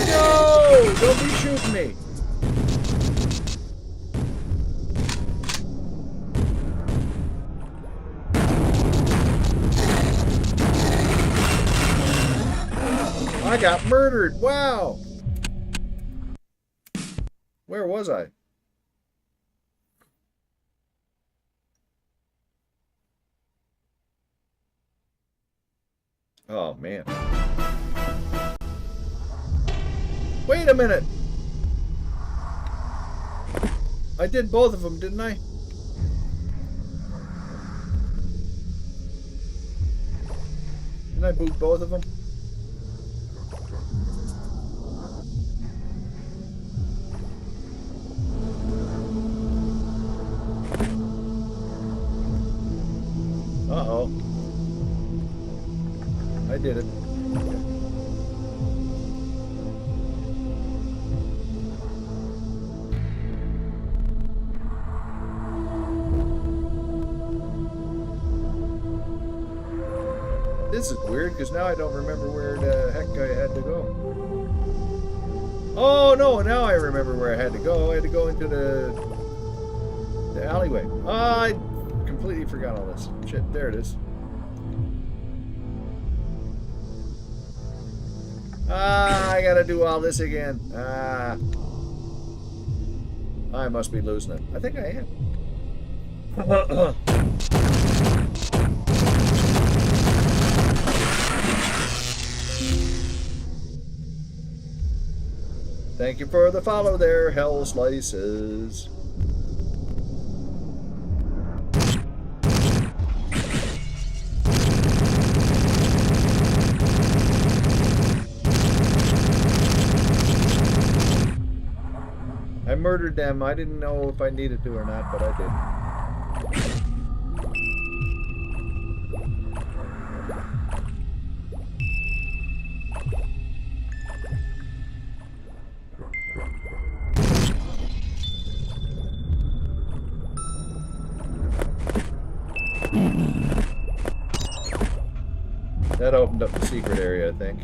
No! Don't be shooting me! I got murdered! Wow! Where was I? Oh, man. Wait a minute! I did both of them, didn't I? Didn't I boot both of them? Uh-oh. I did it. This is weird because now I don't remember where the heck I had to go. Oh no, now I remember where I had to go. I had to go into the alleyway. I completely forgot all this. Shit, there it is. I gotta do all this again. I must be losing it. I think I am. Thank you for the follow there, Hell Slices. I murdered them. I didn't know if I needed to or not, but I did. That opened up the secret area, I think.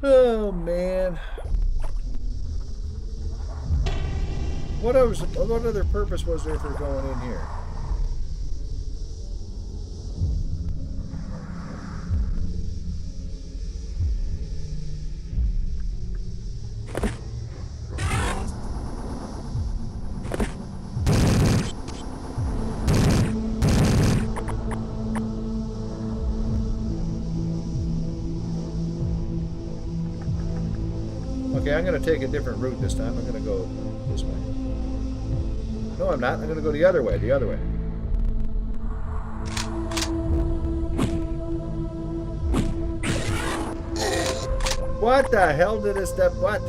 Oh man. What other purpose was there for going in here? Okay, I'm going to take a different route this time. I'm going to go this way. No, I'm not. I'm going to go the other way. The other way. What the hell did it step? What?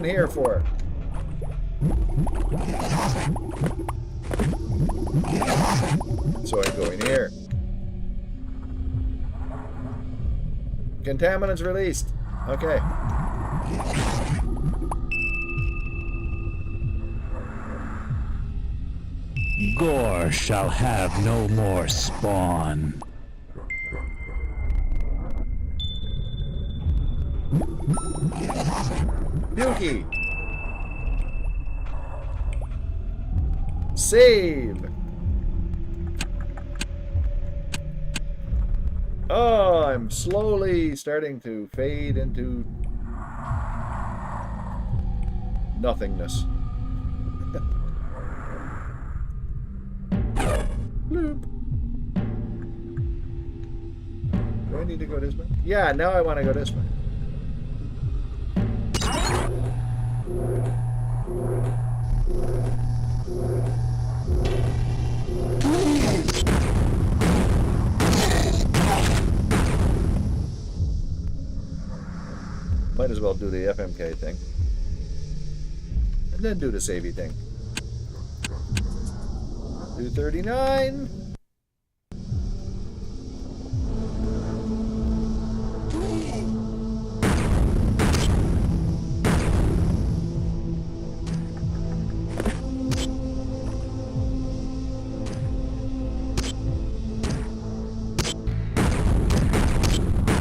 Here for? So I go in here. Contaminants released. Okay. Gore shall have no more spawn. Yuki. Save. Oh, I'm slowly starting to fade into nothingness. Bloop. Do I need to go this way? Yeah, now I want to go this way. Might as well do the FMK thing. And then do the savey thing. 239.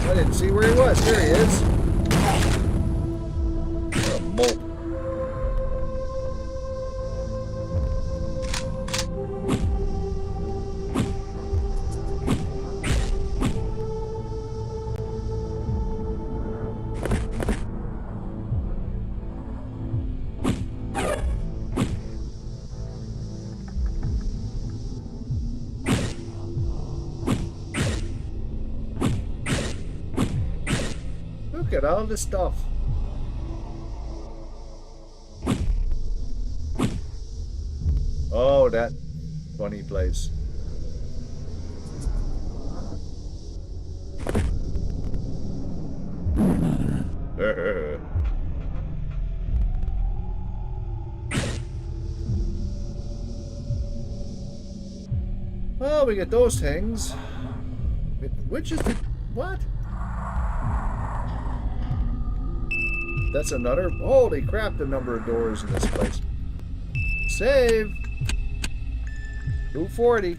I didn't see where he was. Here he is. What a mope. Look at all this stuff. Oh, that funny place. Well, we get those things. Which is the... What? That's another... Holy crap, the number of doors in this place. Save! 240.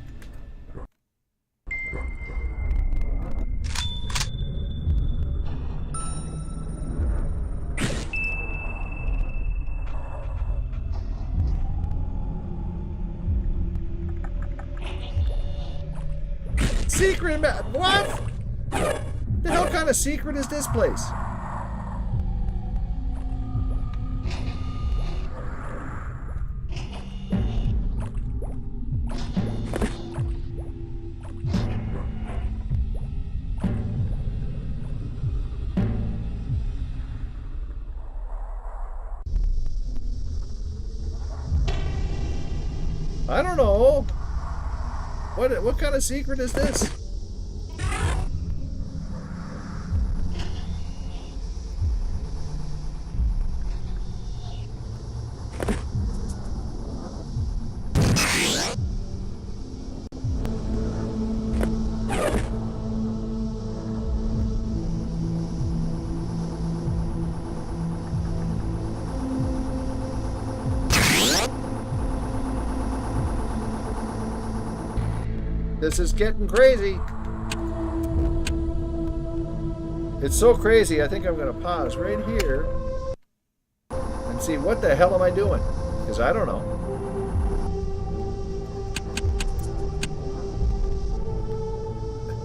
Secret... What? The hell kind of secret is this place? I don't know. What kind of secret is this? This is getting crazy. It's so crazy, I think I'm going to pause right here and see what the hell am I doing? Because I don't know.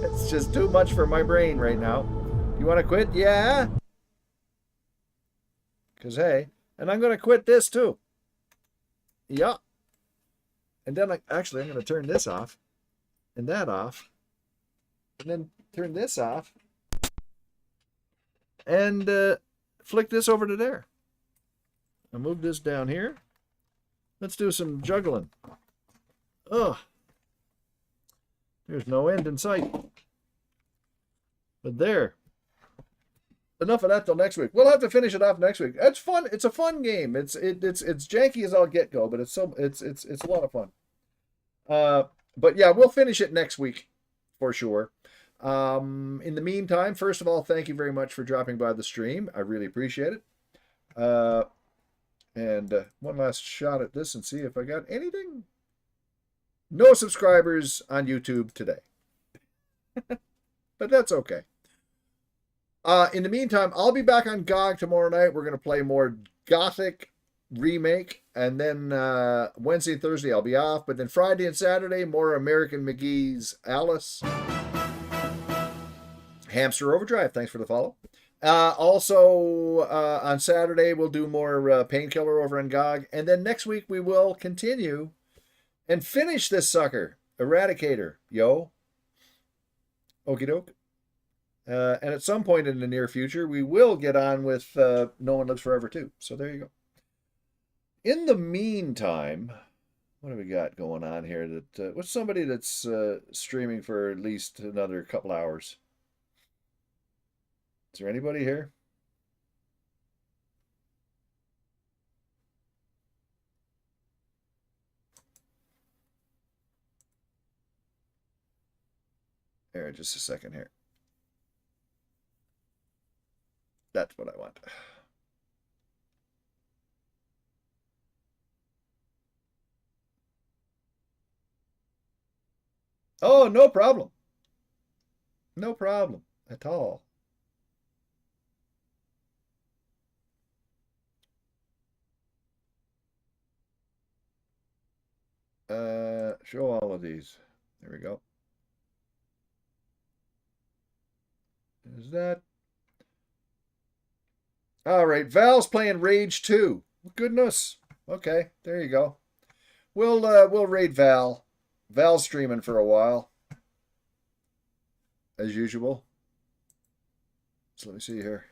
It's just too much for my brain right now. You want to quit? Yeah. Because, hey, and I'm going to quit this too. Yeah. And then, actually, I'm going to turn this off and that off. And then turn this off. And flick this over to there. I'll move this down here. Let's do some juggling. Ugh. There's no end in sight. But there. Enough of that till next week. We'll have to finish it off next week. It's fun. It's a fun game. It's janky as all get go, but it's a lot of fun. But yeah, we'll finish it next week for sure. In the meantime, first of all, thank you very much for dropping by the stream. I really appreciate it. And one last shot at this and see if I got anything. No subscribers on YouTube today. But that's okay. In the meantime, I'll be back on GOG tomorrow night. We're going to play more Gothic Remake. And then Wednesday and Thursday I'll be off. But then Friday and Saturday, more American McGee's Alice. Hamster Overdrive, thanks for the follow. Also, on Saturday, we'll do more Painkiller over on GOG. And then next week, we will continue and finish this sucker. Eradicator, yo. Okie doke. And at some point in the near future, we will get on with No One Lives Forever too. So there you go. In the meantime, what do we got going on here? What's somebody that's streaming for at least another couple hours? Is there anybody here? Here, just a second here. That's what I want. Oh, no problem. No problem at all. Show all of these. There we go. Is that? All right, Val's playing Rage 2. Goodness. Okay, there you go. We'll raid Val. Val's streaming for a while, as usual. So let me see here.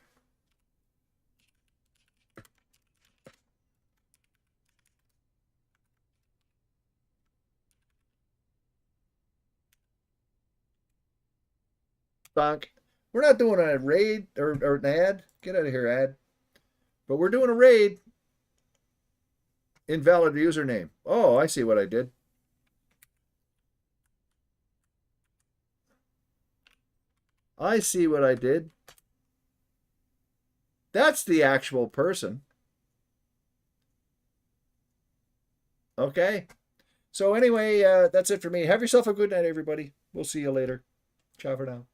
Donk. We're not doing a raid or an ad. Get out of here, ad. But we're doing a raid. Invalid username. Oh, I see what I did. I see what I did. That's the actual person. Okay. So anyway, that's it for me. Have yourself a good night, everybody. We'll see you later. Ciao for now.